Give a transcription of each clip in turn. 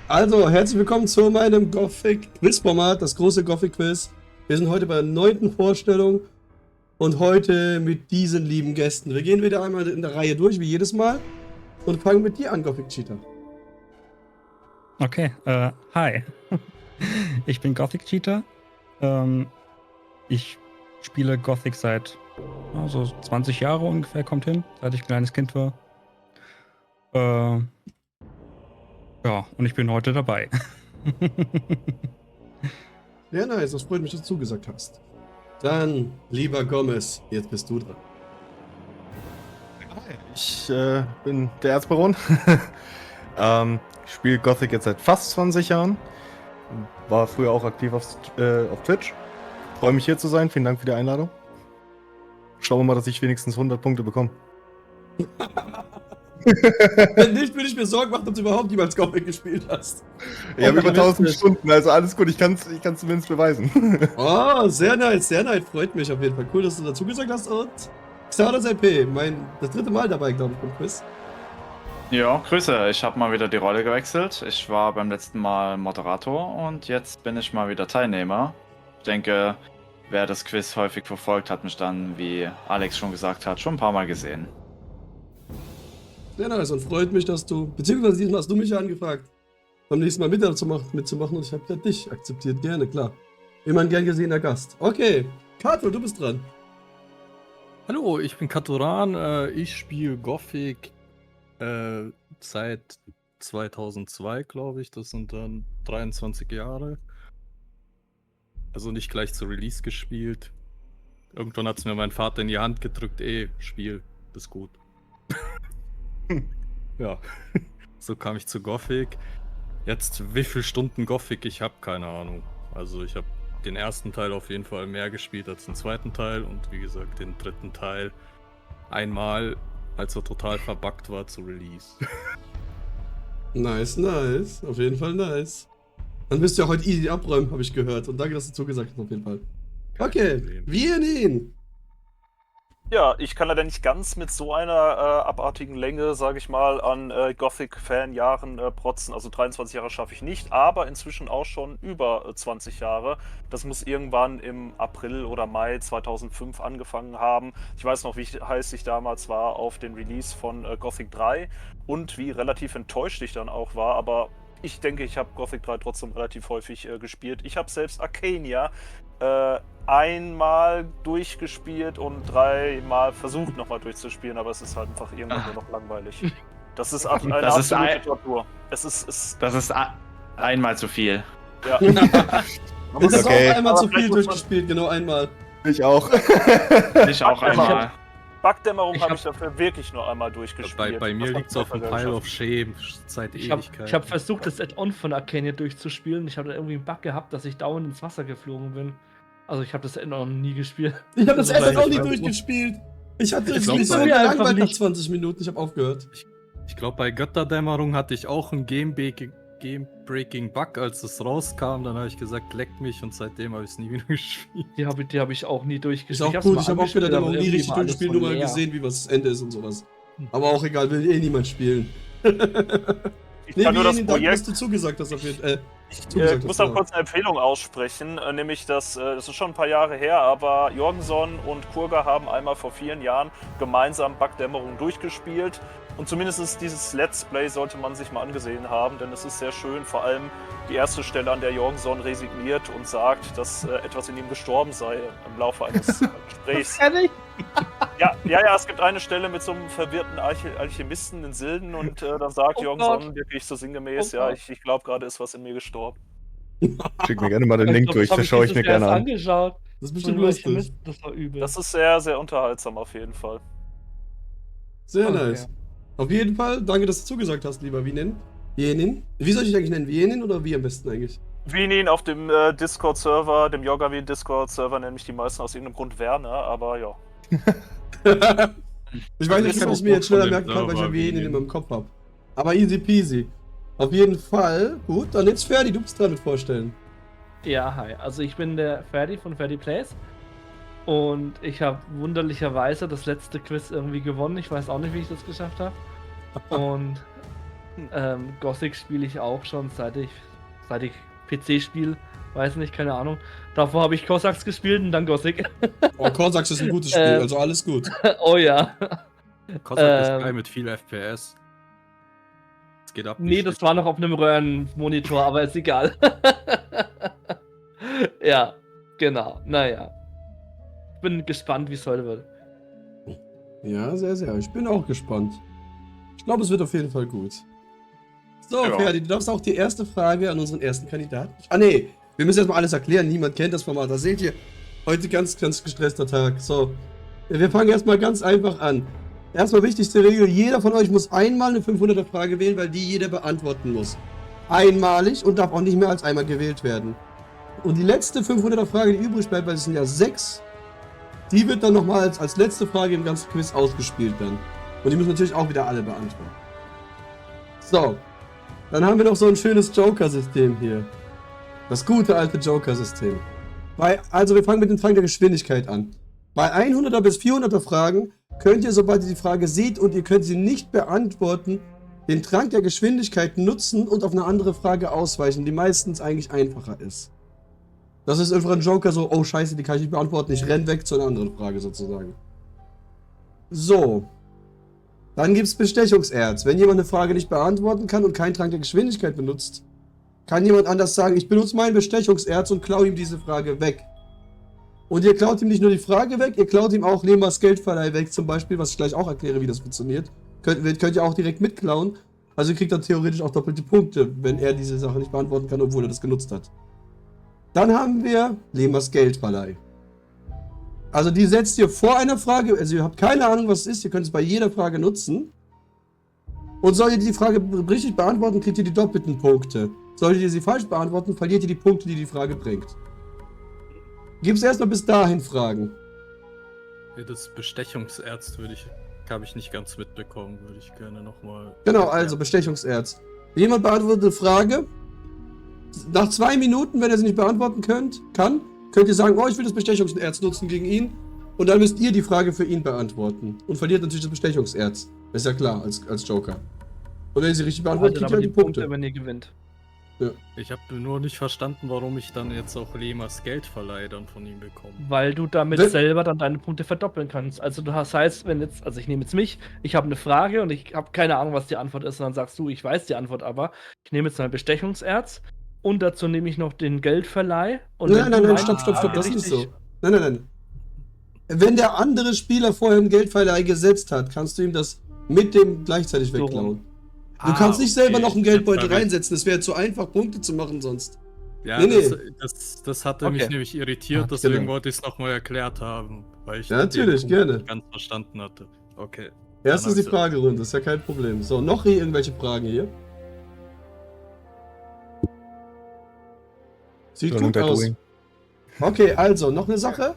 Also, herzlich willkommen zu meinem Gothic-Quiz-Format, das große Gothic-Quiz. Wir sind heute bei der 9. Vorstellung und heute mit diesen lieben Gästen. Wir gehen wieder einmal in der Reihe durch, wie jedes Mal, und fangen mit dir an, Gothic-Cheater. Okay, hi. Ich bin Gothic Cheater. Ich spiele Gothic seit so 20 Jahre ungefähr, kommt hin, seit ich ein kleines Kind war. Ja, und ich bin heute dabei. Ja, nice, das freut mich, dass du zugesagt hast. Dann, lieber Gomez, jetzt bist du dran. Ich bin der Erzbaron. Ich spiele Gothic jetzt seit fast 20 Jahren. War früher auch aktiv auf Twitch. Freue mich hier zu sein. Vielen Dank für die Einladung. Schauen wir mal, dass ich wenigstens 100 Punkte bekomme. Wenn nicht, würde ich mir Sorgen machen, ob du überhaupt jemals Gothic gespielt hast. Ich habe über 1000 Stunden, also alles gut. Ich kann es zumindest beweisen. Oh, sehr nice, freut mich auf jeden Fall. Cool, dass du dazu gesagt hast. Und Xardas LP, das 3. Mal dabei, glaube ich, beim Quiz. Ja, Grüße. Ich habe mal wieder die Rolle gewechselt. Ich war beim letzten Mal Moderator und jetzt bin ich mal wieder Teilnehmer. Ich denke, wer das Quiz häufig verfolgt, hat mich dann, wie Alex schon gesagt hat, schon ein paar Mal gesehen. Sehr nice und freut mich, dass du, beziehungsweise diesmal hast du mich ja angefragt, beim nächsten Mal mitzumachen und ich habe ja dich akzeptiert. Gerne, klar. Immer ein gern gesehener Gast. Okay, Kato, du bist dran. Hallo, ich bin Katuran. Ich spiele Gothic seit 2002, glaube ich. Das sind dann 23 Jahre. Also nicht gleich zu Release gespielt. Irgendwann hat es mir mein Vater in die Hand gedrückt. Spiel, das ist gut. Ja, so kam ich zu Gothic. Jetzt, wie viele Stunden Gothic? Ich habe keine Ahnung. Also ich habe den ersten Teil auf jeden Fall mehr gespielt als den zweiten Teil und wie gesagt den dritten Teil einmal, als er total verbuggt war, zu Release. Nice, nice. Auf jeden Fall nice. Dann bist du ja heute easy abräumen, habe ich gehört. Und danke, dass du zugesagt hast, auf jeden Fall. Okay, wir nehmen. Ja, ich kann leider nicht ganz mit so einer abartigen Länge, sage ich mal, an Gothic-Fan-Jahren protzen. Also 23 Jahre schaffe ich nicht, aber inzwischen auch schon über 20 Jahre. Das muss irgendwann im April oder Mai 2005 angefangen haben. Ich weiß noch, wie heiß ich damals war auf den Release von Gothic 3 und wie relativ enttäuscht ich dann auch war, aber ich denke, ich habe Gothic 3 trotzdem relativ häufig gespielt. Ich habe selbst Arcania einmal durchgespielt und 3 Mal versucht nochmal durchzuspielen, aber es ist halt einfach irgendwann nur noch langweilig. Das ist eine absolute Tortur. Das ist einmal zu viel. Ja. Aber es ist Okay. auch einmal zu viel durchgespielt, genau einmal. Ich auch. Ich auch einmal. Bugdämmerung habe ich dafür wirklich nur einmal durchgespielt. Bei mir liegt es auf dem Pile of Shame seit Ewigkeit. Ich hab versucht, das Add-on von Arcania durchzuspielen. Ich habe da irgendwie einen Bug gehabt, dass ich dauernd ins Wasser geflogen bin. Also ich habe das Add-on noch nie gespielt. Ich habe das Add-on auch nie durchgespielt. Ich hatte es mich so gelangweilt nach 20 Minuten, ich habe aufgehört. Ich glaube, bei Götterdämmerung hatte ich auch einen Game-Breaking Bug, als es rauskam. Dann habe ich gesagt, leckt mich und seitdem habe ich es nie wieder gespielt. Die hab ich auch nie Ist durchgespielt. auch gut, ich habe auch wieder dann noch nie richtig durchgespielt, nur mal gesehen, wie was das Ende ist und sowas. Aber auch egal, will niemand spielen. Ich kann nur das Dank, Projekt. dass du zugesagt hast auf jeden Fall. Ich muss noch kurz eine Empfehlung aussprechen, nämlich das ist schon ein paar Jahre her, aber Jorgenson und Kurga haben einmal vor vielen Jahren gemeinsam Bugdämmerung durchgespielt und zumindest dieses Let's Play sollte man sich mal angesehen haben, denn es ist sehr schön, vor allem die erste Stelle, an der Jorgenson resigniert und sagt, dass etwas in ihm gestorben sei im Laufe eines Gesprächs. Ehrlich? Ja, es gibt eine Stelle mit so einem verwirrten Alchemisten in Silden und dann sagt Jorgenson wirklich so sinngemäß, ich glaube gerade ist was in mir gestorben. Schick mir gerne mal den Link durch, das schaue ich mir gerne an. Angeschaut. Das ist bestimmt lustig. Das war übel. Das ist sehr, sehr unterhaltsam auf jeden Fall. Sehr nice. Auf jeden Fall, danke, dass du zugesagt hast, lieber Wienin. Wie soll ich dich eigentlich nennen? Wienin oder wie am besten eigentlich? Wienin auf dem Discord-Server, dem Yoga-Wien-Discord-Server nenne mich die meisten aus irgendeinem Grund Werner, aber ja. Ich weiß nicht, ob ich mir jetzt schneller merken kann, weil ich ja Wienin in meinem Kopf habe. Aber easy peasy. Auf jeden Fall. Gut, dann jetzt Ferdi, du bist dran mit vorstellen. Ja, hi. Also ich bin der Ferdi von Ferdi Plays. Und ich habe wunderlicherweise das letzte Quiz irgendwie gewonnen. Ich weiß auch nicht, wie ich das geschafft habe. Und Gothic spiele ich auch schon seit ich PC spiele. Weiß nicht, keine Ahnung. Davor habe ich Cossacks gespielt und dann Gothic. Oh, Cossacks ist ein gutes Spiel, also alles gut. Oh ja. Cossack ist geil mit viel FPS. Es geht ab. Nee, das war noch auf einem Röhrenmonitor, aber ist egal. Ja, genau. Naja. Ich bin gespannt, wie es heute wird. Ja, sehr, sehr. Ich bin auch gespannt. Ich glaube, es wird auf jeden Fall gut. So, Ja. Ferdi, du darfst auch die erste Frage an unseren ersten Kandidaten. Ah, nee, wir müssen erstmal alles erklären. Niemand kennt das Format. Das seht ihr. Heute ganz, ganz gestresster Tag. So, wir fangen erstmal ganz einfach an. Erstmal wichtigste Regel: Jeder von euch muss einmal eine 500er-Frage wählen, weil die jeder beantworten muss. Einmalig und darf auch nicht mehr als einmal gewählt werden. Und die letzte 500er-Frage, die übrig bleibt, weil es sind ja 6, die wird dann nochmal als letzte Frage im ganzen Quiz ausgespielt dann. Und die müssen natürlich auch wieder alle beantworten. So, dann haben wir noch so ein schönes Joker-System hier. Das gute alte Joker-System. Also wir fangen mit dem Fang der Geschwindigkeit an. Bei 100er bis 400er Fragen könnt ihr, sobald ihr die Frage seht und ihr könnt sie nicht beantworten, den Trank der Geschwindigkeit nutzen und auf eine andere Frage ausweichen, die meistens eigentlich einfacher ist. Das ist für einen Joker so: oh scheiße, die kann ich nicht beantworten, ich renn weg zu einer anderen Frage sozusagen. So. Dann gibt es Bestechungserz. Wenn jemand eine Frage nicht beantworten kann und keinen Trank der Geschwindigkeit benutzt, kann jemand anders sagen: ich benutze mein Bestechungserz und klaue ihm diese Frage weg. Und ihr klaut ihm nicht nur die Frage weg, ihr klaut ihm auch Lemas Geldverleih weg zum Beispiel, was ich gleich auch erkläre, wie das funktioniert. Könnt ihr auch direkt mitklauen. Also ihr kriegt dann theoretisch auch doppelte Punkte, wenn er diese Sache nicht beantworten kann, obwohl er das genutzt hat. Dann haben wir Lemas Geldverleih. Also die setzt ihr vor einer Frage, also ihr habt keine Ahnung, was es ist, ihr könnt es bei jeder Frage nutzen. Und solltet ihr die Frage richtig beantworten, kriegt ihr die doppelten Punkte. Solltet ihr sie falsch beantworten, verliert ihr die Punkte, die die Frage bringt. Gibt es erstmal bis dahin Fragen? Das Bestechungserz habe ich nicht ganz mitbekommen, würde ich gerne nochmal. Genau, also Bestechungserz. Jemand beantwortet eine Frage. Nach 2 Minuten, wenn ihr sie nicht beantworten könnt ihr sagen: oh, ich will das Bestechungserz nutzen gegen ihn. Und dann müsst ihr die Frage für ihn beantworten. Und verliert natürlich das Bestechungserz. Ist ja klar, als Joker. Und wenn ihr sie richtig beantwortet, kriegt ihr die Punkte. wenn ihr gewinnt. Ich habe nur nicht verstanden, warum ich dann jetzt auch Lemas Geldverleih dann von ihm bekomme. Weil du damit selber dann deine Punkte verdoppeln kannst. Also das heißt, wenn jetzt, also ich nehme jetzt mich, ich habe eine Frage und ich habe keine Ahnung, was die Antwort ist, und dann sagst du: ich weiß die Antwort, aber ich nehme jetzt mein Bestechungserz und dazu nehme ich noch den Geldverleih. Und Nein, stopp, das ist nicht so. Nein. Wenn der andere Spieler vorher einen Geldverleih gesetzt hat, kannst du ihm das mit dem gleichzeitig wegklauen. Du kannst nicht selber noch einen Geldbeutel reinsetzen, es wäre zu einfach, Punkte zu machen sonst. Ja, Nee. das hatte mich nämlich irritiert, deswegen wollte ich es nochmal erklärt haben, weil ich Ja, natürlich, den Punkt gerne. nicht ganz verstanden hatte. Okay. Erst ist die Dann Fragerunde, ist ja kein Problem. So, noch irgendwelche Fragen hier? Sieht gut aus. Okay, also, noch eine Sache.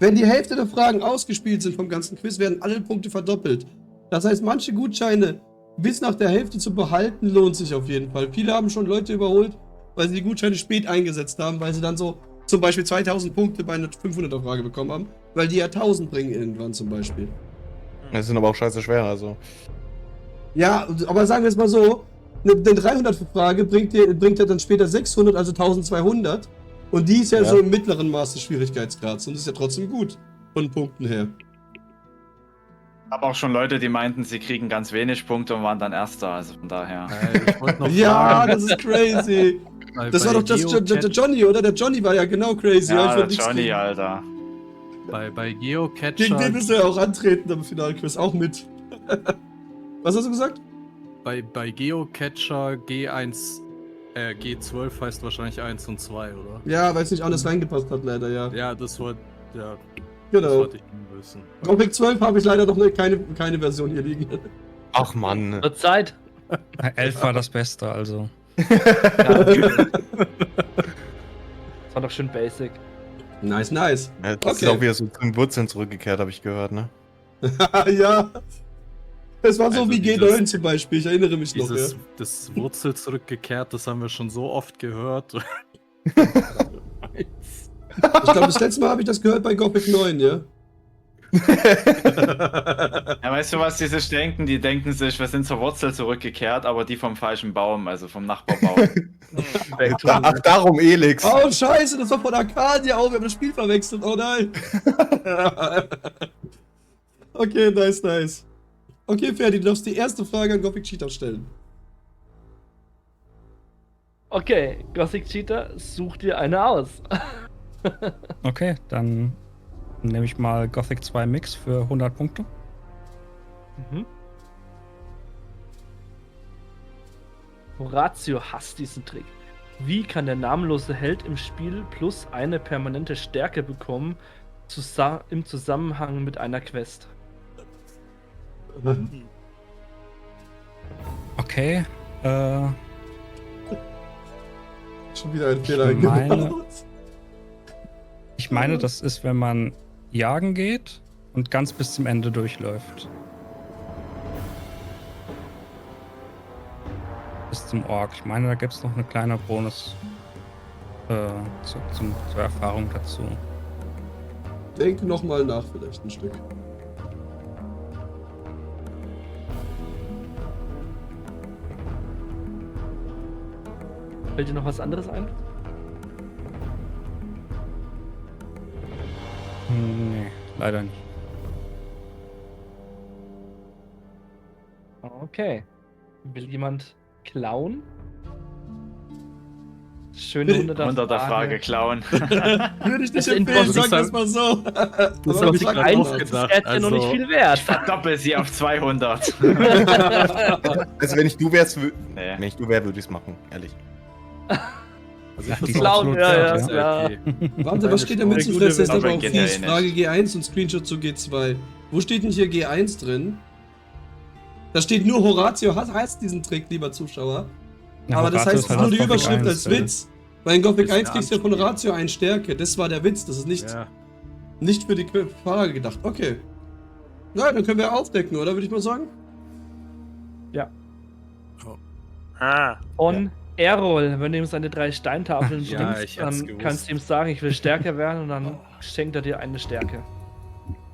Wenn die Hälfte der Fragen ausgespielt sind vom ganzen Quiz, werden alle Punkte verdoppelt. Das heißt, manche Gutscheine bis nach der Hälfte zu behalten, lohnt sich auf jeden Fall. Viele haben schon Leute überholt, weil sie die Gutscheine spät eingesetzt haben, weil sie dann so zum Beispiel 2000 Punkte bei einer 500er Frage bekommen haben, weil die ja 1000 bringen irgendwann zum Beispiel. Das sind aber auch scheiße schwer, also. Ja, aber sagen wir es mal so, eine 300er-Frage bringt ja dann später 600, also 1200. Und die ist ja so im mittleren Maß des Schwierigkeitsgrads und ist ja trotzdem gut von Punkten her. Aber auch schon Leute, die meinten, sie kriegen ganz wenig Punkte und waren dann Erster, also von daher. Ich wollte noch Ja, fragen, das ist crazy. Das war doch der Johnny, oder? Der Johnny war ja genau crazy. Ja, ich der wollte nichts Johnny, kriegen. Alter. bei Geocacher. Gegen den müssen wir auch antreten am Finalquiz, auch mit. Was hast du gesagt? Bei Geocacher G12 heißt wahrscheinlich 1 und 2, oder? Ja, weil es nicht alles reingepasst hat, leider, ja. Ja, das wollte das Genau. wollte ich nur wissen. Gothic 12 habe ich leider noch keine Version hier liegen. Ach Mann. Wird Zeit. 11 war das Beste, also. Ja. Das war doch schön basic. Nice. Ja, das ist auch wieder so zu den Wurzeln zurückgekehrt, habe ich gehört, ne? Ja. Es war so Also wie dieses- G9 zum Beispiel, ich erinnere mich noch, ja. Das Wurzel zurückgekehrt, das haben wir schon so oft gehört. Ich glaube, das letzte Mal habe ich das gehört bei Gothic 9, ja? Ja, weißt du, was die sich denken? Die denken sich, wir sind zur Wurzel zurückgekehrt, aber die vom falschen Baum, also vom Nachbarbaum. Ach, darum Elix. Oh, scheiße, das war von Arcadia. Oh, wir haben das Spiel verwechselt. Oh nein. Okay, nice. Okay, Ferdi, du darfst die erste Frage an Gothic Cheetah stellen. Okay, Gothic Cheetah, such dir eine aus. Okay, dann nehme ich mal Gothic 2 Mix für 100 Punkte. Mhm. Horatio hasst diesen Trick. Wie kann der namenlose Held im Spiel plus eine permanente Stärke bekommen im Zusammenhang mit einer Quest? Okay, Schon wieder ein Fehler eingebaut. ich meine, das ist, wenn man jagen geht und ganz bis zum Ende durchläuft. Bis zum Ork. Ich meine, da gibt es noch eine kleine Bonus zur Erfahrung dazu. Denke nochmal nach, vielleicht ein Stück. Fällt dir noch was anderes ein? Nee, leider nicht. Okay. Will jemand klauen? Schöne 100er Frage klauen. Würde ich nicht Also in empfehlen, Gothic- sag das mal so. Das Aber hab ich sag grad mal auch was. gedacht. Das ist ja noch nicht viel wert. Verdoppel sie auf 200. Also wenn ich du wärst, Nee. wenn ich du wär, würde ich es machen, ehrlich. Also Ja, ich die find's Klauen, absolut ja, wert, ja, ja. okay. Warte, was steht da mit zu gute Fresse? Ist aber Bewertung auch geht ja fies. eh nicht. Frage G1 und Screenshot zu G2. Wo steht denn hier G1 drin? Da steht nur Horatio heißt diesen Trick, lieber Zuschauer. Ja, Aber das Horatio heißt, ist es ist halt nur die Gothic Überschrift 1, als Witz. Weil in Gothic Ist 1 ein kriegst du ja von Anspiel. Horatio 1 Stärke. Das war der Witz. Das ist Ja. nicht für die Frage gedacht. Okay. Na, dann können wir aufdecken, oder? Würde ich mal sagen. Ah, On Errol, wenn du ihm seine 3 Steintafeln Ja, bringst, ich hätt's dann gewusst. kannst du ihm sagen, ich will stärker werden und dann schenkt er dir eine Stärke.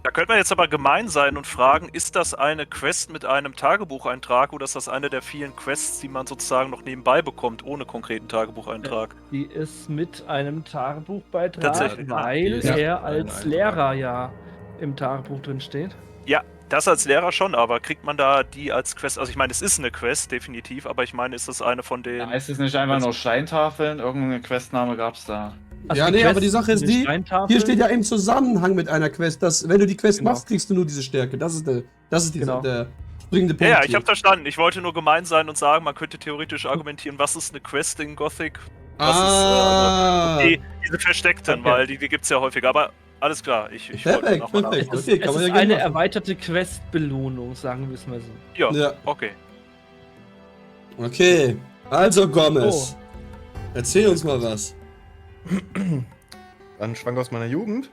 da könnte man jetzt aber gemein sein und fragen, ist das eine Quest mit einem Tagebucheintrag oder ist das eine der vielen Quests, die man sozusagen noch nebenbei bekommt, ohne konkreten Tagebucheintrag? Die ist mit einem Tagebuchbeitrag, Tatsächlich. weil Die ist er mit einem als Eintrag. Lehrer ja im Tagebuch drin steht. Ja, das als Lehrer schon, aber kriegt man da die als Quest? Also ich meine, es ist eine Quest, definitiv, aber ich meine, ist das eine von den... Ja, ist es nicht einfach nur Steintafeln? Irgendeine Questname gab's da. Also Ja, die nee, Quest aber die Sache ist eine die, Steintafel. hier steht ja im Zusammenhang mit einer Quest, dass, wenn du die Quest Genau. machst, kriegst du nur diese Stärke. Das ist der Genau. springende Punkt. Ja, ich hier. habe verstanden. Ich wollte nur gemein sein und sagen, man könnte theoretisch argumentieren, was ist eine Quest in Gothic? Was diese versteckten, Okay. weil die gibt's ja häufiger. Aber alles klar, ich wollte Perfekt, nochmal perfekt. nachfragen. Okay, kann Es man ist ja gerne eine machen. erweiterte Quest-Belohnung, sagen wir es mal so. Ja, Ja. okay. Okay, also Gomez. Oh. Erzähl uns mal was. Dann Schwank aus meiner Jugend.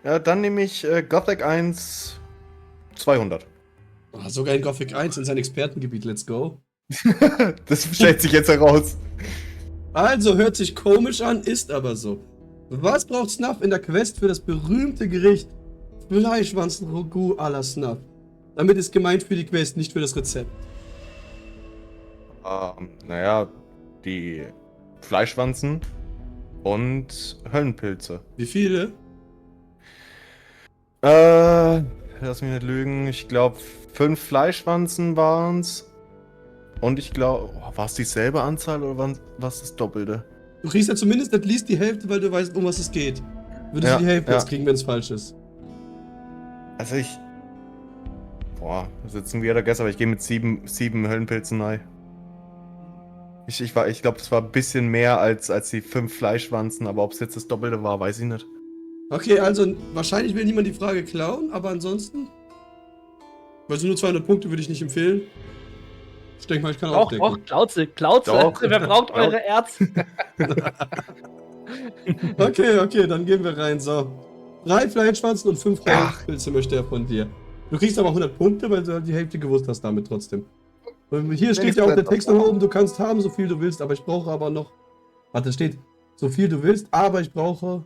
Ja, dann nehme ich Gothic 1 200. Oh, sogar in Gothic 1 in sein Expertengebiet, let's go. Das stellt sich jetzt heraus. Also, hört sich komisch an, ist aber so. Was braucht Snuff in der Quest für das berühmte Gericht Fleischwanzen-Ragout à la Snuff? Damit ist gemeint für die Quest, nicht für das Rezept. Naja, die Fleischwanzen und Höllenpilze. Wie viele? Lass mich nicht lügen. Ich glaube, 5 Fleischwanzen waren's. Und ich glaube, war es dieselbe Anzahl oder was das Doppelte? Du kriegst ja zumindest at least die Hälfte, weil du weißt, um was es geht. Würdest Ja, du die Hälfte ja. jetzt kriegen, wenn es falsch ist. Also Boah, das ist jetzt ein weirder Guess, aber ich gehe mit 7 Höllenpilzen rein. Ich glaube, das war ein bisschen mehr als die 5 Fleischwanzen, aber ob es jetzt das Doppelte war, weiß ich nicht. Okay, also wahrscheinlich will niemand die Frage klauen, aber ansonsten. Weil so nur 200 Punkte würde ich nicht empfehlen. Ich denke mal, ich kann auch Doch, denken. doch, Klauze. Doch. Wer braucht eure Ärzte? Okay, dann gehen wir rein. So. 3 Fleischschwanzen und 5 Höllenpilze möchte er von dir. Du kriegst aber 100 Punkte, weil du die Hälfte gewusst hast damit trotzdem. Und hier steht ja auch der Text noch oben, du kannst haben, so viel du willst, aber ich brauche aber noch... Warte, steht, so viel du willst, aber ich brauche...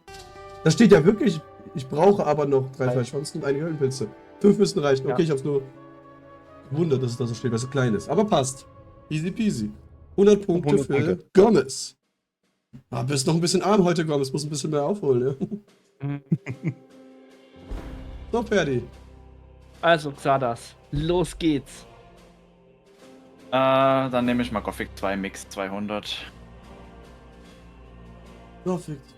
Da steht ja wirklich, Ich brauche aber noch 3 Fleischschwanzen und einige Höllenpilze. 5 müssen reichen. Okay, Ja. ich hab's nur gewundert, dass es da so steht, weil es so klein ist. Aber passt. Easy peasy. 100 Punkte 100 für Punkte. Gomez. Ah, bist noch ein bisschen arm heute, Gomez. Muss ein bisschen mehr aufholen, ja? Mhm. So, Ferdi. Also, Xardas, los geht's. Dann nehme ich mal Gothic 2 Mix 200. Perfekt.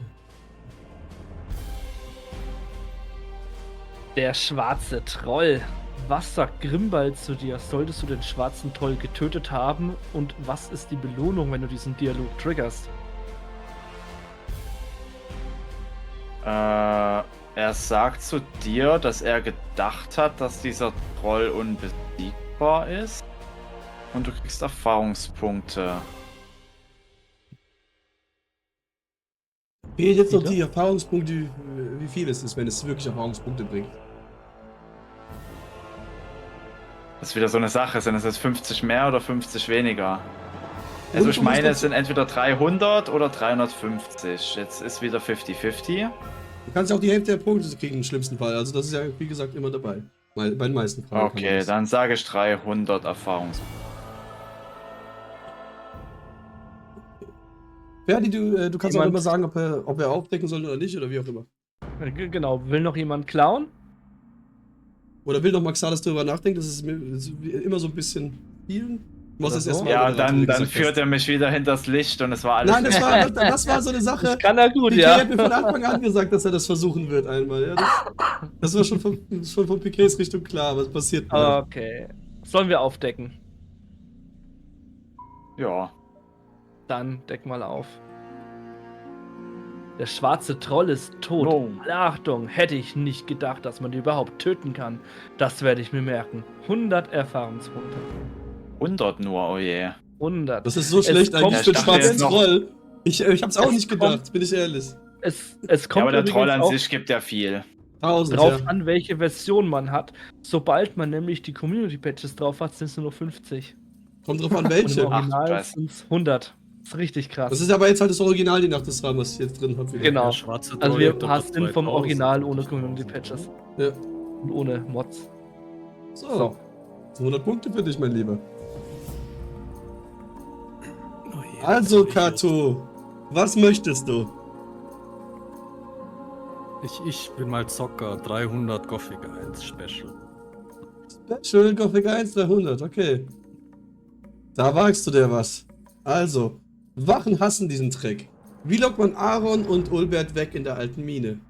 Der schwarze Troll. Was sagt Grimbald zu dir? Solltest du den schwarzen Troll getötet haben? Und was ist die Belohnung, wenn du diesen Dialog triggerst? Er sagt zu dir, dass er gedacht hat, dass dieser Troll unbesiegbar ist. Und du kriegst Erfahrungspunkte. Fehlen jetzt noch Wieder? die Erfahrungspunkte, wie viel es ist, wenn es wirklich Erfahrungspunkte bringt. Das ist wieder so eine Sache. Sind es jetzt 50 mehr oder 50 weniger? Also Und ich du musst meine, es dazu- sind entweder 300 oder 350. Jetzt ist wieder 50-50. Du kannst ja auch die Hälfte der Punkte kriegen im schlimmsten Fall. Also das ist ja, wie gesagt, immer dabei. Bei den meisten Fragen. kann man Okay, das. dann sage ich 300 Erfahrungspunkte. Ferdi, du kannst auch Jemand- immer sagen, ob er aufdecken soll oder nicht, oder wie auch immer. Genau, will noch jemand klauen? Oder will noch Maxalis drüber nachdenken? Das ist immer so ein bisschen viel. Du machst Oder das so? erstmal. Ja, oder dann gesagt führt hast. er mich wieder hinters Licht und es war alles. Nein, das war so eine Sache. Das kann er gut, Piquet ja. hat mir von Anfang an gesagt, dass er das versuchen wird einmal. Ja, das war schon von Piquets Richtung klar, was passiert. Okay. Sollen wir aufdecken? Ja. Dann deck mal auf. Der schwarze Troll ist tot. No. Achtung, hätte ich nicht gedacht, dass man die überhaupt töten kann. Das werde ich mir merken. 100 Erfahrungspunkte. 100 nur, oh je. 100. Das ist so schlecht kommt- eigentlich für den Ich dachte schwarzen jetzt noch- Troll. Ich hab's auch Es nicht gedacht, bin ich ehrlich. Es Ja, kommt aber der Troll übrigens an auch sich gibt ja viel. 1000, drauf ja. an, welche Version man hat. Sobald man nämlich die Community-Patches drauf hat, sind es nur 50. Kommt drauf an, Und im welche. Original krass. sind es 100. Das ist richtig krass. Das ist aber jetzt halt das Original, die Nacht des Rahmen, was ich jetzt drin habe. Genau. Der schwarze Also Troll wir hat aber sind vom 2000. Original ohne Community-Patches. Ja. Und ohne Mods. So. 100 Punkte für dich, mein Lieber. Oh je, Also, das ist Kato, was möchtest du? Ich bin mal Zocker, 300 Gothic 1 Special. Special Gothic 1 300, okay. Da wagst du dir was. Also, Wachen hassen diesen Trick. Wie lockt man Aaron und Ulbert weg in der alten Mine?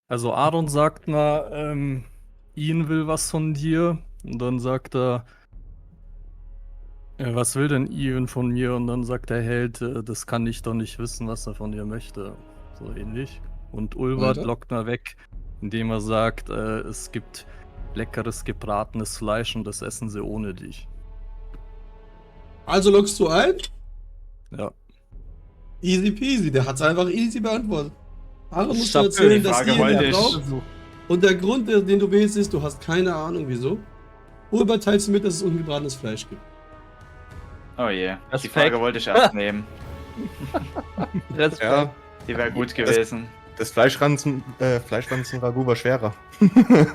Also Aaron sagt, Ian will was von dir. Und dann sagt er, was will denn Ian von mir? Und dann sagt der Held, das kann ich doch nicht wissen, was er von dir möchte. So ähnlich. Und Ulbert Weiter? lockt er weg, indem er sagt, es gibt leckeres gebratenes Fleisch und das essen sie ohne dich. Also lockst du ein? Ja. Easy peasy, der hat's einfach easy beantwortet. Aaron muss dir Chapeau, erzählen, die dass Frage Ian wollte ihn ich. braucht. Und der Grund, den du wählst, ist, du hast keine Ahnung wieso. Ulbert teilst du mit, dass es ungebratenes Fleisch gibt. Oh je. Das Die ist Frage Fact. wollte ich erst nehmen. Respekt. Ja, Die wäre gut gewesen. das Fleischwanzen-Ragout war schwerer.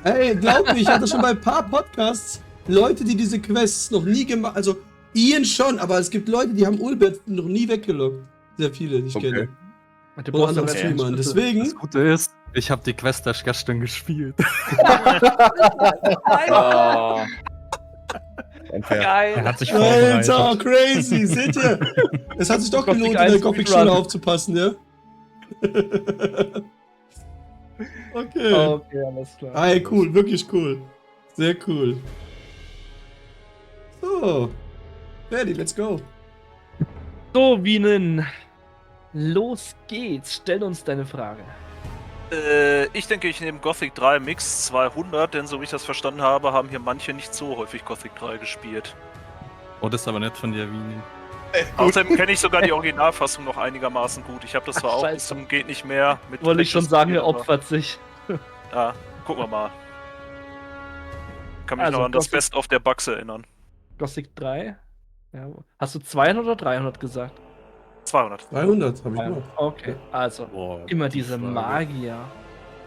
Ey, glaub mir, ich hatte schon bei ein paar Podcasts Leute, die diese Quests noch nie gemacht, also Ian schon, aber es gibt Leute, die haben Ulbert noch nie weggelockt. Sehr viele, die ich Okay. kenne. Du Und brauchst andere aber Streamer. Schlüssel. Deswegen, Das Gute ist, ich habe die Quest erst gestern gespielt. Oh. Unfair. Er Geil. hat sich Alter, vorbereitet. crazy, seht ihr? Es hat sich doch Gothic gelohnt, in der 1 Gothic-Schule Speedrun. aufzupassen, ja? Okay. Okay, alles klar. Ey, cool, wirklich cool. Sehr cool. So. Ready, let's go. So, Wienen. Los geht's. Stell uns deine Frage. Ich denke, ich nehme Gothic 3 Mix 200, denn so wie ich das verstanden habe, haben hier manche nicht so häufig Gothic 3 gespielt. Oh, das ist aber nett von dir, Vini. Außerdem kenne ich sogar die Originalfassung noch einigermaßen gut. Ich habe das zwar Ach, auch scheiße. bis zum geht nicht mehr mit. Wollte ich schon Patches sagen, er gespielt, opfert sich. aber- Ja, gucken wir mal. Kann mich Also, noch an das Gothic- Best of der Bugs erinnern. Gothic 3. Ja. Hast du 200 oder 300 gesagt? 200. 300 habe ich Ja, noch. okay, also Boah, immer die diese Frage. Magier.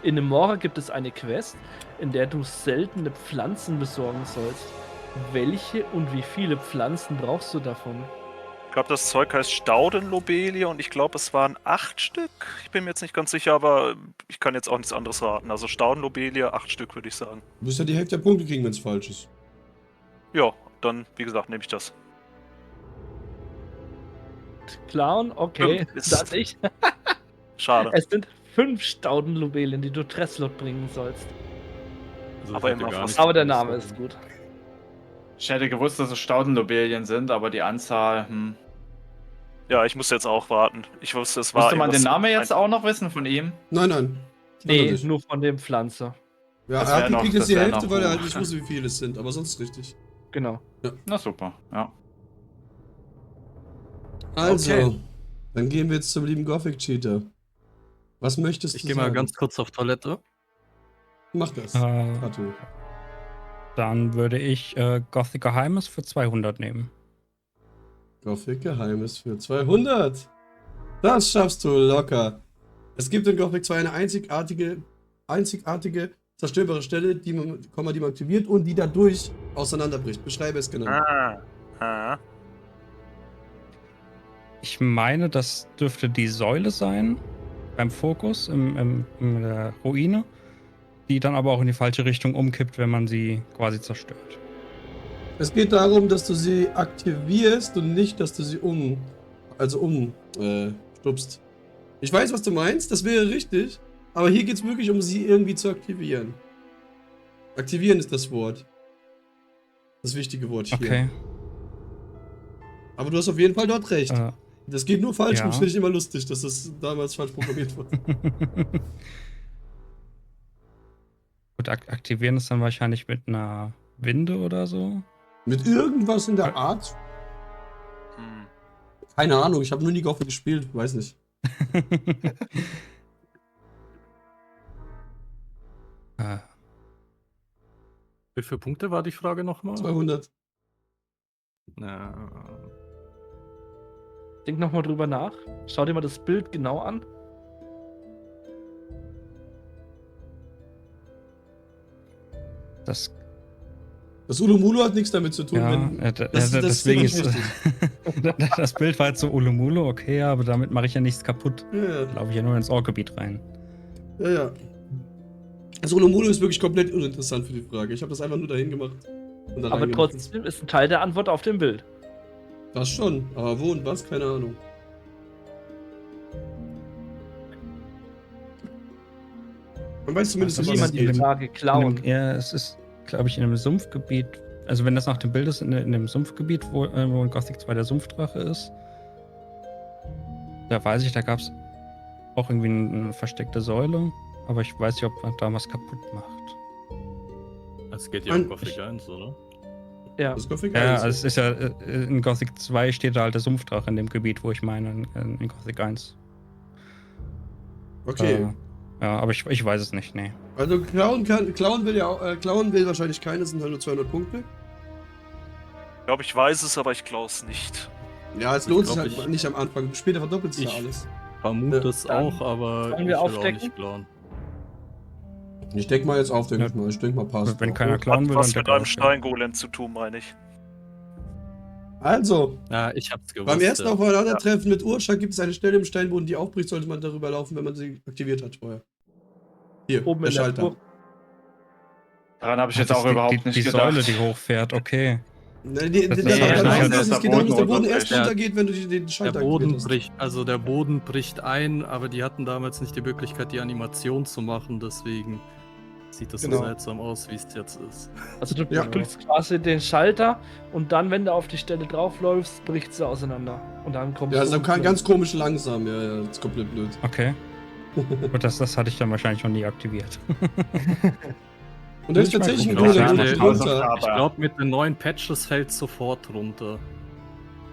In Nemora gibt es eine Quest, in der du seltene Pflanzen besorgen sollst. Welche und wie viele Pflanzen brauchst du davon? Ich glaube, das Zeug heißt Staudenlobelie und ich glaube, es waren 8 Stück. Ich bin mir jetzt nicht ganz sicher, aber ich kann jetzt auch nichts anderes raten. Also Staudenlobelie, 8 Stück, würde ich sagen. Du wirst ja die Hälfte der Punkte kriegen, wenn es falsch ist. Ja, dann, wie gesagt, nehme ich das. Clown, okay, Ist- das nicht. Schade. Es sind 5 Staudenlobelien, die du Tresslot bringen sollst. Also Aber ich hätte immer gar fast- nicht Aber der gewusst, Name warum. ist gut. Ich hätte gewusst, dass es Staudenlobelien sind, aber die Anzahl, Ja, ich muss jetzt auch warten. Ich wusste, es war. Müsste man den irgendwas- Namen jetzt auch noch wissen von ihm? Nein, nein. Nee, Nicht. nur von dem Pflanze. Ja, Das er wär hat noch- gekriegt jetzt das die wär Hälfte, noch weil er hoch. halt nicht wusste, wie viele es sind, aber sonst richtig. Genau. Na super, ja. Also, Okay. dann gehen wir jetzt zum lieben Gothic Cheater. Was möchtest Ich du gehe mal sagen? ganz kurz auf Toilette. Mach das. Kato. Dann würde ich Gothic Geheimes für 200 nehmen. Gothic Geheimes für 200. Das schaffst du locker. Es gibt in Gothic 2 eine einzigartige zerstörbare Stelle, die man aktiviert und die dadurch auseinanderbricht. Beschreibe es genau. Ich meine, das dürfte die Säule sein, beim Fokus in der Ruine, die dann aber auch in die falsche Richtung umkippt, wenn man sie quasi zerstört. Es geht darum, dass du sie aktivierst und nicht, dass du sie umstupst. Ich weiß, was du meinst, das wäre richtig, aber hier geht es wirklich um sie irgendwie zu aktivieren. Aktivieren ist das Wort. Das wichtige Wort hier. Okay. Aber du hast auf jeden Fall dort recht. Das geht nur falsch Ja. rum, das finde ich immer lustig, dass das damals falsch programmiert wurde. Gut, aktivieren ist dann wahrscheinlich mit einer Winde oder so. Mit irgendwas in der Art? Hm. Keine Ahnung, ich habe nur nie Gothic gespielt, weiß nicht. Wie viele Punkte war die Frage nochmal? 200. Denk nochmal drüber nach. Schau dir mal das Bild genau an. Das, Das Ulumulu hat nichts damit zu tun, ja, wenn. deswegen ist ziemlich das Bild war jetzt so Ulumulo, okay, aber damit mache ich ja nichts kaputt. Ja, Laufe ich ja nur ins Orkgebiet rein. ja, ja. Das Ulumulu ist wirklich komplett uninteressant für die Frage. Ich habe das einfach nur dahin gemacht. Und da Aber reingemacht. trotzdem ist ein Teil der Antwort auf dem Bild. Das schon, aber wo und was, keine Ahnung. Man weiß zumindest, Das um ist was es Jemand die geht. Frage klauen. Ja, es ist, glaube ich, in einem Sumpfgebiet. Also wenn das nach dem Bild ist, in dem Sumpfgebiet, wo in Gothic 2 der Sumpfdrache ist. Da weiß ich, da gab es auch irgendwie eine versteckte Säule. Aber ich weiß nicht, ob man da was kaputt macht. Es geht ja um Gothic 1, oder? Ja. Das ist Gothic Ja, 1. also es ist ja, in Gothic 2 steht da halt der Sumpfdrache in dem Gebiet, wo ich meine, in Gothic 1. Okay. Ja, aber ich weiß es nicht, nee. Also klauen will ja auch, klauen will wahrscheinlich keiner, sind halt nur 200 Punkte. Ich glaube, ich weiß es, aber ich glaube es nicht. Ja, es Ich lohnt sich glaub, halt ich- nicht am Anfang. Später verdoppelt sich ja Ich- alles. Vermute Ja. es Dann auch, aber wollen ich wir will auch aufdecken? nicht klauen. Ich denke mal jetzt auf, denke Ja. ich mal. Ich denke mal passt. Wenn auch. keiner klauen will, Hat was dann mit der einem Gothic. Steingolem zu tun, meine ich. Also, Ja, ich hab's gewusst. beim ersten ja. Aufeinandertreffen mit Urschak gibt es eine Stelle im Steinboden, die aufbricht, sollte man darüber laufen, wenn man sie aktiviert hat vorher. Hier, Oben der in der Schalter. Burg. Daran habe ich jetzt Das auch ist überhaupt nicht die gedacht. Säule, die hochfärt, okay. Nein, Das es ist halt- geht darum, dass der Boden erst Ja. runtergeht, wenn du den Der Schalter Boden aktiviert hast. der Boden bricht ein, aber die hatten damals nicht die Möglichkeit, die Animation zu machen, deswegen sieht das Genau. so seltsam aus, wie es jetzt ist. Also du Ja. drückst quasi den Schalter und dann, wenn du auf die Stelle draufläufst, bricht sie auseinander. Und dann kommst Ja, du. also unten- ganz komisch langsam, ja, das ist komplett blöd. Okay. Und das hatte ich dann wahrscheinlich noch nie aktiviert. Und da ist Muss ich mal tatsächlich ein gucken. Golem Ja, unten der- drunter. Ich glaube, mit den neuen Patches fällt es sofort runter.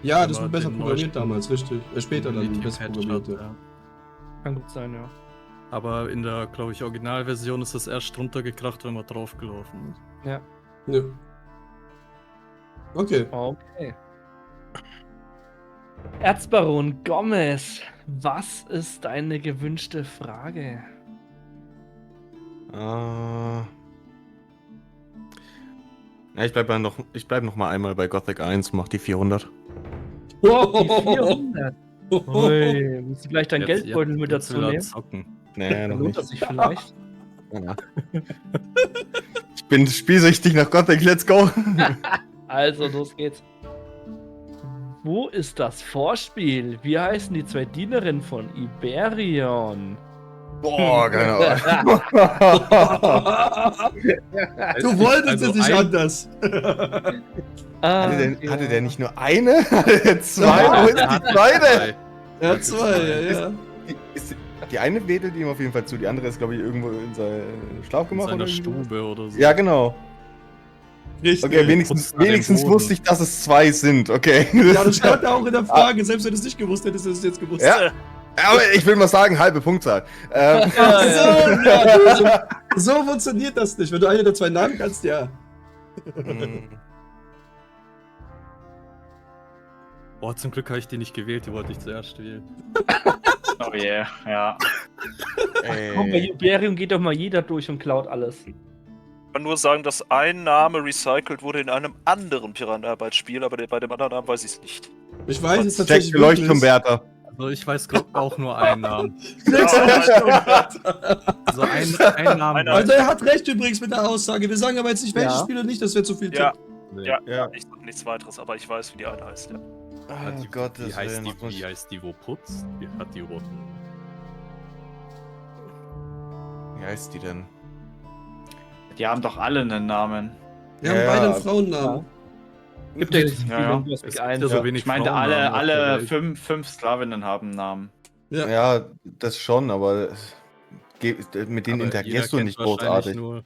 Ja, das Aber wurde besser den programmiert neuesten damals, richtig. Später dann Definitiv besser Patch programmiert, hat, ja. ja. Kann gut sein, ja. Aber in der, glaube ich, Originalversion ist es erst runtergekracht, wenn man draufgelaufen ist. Ja. Okay. Okay. Erzbaron Gomez, was ist deine gewünschte Frage? Ja, ich bleib noch mal einmal bei Gothic 1 und mach die 400. Die 400. Ui, musst du gleich deinen Geldbeutel mit jetzt dazu will er nehmen? zocken. Nee, Dann noch lohnt das nicht. sich vielleicht. Ja. Ich bin spielsüchtig nach Gothic, let's go! Also, los geht's. Wo ist das Vorspiel? Wie heißen die zwei Dienerinnen von Iberion? Boah, keine Ahnung. Du wolltest Also es nicht ein- anders. Hatte der nicht nur eine? Hatte der zwei? Ja, Wo ist Er die hat zweite? Ja, zwei, ja. Die eine wedelt ihm auf jeden Fall zu, die andere ist, glaube ich, irgendwo in seinem In Schlafgemach seiner oder irgendwie. Stube oder so. Ja, genau. Richtig. Okay, wenigstens putzt er den Boden. wusste ich, dass es zwei sind, okay. Ja, das stand auch in der Frage. Selbst wenn du es nicht gewusst hättest, hättest du es jetzt gewusst. Ja. Aber ich will mal sagen, halbe Punktzahl. Ach so, ja, so funktioniert das nicht. Wenn du eine der zwei Namen kannst, ja. Boah, zum Glück habe ich die nicht gewählt, die wollte ich zuerst wählen. Oh yeah, ja. Komm, bei Iberion geht doch mal jeder durch und klaut alles. Ich kann nur sagen, dass ein Name recycelt wurde in einem anderen Piranha-Bytes-Spiel, aber bei dem anderen Namen weiß ich es nicht. Ich weiß es Check tatsächlich für Leuchtturmwärter. Also ich weiß auch nur einen Namen. Ja. Also ein Namen. Also er hat recht übrigens mit der Aussage. Wir sagen aber jetzt nicht, welches Ja. Spiel und nicht, das wäre zu viel Ja. Tipp. Nee. Ja, Ja. nichts weiteres, aber ich weiß, wie die eine heißt, ja. Oh Gott, Wie heißt die, wo putzt? Wie hat die überhaupt? Wie heißt die denn? Die haben doch alle einen Namen. Wir haben Ja, beide ja. einen Frauennamen. Gibt ja nicht so Ja, viele ja. in Es Gothic gibt 1. ja so Ja. wenig Ich meinte, Frauennamen auf der alle Welt. fünf Sklavinnen haben einen Namen. Ja. Ja, das schon, aber mit denen Aber interagierst du jeder nicht kennt wahrscheinlich großartig. nur-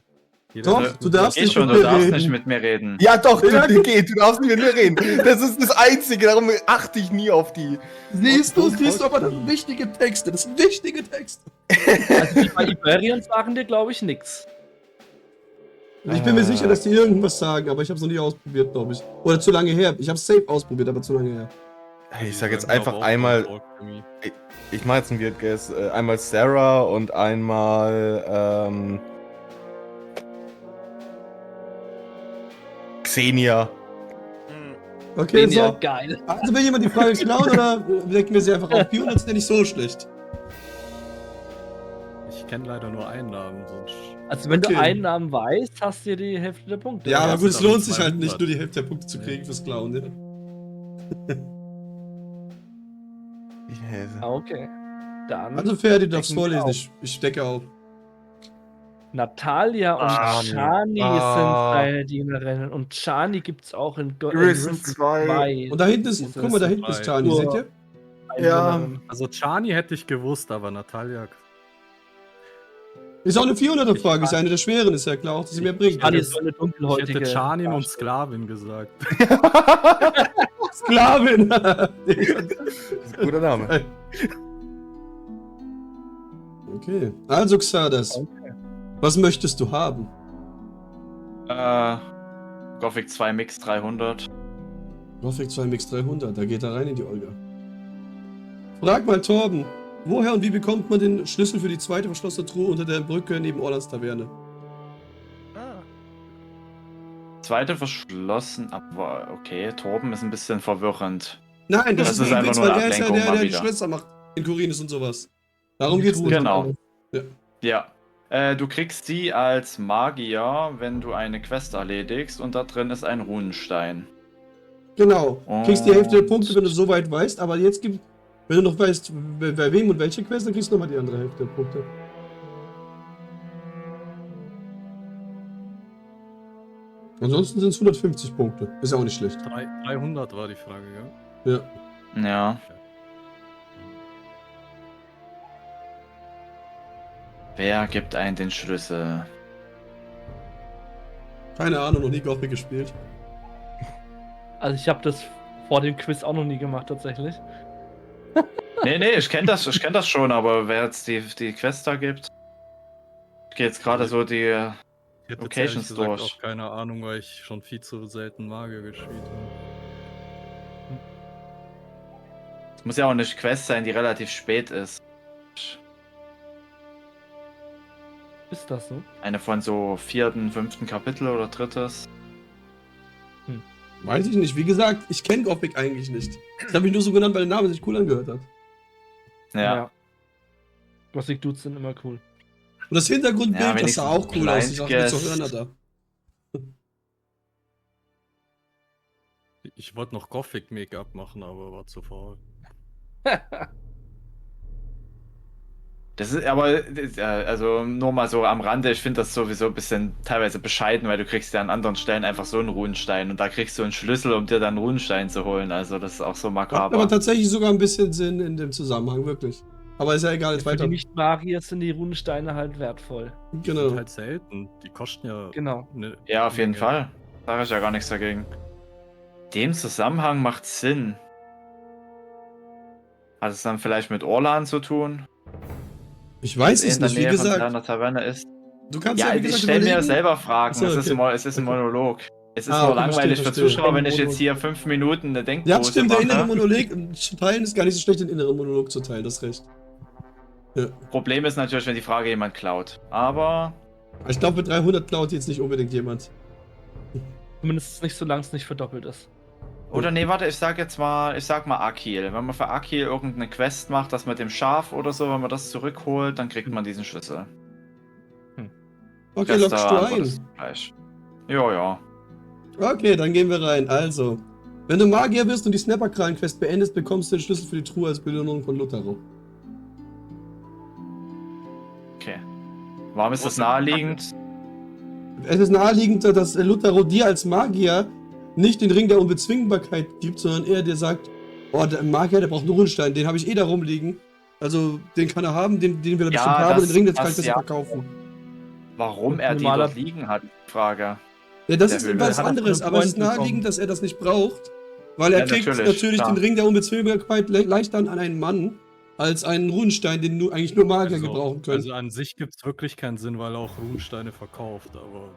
jeder Doch, kennt du nur- darfst Geht nicht schon, mit du mir darfst reden. nicht mit mir reden. Ja doch, du darfst mit mir reden. Das ist das Einzige, darum achte ich nie auf die. Siehst du, aber das sind wichtige Texte. Das sind wichtige Texte. Also die bei Iberion sagen dir, glaube ich, nix. Ich bin mir sicher, dass die irgendwas sagen, aber ich habe es noch nie ausprobiert, glaube ich. Oder zu lange her. Ich habe es safe ausprobiert, aber zu lange her. Hey, ich sag jetzt Die sagen einfach aber auch einmal, Talk to me. ich mache jetzt einen Weird Guess. Einmal Sarah und einmal Xenia. Hm. Okay, Ja, so. geil. Also will jemand die Frage klauen oder decken wir sie einfach auf? 400 ist ja nicht so schlecht. Ich kenne leider nur einen Namen, sonst. Also wenn Okay. du einen Namen weißt, hast du dir die Hälfte der Punkte. Ja, Ja, aber das gut, es sind aber lohnt sich halt 200. nicht, nur die Hälfte der Punkte zu kriegen fürs Klauen, ne? Ah, okay. Dann Also Ferdi, du darfst Decken wir vorlesen. auf. Ich decke auf. Natalia und Chani. Chani Ah. sind deine Dienerinnen. Und Chani gibt es auch in Risen Risen 2. 2. Und da hinten ist, Dieses guck mal, da hinten ist Chani, Nur- seht ihr? Ja. Also Chani hätte ich gewusst, aber Natalia. Ist auch eine 400er-Frage, ist ja eine der schweren, ist ja klar, auch, dass sie mehr bringt. Chani ist so eine Ich dunkelhäutige. hätte Chanin und Sklavin gesagt. Sklavin! Das ist ein guter Name. Okay, also Xardas, was möchtest du haben? Gothic 2 Mix 300. Gothic 2 Mix 300, da geht er rein in die Olga. Frag mal Torben, woher und wie bekommt man den Schlüssel für die zweite verschlossene Truhe unter der Brücke neben Orlands Taverne? Zweite verschlossen, aber okay, Torben ist ein bisschen verwirrend. Nein, das, Das ist ist ein einfach Witz, nur weil eine der ist ja Ablenkung der, mal der die wieder. Schlösser macht in Korinus und sowas. Darum geht's nicht. Genau. Ja. Ja. Du kriegst sie als Magier, wenn du eine Quest erledigst und da drin ist ein Runenstein. Genau. Kriegst die Hälfte der Und- Punkte, wenn du so weit weißt, aber jetzt gibt, wenn du noch weißt, bei wem und welche Quest, dann kriegst du nochmal die andere Hälfte der Punkte. Ansonsten sind es 150 Punkte. Ist ja auch nicht schlecht. 300 war die Frage, ja? Ja. Ja. Wer gibt einen den Schlüssel? Keine Ahnung, noch nie Gothic gespielt. Also ich habe das vor dem Quiz auch noch nie gemacht, tatsächlich. Nee, ich kenn das schon, aber wer jetzt die Quest da gibt. Ich gehe jetzt gerade so die. Ich hätte jetzt Locations ehrlich gesagt durch. auch keine Ahnung, weil ich schon viel zu selten Magier gespielt habe. Muss ja auch eine Quest sein, die relativ spät ist. Ist das so? Eine von so 4., 5. Kapitel oder 3. Weiß ich nicht. Wie gesagt, ich kenne Gothic eigentlich nicht. Ich habe mich nur so genannt, weil der Name sich cool angehört hat. Ja. Gothic Dudes sind immer cool. Und das Hintergrundbild, Ja, das sah auch cool aus. Ich dachte, Blind so Guest. Hörner da. Ich wollte noch Gothic Make-up machen, aber war zu faul. Das ist aber, also nur mal so am Rande, ich finde das sowieso ein bisschen teilweise bescheiden, weil du kriegst ja an anderen Stellen einfach so einen Runenstein und da kriegst du einen Schlüssel, um dir dann einen Runenstein zu holen. Also das ist auch so Macht aber makaber. tatsächlich sogar ein bisschen Sinn in dem Zusammenhang, wirklich. Aber ist ja egal, jetzt Für die weiter. Nicht-Magier sind die Runensteine halt wertvoll. Die Genau. sind halt selten. Die kosten ja. Genau. Ne, Ja, auf jeden Menge. Fall. Da habe ich ja gar nichts dagegen. Dem Zusammenhang macht Sinn. Hat es dann vielleicht mit Orlan zu tun? Ich weiß Der es in der nicht, wie Nähe von gesagt. seiner Taverne ist. Du kannst Ja, ja, wie ich gesagt, stelle mir überlegen. selber Fragen. Ach so, es ist ein okay. Monolog. Es ist Ah, nur okay, langweilig verstehe, für Zuschauer, wenn ich verstehe. jetzt hier 5 Minuten eine Denkpause Ja, stimmt, der innere mache. Monolog zu teilen ist gar nicht so schlecht, den inneren Monolog zu teilen, das ist recht. Ja. Problem ist natürlich, wenn die Frage jemand klaut. Aber Ich glaube, mit 300 klaut jetzt nicht unbedingt jemand. Zumindest nicht, solange es nicht verdoppelt ist. Oder nee, warte, ich sag mal Akil. Wenn man für Akil irgendeine Quest macht, dass man dem Schaf oder so, wenn man das zurückholt, dann kriegt man diesen Schlüssel. Okay, Bester lockst du Antwort ein. ist gleich. Ja. Okay, dann gehen wir rein. Also, wenn du Magier wirst und die Snapperkrallen-Quest beendest, bekommst du den Schlüssel für die Truhe als Belohnung von Luthero. Okay. Warum ist Wo das ist denn naheliegend? Es ist naheliegend, dass Luthero dir als Magier nicht den Ring der Unbezwingbarkeit gibt, sondern eher dir sagt, oh, der Magier, der braucht einen Runenstein, den habe ich da rumliegen. Also, den kann er haben, den will er Ja, bestimmt haben, das- den Ring, jetzt kann ich das besser ja. verkaufen. Warum er die Normaler- dort liegen hat? Frage. Ja, das Der ist Höhle. was Hat er von anderes, einem aber es ist Freund bekommen. naheliegend, dass er das nicht braucht, weil er Ja, kriegt natürlich, natürlich klar. den Ring der Unbezwingbarkeit leichter an einen Mann, als einen Runenstein, den eigentlich nur Magier gebrauchen können. Also an sich gibt es wirklich keinen Sinn, weil er auch Runensteine verkauft, aber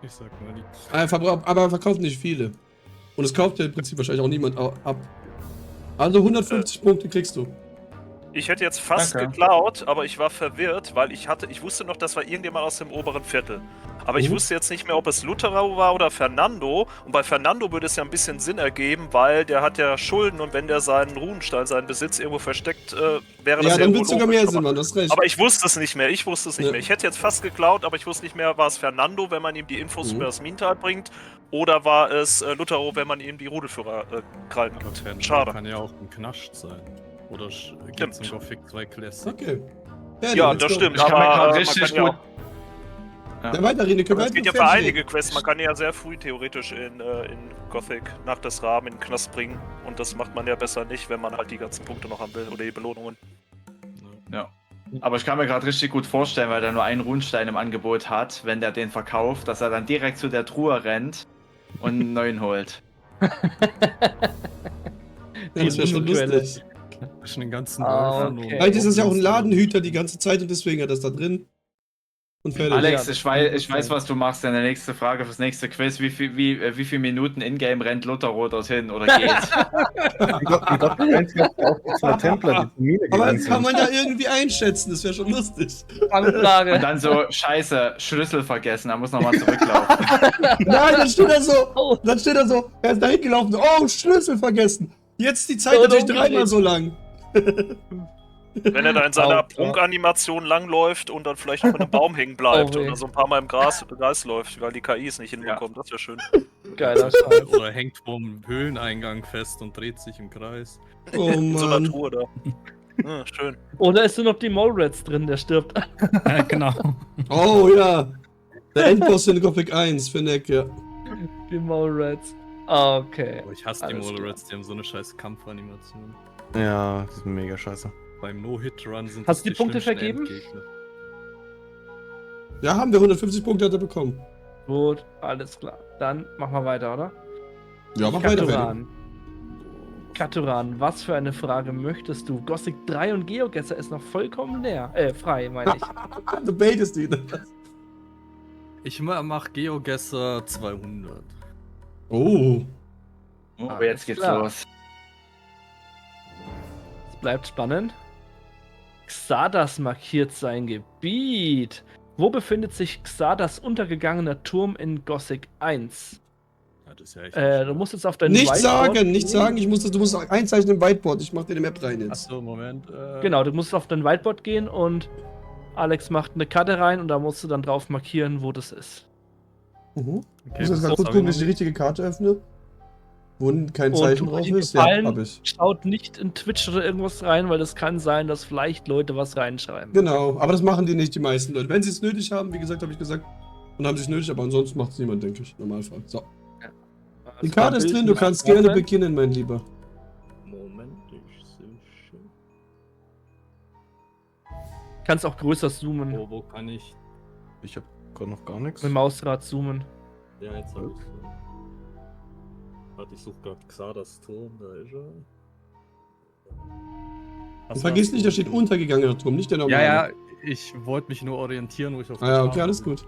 ich sag mal nicht. Aber er verkauft nicht viele. Und es kauft ja im Prinzip wahrscheinlich auch niemand ab. Also 150 Punkte kriegst du. Ich hätte jetzt fast Danke. geklaut, aber ich war verwirrt, weil ich wusste noch, das war irgendjemand aus dem oberen Viertel. Aber ich Mhm. wusste jetzt nicht mehr, ob es Luthero war oder Fernando. Und bei Fernando würde es ja ein bisschen Sinn ergeben, weil der hat ja Schulden und wenn der seinen Runenstein, seinen Besitz irgendwo versteckt, wäre das Ja, dann irgendwo wird sogar logisch. mehr Sinn, aber, Mann, das ist recht. aber ich wusste es nicht mehr, Ich Ja. hätte jetzt fast geklaut, aber ich wusste nicht mehr, war es Fernando, wenn man ihm die Infos Mhm. über das Minental bringt, oder war es Luthero, wenn man ihm die Rudelführer krallen Aber hat. Fernando Schade. kann ja auch ein Knascht sein. Oder geht Stimmt. zum Gothic 2 Classic. Okay. Ja, let's das go. stimmt, Ich kann mir aber grad man richtig kann ja gut- auch Ja, weiterreden, ihr könnt Aber es weiter geht ja für fertig einige reden. Quests. Man kann ja sehr früh theoretisch in Gothic nach des Rahmen in den Knast bringen. Und das macht man ja besser nicht, wenn man halt die ganzen Punkte noch haben will oder die Belohnungen. Ja. Aber ich kann mir gerade richtig gut vorstellen, weil der nur einen Runenstein im Angebot hat, wenn der den verkauft, dass er dann direkt zu der Truhe rennt und einen neuen holt. Ja, das wäre schon Quelle. lustig. Zwischen den ganzen Ah, Wölfen okay. und- Vielleicht ist es ja auch ein Ladenhüter die ganze Zeit und deswegen hat er das da drin. Und fertig. Alex, das ich kann gut weiß, sein. was du machst. Deine nächste Frage fürs nächste Quiz. Wie viele Minuten Ingame rennt Luthero dorthin oder geht? In Gothic 1 gab es auch die 2 Templer, die zur Mine Aber gegangen das kann sind. man ja irgendwie einschätzen, das wäre schon lustig. Fangfrage. Und dann so, scheiße, Schlüssel vergessen, er muss nochmal zurücklaufen. Nein, dann steht er Oh. so, er ist da hingelaufen, oh, Schlüssel vergessen. Jetzt die Zeit Oh, natürlich dumm dreimal geschrieben. so lang. Wenn er da in seiner Oh, Prunkanimation langläuft und dann vielleicht noch in einem Baum hängen bleibt Oh, weh. oder so ein paar Mal im Gras läuft, weil die KI es nicht hinbekommt. Das wäre schön. Geiler Scheiß. Oder hängt vom Höhleneingang fest und dreht sich im Kreis. Oh In so einer Mann. Truhe da. Ja, schön. Oder ist nur noch die Mole-Rats drin, der stirbt. Ja, genau. Oh ja. Der Endboss in Gothic 1, Finneck, ja. Die Mole-Rats. Okay. Aber ich hasse die Alles Mole-Rats, die haben so eine scheiß Kampfanimation. Ja, die sind mega scheiße. Beim No-Hit-Run sind Hast das du die Punkte schlimmsten vergeben? Endgegner. Ja, haben wir 150 Punkte hat er bekommen. Gut, alles klar. Dann machen wir weiter, oder? Ja, mach weiter, weiter. Katuran. Katuran, was für eine Frage möchtest du? Gothic 3 und GeoGuessr ist noch vollkommen leer. Frei, meine ich. Du baitest ihn. Ich mach GeoGuessr 200. Oh. Aber jetzt geht's klar. los. bleibt spannend. Xardas markiert sein Gebiet. Wo befindet sich Xardas untergegangener Turm in Gothic 1? Ja, das ist ja echt Du musst jetzt auf dein Nicht Whiteboard sagen, nicht gehen. sagen, du musst einzeichnen im Whiteboard. Ich mach dir eine Map rein jetzt. Achso, Moment. Genau, du musst auf dein Whiteboard gehen und Alex macht eine Karte rein und da musst du dann drauf markieren, wo das ist. Mhm. Ich Okay, muss jetzt mal kurz gucken, dass ich die richtige Karte öffne. Wo kein Und Zeichen tut drauf euch ist. Ja, gefallen, hab ich. Schaut nicht in Twitch oder irgendwas rein, weil es kann sein, dass vielleicht Leute was reinschreiben. Genau, aber das machen die nicht, die meisten Leute. Wenn sie es nötig haben, wie gesagt, habe ich gesagt, dann haben sie es nötig, aber ansonsten macht es niemand, denke ich, im Normalfall. So. Die Also Karte da ist drin, Bild du mit kannst Karte. gerne beginnen, mein Lieber. Moment, ich sehe schon. Kannst auch größer zoomen. Wo kann ich. Ich habe gerade noch gar nichts. Mit dem Mausrad zoomen. Ja, jetzt habe ich. Warte, ich suche gerade Xardas Turm, da ist er. Und vergiss nicht, da steht untergegangener Turm, nicht der normale. Ja, ich wollte mich nur orientieren, wo ich auf Ah, ja, die okay, Karte alles bin. gut.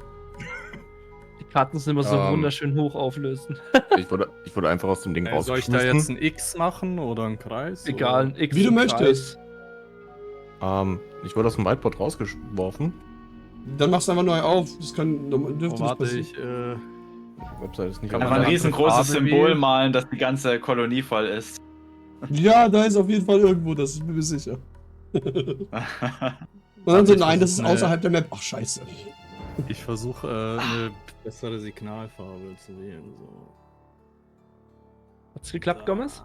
Die Karten sind immer so Ähm. wunderschön hoch auflösen. Ich wurde einfach aus dem Ding Soll ich da jetzt ein X machen oder ein Kreis? Egal, ein X Wie du und möchtest. Kreis. Ich wurde aus dem Whiteboard rausgeworfen. Dann machst du einfach neu auf. Das kann, Oder? dürfte Oh, nicht warte, passieren. Die Website ist nicht Kann Einfach man ein da riesengroßes Farbe Symbol wählen? malen, dass die ganze Kolonie voll ist. Ja, da ist auf jeden Fall irgendwo, das ist mir sicher. Und dann so, Ich nein, das ist versuch, außerhalb der Map. Ach, scheiße. Ich versuche eine bessere Signalfarbe zu wählen. So. Hat's geklappt, Gomez?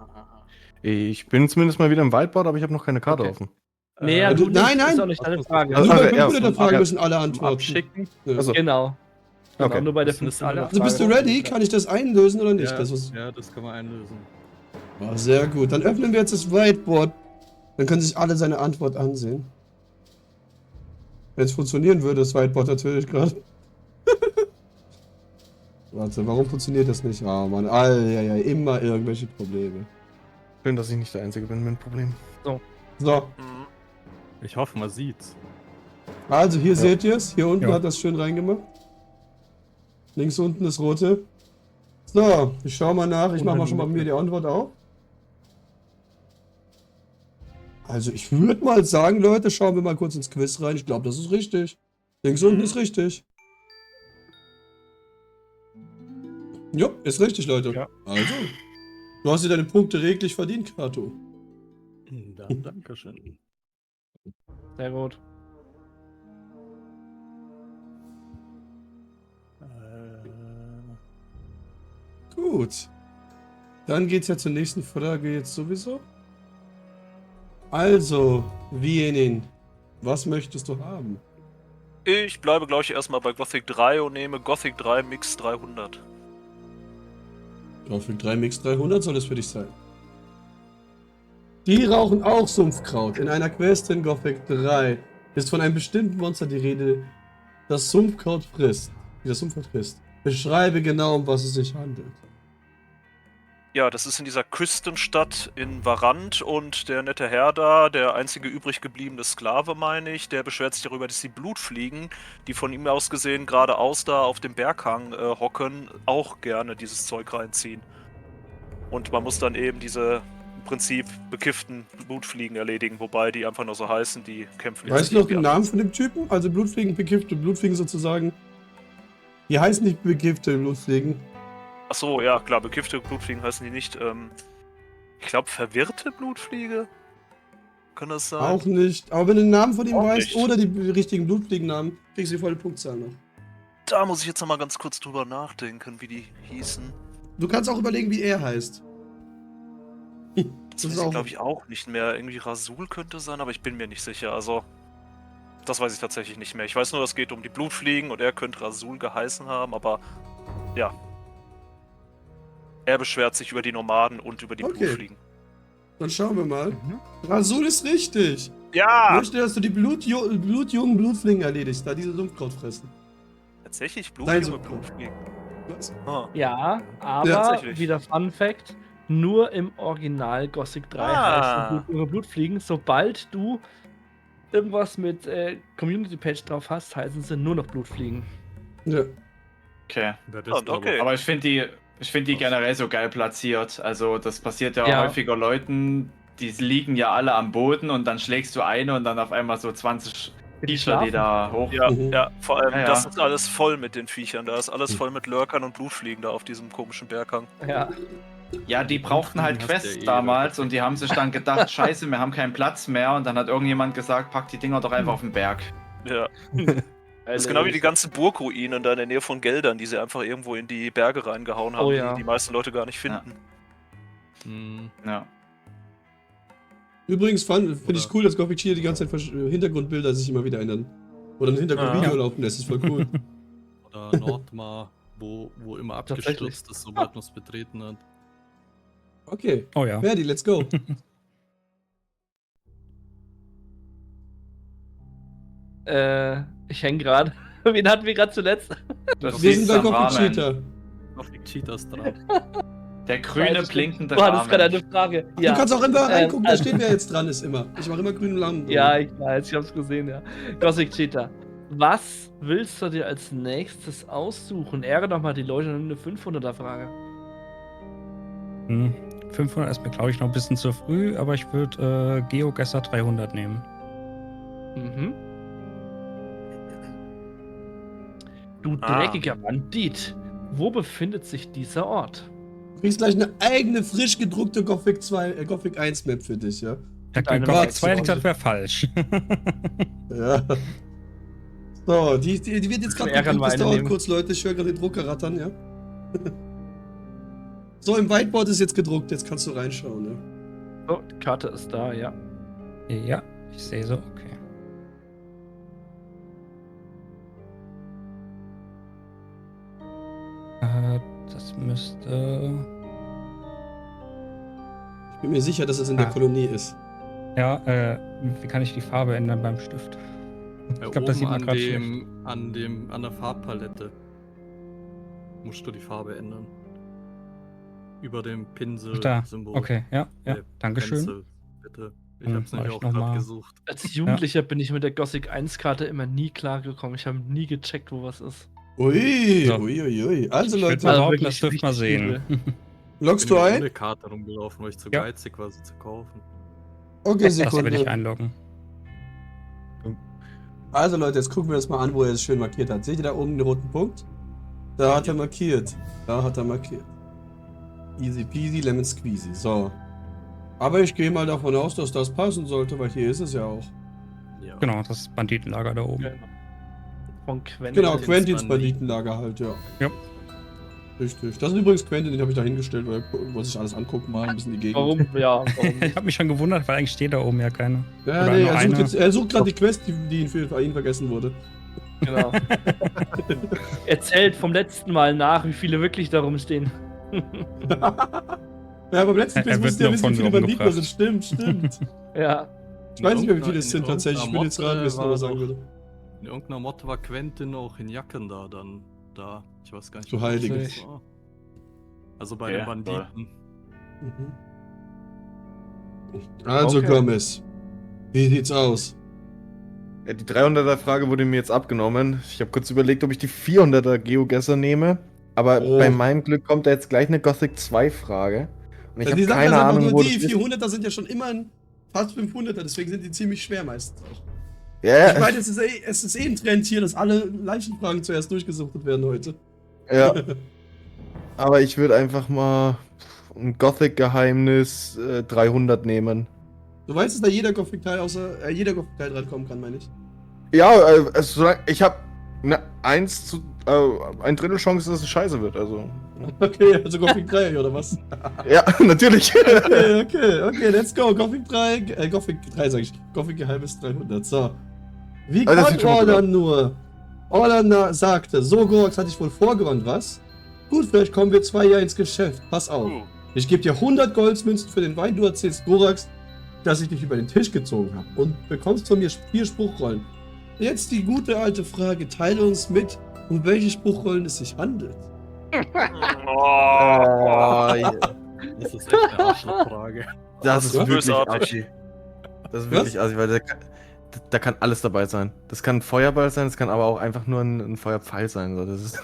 Ich bin zumindest mal wieder im Whiteboard, aber ich habe noch keine Karte Okay. offen. Nee, ja, du nein, nicht, nein. ist auch nicht deine Frage. Also Also, bei ja, 500er zum Fragen Ab- müssen alle Zum antworten. Abschicken. Ja. Achso. Genau. Okay. Nur bei der Das müssen alle 500er Also bist du Frage. ready? Kann ich das einlösen oder nicht? Ja, Das was... ja, das kann man einlösen. Ah, sehr gut. Dann öffnen wir jetzt das Whiteboard. Dann können sich alle seine Antwort ansehen. Wenn es funktionieren würde, das Whiteboard natürlich gerade. Warte, warum funktioniert das nicht? Ah, Mann. Ja, immer irgendwelche Probleme. Schön, dass ich nicht der Einzige bin mit dem Problem. So, Mhm. Ich hoffe, man sieht's. also hier seht ihr es. Hier unten Ja. hat das schön reingemacht. Links unten das rote. So, ich schau mal nach. Ich mache mal schon mal mir die Antwort auf. Also ich würde mal sagen, Leute, schauen wir mal kurz ins Quiz rein. Ich glaube, das ist richtig. Links unten ist richtig. Ja, ist richtig, Leute. Ja. Also, du hast dir deine Punkte reglich verdient, Kato. Dann, Dankeschön. Sehr gut. Gut. Dann geht's ja zur nächsten Frage jetzt sowieso. Also, Vienin, was möchtest du haben? Ich bleibe, glaube ich, erstmal bei Gothic 3 und nehme Gothic 3 Mix 300. Gothic 3 Mix 300 soll es für dich sein. Die rauchen auch Sumpfkraut. In einer Quest in Gothic 3 ist von einem bestimmten Monster die Rede, das Sumpfkraut frisst. Wie das Sumpfkraut frisst. Beschreibe genau, um was es sich handelt. Ja, das ist in dieser Küstenstadt in Varant und der nette Herr da, der einzige übrig gebliebene Sklave, meine ich, der beschwert sich darüber, dass die Blutfliegen, die von ihm aus gesehen geradeaus da auf dem Berghang hocken, auch gerne dieses Zeug reinziehen. Und man muss dann eben diese im Prinzip bekifften Blutfliegen erledigen, wobei die einfach nur so heißen, die kämpfen jetzt Weißt du nicht noch den irgendwie Namen von dem Typen? Also Blutfliegen, bekiffte Blutfliegen sozusagen. Die heißen nicht bekiffte Blutfliegen. Achso, ja, klar, bekiffte Blutfliegen heißen die nicht. Ich glaube, verwirrte Blutfliege? Kann das sein? Auch nicht. Aber wenn du den Namen von ihm Auch weißt nicht. oder die richtigen Blutfliegennamen, kriegst du die volle Punktzahl noch. Da muss ich jetzt nochmal ganz kurz drüber nachdenken, wie die hießen. Du kannst auch überlegen, wie er heißt. Das weiß ich, glaube ich, auch nicht mehr. Irgendwie Rasul könnte sein, aber ich bin mir nicht sicher. Also, das weiß ich tatsächlich nicht mehr. Ich weiß nur, es geht um die Blutfliegen und er könnte Rasul geheißen haben, aber ja. Er beschwert sich über die Nomaden und über die Okay. Blutfliegen. Dann schauen wir mal. Rasul ist richtig. Ich Ja! möchte, dass du die blutjungen Blutfliegen erledigst, da diese Sumpfkraut fressen. Tatsächlich Nein, blutjunge so- Blutfliegen. Was? Ah. Ja, aber Ja, tatsächlich. wieder Fun Fact, nur im Original Gothic 3 heißen Blutfliegen. Sobald du irgendwas mit Community Page drauf hast, heißen sie nur noch Blutfliegen. Ja. Okay. Das Und okay. Aber ich finde die generell so geil platziert. Also das passiert ja, Ja. häufiger Leuten, die liegen ja alle am Boden und dann schlägst du eine und dann auf einmal so 20 Viecher, die da hoch. Ja, Mhm. ja, vor allem, Ja, ja. das ist alles voll mit den Viechern. Da ist alles voll mit Lurkern und Blutfliegen da auf diesem komischen Berghang. Ja. Ja, die brauchten halt Hast ja Quests eh damals wieder. und die haben sich dann gedacht, scheiße, wir haben keinen Platz mehr und dann hat irgendjemand gesagt, pack die Dinger doch einfach auf den Berg. Ja. Das ist genau wie die ganzen Burgruinen da in der Nähe von Geldern, die sie einfach irgendwo in die Berge reingehauen haben, Oh ja. die die meisten Leute gar nicht finden. Hm, Ja. Übrigens finde ich cool, dass Gothic Cheetah die ganze Zeit Hintergrundbilder sich immer wieder ändern. Oder ein Hintergrundvideo laufen lässt, ist voll cool. oder Nordmar, wo immer abgestürzt ist, sobald man es betreten hat. Okay, Oh ja. Ferdi, let's go. Ich hänge gerade. Wen hatten wir gerade zuletzt? Das Wir siehst sind bei du am Gothic Rahmen. Cheetah. Gothic Cheetahs dran. Der grüne Scheiße, blinkende Du hattest gerade Rahmen. eine Frage. Du kannst auch immer reingucken, da also- steht, wer jetzt dran ist, immer. Ich mache immer grünen Lamm. Ja, ich weiß, ich hab's gesehen, ja. Gothic Cheetah. Was willst du dir als nächstes aussuchen? Ärgere doch mal die Leute und eine 500er-Frage. 500 ist mir, glaube ich, noch ein bisschen zu früh, aber ich würde GeoGuessr 300 nehmen. Mhm. Du Ah. dreckiger Bandit. Wo befindet sich dieser Ort? Du kriegst gleich eine eigene, frisch gedruckte Gothic 1 Map für dich, ja? Ja, Deine Gothic Marke. 2 hätte ich gesagt, wäre falsch. Ja. So, die wird jetzt gerade Ärgern gedruckt, das wir dauert eine nehmen. kurz, Leute. Ich höre gerade den Drucker rattern, ja? So, im Whiteboard ist jetzt gedruckt, jetzt kannst du reinschauen, ja? Oh, die Karte ist da, ja. Ja, ich sehe so, okay. Das müsste. Ich bin mir sicher, dass es in der Kolonie ist. Ja, wie kann ich die Farbe ändern beim Stift? Ich glaube, das sieht man Oben gerade schlecht. an der Farbpalette musst du die Farbe ändern. Über dem Ach, da, Pinsel-Symbol. okay, ja, Dankeschön. Pencil, bitte. Ich Hm, hab's mach nämlich ich auch noch gerade mal. gesucht. Als Jugendlicher bin ich mit der Gothic 1-Karte immer nie klargekommen. Ich habe nie gecheckt, wo was ist. Ui, So. ui, ui, ui. Also, Ich würde Leute, mal Also behaupten, wirklich das dürft mal richtig sehen. loggst Ich du bin ein? ohne Karte rumgelaufen, weil ich zu Ja. geizig war, sie zu kaufen. Okay, Das will ich Sekunde. einloggen. Also, Leute, jetzt gucken wir uns mal an, wo er es schön markiert hat. Seht ihr da oben den roten Punkt? Da hat er markiert. Da hat er markiert. Easy peasy, lemon squeezy. So. Aber ich gehe mal davon aus, dass das passen sollte, weil hier ist es ja auch. Ja. Genau, das Banditenlager da oben. Von Quentin. Genau, Quentins Quentins Banditenlager halt, ja. Ja. Richtig. Das ist übrigens Quentin, den habe ich da hingestellt, weil er wollte sich alles angucken, mal ein bisschen die Gegend. Warum? Ja, warum? Ich habe mich schon gewundert, weil eigentlich steht da oben ja keiner. Ja, Oder nee, nur eine. er sucht gerade die Quest, die für ihn vergessen wurde. Genau. Er zählt vom letzten Mal nach, wie viele wirklich da rumstehen. Ja, beim letzten Er Quiz wird musst du ja nur wissen, wie von viele mir Banditen das sind. umgebracht. Stimmt. Ja. Ich weiß nicht mehr, wie viele In es sind tatsächlich. Ich will jetzt irgendeiner gerade wissen, Mod, was er sagen würde. In irgendeiner Mod war Quentin auch in Jacken da. Ich weiß gar nicht. Du was Heiliges. das war. Also bei Okay, den Banditen. Also, Okay. Gomez. Wie sieht's aus? Ja, die 300er-Frage wurde mir jetzt abgenommen. Ich habe kurz überlegt, ob ich die 400er GeoGuessr nehme. Aber Oh. bei meinem Glück kommt da jetzt gleich eine Gothic 2-Frage. Und ich Die habe Sache keine ist einfach Ahnung, nur wo die das ist. 400er sind ja schon immer fast 500er, deswegen sind die ziemlich schwer meistens. Ja, Ich meine, es ist eh ein Trend hier, dass alle Leichenfragen zuerst durchgesucht werden heute. ja. Aber ich würde einfach mal ein Gothic-Geheimnis 300 nehmen. Du weißt, dass da jeder Gothic-Teil drankommen kann, meine ich. Ja, ich habe ein Drittel Chance, dass es scheiße wird. Also. Okay, also Gothic 3 oder was? Ja, natürlich. Okay, let's go. Gothic 3, Gothic 3 sag ich. Gothic Geheimnis 300. So. Wie Also das kann sieht schon mal gut Orlan nur? Orlan sagte, so Gorax hatte ich wohl vorgewandt, was? Gut, vielleicht kommen wir 2 Jahre ins Geschäft. Pass auf. Ich gebe dir 100 Goldmünzen für den Wein. Du erzählst Gorax, dass ich dich über den Tisch gezogen habe. Und bekommst von mir 4 Spruchrollen. Jetzt die gute alte Frage. Teile uns mit, um welche Spruchrollen es sich handelt. Oh, ja. Das ist echt eine Arschlochfrage. Das ist Was? wirklich Bösartig. assi. Das ist wirklich assi, weil da kann alles dabei sein. Das kann ein Feuerball sein, das kann aber auch einfach nur ein Feuerpfeil sein. So. Das ist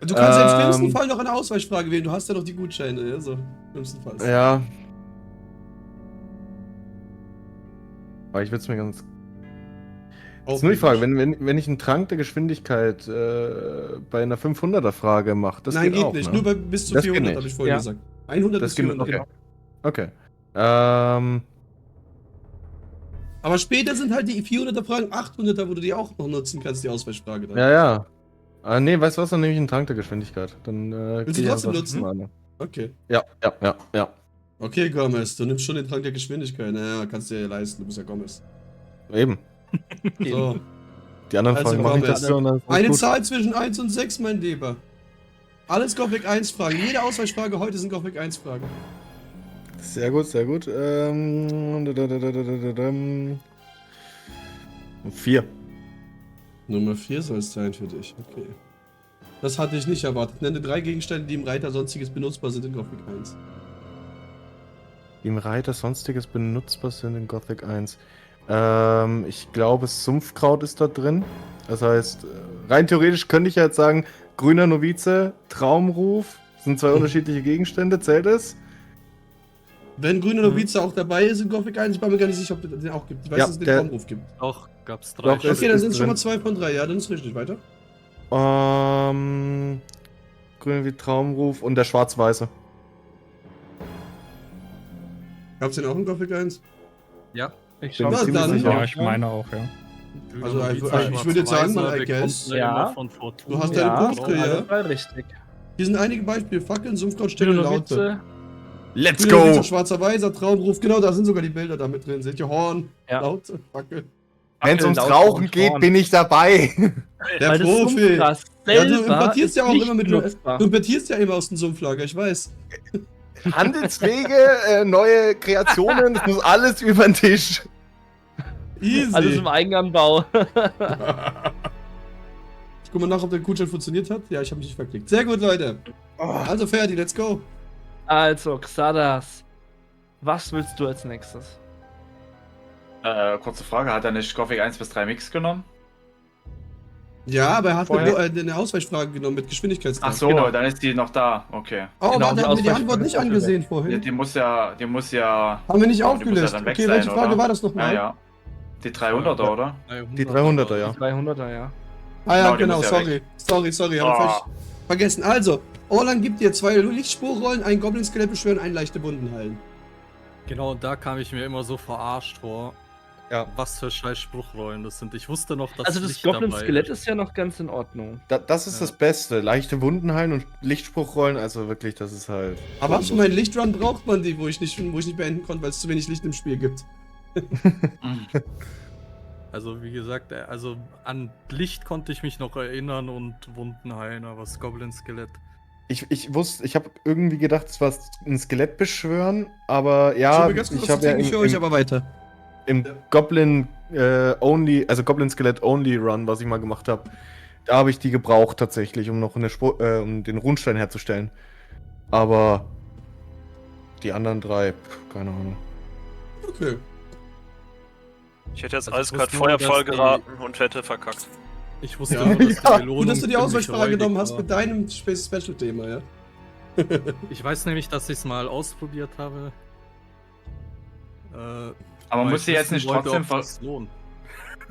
Du kannst ja im schlimmsten Fall noch eine Ausweichfrage wählen. Du hast ja noch die Gutscheine, ja, so. Im schlimmsten Fall. ja. Aber ich würde es mir ganz. Auch Ist nur die Frage, nicht. wenn ich einen Trank der Geschwindigkeit bei einer 500er-Frage mache, das Nein, geht auch, nicht. ne? Nur bei bis zu Das geht 400 nicht. habe ich vorhin Ja. gesagt. 100 Das bis geht, 400. okay. Okay. Aber später sind halt die 400er Fragen 800er, wo du die auch noch nutzen kannst, die Ausweichfrage dann. Ja, ja. Nee, weißt du was, dann nehme ich einen Trank der Geschwindigkeit. Dann Willst geh du ich trotzdem einfach nutzen? zum anderen. Okay. Ja. Okay, Gomez, du nimmst schon den Trank der Geschwindigkeit. Naja, kannst du dir ja leisten, du bist ja Gomez. Eben. So. Die anderen Also, Fragen mache ich Gomez. dafür und dann ist alles Eine gut. Zahl zwischen 1 und 6, mein Lieber. Alles Gothic 1 Fragen. Jede Ausweichfrage heute sind Gothic 1 Fragen. Sehr gut, sehr gut. 4. Nummer 4 soll es sein für dich. Okay. Das hatte ich nicht erwartet. Nenne 3 Gegenstände, die im Reiter sonstiges benutzbar sind in Gothic 1. Die im Reiter sonstiges benutzbar sind in Gothic 1. Ich glaube, Sumpfkraut ist da drin. Das heißt, rein theoretisch könnte ich ja jetzt sagen, grüner Novize, Traumruf, sind zwei unterschiedliche Gegenstände, zählt es? Wenn grüne Novize auch dabei ist in Gothic 1, ich bin mir gar nicht sicher, ob es den auch gibt. Ich weiß, Ja, dass es den der- Traumruf gibt. Auch gab's 3 Doch, Stück. Okay, dann ist sind es schon drin. mal 2 von 3. Ja, dann ist richtig. Weiter. Grüner wie Traumruf und der schwarz-weiße. Gab es den auch in Gothic 1? Ja. Ich Bin schau mir Na, ziemlich dann- sicher. Ja, ich meine auch, ja. Also, Novize, ich würde jetzt sagen, man Schwarz-Weißer erkennt- bekommt Ja. immer von Fortuna. Du hast deine Ja, Punkte, ja. alle drei richtig. Hier sind einige Beispiele. Fackeln, Sumpfkraut, Stille, Laute. Novize. Let's Grüne Novize, go! schwarzer Weiser, Traumruf. Genau, da sind sogar die Bilder da mit drin. Seht ihr? Horn, Ja. Laute, Fackel. Wenn es ums Laute Rauchen und geht, Horn. bin ich dabei. Der Weil das Profi. Sumpfgras Ja, du selber importierst ist ja auch nicht immer mit. nutzbar. Du importierst ja immer aus dem Sumpflager, ich weiß. Handelswege, neue Kreationen, es muss alles über den Tisch. Easy. Alles im Eigenanbau. Ich guck mal nach, ob der Gutschein funktioniert hat. Ja, ich habe mich nicht verklickt. Sehr gut, Leute. Also, Ferdi, let's go. Also, Xardas, was willst du als nächstes? Kurze Frage, hat er nicht Gothic 1 bis 3 Mix genommen? Ja, aber er hat Vorher? eine Ausweichfrage genommen mit Geschwindigkeitsgrad. Ach so, Genau. dann ist die noch da. Okay. Oh, Genau, warte, die haben wir die Ausweichfrage Antwort nicht ist dafür angesehen Die, vorhin? die muss ja. Haben wir nicht die muss ja aufgelöst. dann weg Okay, sein, welche Frage oder? war das Ja, nochmal? ja. Die 300er, oder? Die 300er, ja. 300er, ja. Ah ja, Genau, die genau, muss ja sorry, hab ich Oh. völlig vergessen. Also, Orlan gibt dir 2 Lichtspurrollen, ein Goblin-Skelett beschwören, ein leichte Wunden heilen. Genau, und da kam ich mir immer so verarscht vor. Ja. Was für scheiß Spruchrollen das sind. Ich wusste noch, dass Also das Licht dabei Goblin-Skelett ist. ist ja noch ganz in Ordnung. Das ist Ja. das Beste. Leichte Wunden heilen und Lichtspruchrollen, also wirklich, das ist halt. Aber für meinen Lichtrun braucht man die, wo ich nicht beenden konnte, weil es zu wenig Licht im Spiel gibt. Also wie gesagt, also an Licht konnte ich mich noch erinnern und Wunden heilen, aber das Goblin-Skelett. Ich habe irgendwie gedacht, es war ein Skelett beschwören, aber ja, Entschuldigung, ganz kurz, ich habe ja für euch, aber weiter. im Goblin Only, also Goblin Skelett Only Run, was ich mal gemacht habe, da habe ich die gebraucht tatsächlich, um noch um den Runenstein herzustellen. Aber die anderen 3, keine Ahnung. Okay. Ich hätte jetzt Also ich eiskalt wusste nur, Feuerfall dass die- geraten und hätte verkackt. Ich wusste Ja. nur, dass Ja, die Belohnung Gut, dass du die ziemlich Ausweichfrage räudig genommen hast war. mit deinem Special-Thema, ja? Ich weiß nämlich, dass ich es mal ausprobiert habe. Aber weil muss ich die jetzt wissen nicht wollte, trotzdem ob das lohnt.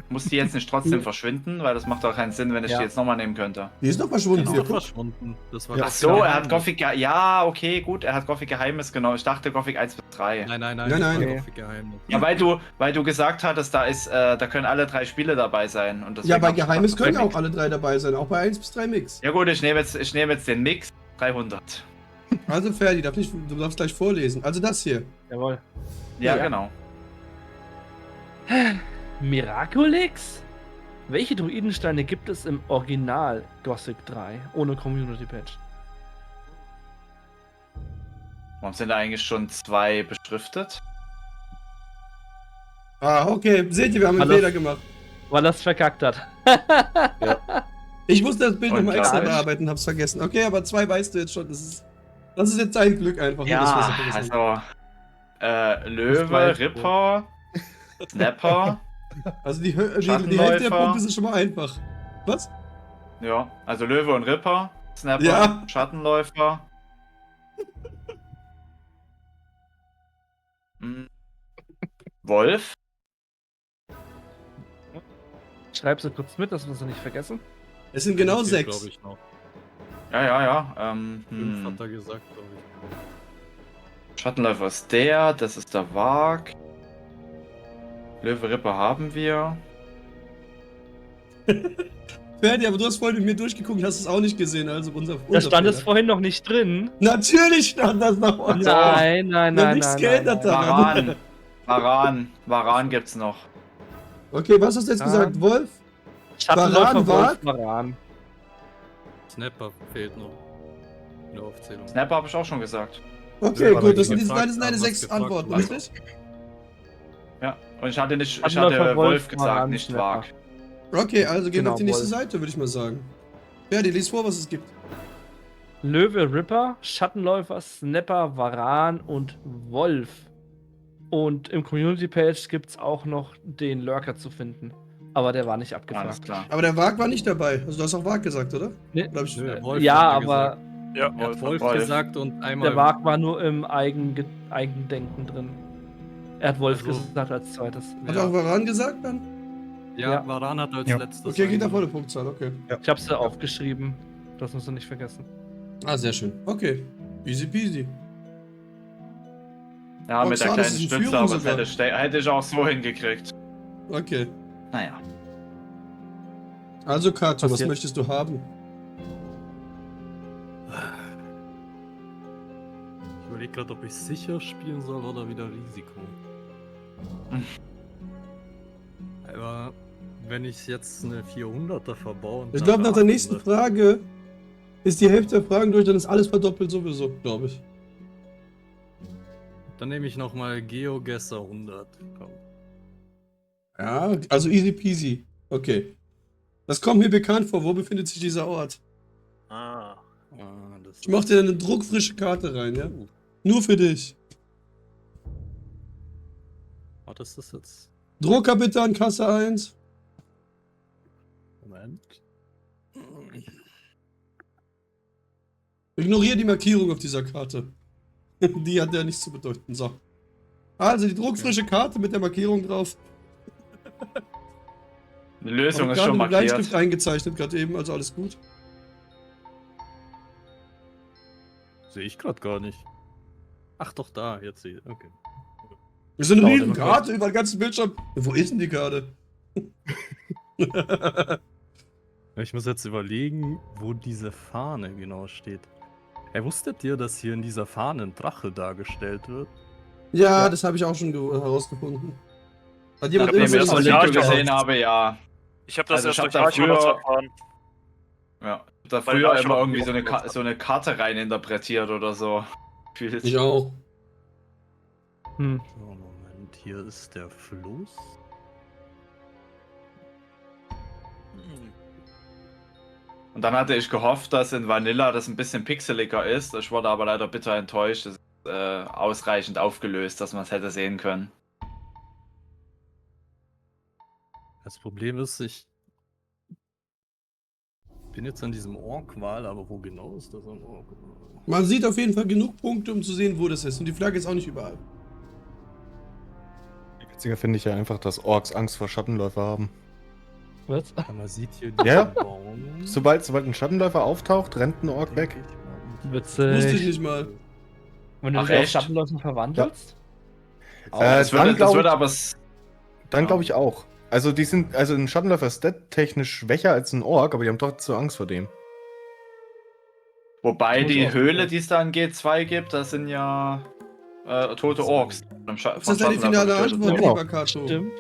muss die jetzt nicht trotzdem verschwinden? Weil das macht doch keinen Sinn, wenn ich Ja. die jetzt nochmal nehmen könnte. Die ist noch verschwunden. Die ist Hier, doch guck. verschwunden. Das war Ja, Ach Gothic so, er hat Geheimnis. Gothic. Ja, okay, gut, er hat Gothic Geheimnis genommen. Ich dachte Gothic 1 bis 3. Nein, Nein, das nein. war Nee. Gothic Geheimnis. Ja, weil du gesagt hattest, da können alle 3 Spiele dabei sein. Und Ja, deswegen bei hab ich Geheimnis gedacht, können okay, auch alle 3 dabei sein, auch bei 1 bis 3 Mix. Ja gut, ich nehme jetzt den Mix 300. Also Ferdi, du darfst gleich vorlesen. Also das hier. Jawohl. Ja, Ja. genau. Miraculix? Welche Druidensteine gibt es im Original Gothic 3 ohne Community Patch? Warum sind da eigentlich schon 2 beschriftet? Ah, okay. Seht ihr, wir haben einen Hallo? Fehler gemacht. Weil das verkackt hat. Ich musste das Bild nochmal extra Unglaublich. bearbeiten, hab's vergessen. Okay, aber 2 weißt du jetzt schon. Das ist jetzt dein Glück einfach. nur, dass wir Ja, das vergessen haben. also Löwe, weiß, Ripper, Snapper. Also die Hälfte der Schattenläufer. Punkte sind schon mal einfach. Was? Ja, also Löwe und Ripper, Snapper, Ja. Schattenläufer. Wolf, schreibe sie kurz mit, dass wir sie nicht vergessen. Es sind genau Vier, 6. glaube ich, noch. Ja. 5 hat er gesagt, glaube ich. Schattenläufer ist der, das ist der Wag. Löwe Ripper haben wir. Ferdi, aber du hast vorhin mit mir durchgeguckt, hast es auch nicht gesehen, also unser Da stand es Fehler. vorhin noch nicht drin. Natürlich stand das noch. Nein, nein, Wir haben nein, nichts nein, geändert nein, daran. Varan gibt's noch. Okay, was hast du jetzt gesagt? Wolf? Schattenläufer, Varan, Wolf, Varan. Snapper fehlt noch. In der Aufzählung. Snapper habe ich auch schon gesagt. Okay, Ja, gut, das aber sind gefragt deine haben, was 6 gefragt Antworten, wurde. richtig? Ja. Und ich hatte Schattenläufer, Wolf Wolf, gesagt, Varan, nicht Snapper. Wag. Okay, also gehen wir Genau, auf die nächste Wolf. Seite, würde ich mal sagen. Ferdi, lies vor, was es gibt. Löwe, Ripper, Schattenläufer, Snapper, Varan und Wolf. Und im Community-Page gibt es auch noch den Lurker zu finden. Aber der war nicht Alles abgefragt. klar. Aber der Wag war nicht dabei. Also du hast auch Wag gesagt, oder? Nee, Oder hab ich- Nö, Wolf ja, hat er aber gesagt. Ja, Er hat Wolf Wolf. gesagt und einmal. der Wag war nur im Eigendenken drin. Er hat Wolf Also- gesagt als zweites. Hat er auch Varan gesagt dann? Ja, Ja. Varan hat als Ja. letztes. Okay, geht auf volle eingenommen. Punktzahl, okay. Ich habe sie aufgeschrieben. Das musst du nicht vergessen. Ah, sehr schön. Okay. Easy peasy. Ja, mit der Roxanne, das kleinen ist in Stütze, Führung aber das sogar. hätte ich auch so hingekriegt. Okay. Naja. Also, Kato, was Passiert. möchtest du haben? Ich überlege gerade, ob ich sicher spielen soll oder wieder Risiko. Aber wenn ich jetzt eine 400er verbaue. und Ich dann glaube, nach der eine nächsten 800er, Frage ist die Hälfte der Fragen durch, dann ist alles verdoppelt sowieso, glaube ich. Dann nehme ich nochmal GeoGuessr 100. Komm. Ja, also easy peasy. Okay. Das kommt mir bekannt vor. Wo befindet sich dieser Ort? Ah. Ah, das Ich mach dir eine druckfrische Karte rein, ja? Nur für dich. Was ist das jetzt? Drucker bitte an Kasse 1. Moment. Ignoriere die Markierung auf dieser Karte. Die hat ja nichts zu bedeuten. So. Also die druckfrische Karte mit der Markierung drauf. Die Lösung Hab ist gerade schon mit Bleistift markiert. eingezeichnet gerade eben, also alles gut. Sehe ich gerade gar nicht. Ach doch, da, jetzt sehe ich. Okay. Das ist eine Dauert riesen immer Karte über den ganzen Bildschirm. Wo ist denn die Karte? Ich muss jetzt überlegen, wo diese Fahne genau steht. Wusstet ihr, dass hier in dieser Fahne ein Drache dargestellt wird? Ja, das habe ich auch schon herausgefunden. Hat jemand Nachdem ich irgendwas das aber gesehen? ja, Video ich gesehen auch. habe, ja. Ich habe das Also erst ich durch hab da Archivos früher- erfahren. Ja. Da Weil früher ich immer auch irgendwie überhaupt so eine Karte rein interpretiert oder so. Gefühlt. Ich auch. Hm. Oh, Moment, hier ist der Fluss. Und dann hatte ich gehofft, dass in Vanilla das ein bisschen pixeliger ist. Ich wurde aber leider bitter enttäuscht. Es ist ausreichend aufgelöst, dass man es hätte sehen können. Das Problem ist, ich bin jetzt an diesem Orkwal, aber wo genau ist das am Orkwal? Man sieht auf jeden Fall genug Punkte, um zu sehen, wo das ist. Und die Flagge ist auch nicht überall. Witziger finde ich ja einfach, dass Orks Angst vor Schattenläufer haben. Was? Man sieht hier Ja? diesen Baum. Sobald ein Schattenläufer auftaucht, rennt ein Ork weg. Wusste ich Witzig. nicht mal. Wenn du Ach, dich auf echt? Schattenläufer verwandelst? Das dann würde glaub ich- aber. Dann Ja. glaube ich auch. Also ein Schattenläufer ist stat-technisch schwächer als ein Ork, aber die haben trotzdem Angst vor dem. Wobei Muss die auch Höhle, sein. die es da in G2 gibt, das sind ja tote Orks. Ist das deine finale Antwort, Genau. lieber Kato? Stimmt.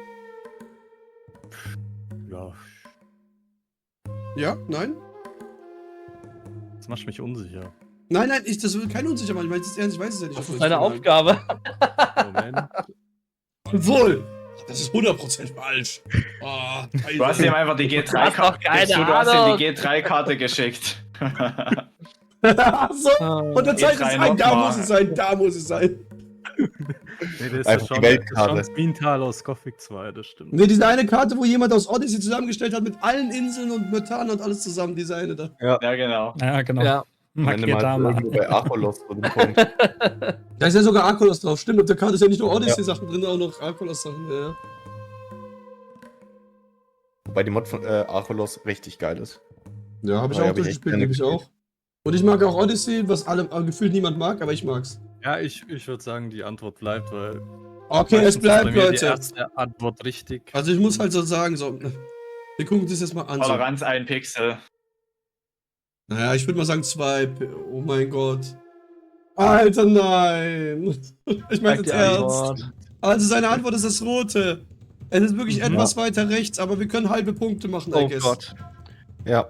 Ja, Ja? Nein? das macht mich unsicher. Nein, nein, das will kein unsicher machen. Ich meine, das ist ernst, ich weiß es ja nicht. Das ob ist wir deine das Aufgabe. Moment. Obwohl! Das ist 100% falsch. Oh, Du hast ihm einfach die Du hast doch keine G3-Karte. Du hast ihm Ahnung. die G3-Karte geschickt. Ach so. Und dann zeigt es G3 ein, da nochmal. muss es sein, da muss es sein. Nee, das ist Einfach die Weltkarte. Das ist schon Spintal aus Gothic 2, das stimmt. Ne, diese eine Karte, wo jemand aus Odyssey zusammengestellt hat mit allen Inseln und Methan und alles zusammen, diese eine da. Ja, genau. Ja, genau. Ja. Markiert da mal. irgendwo bei Archolos drin kommt. Da ist ja sogar Arkolos drauf, stimmt. Auf der Karte ist ja nicht nur Odyssey-Sachen drin, auch noch Arkolos-Sachen, ja. Wobei die Mod von Archolos richtig geil ist. Ja, habe ich Ja, auch hab ich echt durchgespielt, gerne liebe ich auch. Und ich mag auch Odyssey, was gefühlt niemand mag, aber ich mag's. Ja, ich würde sagen, die Antwort bleibt, weil. Okay, es meistens ist bleibt, bei mir die Leute. erste Antwort richtig. Also ich muss halt so sagen, so, wir gucken uns das jetzt mal an. So. Toleranz 1 Pixel. Naja, ich würde mal sagen 2. Oh mein Gott. Alter, nein. Ich meine Sag jetzt die ernst. Antwort. Also seine Antwort ist das Rote. Es ist wirklich Mhm. etwas weiter rechts, aber wir können halbe Punkte machen, I Oh guess. Gott. Ja.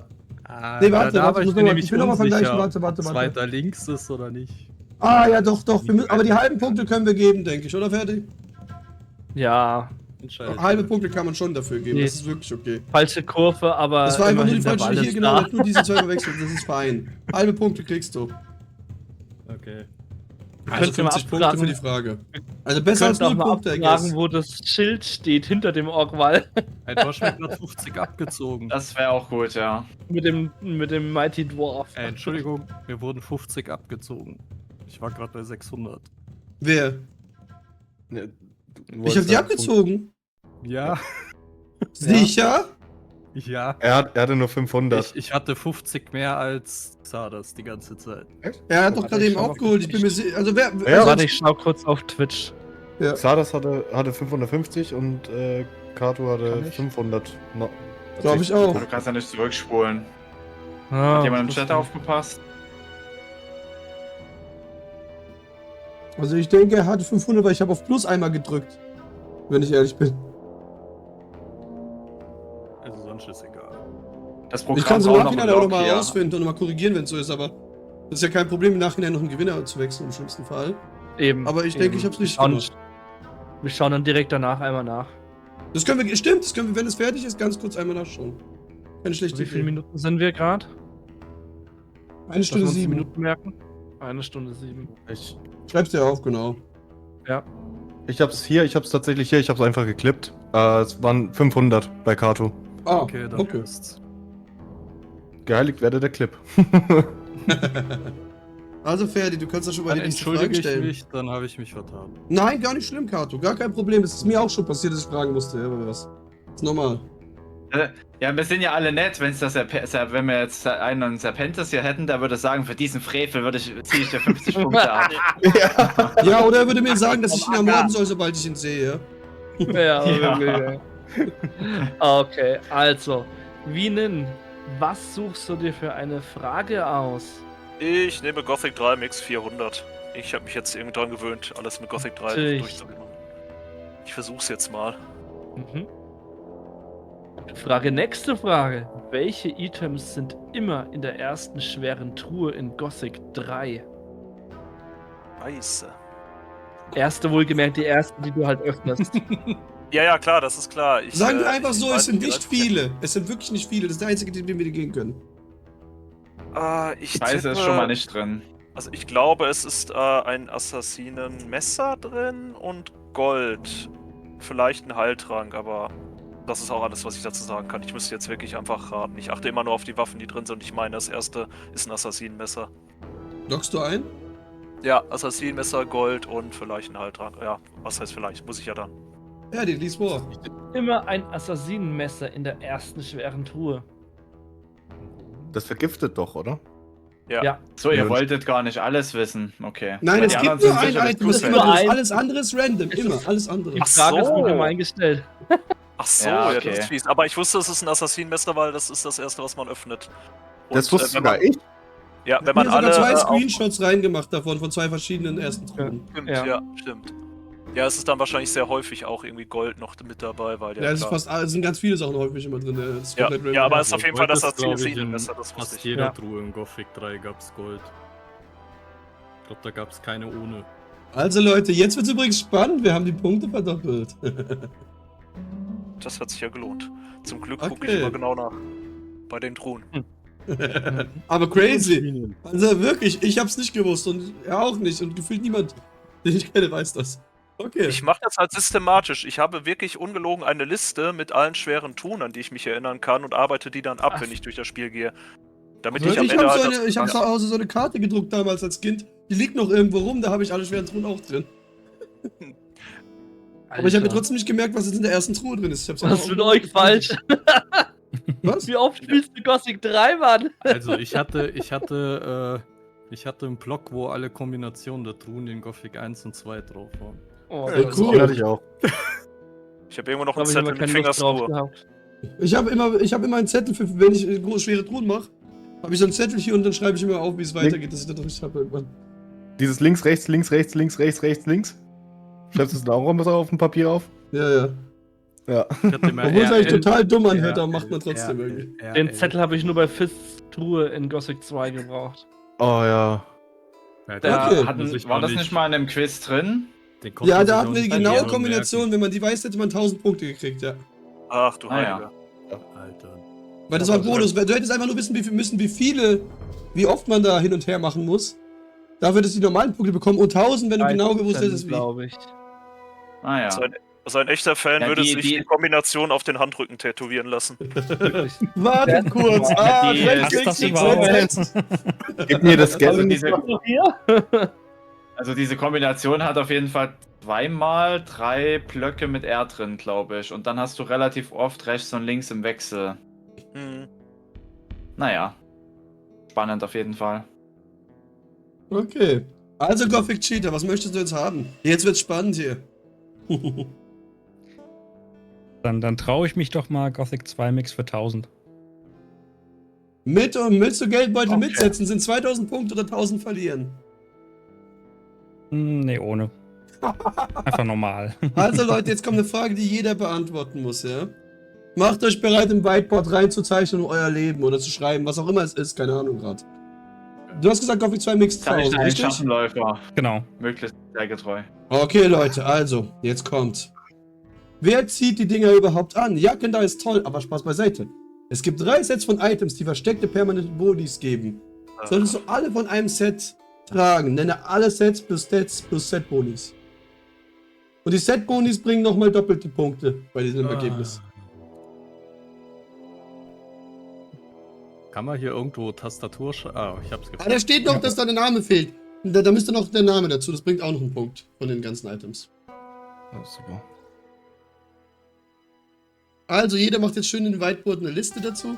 Nee, warte, da warte, war ich ich will mir noch mal- nämlich ich will noch mal vergleichen, unsicher, warte. ob's weiter links ist oder nicht. Ah, ja, doch. Aber die halben Punkte können wir geben, denke ich, oder Ferdi? Ja, Entscheidet Halbe ihr. Punkte kann man schon dafür geben, Nee. das ist wirklich okay. falsche Kurve, aber. Das war einfach nur die immerhin der falsche, Ball hier ist genau, da. er hat nur diese 2 verwechselt, das ist fein. Halbe Punkte kriegst du. Okay. Also Könnt ihr mal 50 Punkte abfragen- für die Frage. Also besser als Könnt auch 0 mal Punkte, I abfragen, guess. wo das Schild steht hinter dem Orkwall Hey, du hast mir gerade 50 abgezogen. Das wäre auch gut, ja. mit dem Mighty Dwarf. Entschuldigung, mir wurden 50 abgezogen. Ich war gerade bei 600. Wer? Ne, Ich hab die abgezogen. Ja, Sicher? ja. Er hatte nur 500. Ich hatte 50 mehr als Zardas die ganze Zeit. Er hat doch Warte, gerade ich eben schau mal aufgeholt, ich bin mir kurz. sicher. Also wer. Ja, Warte, ich schau kurz auf Twitch. Ja. Xardas hatte 550 und Kato hatte Kann ich? 500. Glaub ich auch. Du kannst ja nicht zurückspulen. Ah, Hat jemand im das Chat ist- aufgepasst? Also ich denke, er hatte 500, weil ich habe auf Plus einmal gedrückt. Wenn ich ehrlich bin. Also sonst ist egal. Das Programm Ich kann es im braucht noch Nachhinein einen auch Lock nochmal hier. rausfinden und nochmal korrigieren, wenn es so ist, aber das ist ja kein Problem, im Nachhinein noch einen Gewinner zu wechseln, im schlimmsten Fall. Eben. Aber ich denke, eben. ich hab's richtig Wir schauen- gemacht. Wir schauen dann direkt danach einmal nach. Das können wir, stimmt, das können wir, wenn es fertig ist, ganz kurz einmal nachschauen. Keine schlechte Wie viele Idee. Minuten sind wir gerade? 1 Stunde 7. Minuten merken? 1 Stunde 7. Ich, Schreib's dir auf, genau. Ja. ich hab's tatsächlich hier, ich hab's einfach geklippt. Es waren 500 bei Kato. Ah, Okay, dann okay. passt's. Geheiligt werde der Clip. Also Ferdi, du kannst ja schon mal Dann die nächste Frage entschuldige ich stellen. mich, dann habe ich mich vertan. Nein, gar nicht schlimm, Kato. Gar kein Problem. Das ist mir auch schon passiert, dass ich fragen musste. Ja, aber was? Das ist normal. Ja, wir sind ja alle nett, wenn wir jetzt einen Serpentis hier hätten, der würde sagen, für diesen Frevel ziehe ich dir 50 Punkte ab. Ja. Ja, oder er würde mir sagen, dass ich ihn ermorden soll, sobald ich ihn sehe. Ja, Ja. wirklich. Okay, also. Wienin, was suchst du dir für eine Frage aus? Ich nehme Gothic 3 Mix 400. Ich habe mich jetzt irgendwie dran gewöhnt, alles mit Gothic 3 Natürlich. durchzumachen. Ich versuch's jetzt mal. Mhm. Nächste Frage. Welche Items sind immer in der ersten schweren Truhe in Gothic 3? Scheiße. Erste wohlgemerkt, die ersten, die du halt öffnest. Ja, klar, das ist klar. Sagen wir einfach ich so, weiß es sind nicht, nicht viele. Es sind wirklich nicht viele. Das ist der einzige, den wir gehen können. Ich Scheiße ist tippe- schon mal nicht drin. Also ich glaube, es ist ein Assassinenmesser drin und Gold. Vielleicht ein Heiltrank, aber das ist auch alles, was ich dazu sagen kann. Ich müsste jetzt wirklich einfach raten. Ich achte immer nur auf die Waffen, die drin sind. Und ich meine, das erste ist ein Assassinenmesser. Lockst du ein? Ja, Assassinenmesser, Gold und vielleicht ein Heiltrank. Ja, was heißt vielleicht? Muss ich ja dann. Ja, die lies vor. Immer ein Assassinenmesser in der ersten schweren Truhe. Das vergiftet doch, oder? Ja. Ja. So, ihr Ja. wolltet gar nicht alles wissen. Okay. Nein, Weil es die gibt anderen nur sind ein sicherlich Item, das zufällig. immer Nur drin ist. ein- Alles andere ist random. Es Immer, ist- alles andere. Die Ach Frage ist nur so. gemein gestellt. Ach so, Ja, ja, okay. das ist fies. Aber ich wusste, es ist ein Assassinenmesser, weil das ist das erste, was man öffnet. Und, Das wusste wenn man, sogar ich. Ja, Ich wenn habe man mir sogar alle. zwei Screenshots reingemacht davon, von zwei verschiedenen ersten Truhen. Stimmt, Ja. ja. Stimmt. Ja, es ist dann wahrscheinlich sehr häufig auch irgendwie Gold noch mit dabei, weil Ja, es ist klar. fast, es sind ganz viele Sachen häufig immer drin. Das ist Ja, komplett random. ja, aber es ist auf jeden Fall das Gold ist, glaub ich, in Assassinenmesser, das wusste fast ich. jeder Ja. Truhe in Gothic 3 gab's Gold. Ich glaube, da gab's keine ohne. Also Leute, jetzt wird's übrigens spannend. Wir haben die Punkte verdoppelt. Das hat sich ja gelohnt. Zum Glück gucke Okay. ich immer genau nach. Bei den Truhen. Aber crazy. Also wirklich, ich hab's nicht gewusst und er auch nicht und gefühlt niemand, den ich kenne, weiß das. Okay. Ich mache das halt systematisch. Ich habe wirklich ungelogen eine Liste mit allen schweren Truhen, an die ich mich erinnern kann und arbeite die dann ab, Ach. wenn ich durch das Spiel gehe. Damit Also ich am ich Ende habe halt so das- eine, ich hab zu Hause so eine Karte gedruckt damals als Kind. Die liegt noch irgendwo rum, da habe ich alle schweren Truhen auch drin. Aber ich habe mir Alter. trotzdem nicht gemerkt, was jetzt in der ersten Truhe drin ist. Ich hab's Was einfach ist mit auch- euch falsch? Was? Wie oft spielst du Gothic 3, Mann? Also ich hatte einen Block, wo alle Kombinationen der Truhen in Gothic 1 und 2 drauf waren. Oh, Ja, das cool. Den hatte ich auch. Ich habe irgendwo noch habe einen ich aber Zettel mit keine Lust drauf Fingersruhe. gehabt. Ich habe immer einen Zettel für, wenn ich große, schwere Truhen mache, habe ich so einen Zettel hier und dann schreibe ich immer auf, wie es weitergeht, dass ich das richtig habe irgendwann. Dieses links, rechts, links, rechts, links, rechts, rechts, links. Schreibst du es da auch mal auf dem Papier auf? Ja, ja. Ja. Ich hatte immer Obwohl es eigentlich RL, total dumm anhört, aber RL, macht man trotzdem irgendwie. Den Zettel habe ich nur bei Fists Truhe in Gothic 2 gebraucht. Oh ja. Ja, Da Okay. war das nicht mal in einem Quiz drin? den konnte Ja, man da sich hatten auch wir die nicht genaue merken. Kombination, wenn man die weiß, hätte man 1000 Punkte gekriegt, ja. Ach du Ah, ja. Heiliger. Alter. Weil das war ein Bonus. Du hättest einfach nur wissen müssen, wie oft man da hin und her machen muss. Dafür hättest du die normalen Punkte bekommen und 1000, wenn du genau gewusst hättest, wie. glaube ich. Ah ja. Also ein echter Fan Ja, würde die- sich die- die Kombination auf den Handrücken tätowieren lassen. Wirklich. Warte kurz. Ah, Die- rechts, Passt links, das links, überhaupt? rechts. Gib mir das Geld. Also diese, Noch hier? also diese Kombination hat auf jeden Fall zweimal 3 Blöcke mit R drin, glaube ich. Und dann hast du relativ oft rechts und links im Wechsel. Hm. Naja. Spannend auf jeden Fall. Okay. Also Gothic Cheater, was möchtest du jetzt haben? Jetzt wird's spannend hier. Dann traue ich mich doch mal Gothic 2 Mix für 1000. Mit und willst du Geldbeutel Okay. mitsetzen? Sind 2000 Punkte oder 1000 verlieren? Nee, ohne. Einfach normal. Also Leute, jetzt kommt eine Frage, die jeder beantworten muss, ja? Macht euch bereit, im Whiteboard reinzuzeichnen euer Leben oder zu schreiben, was auch immer es ist, keine Ahnung gerade. Du hast gesagt, Gothic 2 Mix Zeichne 1000, einen richtig? Schattenläufer. Genau. Möglichst sehr getreu. Okay, Leute, also, jetzt kommt. Wer zieht die Dinger überhaupt an? Jacken da ist toll, aber Spaß beiseite. Es gibt 3 Sets von Items, die versteckte permanente Bodys geben. Solltest du alle von einem Set tragen. Nenne alle Sets plus Stats plus Set-Bonis. Und die Set-Bonis bringen nochmal doppelte Punkte bei diesem Ergebnis. Kann man hier irgendwo Tastatur Ah, ich hab's Ah, gefunden. da steht noch, dass da der Name fehlt. Da müsste noch der Name dazu, das bringt auch noch einen Punkt von den ganzen Items. Ja, super. Also, jeder macht jetzt schön in den Whiteboard eine Liste dazu.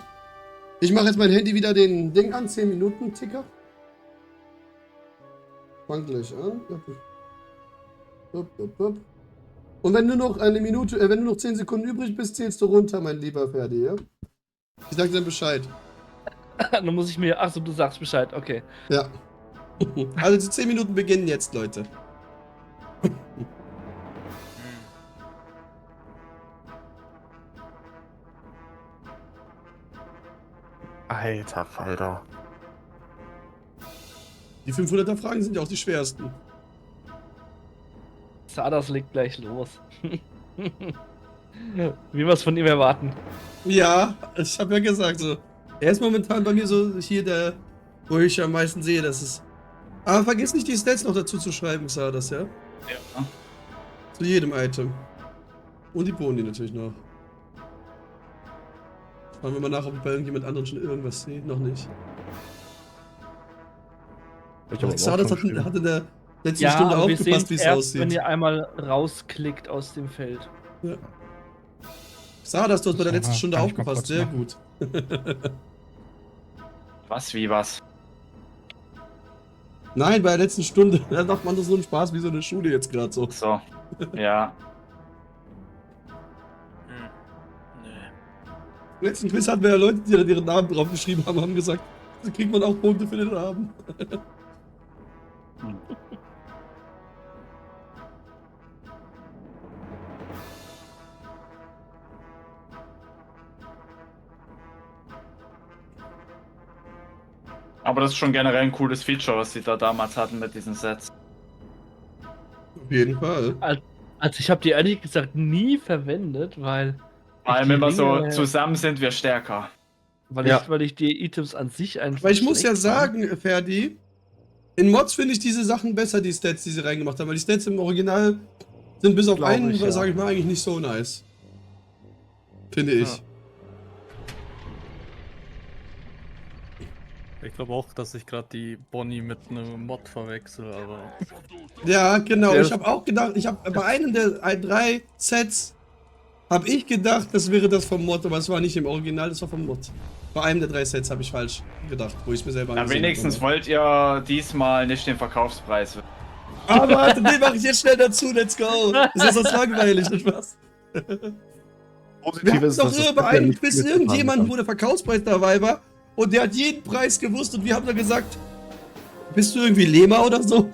Ich mache jetzt mein Handy wieder den Ding an, 10 Minuten Ticker. Fang gleich an. Und wenn du noch eine Minute, wenn du noch 10 Sekunden übrig bist, zählst du runter, mein lieber Ferdi, ja? Ich sag dir dann Bescheid. Dann muss ich mir. Achso, du sagst Bescheid, okay. Ja. Also die 10 Minuten beginnen jetzt, Leute. Alter Falter. Die 500er Fragen sind ja auch die schwersten. Sadas legt gleich los. Wie wir es von ihm erwarten. Ja, ich habe ja gesagt, so. Er ist momentan bei mir so hier der, wo ich am meisten sehe, dass es. Aber vergiss nicht, die Stats noch dazu zu schreiben, Xardas, ja? Ja. Zu jedem Item. Und die Boni natürlich noch. Schauen wir mal nach, ob ich bei irgendjemand anderem schon irgendwas sehe. Noch nicht. Xardas hatte in der letzten Stunde aber wir aufgepasst, wie sehen's es erst, aussieht. wenn ihr einmal rausklickt aus dem Feld. Xardas, du hast bei der letzten Aha, Stunde kann ich mal aufgepasst, kurz sehr machen. gut. Was, wie was? Nein, bei der letzten Stunde, da macht man doch so einen Spaß wie so eine Schule jetzt gerade so. So. Ja. Hm. Nee. Im letzten Quiz hatten wir ja Leute, die dann ihren Namen draufgeschrieben haben, haben gesagt, so kriegt man auch Punkte für den Namen. Aber das ist schon generell ein cooles Feature, was sie da damals hatten mit diesen Sets. Auf jeden Fall. Also ich habe die ehrlich gesagt nie verwendet, weil Vor allem die immer so, Dinge- zusammen sind wir stärker. weil ich die Items an sich einfach. Aber ich muss ja schlecht fand. sagen, Ferdi, in Mods finde ich diese Sachen besser, die Stats, die sie reingemacht haben, weil die Stats im Original sind bis auf Glaub einen, ich, ja. sage ich mal, eigentlich nicht so nice. Finde ich. Ja. Ich glaube auch, dass ich gerade die Bonnie mit einem Mod verwechsel, aber. Ja, genau. Ja, Ich habe auch gedacht, ich habe bei einem der 3 Sets habe ich gedacht, das wäre das vom Mod, aber es war nicht im Original, das war vom Mod. Bei einem der 3 Sets habe ich falsch gedacht, wo ich mir selber Na, angesehen wenigstens habe. wollt ihr diesmal nicht den Verkaufspreis. Aber warte, den mache ich jetzt schnell dazu, let's go. Das ist sonst langweilig, nicht was? Wir Positiv hatten ist, doch dass das über Pip ja einen nicht Quiz mitgefahren irgendjemanden, kann. wo der Verkaufspreis dabei war und der hat jeden Preis gewusst und wir haben dann gesagt, bist du irgendwie Lehmer oder so?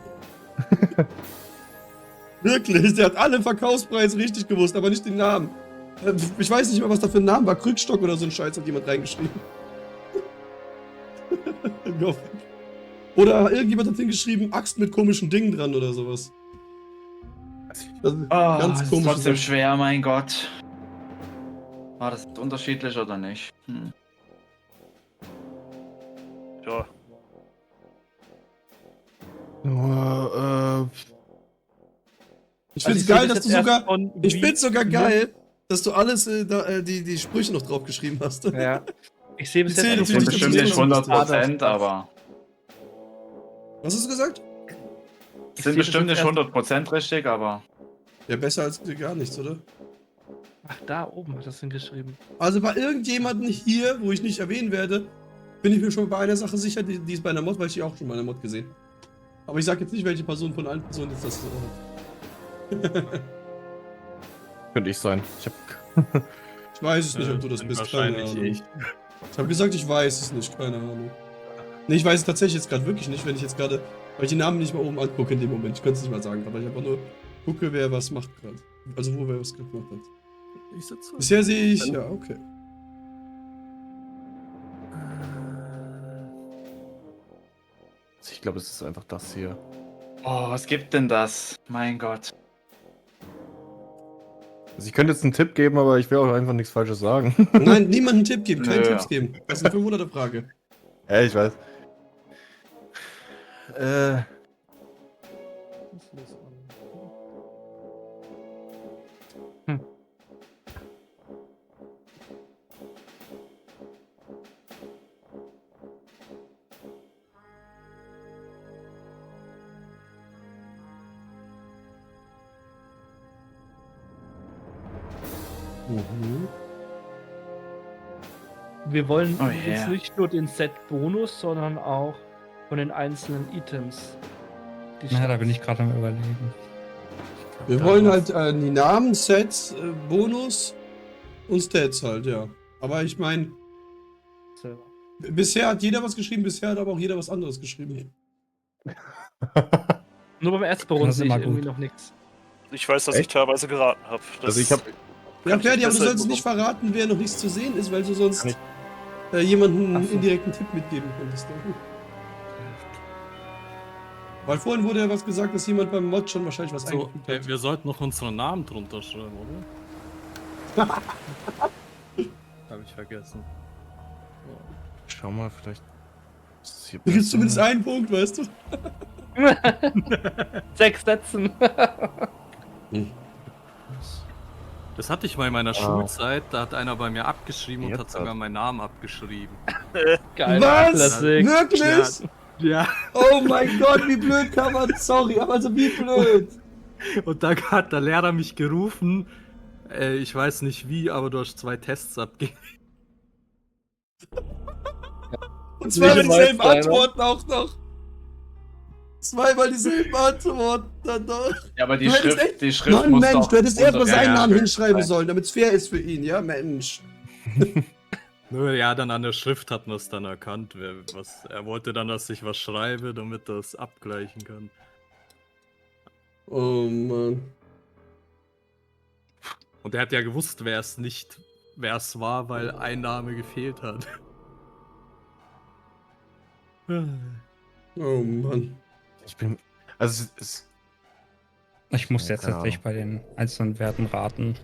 Wirklich, der hat alle Verkaufspreise richtig gewusst, aber nicht den Namen. Ich weiß nicht mehr, was da für ein Name war. Krückstock oder so ein Scheiß hat jemand reingeschrieben. Gothic. Oder irgendjemand hat hingeschrieben, Axt mit komischen Dingen dran oder sowas. Das ist Das ist komisch. trotzdem schwer, mein Gott. War das unterschiedlich oder nicht? Hm. Ja. Ich Also find's ich sehe geil, das dass du jetzt sogar. erst von Ich wie- find's sogar geil, dass du alles, die Sprüche noch drauf geschrieben hast. Ja. Ich sehe bis Die jetzt zählen nur natürlich von Bestimmt nicht nicht Wie- 100%, aber. Was hast du gesagt? Ich Sind sehe das bestimmt jetzt nicht erst- 100% richtig, aber. Ja, besser als gar nichts, oder? Ach, da oben hat das hingeschrieben. Also bei irgendjemandem hier, wo ich nicht erwähnen werde, bin ich mir schon bei einer Sache sicher, die ist bei einer Mod, weil ich die auch schon mal in einer Mod gesehen. Aber ich sag jetzt nicht, welche Person von allen Personen jetzt das hat. Könnte ich sein. Ich weiß es nicht, ob du das bist. Keine Wahrscheinlich Ahnung. ich. Ich habe gesagt, ich weiß es nicht. Keine Ahnung. Nee, ich weiß es tatsächlich jetzt gerade wirklich nicht, wenn ich jetzt gerade, weil ich die Namen nicht mal oben angucke in dem Moment. Ich könnte es nicht mal sagen, aber ich einfach nur gucke, wer was macht gerade. Also wo wer was gemacht hat. Ich sitze. Bisher sehe ich, ja, okay. Ich glaube, es ist einfach das hier. Oh, was gibt denn das? Mein Gott. Also ich könnte jetzt einen Tipp geben, aber ich will auch einfach nichts Falsches sagen. Nein, niemanden einen Tipp geben, keine Nö. Tipps geben. Das ist eine 500er-Frage. Ja, ich weiß. Mhm. Wir wollen Oh jetzt yeah. nicht nur den Set-Bonus, sondern auch von den einzelnen Items. Die Na, da bin ich gerade am Überlegen. Wir wollen halt die Namen, Sets, Bonus und Stats halt, ja. Aber ich meine, selber. bisher hat jeder was geschrieben, bisher hat aber auch jeder was anderes geschrieben. Nur beim Erzbaron Das ist sehe ich immer irgendwie gut. noch nichts. Ich weiß, dass ich Echt? teilweise geraten habe. Also ich habe Ja, ich Ferdi, aber du besser sollst nicht verraten, wer noch nichts zu sehen ist, weil du sonst jemanden Ach einen so. indirekten Tipp mitgeben könntest. Ne? Weil vorhin wurde ja was gesagt, dass jemand beim Mod schon wahrscheinlich was So, eingefügt hat. wir sollten noch unsere Namen drunter schreiben, oder? Habe ich vergessen. Schau mal, vielleicht. ist es hier Du kriegst besser. zumindest einen Punkt, weißt du? 6 Sätzen. Das hatte ich mal in meiner Schulzeit, da hat einer bei mir abgeschrieben und Jetzt hat sogar hat- meinen Namen abgeschrieben. Geil. Was? Klassik. Wirklich? Ja, Oh mein Gott, wie blöd kann man. Sorry, aber also wie blöd. und da hat der Lehrer mich gerufen, ich weiß nicht wie, aber du hast 2 Tests abgegeben. Und zweimal Sicher dieselben weiß keiner. Antworten auch noch. Zweimal dieselben Antworten dann noch. Ja, aber die Du hättest Schrift, echt- die Schrift Mann, muss Mensch, doch du hättest erst mal unter- seinen Ja, Namen ja. hinschreiben sollen, damit es fair ist für ihn, ja, Mensch. Nur ja, dann an der Schrift hat man es dann erkannt. Er wollte dann, dass ich was schreibe, damit er es abgleichen kann. Oh Mann. Und er hat ja gewusst, wer es war, weil ein Name gefehlt hat. Oh Mann. Ich bin. Also es Ich muss Ja, jetzt keine tatsächlich bei den einzelnen Werten raten.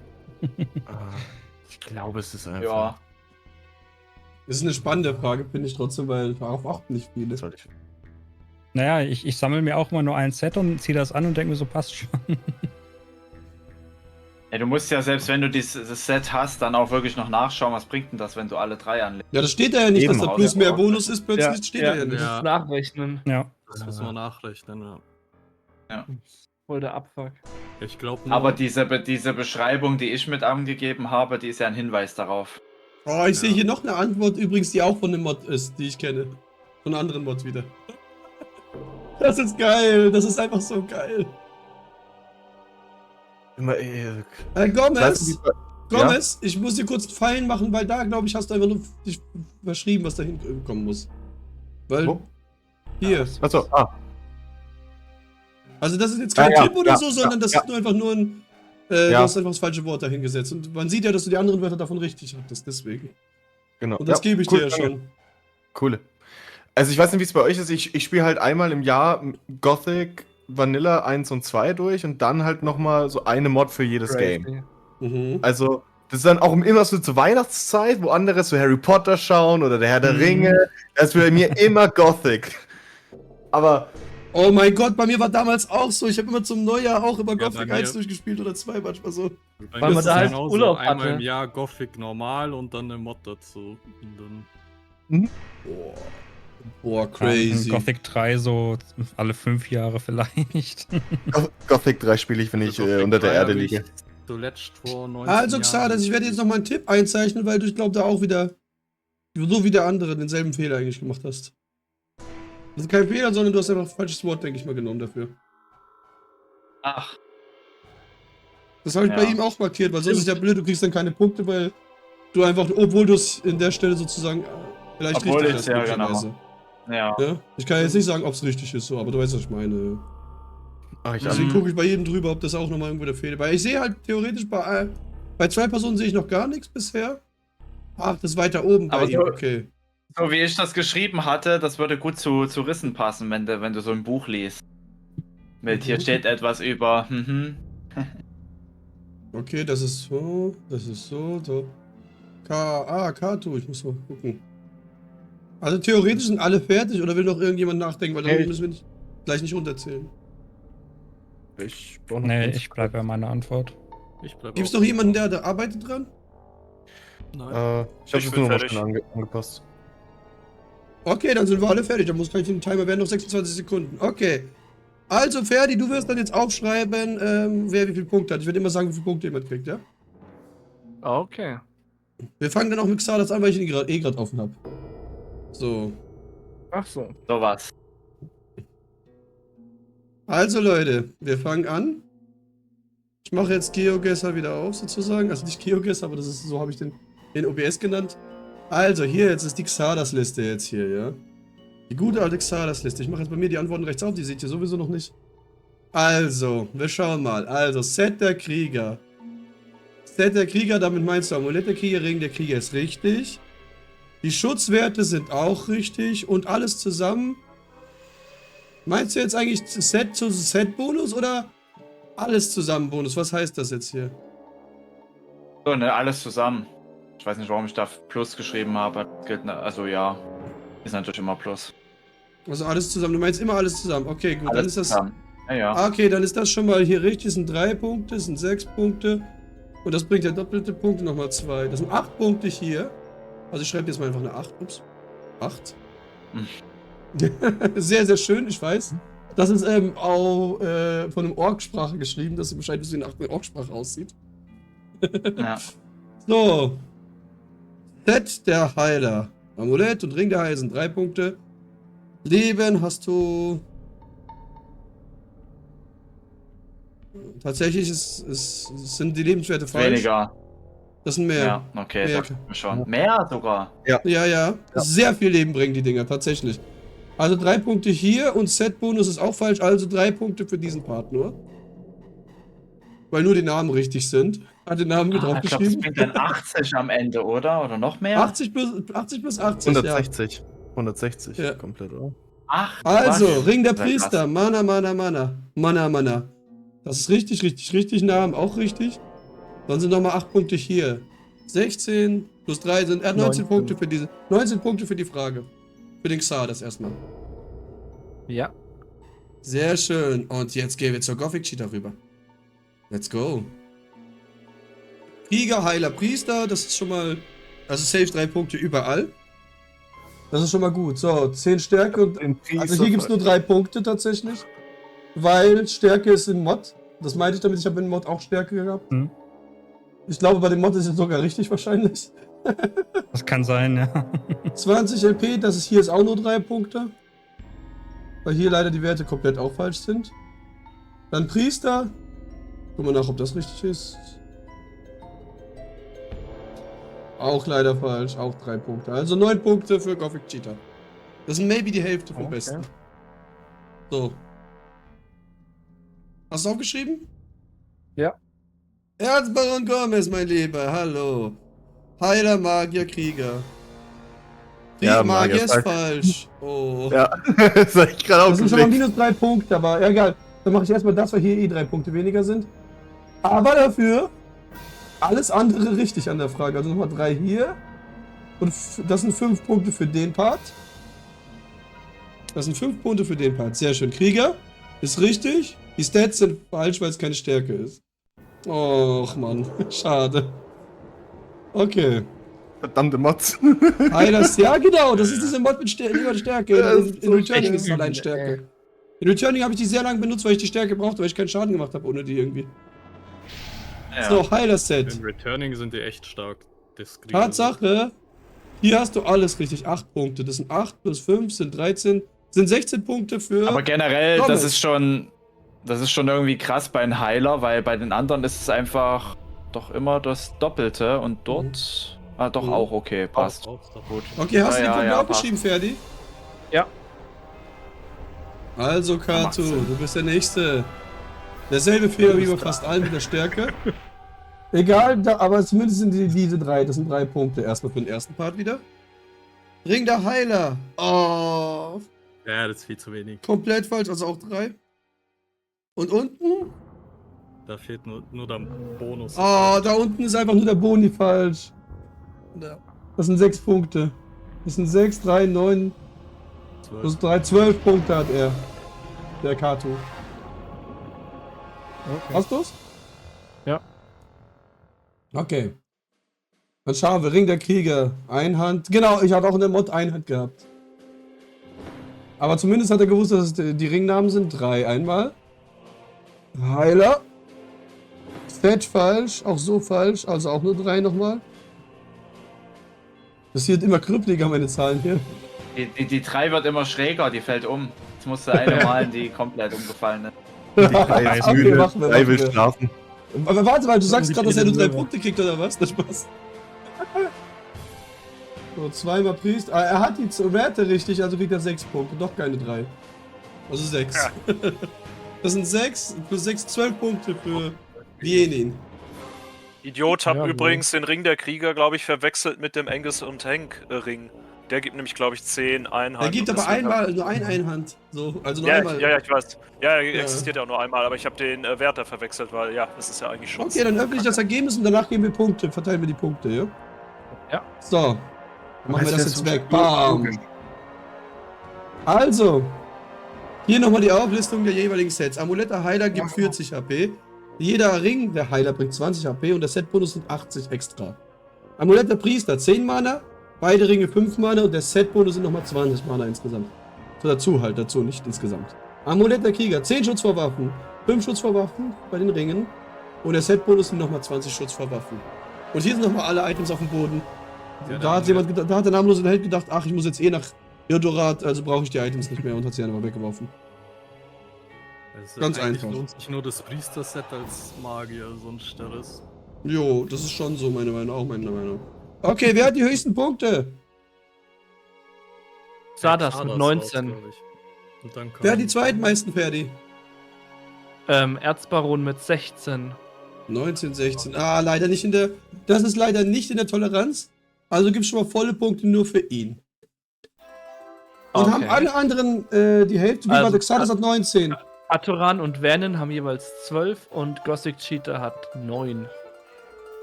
ich glaube, es ist einfach. Ja. Das ist eine spannende Frage, finde ich trotzdem, weil darauf achten nicht viele. Soll ich. Naja, ich sammle mir auch immer nur ein Set und ziehe das an und denke mir so, passt schon. Ey, du musst ja, selbst wenn du das Set hast, dann auch wirklich noch nachschauen, was bringt denn das, wenn du alle 3 anlegst. Ja, das steht da ja nicht, Eben dass da raus, plus mehr ja. Bonus ist, plötzlich steht da ja du nicht. musst nachrechnen. Ja. Das müssen wir nachrechnen, ja. Voll der Abfuck. Ich glaube Aber diese Beschreibung, die ich mit angegeben habe, die ist ja ein Hinweis darauf. Oh, ich sehe hier noch eine Antwort übrigens, die auch von einem Mod ist, die ich kenne. Von einem anderen Mod wieder. Das ist geil, das ist einfach so geil. Immer, Gomez, ja? Gomez, ich muss dir kurz einen Pfeilen machen, weil da, glaube ich, hast du einfach nur dich verschrieben, was da hinkommen muss. Weil, Wo? hier. Achso, Also das ist jetzt kein Ja, Tipp oder ja, so, sondern das ja. ist nur einfach nur ein... Du Ja. hast einfach das falsche Wort dahingesetzt. Und man sieht ja, dass du die anderen Wörter davon richtig hattest, deswegen. genau. Und das gebe ich cool, dir ja danke. schon. Cool. Also ich weiß nicht, wie es bei euch ist. Ich spiele halt einmal im Jahr Gothic Vanilla 1 und 2 durch und dann halt nochmal so eine Mod für jedes Game. Mhm. Also, das ist dann auch immer so zur Weihnachtszeit, wo andere so Harry Potter schauen oder der Herr der Ringe. Das ist bei mir immer Gothic. Aber, Oh mein Gott, bei mir war damals auch so. Ich habe immer zum Neujahr auch immer Ja, Gothic bei 1 mir- durchgespielt oder 2 manchmal so. Bei Weil mir man ist da es halt genauso. Urlaub Einmal hatte. im Jahr Gothic normal und dann eine Mod dazu. Und dann Boah, In crazy. Gothic 3 so alle 5 Jahre vielleicht. Gothic 3 spiele ich, wenn ich Gothic unter der 3 Erde hab ich liege. Zuletzt vor 19 Also Jahren Xardas, ich werde jetzt gespielt. noch mal einen Tipp einzeichnen, weil du, ich glaube, da auch wieder, so wie der andere, denselben Fehler eigentlich gemacht hast. Das ist kein Fehler, sondern du hast einfach ein falsches Wort, denke ich mal, genommen dafür. Ach, Das habe ich bei Ja. ihm auch markiert, weil sonst ist ja blöd, du kriegst dann keine Punkte, weil du einfach, obwohl du es in der Stelle sozusagen vielleicht Obwohl richtig ich's- hast, ja, möglicherweise. ja. Ja? Ich kann jetzt nicht sagen, ob es richtig ist, so, aber du weißt, was ich meine. Ach, ich Deswegen Mhm. gucke ich bei jedem drüber, ob das auch nochmal irgendwo der Fehler. Weil ich sehe halt theoretisch bei 2 Personen sehe ich noch gar nichts bisher. Ach, das ist weiter oben bei Aber ihm, so- okay. So wie ich das geschrieben hatte, das würde gut zu Rissen passen, wenn du so ein Buch liest. Mit hier Mhm. steht etwas über, Okay, das ist so, so. Kato, ich muss mal gucken. Also theoretisch sind alle fertig oder will noch irgendjemand nachdenken, weil dann Hey. müssen wir gleich nicht runterzählen. Ich brauch noch Nee, eins. ich bleibe bei meiner Antwort. Ich bleib Gibt es auch noch jemanden, dabei. der da arbeitet dran? Nein. Ich habe Ich es bin nur noch mal fertig. schnell angepasst. Okay, dann sind wir alle fertig. Dann muss gleich im Timer werden noch 26 Sekunden. Okay. Also, Ferdi, du wirst dann jetzt aufschreiben, wer wie viele Punkte hat. Ich werde immer sagen, wie viele Punkte jemand kriegt, ja? Okay. Wir fangen dann auch mit Xardas an, weil ich ihn gerade offen habe. So. Ach so. sowas. Also, Leute, wir fangen an. Ich mache jetzt GeoGuessr wieder auf, sozusagen. Also nicht GeoGuessr, aber das ist, so habe ich den OBS genannt. Also, hier, jetzt ist die Xardas-Liste jetzt hier, ja? Die gute alte Xardas-Liste. Ich mache jetzt bei mir die Antworten rechts auf, die seht ihr sowieso noch nicht. Also, wir schauen mal. Also, Set der Krieger. Set der Krieger, damit meinst du Amulett der Krieger, Ring der Krieger ist richtig. Die Schutzwerte sind auch richtig und alles zusammen. Meinst du jetzt eigentlich Set zu Set-Bonus oder alles zusammen Bonus? Was heißt das jetzt hier? So, ne, alles zusammen. Ich weiß nicht, warum ich da Plus geschrieben habe. Gilt, also ja, ist natürlich immer Plus. Also alles zusammen. Du meinst immer alles zusammen. Okay, gut. Dann Alles ist das. zusammen. Ja, ja. Ah, okay, dann ist das schon mal hier richtig. Das sind 3 Punkte, das sind 6 Punkte. Und das bringt ja doppelte Punkte nochmal 2. Das sind 8 Punkte hier. Also ich schreibe jetzt mal einfach eine 8. Ups. 8. Sehr, sehr schön, ich weiß. Das ist auch von einem Orksprache geschrieben, dass ihr Bescheid wisst, wie eine Orksprache aussieht. ja. So. Set der Heiler. Amulett und Ring der Heiler sind 3 Punkte. Leben hast du. Tatsächlich sind die Lebenswerte falsch. Weniger. Das sind mehr. Ja, okay, Mehr. dachte ich mir schon. Mehr sogar. Ja. Sehr viel Leben bringen die Dinger, tatsächlich. Also 3 Punkte hier und Set-Bonus ist auch falsch, also 3 Punkte für diesen Part nur. Weil nur die Namen richtig sind. Hat den Namen mit Ich glaube, das draufgeschrieben. bringt dann 80 am Ende, oder? Oder noch mehr? 80 plus 80, 160. 160 Ja. komplett, oder? Ach, ja. Also, was? Ring der Sehr Priester. krass. Mana, Mana, Mana. Mana, Mana. Das ist richtig. Namen auch richtig. Dann sind nochmal 8 Punkte hier. 16 plus 3 sind 19 19. Punkte für diese. 19 Punkte für die Frage. Für den Xardas erstmal. Ja. Sehr schön. Und jetzt gehen wir zur Gothic Cheetah rüber. Let's go. Krieger, Heiler, Priester, das ist schon mal, also safe 3 Punkte überall. Das ist schon mal gut. So, 10 Stärke und, also hier gibt es nur 3 Punkte tatsächlich, weil Stärke ist in Mod. Das meinte ich damit, ich habe in Mod auch Stärke gehabt. Hm. Ich glaube, bei dem Mod ist es sogar richtig wahrscheinlich. Das kann sein, ja. 20 LP, das ist hier ist auch nur 3 Punkte. Weil hier leider die Werte komplett auch falsch sind. Dann Priester. Gucken wir nach, ob das richtig ist. Auch leider falsch, auch 3 Punkte. Also 9 Punkte für Gothic Cheetah. Das sind maybe die Hälfte vom Okay. Besten. So. Hast du aufgeschrieben? Ja. Erzbaron Gomez, mein Lieber, hallo. Heiler, Magier, Krieger. Ja, Magier Magier ist ist falsch. Oh. Ja, das hab ich gerade auch Das sind schon mal geblickt. minus 3 Punkte, aber egal. Dann mache ich erstmal das, weil hier 3 Punkte weniger sind. Aber dafür alles andere richtig an der Frage. Also nochmal 3 hier. Und das sind 5 Punkte für den Part. Das sind 5 Punkte für den Part. Sehr schön. Krieger ist richtig. Die Stats sind falsch, weil es keine Stärke ist. Och, Mann. Schade. Okay. Verdammte Mods. Heiler, ja genau, das ist diese Mod mit Stärke. Ja, das In ist so Returning echt ist es allein übel, Stärke. In Returning habe ich die sehr lange benutzt, weil ich die Stärke brauchte, weil ich keinen Schaden gemacht habe ohne die irgendwie. Ja. So, Heiler-Set. In Returning sind die echt stark. Das Krieger- Tatsache, hier hast du alles richtig. 8 Punkte. Das sind 8 plus 5 sind 13. Sind 16 Punkte für. Aber generell, Gomez. das ist schon irgendwie krass bei einem Heiler, weil bei den anderen ist es einfach doch immer das Doppelte und dort doch Mhm. auch okay, passt. Auch, auch, Gut. Okay, hast du die Ja, Punkte ja, aufgeschrieben, Ferdi? Ja. Also, Kato, macht's Sinn. du bist der Nächste. Derselbe Fehler wie bei fast allen mit der Stärke. Egal, aber zumindest sind diese 3. Das sind 3 Punkte. Erstmal für den ersten Part wieder. Ring der Heiler. Oh, Ja, das ist viel zu wenig. komplett falsch, also auch 3. Und unten? Da fehlt nur der Bonus. Oh, da unten ist einfach nur der Boni falsch. Das sind 6 Punkte. Das sind 6, 3, 9, 12. plus 3, 12 Punkte hat er. Der Kato. Hast du's? Ja. Okay. Dann schauen wir. Ring der Krieger. Einhand. Genau, ich hatte auch in der Mod Einhand gehabt. Aber zumindest hat er gewusst, dass es die Ringnamen sind. 3 einmal. Heiler. Stat falsch. Auch so falsch. Also auch nur 3 nochmal. Das wird immer krüppeliger, meine Zahlen hier. Die 3 wird immer schräger, die fällt um. Jetzt musst du eine malen, die komplett umgefallen ist. Die 3 ist Okay, müde, machen wir, 3 will machen wir. schlafen. Aber warte mal, du sagst Wie gerade, dass er viele nur 3 Bürger? Punkte kriegt, oder was? Das Spaß. So, 2 mal Priest. Ah, er hat die Werte richtig, also kriegt er 6 Punkte. Doch keine 3. Also 6. Das sind 6 plus 6, 12 Punkte für Vienin. Idiot, hab Ja, übrigens den Ring der Krieger, glaube ich, verwechselt mit dem Angus und Hank Ring. Der gibt nämlich, glaube ich, 10 Einheiten. Er gibt und aber deswegen einmal, nur ein Einhand. So, also nur Ja, einmal. ja, ich weiß. Ja, Ja. existiert ja auch nur einmal, aber ich habe den Wert da verwechselt, weil ja, das ist ja eigentlich schon. Okay, dann öffne ich das Ergebnis und danach geben wir Punkte. Verteilen wir die Punkte, ja? Ja. So. Dann machen wir das jetzt weg. Logisch. Bam. Also. Hier nochmal die Auflistung der jeweiligen Sets. Amulett der Heiler gibt 40 HP. Jeder Ring der Heiler bringt 20 HP und der Set-Bonus sind 80 extra. Amulett der Priester 10 Mana, beide Ringe 5 Mana und der Set-Bonus sind nochmal 20 Mana insgesamt. So dazu, nicht insgesamt. Amulett der Krieger 10 Schutz vor Waffen, 5 Schutz vor Waffen bei den Ringen und der Set-Bonus sind nochmal 20 Schutz vor Waffen. Und hier sind nochmal alle Items auf dem Boden. Ja, Da hat da hat der namenlose Held gedacht, ach, ich muss jetzt nach Irdorat, also brauche ich die Items nicht mehr und hat sie einfach weggeworfen. Also Ganz eigentlich einfach. lohnt sich nur das Priester-Set als Magier, sonst der Rest. Jo, das ist schon so meine Meinung, auch meine Meinung. Okay, wer hat die höchsten Punkte? Sardas mit Sardas 19. war's, glaub ich. Und dann Wer hat die zweitmeisten, Ferdi? Erzbaron mit 16. 19, 16. Ah, leider nicht in der. Das ist leider nicht in der Toleranz. Also gibt's schon mal volle Punkte nur für ihn. Und Okay. haben alle anderen die Hälfte. Wie Also, war Xardas hat 19. Aturan und Vernon haben jeweils 12 und Gothic Cheetah hat 9.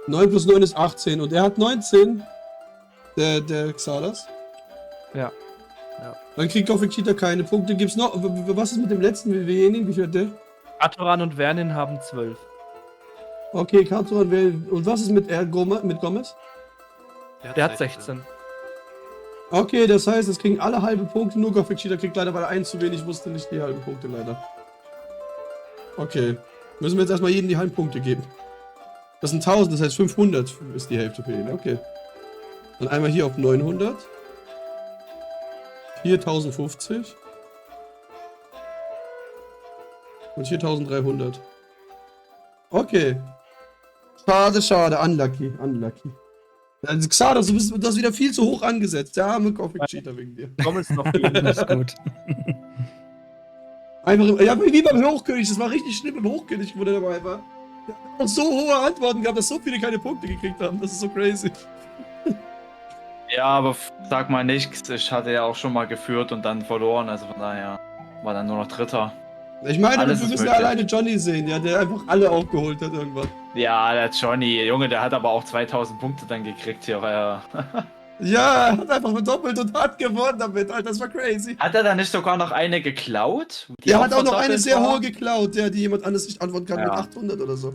9 plus 9 ist 18 und er hat 19. Der Xardas. Ja. Dann kriegt Gothic Cheetah keine Punkte. Gibt's noch. Was ist mit dem letzten Wie viel hat der? Aturan und Vernon haben 12. Okay, Karturan wählen. Und was ist mit Gomez? Der hat 16. Okay, das heißt, es kriegen alle halbe Punkte, nur Gothic Cheater kriegt leider, weil er einen zu wenig wusste, nicht die halben Punkte leider. Okay. Müssen wir jetzt erstmal jedem die halben Punkte geben. Das sind 1000, das heißt 500 ist die Hälfte für ihn. Okay. Dann einmal hier auf 900. Hier 1050. Und hier 1300. Okay. Schade, schade. Unlucky, unlucky. Also Xardas, du hast wieder viel zu hoch angesetzt. Der arme Gothic Cheater wegen dir. Komm jetzt noch gegen. Das ist gut. Einfach, ja, wie beim Hochkönig, das war richtig schlimm im Hochkönig, wo der dabei war. Der hat noch so hohe Antworten gehabt, dass so viele keine Punkte gekriegt haben. Das ist so crazy. Ja, aber sag mal nichts. Ich hatte ja auch schon mal geführt und dann verloren. Also von daher war dann nur noch Dritter. Ich meine, Alles wir ist müssen möglich. alleine Johnny sehen, ja, der einfach alle aufgeholt hat irgendwann. Ja, der Johnny, Junge, der hat aber auch 2000 Punkte dann gekriegt hier, weil er... Ja, er hat einfach verdoppelt und hat gewonnen damit, Alter, das war crazy. Hat er da nicht sogar noch eine geklaut? Die Der hat auch noch eine verdoppelt sehr war? hohe geklaut, die jemand anderes nicht antworten kann, Ja. mit 800 oder so.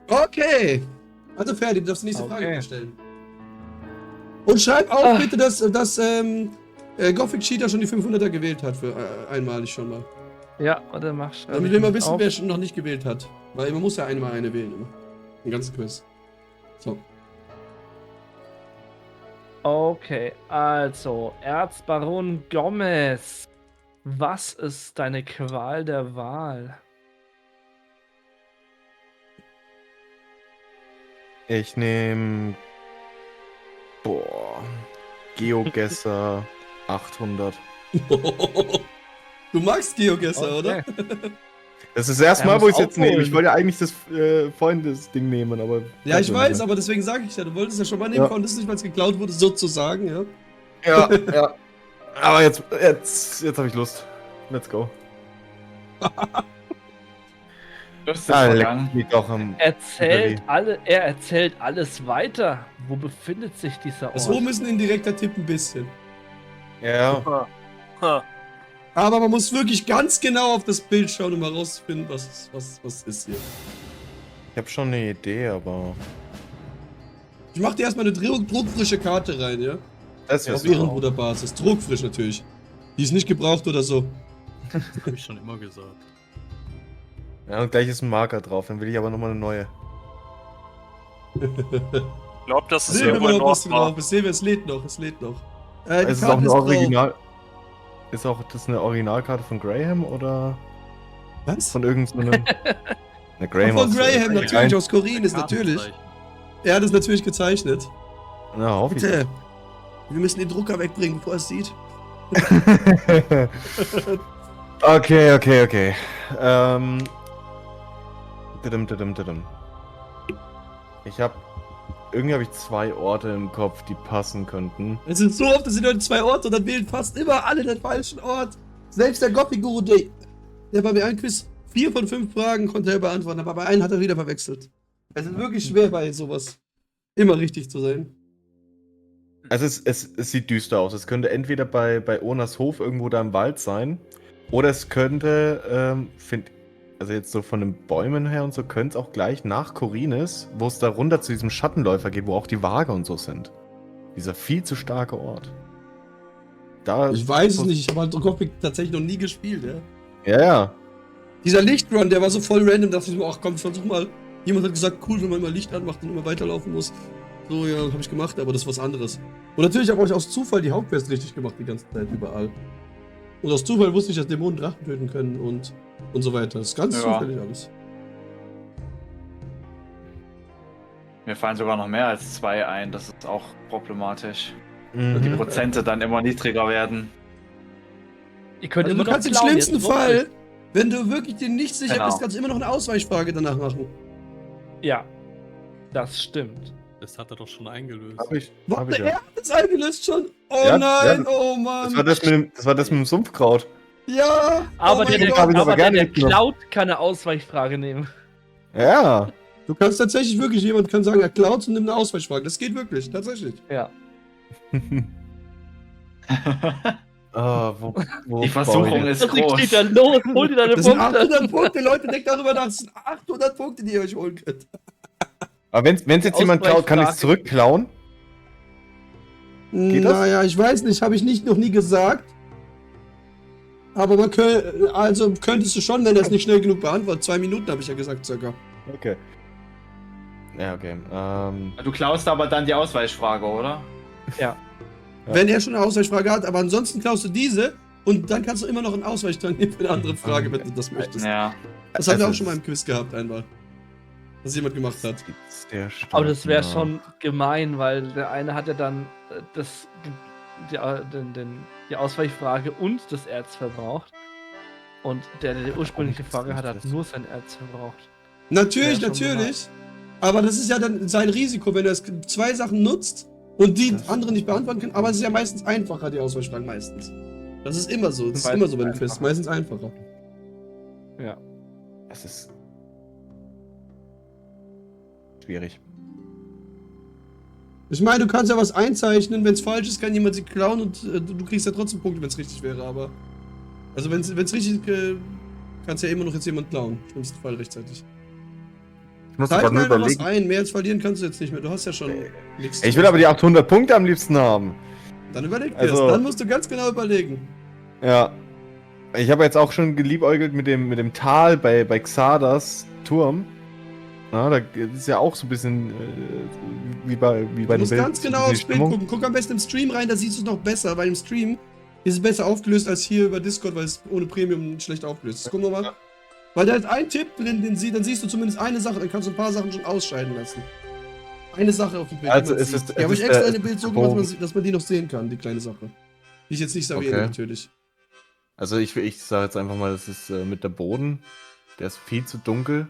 Okay. Also Ferdi, du darfst die nächste Frage Okay. stellen. Und schreib auch bitte, dass Gothic Cheater schon die 500er gewählt hat, für einmalig schon mal. Ja, warte, mach schon. Damit wir mal wissen, wer schon noch nicht gewählt hat. Weil man muss ja einmal eine wählen immer. Ein ganzes Quiz. So. Okay, also, Erzbaron Gomez. Was ist deine Qual der Wahl? Ich nehme. Boah. GeoGuessr 800. Du magst GeoGuessr, oder? Okay. Das ist das erste Mal, muss wo ich es jetzt nehme. aufholen. Ich wollte ja eigentlich das Freundesding nehmen, aber. Ja, ich weiß, aber deswegen sage ich ja, du wolltest ja schon mal nehmen, Ja. konntest nicht, weil es geklaut wurde, sozusagen, ja. Ja, ja. Aber jetzt habe ich Lust. Let's go. Das ist Ah, vergangen. leck mich doch am. Er erzählt alles weiter. Wo befindet sich dieser Ort? Das oben ist ein indirekter Tipp ein bisschen. Ja. Ha. Aber man muss wirklich ganz genau auf das Bild schauen, um herauszufinden, was ist hier. Ich habe schon eine Idee, aber. Ich mach dir erstmal eine druckfrische Karte rein, ja? Das Auf ist super. Ehrenbruderbasis. Druckfrisch natürlich. Die ist nicht gebraucht oder so. Das habe ich schon immer gesagt. Ja, und gleich ist ein Marker drauf, dann will ich aber nochmal eine neue. Ich glaube, das ist Sehen wir irgendwo mal in noch, was Nordmar. drauf ist. Sehen wir, es lädt noch, es lädt noch. Die Es ist auch Karte eine drauf. Original. Ist auch das eine Originalkarte von Graham oder Was? von irgendeinem. Ne, Graham Von aus- Graham, Nein. natürlich, aus Korin ist natürlich. Er hat es natürlich gezeichnet. Na, hoffe ich. Bitte. Wir müssen den Drucker wegbringen, bevor er es sieht. Okay. Didim. Irgendwie habe ich 2 Orte im Kopf, die passen könnten. Es sind so oft, dass die Leute 2 Orte und dann wählen fast immer alle den falschen Ort. Selbst der Gothic-Guru, der bei mir ein Quiz 4 von 5 Fragen konnte er beantworten, aber bei einem hat er wieder verwechselt. Es ist wirklich schwer bei sowas immer richtig zu sein. Also es sieht düster aus. Es könnte entweder bei Onas Hof irgendwo da im Wald sein, oder es könnte, also jetzt so von den Bäumen her und so, könnte es auch gleich nach Korinis, wo es da runter zu diesem Schattenläufer geht, wo auch die Waage und so sind. Dieser viel zu starke Ort. Da, Ich weiß es nicht, ich habe halt Gothic tatsächlich noch nie gespielt, ja. Ja. Dieser Lichtrun, der war so voll random, dass ich mir, ach komm, versuch mal. Jemand hat gesagt, cool, wenn man mal Licht anmacht und immer weiterlaufen muss. So, ja, habe ich gemacht, aber das ist was anderes. Und natürlich habe ich aus Zufall die Hauptquest richtig gemacht die ganze Zeit, überall. Und aus Zufall wusste ich, dass Dämonen Drachen töten können und so weiter. Das ist ganz Ja. zufällig alles. Mir fallen sogar noch mehr als 2 ein, das ist auch problematisch. Mhm. Und die Prozente dann immer niedriger werden. Ihr könnt Also immer du kannst im klauen, schlimmsten jetzt Fall, wirklich. wenn du wirklich dir nicht sicher Genau. bist, kannst du immer noch eine Ausweichfrage danach machen. Ja, das stimmt. Das hat er doch schon eingelöst. Hab ich Warte, ja. er hat es eingelöst schon? Oh Ja, nein, ja. oh Mann. Das war das mit dem Sumpfkraut. Ja, Aber oh mein der, Gott. hab ich aber gerne der mitgenommen. klaut kann eine Ausweichfrage nehmen. Ja. Du kannst tatsächlich wirklich, jemand kann sagen, er klaut und nimmt eine Ausweichfrage. Das geht wirklich, tatsächlich. Ja. Wo Die Versuchung ist Was groß. geht da los? Hol dir deine Das sind Punkte. 800 Punkte, Leute, denkt darüber nach. Das sind 800 Punkte, die ihr euch holen könnt. Aber wenn es jetzt jemand klaut, kann ich es zurückklauen? Geht das? Naja, ich weiß nicht, habe ich noch nie gesagt. Aber man könntest du schon, wenn er es nicht schnell genug beantwortet. 2 Minuten habe ich ja gesagt, circa. Okay. Ja, okay. Du klaust aber dann die Ausweichfrage, oder? Ja. Wenn er schon eine Ausweichfrage hat, aber ansonsten klaust du diese und dann kannst du immer noch einen Ausweichtrang nehmen für eine andere Frage, wenn du das möchtest. Ja. Das haben wir Also auch schon mal im Quiz gehabt, einmal. Was jemand gemacht hat. Aber das wäre schon gemein, weil der eine hat ja dann die Ausweichfrage und das Erz verbraucht. Und der die ursprüngliche Frage hat nur sein Erz verbraucht. Natürlich, Ja, schon natürlich. Aber das ist ja dann sein Risiko, wenn er 2 Sachen nutzt und die andere nicht beantworten kann. Aber es ist ja meistens einfacher, die Ausweichfragen meistens. Das ist immer so. Das ist immer so bei dem Quiz. Meistens einfacher. Ja. Es ist schwierig. Ich meine, du kannst ja was einzeichnen. Wenn es falsch ist, kann jemand sie klauen und du kriegst ja trotzdem Punkte, wenn es richtig wäre. Aber also wenn es richtig kannst ja immer noch jetzt jemand klauen. Im schlimmsten Fall rechtzeitig. Ich muss Zeig aber nur mal was überlegen. ein. Mehr als verlieren kannst du jetzt nicht mehr. Du hast ja schon nichts. Ich will aber die 800 Punkte am liebsten haben. Dann überleg dir Also- Dann musst du ganz genau überlegen. Ja. Ich habe jetzt auch schon geliebäugelt mit dem Tal bei Xardas Turm. Na, da ist ja auch so ein bisschen wie bei Du musst ganz genau die aufs Bild Stimmung. gucken. Guck am besten im Stream rein, da siehst du es noch besser, weil im Stream ist es besser aufgelöst als hier über Discord, weil es ohne Premium schlecht aufgelöst ist. Guck nochmal. Weil da ist ein Tipp drin, dann siehst du zumindest eine Sache, dann kannst du ein paar Sachen schon ausscheiden lassen. Eine Sache auf dem Bild. Also die man es ist- sieht. es Ja, aber ich ist, extra es eine ist Bild so gebogen. gemacht, dass man die noch sehen kann, die kleine Sache. Die ich jetzt nicht erwähne, Okay. natürlich. Also ich sage jetzt einfach mal, das ist mit der Boden. Der ist viel zu dunkel.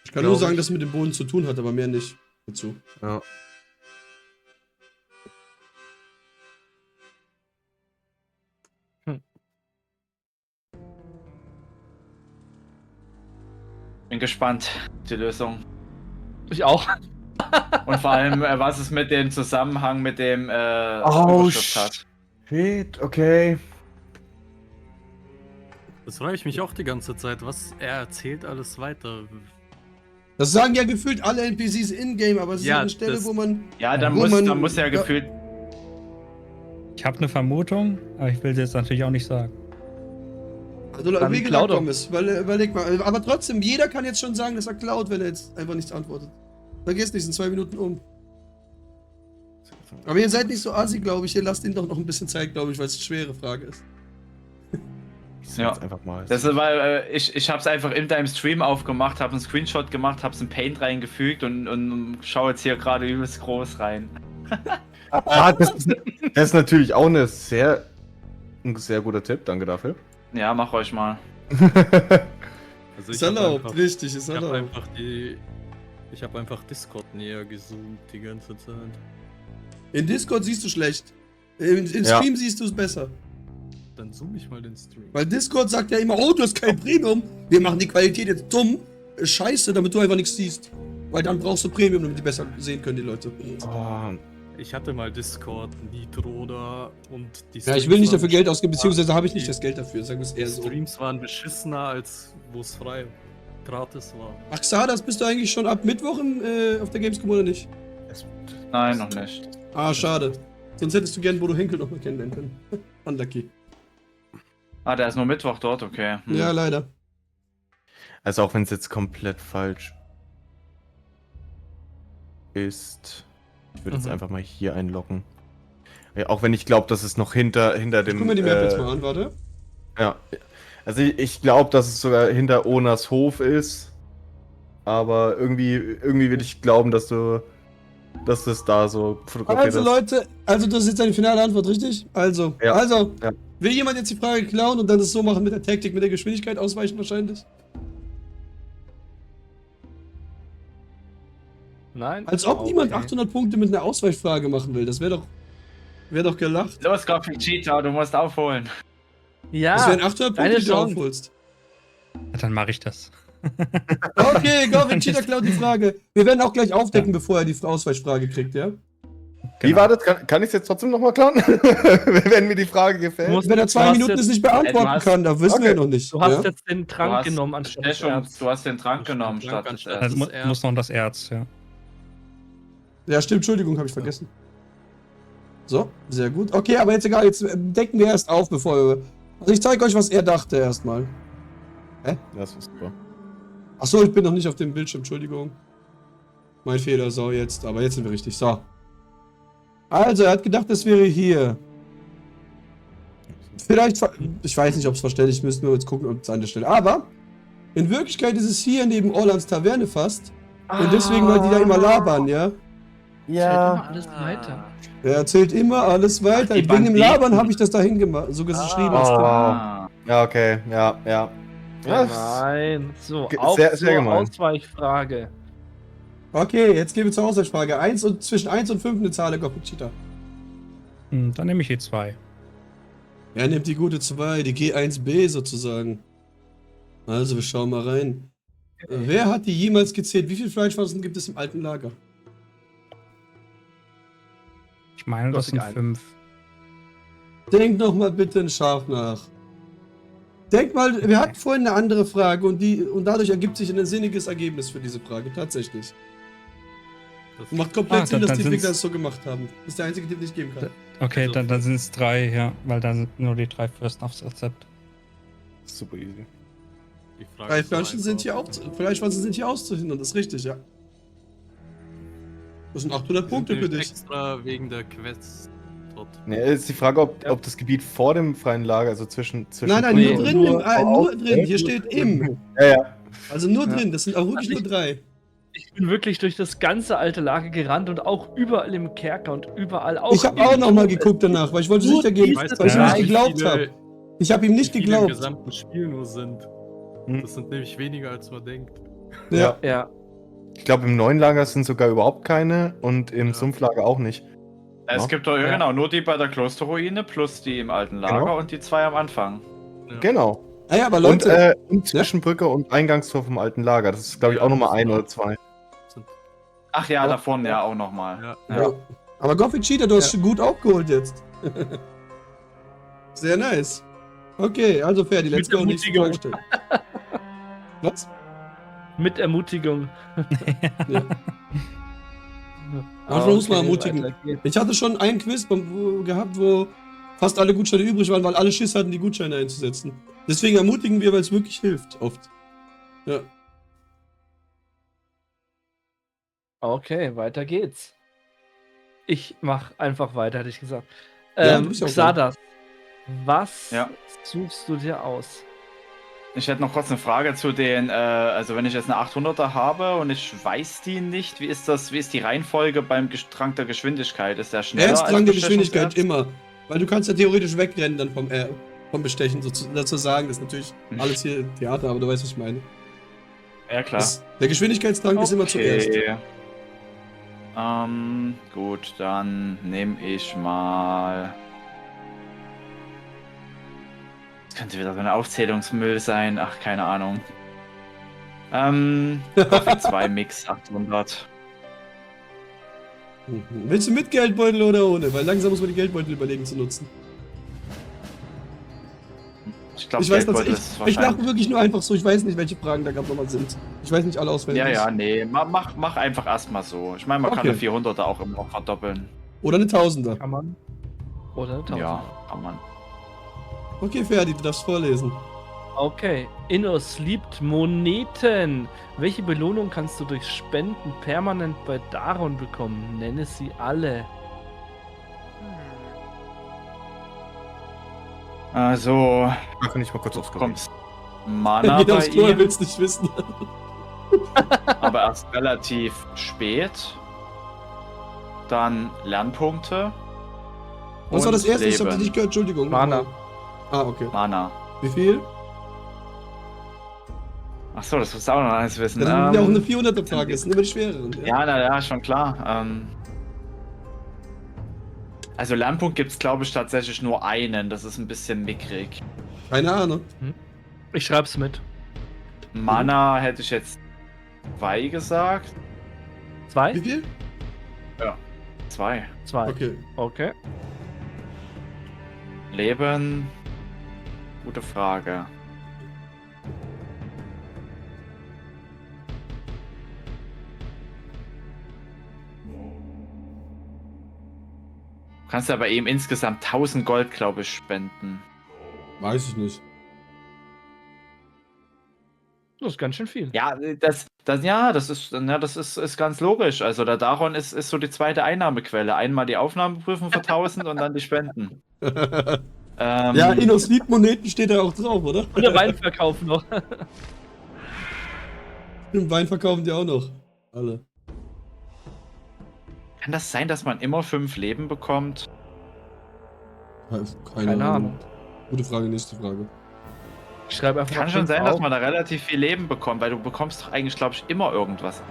Ich kann nur Glaub sagen, ich. dass es mit dem Boden zu tun hat, aber mehr nicht dazu. Ja. Bin gespannt, die Lösung. Ich auch. Und vor allem, was es mit dem Zusammenhang mit dem Oh, Überschrift hat. Shit, okay. Das frage ich mich auch die ganze Zeit, was er erzählt alles weiter. Das sagen ja gefühlt alle NPCs in-game, aber es ist Ja, halt eine Stelle, das- wo man. Ja, dann Wo man- muss ja gefühlt. Ich habe eine Vermutung, aber ich will sie jetzt natürlich auch nicht sagen. Also, Dann wie klau gesagt, doch. Gomez, überleg mal. Aber trotzdem, jeder kann jetzt schon sagen, dass er klaut, wenn er jetzt einfach nichts antwortet. Vergesst nicht, sind 2 Minuten um. Aber ihr seid nicht so assi, glaube ich. Ihr lasst ihn doch noch ein bisschen Zeit, glaube ich, weil es eine schwere Frage ist. Ich sag Ja. jetzt einfach mal. Das ist, weil ich habe es einfach in deinem Stream aufgemacht, habe einen Screenshot gemacht, habe es in Paint reingefügt und schaue jetzt hier gerade übelst groß rein. Das ist natürlich auch ein sehr guter Tipp, danke dafür. Ja, mach euch mal. Also Ist hab erlaubt, einfach- richtig, ist Ich habe erlaubt. einfach Discord näher gezoomt die ganze Zeit. In Discord siehst du schlecht. Im Ja. Stream siehst du es besser. Dann zoome ich mal den Stream. Weil Discord sagt ja immer, oh, du hast kein Premium. Wir machen die Qualität jetzt dumm. Scheiße, damit du einfach nichts siehst. Weil dann brauchst du Premium, damit die besser sehen können, die Leute. Oh, Ich hatte mal Discord, Nitro da und die Ja, ich will nicht dafür waren Geld ausgeben, beschissener. beziehungsweise habe ich nicht das Geld dafür, sagen wir es Die eher so. Streams waren beschissener, als wo es frei gratis war. Ach, Xardas, bist du eigentlich schon ab Mittwoch auf der Gamescom oder nicht? Nein, noch nicht. Ah, schade. Sonst hättest du gern Bodo Henkel noch mal kennenlernen können. Unlucky. Ah, der ist nur Mittwoch dort, okay. Hm. Ja, leider. Also auch wenn es jetzt komplett falsch ist. Ich würde jetzt einfach mal hier einloggen. Ja, auch wenn ich glaube, dass es noch hinter dem. Guck mir die Map jetzt mal an, warte. Ja. Also ich glaube, dass es sogar hinter Onas Hof ist. Aber irgendwie will ich glauben, dass das da so fotografiert Also ist. Leute, also das ist jetzt eine finale Antwort, richtig? Also, Ja. Ja. will jemand jetzt die Frage klauen und dann das so machen mit der Taktik, mit der Geschwindigkeit ausweichen wahrscheinlich? Nein? Als ob Okay. niemand 800 Punkte mit einer Ausweichfrage machen will. Das wäre doch gelacht. Los, Coffee Cheetah, du musst aufholen. Ja, Das wären 800 Punkte, deine die du Chance. aufholst. Ja, dann mache ich das. Okay, Govin Cheetah klaut die Frage. Wir werden auch gleich aufdecken, bevor er die Ausweichfrage kriegt, ja? Wie war das? Kann ich es jetzt trotzdem nochmal klauen? Wenn mir die Frage gefällt. Wenn er 2 hast Minuten jetzt- es nicht beantworten hast- kann, da wissen wir noch nicht. Du hast ja? jetzt den Trank genommen anstatt des Erz. Du hast den Trank genommen statt des anstatt- Also, Erzes. Das mu Erz. muss noch das Erz, ja. Ja, stimmt, Entschuldigung, habe ich vergessen. So, sehr gut. Okay, aber jetzt egal, jetzt decken wir erst auf, bevor wir... Also ich zeige euch, was er dachte erstmal. Das ist super. Achso, ich bin noch nicht auf dem Bildschirm, Entschuldigung. Mein Fehler, so jetzt, aber jetzt sind wir richtig. So. Also, er hat gedacht, das wäre hier. Vielleicht, ich weiß nicht, ob es verständlich, müssten wir jetzt gucken, ob es an der Stelle. Aber, in Wirklichkeit ist es hier neben Orlands Taverne fast. Und deswegen, weil die da immer labern, ja. Ja. Alles weiter. Er erzählt immer alles weiter. die Wegen dem Banditen. Labern habe ich das dahin gemacht, so geschrieben. als Tipp. Ah. Ja, okay. Ja. Ja, Nein. So, Sehr- sehr gemein. Ausweichfrage. Okay, jetzt gehen wir zur Auswahlfrage. Zwischen 1 und 5 eine Zahl der Gothic Cheetah. Dann nehme ich die 2. Er nimmt die gute 2, die G1B sozusagen. Also, wir schauen mal rein. Wer hat die jemals gezählt? Wie viele Fleischpflanzen gibt es im alten Lager? Ich meine, das sind Gothic 5. Denk noch mal bitte scharf nach. Denk mal, wir hatten vorhin eine andere Frage und dadurch ergibt sich ein sinniges Ergebnis für diese Frage, tatsächlich. Das Macht komplett Ah, Sinn, dann- dass die dann Entwickler sind's- es so gemacht haben. Das ist der einzige Tipp, den ich geben kann. Okay, Also dann sind es 3, ja, weil da sind nur die 3 Fürsten aufs Rezept. super easy. Die Frage Drei ist so Fleischpflanzen sind hier einfach. auch, Fleischpflanzen sind hier auszuhindern, das ist richtig, ja. Das sind 800 Die sind Punkte für nämlich dich. Extra wegen der Quest dort. Ne, ist die Frage, ob das Gebiet vor dem freien Lager, also zwischen Nein, nein, Nee, nur drin, nur drin. Hier steht im. Ja, ja. Also nur Ja. drin, das sind auch wirklich nur 3. Ich bin wirklich durch das ganze alte Lager gerannt und auch überall im Kerker und überall auch. Ich habe auch nochmal geguckt danach, weil ich wollte Nur sicher gehen, diese weil ich drei. ihm nicht wie geglaubt habe. Ich habe ihm nicht Wie viele im geglaubt. gesamten Spiel nur sind. Hm. Das sind nämlich weniger, als man denkt. Ja. Ja. Ich glaube, im neuen Lager sind sogar überhaupt keine und im Ja. Sumpflager auch nicht. Es Ja. gibt doch, ja, Ja. genau, nur die bei der Klosterruine plus die im alten Lager Genau. und die 2 am Anfang. Ja. Genau. Ah ja, aber Und, Leute, und Zwischenbrücke und Eingangstor vom alten Lager. Das ist, glaube ich, auch nochmal ein oder zwei. Sind, Ach ja, da vorne ja auch nochmal. ja. ja. Aber Gothic Cheetah, du hast schon gut aufgeholt jetzt. Sehr nice. Okay, also Ferdi, let's Mit go. Nächste Ermutigung. Frage stellen. Was? Mit Ermutigung. Ja. Manchmal muss man Okay, ermutigen. weiter geht's. Ich hatte schon einen Quiz gehabt, wo fast alle Gutscheine übrig waren, weil alle Schiss hatten, die Gutscheine einzusetzen. Deswegen ermutigen wir, weil es wirklich hilft, oft. Ja. Okay, weiter geht's. Ich mach einfach weiter, hätte ich gesagt. Ja, du bist ja auch Xardas, was Ja. suchst du dir aus? Ich hätte noch kurz eine Frage zu den, also wenn ich jetzt eine 800er habe und ich weiß die nicht, wie ist die Reihenfolge beim Trank der Geschwindigkeit? Ist der schneller Erst als Drang der Geschwindigkeit Bestechungserz? immer. Weil du kannst ja theoretisch wegrennen dann vom Bestechen, sozusagen. Das ist natürlich alles hier Theater, aber du weißt, was ich meine. Ja, klar. Der Geschwindigkeitstrank ist immer zuerst. Gut, dann nehme ich mal. Das könnte wieder so ein Aufzählungsmüll sein. Ach, keine Ahnung. Gothic 2 Mix 800. Mhm. Willst du mit Geldbeutel oder ohne? Weil langsam muss man die Geldbeutel überlegen zu nutzen. Ich glaube, Ich weiß Geldbeutel tatsächlich, ist ich wahrscheinlich. lache wirklich nur einfach so. Ich weiß nicht, welche Fragen da gerade nochmal sind. Ich weiß nicht alle auswendig. Ja, ja, nee. Mach einfach erstmal so. Ich meine, man kann Okay. eine 400er auch immer noch verdoppeln. Oder eine Tausender. Kann man? Oder 1000? Ja, kann man. Okay, Ferdi, du darfst vorlesen. Okay. Innos liebt Moneten. Welche Belohnung kannst du durch Spenden permanent bei Daron bekommen? Nenne sie alle. Also, Da kann ich mal kurz aufs Gerät. kommt Mana Geht bei aufs Klo, er ihm, will's nicht wissen. aber erst relativ spät. Dann Lernpunkte. Was war das und erste? Ich hab Leben. dich nicht gehört, Entschuldigung. Mana. nochmal. Ah, okay. Mana. Wie viel? Achso, das musst du auch noch alles wissen. Das ist ja auch eine 400er-Frage, das sind immer die schwereren. ja, ja, schon klar. Also Lernpunkt gibt es, glaube ich, tatsächlich nur einen. Das ist ein bisschen mickrig. Keine Ahnung. Ich schreib's mit. Mana hätte ich jetzt 2 gesagt. 2? Wie viel? Ja. 2. 2. Okay. Okay. Leben. Gute Frage. Du kannst ja bei ihm insgesamt 1000 Gold, glaube ich, spenden. Weiß ich nicht. Das ist ganz schön viel. Ja, das ist ganz logisch. Also der Daron ist so die zweite Einnahmequelle. Einmal die Aufnahmeprüfung für 1000 und dann die Spenden. Ja, Innos-Lied-Moneten steht da auch drauf, oder? Und der Weinverkauf noch. Den Wein verkaufen die auch noch. Alle. Kann das sein, dass man immer 5 Leben bekommt? Keine Ahnung. Gute Frage, nächste Frage. Ich schreibe einfach Kann mal schon 5 sein, dass auf. man da relativ viel Leben bekommt, weil du bekommst doch eigentlich, glaube ich, immer irgendwas.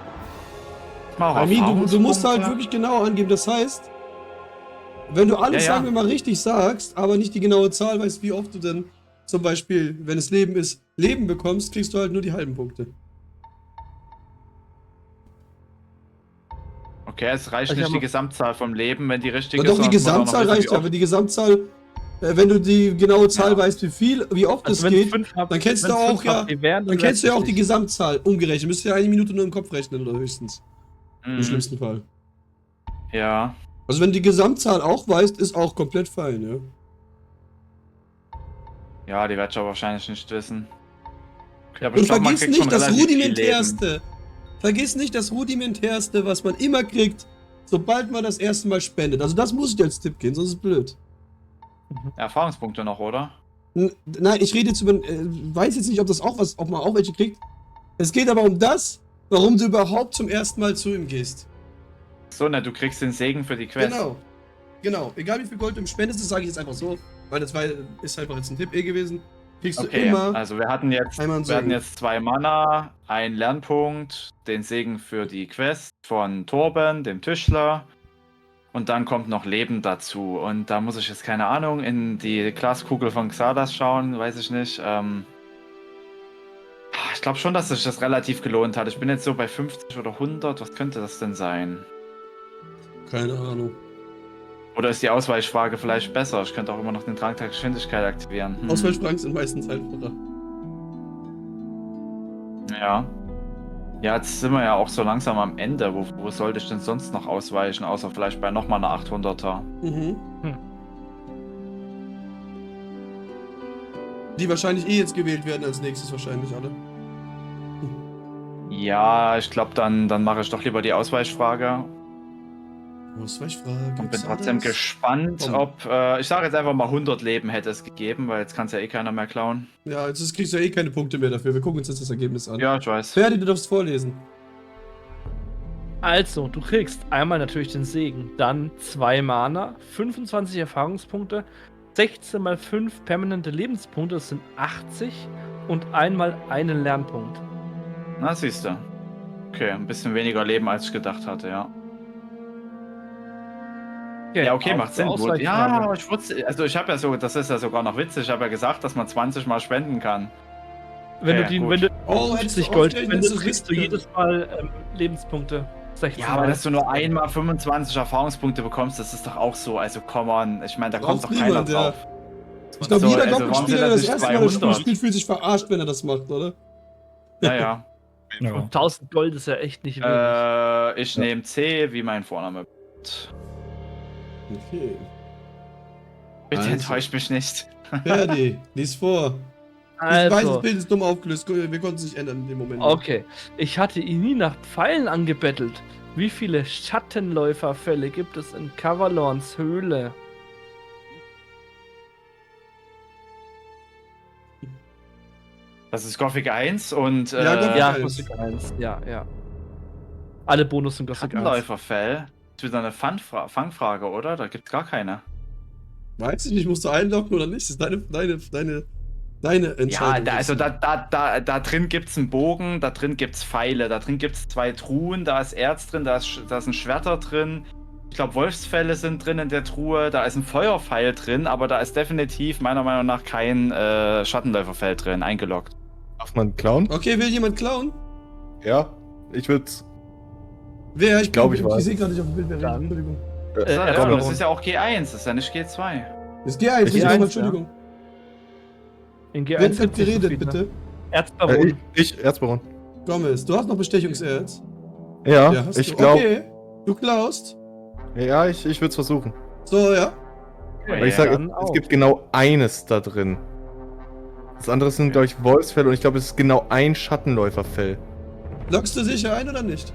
Mal Armin, du musst halt wirklich genau angeben. Das heißt, wenn du alles, Ja, ja. sagen wir mal, richtig sagst, aber nicht die genaue Zahl weißt, wie oft du denn zum Beispiel, wenn es Leben ist, Leben bekommst, kriegst du halt nur die halben Punkte. Okay, es reicht Ich nicht hab die noch- Gesamtzahl vom Leben, wenn die richtige Und doch, die sondern muss man auch noch Gesamtzahl wissen, wie reicht ja, oft. aber die Gesamtzahl, wenn du die genaue Zahl Ja. weißt, wie oft Also es wenn geht, 5 habt, dann kennst du wenn's auch, 5 ja, habt, die wären, dann kennst du ja auch die richtig. Gesamtzahl umgerechnet. Müsst ihr eine Minute nur im Kopf rechnen oder höchstens. Im Mhm. schlimmsten Fall. Ja. Also wenn du die Gesamtzahl auch weißt, ist auch komplett fein, ja. Ja, die werde ich aber wahrscheinlich nicht wissen. Ja, aber Und ich glaub, man vergiss kriegt schon nicht das relativ viel Leben. Rudimentärste. Vergiss nicht das Rudimentärste, was man immer kriegt, sobald man das erste Mal spendet. Also das muss ich dir als Tipp geben, sonst ist es blöd. Erfahrungspunkte noch, oder? Nein, ich rede jetzt über, weiß jetzt nicht, ob man auch welche kriegt. Es geht aber um das, warum du überhaupt zum ersten Mal zu ihm gehst. So, ne, du kriegst den Segen für die Quest. Genau. Egal wie viel Gold du ihm spendest, das sage ich jetzt einfach so, weil das ist einfach jetzt ein Tipp gewesen. Kriegst du Okay, immer also wir hatten jetzt einmal einen Segen. 2 Mana, einen Lernpunkt, den Segen für die Quest von Torben, dem Tischler. Und dann kommt noch Leben dazu. Und da muss ich jetzt, keine Ahnung, in die Glaskugel von Xardas schauen, weiß ich nicht. Ich glaube schon, dass sich das relativ gelohnt hat. Ich bin jetzt so bei 50 oder 100. Was könnte das denn sein? Keine Ahnung. Oder ist die Ausweichfrage vielleicht besser? Ich könnte auch immer noch den Drang der Geschwindigkeit aktivieren. Ausweichfragen sind meistens einfacher. Ja. Ja, jetzt sind wir ja auch so langsam am Ende. Wo sollte ich denn sonst noch ausweichen, außer vielleicht bei nochmal einer 800er? Mhm. Die wahrscheinlich jetzt gewählt werden als nächstes wahrscheinlich alle. Ja, ich glaube, dann mache ich doch lieber die Ausweichfrage. Ausweichfrage. Und bin trotzdem gespannt, Komm. ob, ich sage jetzt einfach mal 100 Leben hätte es gegeben, weil jetzt kann es ja eh keiner mehr klauen. Ja, jetzt kriegst du ja eh keine Punkte mehr dafür. Wir gucken uns jetzt das Ergebnis an. Ja, ich weiß. Ferdi, du darfst vorlesen. Also, du kriegst einmal natürlich den Segen, dann 2 Mana, 25 Erfahrungspunkte, 16 mal 5 permanente Lebenspunkte, das sind 80 und einmal einen Lernpunkt. Na, siehst du. Okay, ein bisschen weniger Leben, als ich gedacht hatte, ja. Ja, okay, macht Sinn. Gut. Ja, ich wusste, also ich habe ja so, das ist ja sogar noch witzig, ich habe ja gesagt, dass man 20 Mal spenden kann. Wenn Ja, du die, gut. wenn du Oh, hättest du 50 Gold aufgerechnet, spendest, dass du kriegst du wissen jedes Mal Lebenspunkte. 16 Ja, aber Mal. dass du nur einmal 25 Erfahrungspunkte bekommst, das ist doch auch so, also come on, ich meine, da kommt Braucht doch keiner niemand, ja. drauf. Ich glaube, So, jeder also warum Goblin-Spieler, sind der das das nicht erste Mal das Spiel 200? spielt, fühlt sich verarscht, wenn er das macht, oder? Ja, ja. Ja. 1000 Gold ist ja echt nicht wenig. Ich nehme C wie mein Vorname. Okay. Bitte Also. enttäuscht mich nicht. Ferdi, lies vor. Ich weiß, das Also, Bild ist dumm aufgelöst. Wir konnten es nicht ändern in dem Moment. okay. Ich hatte ihn nie nach Pfeilen angebettelt. Wie viele Schattenläuferfälle gibt es in Kavalorns Höhle? Das ist Gothic 1 und Ja, Gothic Ja, 1. Gothic 1. Ja. Alle Bonus sind Gothic 1. Schattenläuferfell. Ist wieder eine Fangfrage, oder? Da gibt's gar keine. Weiß ich nicht, musst du einloggen oder nicht? Das ist deine Entscheidung. Ja, also da drin gibt's einen Bogen, da drin gibt's Pfeile, da drin gibt's 2 Truhen, da ist Erz drin, da sind Schwerter drin. Ich glaube, Wolfsfälle sind drin in der Truhe, da ist ein Feuerpfeil drin, aber da ist definitiv meiner Meinung nach kein Schattenläuferfell drin, eingeloggt. Darf man klauen? Okay, will jemand klauen? Ja, ich würd's. Wer? Ich glaub, ich weiß Ich sehe gerade nicht auf dem Bild, wer redet. Dann. Entschuldigung. Ja, das ist ja auch G1, das ist ja nicht G2. Das ist G1, richtig, G1, nochmal, Entschuldigung. In Wer G1 wird gibt's nicht so geredet, viel, bitte? ne? Erzbaron. Ich, Erzbaron. Gomez, du hast noch Bestechungserz. Ja, Hast ich du. glaube. Okay, du klaust. Ja, ich würde es versuchen. So, ja. Weil ich sage, dann es auch. gibt genau eines da drin. Das andere sind, glaube ich, Wolfsfälle und ich glaube, es ist genau ein Schattenläuferfell. Loggst du sicher ein oder nicht?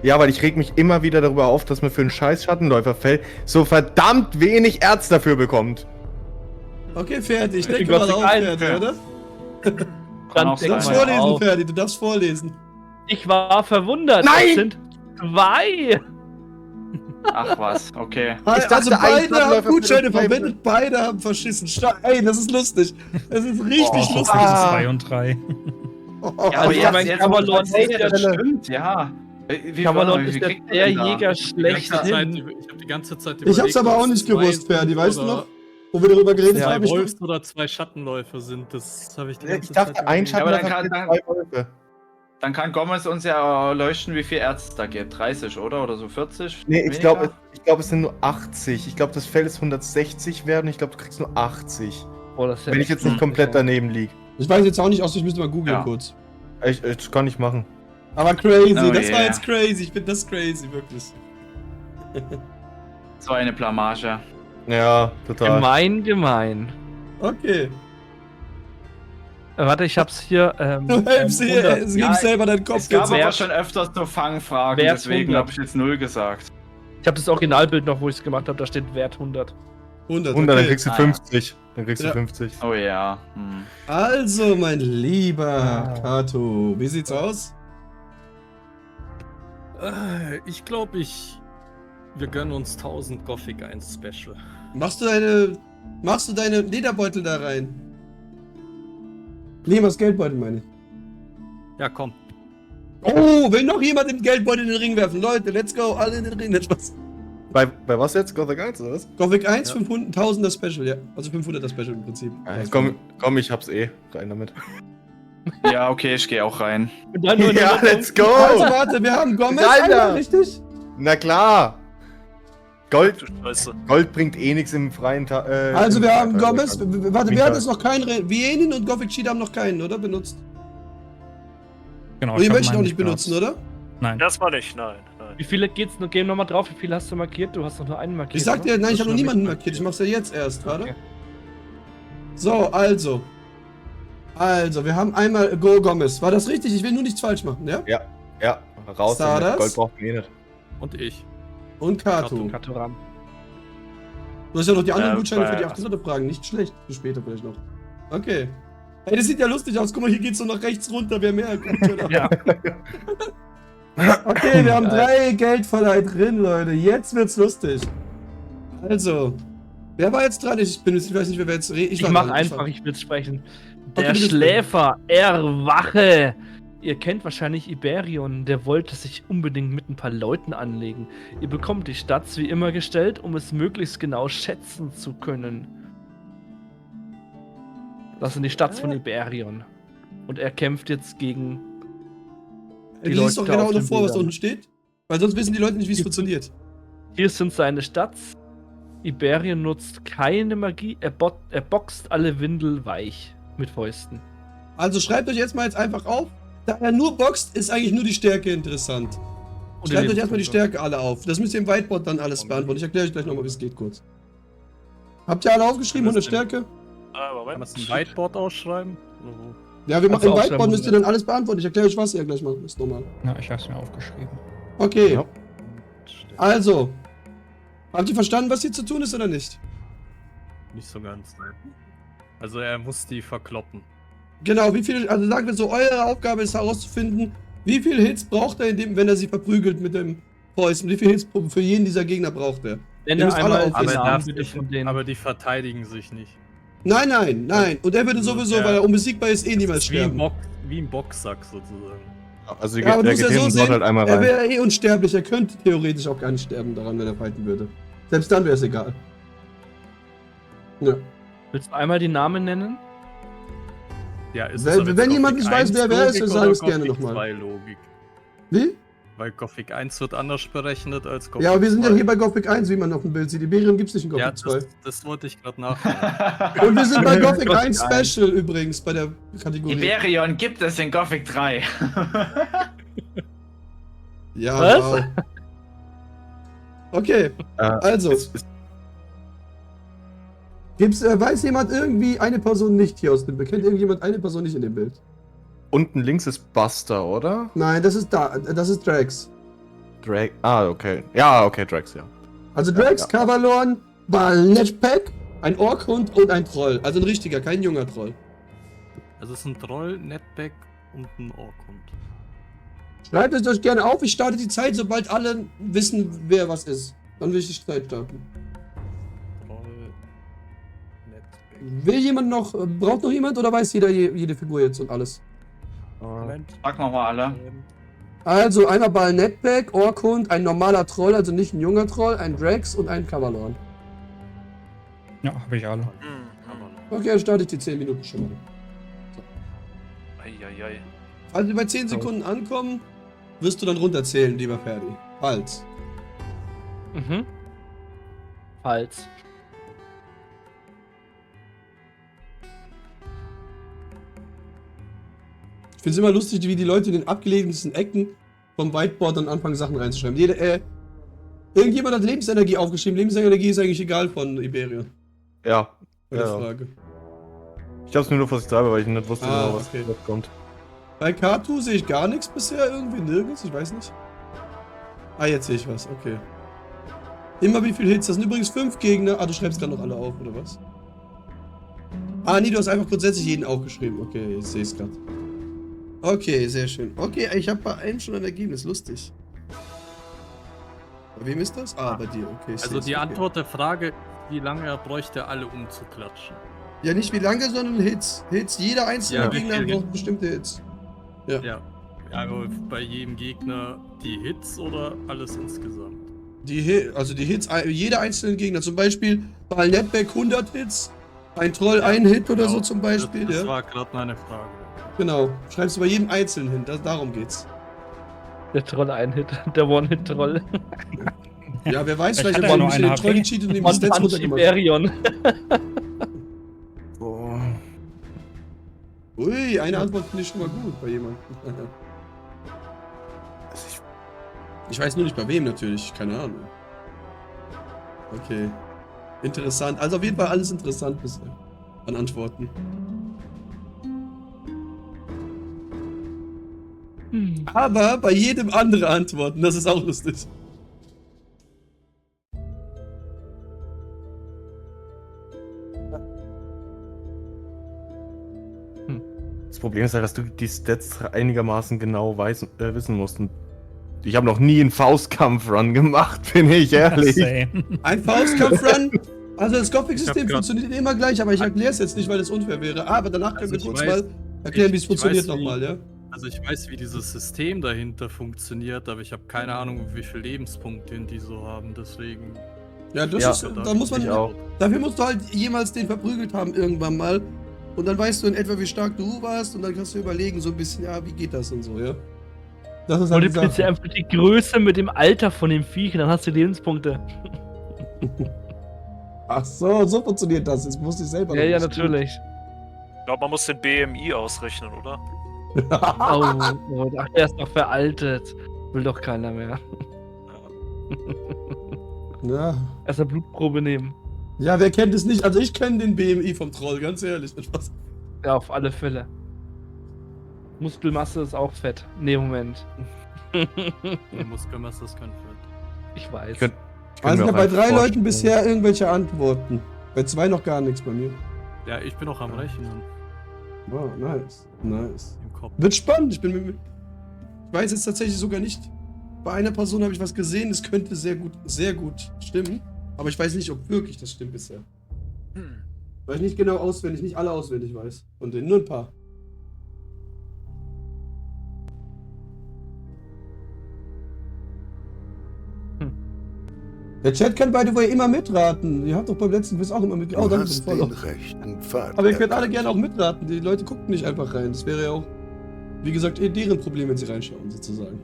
Ja, weil ich reg mich immer wieder darüber auf, dass man für ein scheiß Schattenläuferfell so verdammt wenig Erz dafür bekommt. Okay, fertig. Ich Ich denke bin mal Gott auf, sei fertig, Dank. oder? Kann auch Du darfst mal vorlesen, auf. Ferdi, du darfst vorlesen. Ich war verwundert. Nein! Es sind 2. Ach was, okay. dachte, Also ein beide haben Schattenläufer Gutscheine für den verwendet, beide haben verschissen. Ey, das ist lustig. Das ist richtig Oh. lustig. 2 und 3. Ja, aber aber jetzt- jetzt Kavalon seht ihr, das ist der- stimmt, ja. Wie Kavalon wie ist viel der kriegt man denn da? Jäger Ich habe schlechthin. die ganze Zeit Ich hab's aber ob auch es nicht 2 gewusst, Ferdi, sind weißt du oder noch? Wo wir darüber geredet Ja, haben. 2 Ich, Wolfs oder 2 Schattenläufer sind. Das habe ich die Ich ganze dachte, Zeit ein überlegt. aber dann Schattenläufer kann- für 2 Wolfe. Dann kann Gomez uns ja erleuchten, wie viel Erz es da gibt. 30, oder? Oder so 40? Nee, ich Weniger? glaube, es sind nur 80. Ich glaube, das Fell ist 160 wert und ich glaube, du kriegst nur 80. Oh, das ist ja Wenn ich echt jetzt nicht komplett sicher. daneben liege. ich weiß jetzt auch nicht aus, ich müsste mal googeln Ja. kurz. Ich kann ich machen. Aber crazy, Oh das war yeah. jetzt crazy. Ich finde das crazy, wirklich. So eine Blamage. Ja, total. Gemein. Okay. Warte, ich hab's hier. Du hilfst Wundert- Ja, selber deinen Kopf Es gab jetzt. aber Wert- schon öfters so Fangfragen, Wert deswegen 100. habe ich jetzt 0 gesagt. Ich habe das Originalbild noch, wo ich es gemacht habe. Da steht Wert 100. 100, 100, dann okay. kriegst du Ah, ja. 50. Dann kriegst Ja. du 50. Oh ja. Hm. Also, mein lieber Kato, wie sieht's aus? Ich glaube, wir gönnen uns 1000 Gothic 1 Special. Machst du deine Lederbeutel da rein? Nee, was Geldbeutel meine ich. Ja, komm. Oh, will noch jemand den Geldbeutel in den Ring werfen? Leute, let's go, alle in den Ring. Nicht Spaß. Bei was jetzt? Gothic 1 oder was? Gothic 1, Ja. 500, 1000er Special, ja. Also 500er Special im Prinzip. Komm, ich hab's eh. Rein damit. Ja, okay, ich gehe auch rein. Und dann nur Ja, let's go! Also warte, wir haben Gomez, Alter! einmal, richtig? Na klar! Gold, Scheiße. Gold bringt eh nichts im freien Tag. Also wir haben Gomez, warte, wir Winter. hatten jetzt noch keinen, Vienin und Gothic Cheat haben noch keinen, oder? Benutzt. Genau, Und ihr ich hab möchtet meinen auch nicht benutzen, benutzt. oder? Nein. Erstmal nicht, nein. Wie viele geht's noch? Gehen nochmal drauf. Wie viele hast du markiert? Du hast doch nur einen markiert. Ich sag dir, oder? nein, ich habe noch hab ich niemanden markiert. markiert, ich mach's ja jetzt erst, warte. Okay. So, also. Also, wir haben einmal Go Gomez. War das richtig? Ich will nur nichts falsch machen, ja? Ja, raus damit. Stardust? Gold braucht man eh nicht. Und ich. Und Kato. Katoram. Du hast ja noch die anderen Gutscheine für bei- die 800 Fragen. Nicht schlecht. Für später vielleicht noch. Okay. Ey, das sieht ja lustig aus. Guck mal, hier geht's so nach rechts runter. Wer mehr Gutscheine hat. Ja. Okay, wir haben 3 Geldverleih drin, Leute. Jetzt wird's lustig. Also. Wer war jetzt dran? Ich weiß nicht, wer jetzt redet. Ich mach einfach, ich will sprechen. Der Okay, du bist Schläfer, erwache! Ihr kennt wahrscheinlich Iberion, der wollte sich unbedingt mit ein paar Leuten anlegen. Ihr bekommt die Stats wie immer gestellt, um es möglichst genau schätzen zu können. Das sind die Stats von Iberion. Und er kämpft jetzt gegen die Lies doch Leute genau auf noch den vor, was da Bildern. unten steht. Weil sonst wissen die Leute nicht, wie es funktioniert. Hier sind seine Stats. Iberion nutzt keine Magie, er boxt alle Windel weich mit Fäusten. Also schreibt euch jetzt mal einfach auf. Da er nur boxt, ist eigentlich nur die Stärke interessant. Und Schreibt die euch erstmal die Lebenspunkte. Stärke alle auf. Das müsst ihr im Whiteboard dann alles beantworten. Ich erkläre euch gleich nochmal, wie es geht kurz. Habt ihr alle aufgeschrieben, 100 Stärke? Kann Moment. man ein Whiteboard ausschreiben? Oder wo? Ja, wir machen Kannst du im aufschreiben, Whiteboard, müsst ihr 100. dann alles beantworten. Ich erkläre euch, was ihr gleich macht. Das ist normal. Ja, ich hab's mir aufgeschrieben. Okay, Ja. also. Habt ihr verstanden, was hier zu tun ist oder nicht? Nicht so ganz, ne? Also er muss die verkloppen. Genau, wie viel, also sagen wir so, eure Aufgabe ist herauszufinden, wie viel Hits braucht er, wenn er sie verprügelt mit dem Fäusten. Wie viel Hits für jeden dieser Gegner braucht er? Ihr Nenne müsst alle einmal auflisten. den Aber, Namen bitte von denen. aber die verteidigen sich nicht. Nein, nein, nein. Und er würde sowieso, Ja. weil er unbesiegbar ist, eh niemals Wie ein, sterben. Wie ein Boxsack sozusagen. Also Ja, aber du der musst ja geht so hin und sehen, haut halt einmal er rein. wäre eh unsterblich. Er könnte theoretisch auch gar nicht sterben daran, wenn er fighten würde. Selbst dann wäre es egal. Ja. Willst du einmal die Namen nennen? Ja, ist Wenn- es aber jetzt wenn jemand Gothic nicht weiß, 1 wer ist, Logik dann sag oder es gerne Gothic nochmal. 2 Logik? Wie? Weil Gothic 1 wird anders berechnet als Gothic Ja, aber wir sind ja 2. hier bei Gothic 1, wie man auf dem Bild sieht. Iberion gibt's nicht in Ja, Gothic 2. das wollte ich gerade nachfragen. Und wir sind bei Gothic Gothic 1 Special übrigens, bei der Kategorie. Iberion gibt es in Gothic 3. Ja, Was? wow. Okay, also. Weiß jemand irgendwie eine Person nicht hier aus dem Bild? Kennt irgendjemand eine Person nicht in dem Bild? Unten links ist Buster, oder? Nein, das ist Drax. Okay. Ja, okay, Drax, ja. Also Drax, Ja. Kavalorn, Balletpack, ein Orkhund und ein Troll. Also ein richtiger, kein junger Troll. Also es ist ein Troll, Netback und ein Orkhund. Schreibt es euch gerne auf, ich starte die Zeit, sobald alle wissen, wer was ist. Dann will ich die Zeit starten. Troll, Netback. Will jemand noch, braucht noch jemand oder weiß jeder jede Figur jetzt und alles? Moment. Sag nochmal alle. Also einmal Balletpack, Orkhund, ein normaler Troll, also nicht ein junger Troll, ein Drax und ein Kavalorn. Ja, habe ich alle. Okay, dann starte ich die 10 Minuten schon mal. Eieiei. Also bei 10 Sekunden ankommen, wirst du dann runterzählen, lieber Ferdi. Falls. Mhm. Falls. Ich finde es immer lustig, wie die Leute in den abgelegensten Ecken vom Whiteboard dann anfangen, Sachen reinzuschreiben. Irgendjemand hat Lebensenergie aufgeschrieben. Lebensenergie ist eigentlich egal von Iberion. Ja. Bei der Ja. Frage. Ich hab's nur vorsichtshalber, weil ich nicht wusste, Ah, was okay. kommt. Bei K2 sehe ich gar nichts bisher, irgendwie nirgends, ich weiß nicht. Ah, jetzt sehe ich was, okay. Immer wie viele Hits? Das sind übrigens 5 Gegner. Ah, du schreibst gerade noch alle auf, oder was? Ah, nee, du hast einfach grundsätzlich jeden aufgeschrieben. Okay, ich sehe es gerade. Okay, sehr schön. Okay, ich habe bei allen schon ein Ergebnis, lustig. Bei wem ist das? Ah, bei dir, okay. ich Also seh's, die okay. Antwort der Frage, wie lange er bräuchte, alle umzuklatschen. Ja, nicht wie lange, sondern Hits. Hits, jeder einzelne Ja, Gegner wie viel braucht bestimmte Hits. Ja. Aber bei jedem Gegner die Hits oder alles insgesamt? Die Hits, jeder einzelne Gegner. Zum Beispiel bei Netback 100 Hits, ein Troll ein Hit oder so zum Beispiel. Das Ja. war gerade meine Frage. Genau. Schreibst du bei jedem Einzelnen hin. Darum geht's. Der Troll ein Hit, der One-Hit-Troll. Ja, wer weiß, Ich vielleicht hatte hat ja er nur ein bisschen einen den Troll HP. gecheatet und ihm die Stats One-Punch runtergemacht. Iberion. Boah. Ui, eine Antwort finde ich schon mal gut bei jemandem. Also Ich weiß nur nicht bei wem natürlich, keine Ahnung. Okay. Interessant. Also auf jeden Fall alles interessant bisher. An Antworten. Aber bei jedem andere Antworten, das ist auch lustig. Das Problem ist halt, dass du die Stats einigermaßen genau wissen musst. Und ich habe noch nie einen Faustkampf-Run gemacht, bin ich ehrlich. Same. Ein Faustkampf-Run. Also das Gothic-System Ich hab grad- funktioniert immer gleich, aber ich erkläre es jetzt nicht, weil es unfair wäre. Aber danach können Also wir ich kurz weiß- mal erklären, wie es ich funktioniert weiß, wie- nochmal, ja? Also ich weiß, wie dieses System dahinter funktioniert, aber ich habe keine Ahnung, wie viele Lebenspunkte die so haben, deswegen... Ja, das Ja, ist, da muss man, Ich auch. dafür musst du halt jemals den verprügelt haben irgendwann mal. Und dann weißt du in etwa, wie stark du warst und dann kannst du überlegen, so ein bisschen, ja, wie geht das und so, ja? Das ist halt die Multiplizier Sache. einfach die Größe mit dem Alter von dem Viech, dann hast du Lebenspunkte. Ach so, so funktioniert das. Jetzt musste ich selber Ja, noch ja, wissen. natürlich. Ich glaube, man muss den BMI ausrechnen, oder? Oh, ach, der ist doch veraltet. Will doch keiner mehr. Ja. Erst eine Blutprobe nehmen. Ja, wer kennt es nicht? Also ich kenne den BMI vom Troll, ganz ehrlich. Spaß. Ja, auf alle Fälle. Muskelmasse ist auch fett. Nee, Moment. Die Muskelmasse ist kein Fett. Ich weiß. Ich könnt- Also ich mir habe auch bei 3 einfach Leuten vorstellen. bisher irgendwelche Antworten. Bei 2 noch gar nichts bei mir. Ja, ich bin auch am Rechnen Wow, nice. Nice. im Kopf. Wird spannend. Ich weiß jetzt tatsächlich sogar nicht. Bei einer Person habe ich was gesehen, das könnte sehr gut stimmen. Aber ich weiß nicht, ob wirklich das stimmt bisher. Weil ich nicht genau auswendig, nicht alle auswendig weiß. Von denen nur ein paar. Der Chat kann by the way immer mitraten. Ihr habt doch beim letzten Quiz auch immer mitraten. Oh, Du danke für hast den den Follow. rechten Pfad. Aber ihr könnt alle erkannt. gerne auch mitraten. Die Leute gucken nicht einfach rein. Das wäre ja auch, wie gesagt, deren Problem, wenn sie reinschauen, sozusagen.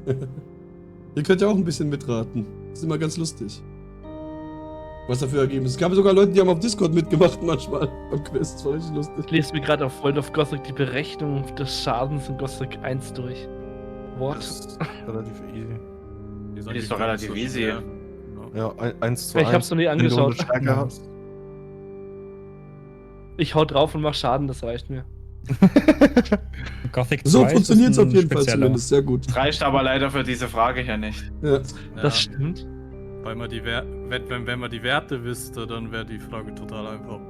Ihr könnt ja auch ein bisschen mitraten. Das ist immer ganz lustig. Was dafür ergeben ist. Es gab sogar Leute, die haben auf Discord mitgemacht manchmal am Quiz. Das war richtig lustig. Ich lese mir gerade auf World of Gothic die Berechnung des Schadens in Gothic 1 durch. What? Das ist relativ easy. Die ist doch relativ easy. Ja, 1 zu Ich 1. hab's noch nie Wenn du angeschaut. 100 Stärke hast. Ich hau drauf und mach Schaden, das reicht mir. Gothic 2 So ist funktioniert es ein auf jeden Fall spezieller. zumindest. Sehr gut. Reicht aber leider für diese Frage hier nicht. Ja. Das stimmt. Weil man wenn man die Werte wüsste, dann wäre die Frage total einfach.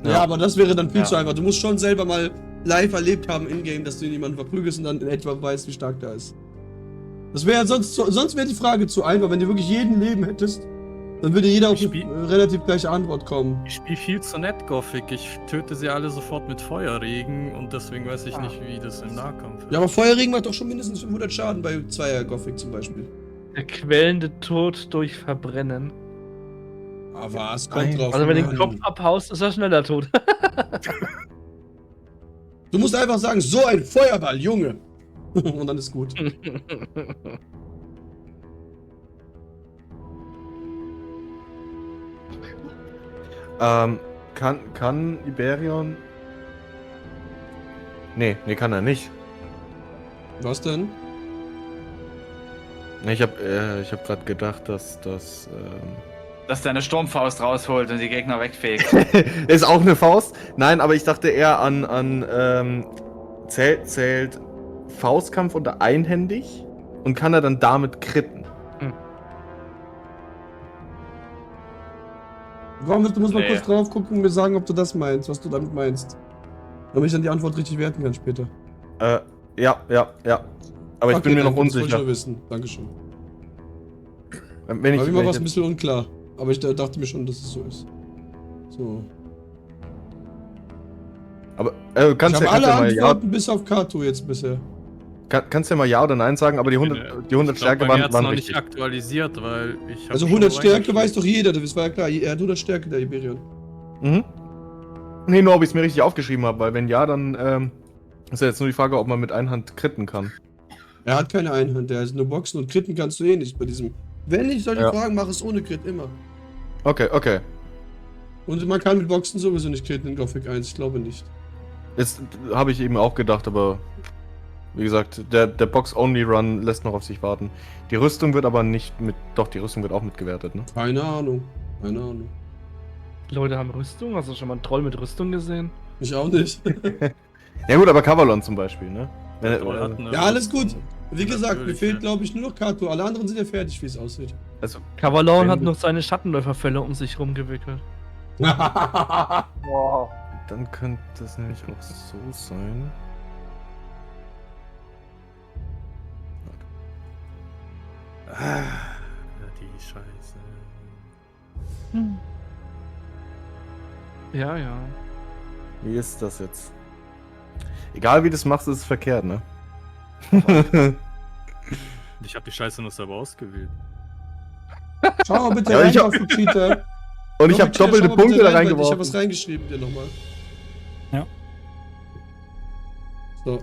Ja, aber das wäre dann viel Ja. zu einfach. Du musst schon selber mal live erlebt haben in-game, dass du jemanden verprügelst und dann in etwa weißt, wie stark der ist. Das wäre sonst wäre die Frage zu einfach. Wenn du wirklich jeden Leben hättest, dann würde jeder auf eine relativ gleiche Antwort kommen. Ich spiele viel zu nett Gothic. Ich töte sie alle sofort mit Feuerregen und deswegen weiß ich nicht, wie das im Nahkampf ist. Ja, aber Feuerregen macht doch schon mindestens 500 Schaden bei 2er Gothic zum Beispiel. Der quälende Tod durch Verbrennen. Ah, was? Kommt drauf. Also wenn du den an. Kopf abhaust, ist er schneller tot. Du musst einfach sagen, so ein Feuerball, Junge. Und dann ist gut. Kann Iberion... Nee, kann er nicht. Was denn? Ich hab gerade gedacht, dass das... Dass der eine Sturmfaust rausholt und die Gegner wegfegt. ist auch eine Faust. Nein, aber ich dachte eher an zählt Faustkampf unter einhändig und kann er dann damit kritten. Warum du musst mal Nee. kurz drauf gucken und mir sagen, ob du das meinst, was du damit meinst. Damit ich dann die Antwort richtig werten kann später. Ja. Aber ich bin mir noch danke, das wollte ich unsicher. nur wissen. Dankeschön. Wenn ich, War mir wenn war ich es ein bisschen unklar. Aber ich dachte mir schon, dass es so ist. So. aber Ich kannst habe ja alle mal ja, Antworten bis auf Kato jetzt bisher. kannst ja mal ja oder nein sagen, aber die 100 Stärke waren waren noch richtig. nicht aktualisiert, weil ich Also 100 Stärke weiß doch jeder, das war ja klar. Er hat 100 Stärke, der Iberion. Mhm. Nee, nur ob ich es mir richtig aufgeschrieben habe, weil wenn ja, dann ist ja jetzt nur die Frage, ob man mit Einhand kritten kann. Er hat keine Einhand, der ist nur Boxen und Kritten kannst du eh nicht bei diesem. Wenn ich solche Ja. Fragen mache, es ohne Crit immer. Okay. Und man kann mit Boxen sowieso nicht kritten in Gothic 1, ich glaube nicht. Jetzt habe ich eben auch gedacht, aber wie gesagt, der Box-Only-Run lässt noch auf sich warten. Die Rüstung wird aber nicht mit. Doch, die Rüstung wird auch mitgewertet, ne? Keine Ahnung. Leute haben Rüstung? Hast du schon mal einen Troll mit Rüstung gesehen? Ich auch nicht. Ja gut, aber Kavalon zum Beispiel, ne? Ja, alles gut. Wie gesagt, mir Natürlich, fehlt ja. glaube ich nur noch Kato. Alle anderen sind ja fertig, wie es aussieht. Also, Kavalon Wenn hat du- noch seine Schattenläuferfälle um sich rumgewickelt. Wow. dann könnte das nämlich auch so sein. Die Scheiße. Ja. Wie ist das jetzt? Egal wie du es machst, ist es verkehrt, ne? Ich habe die Scheiße nur selber ausgewählt. Schau mal bitte Ja, rein, ich hab- auf Cheater. Und ich habe Cheater, doppelte schau mal bitte Punkte da rein, weil Ich habe reingeworfen. was reingeschrieben dir nochmal. Ja. So.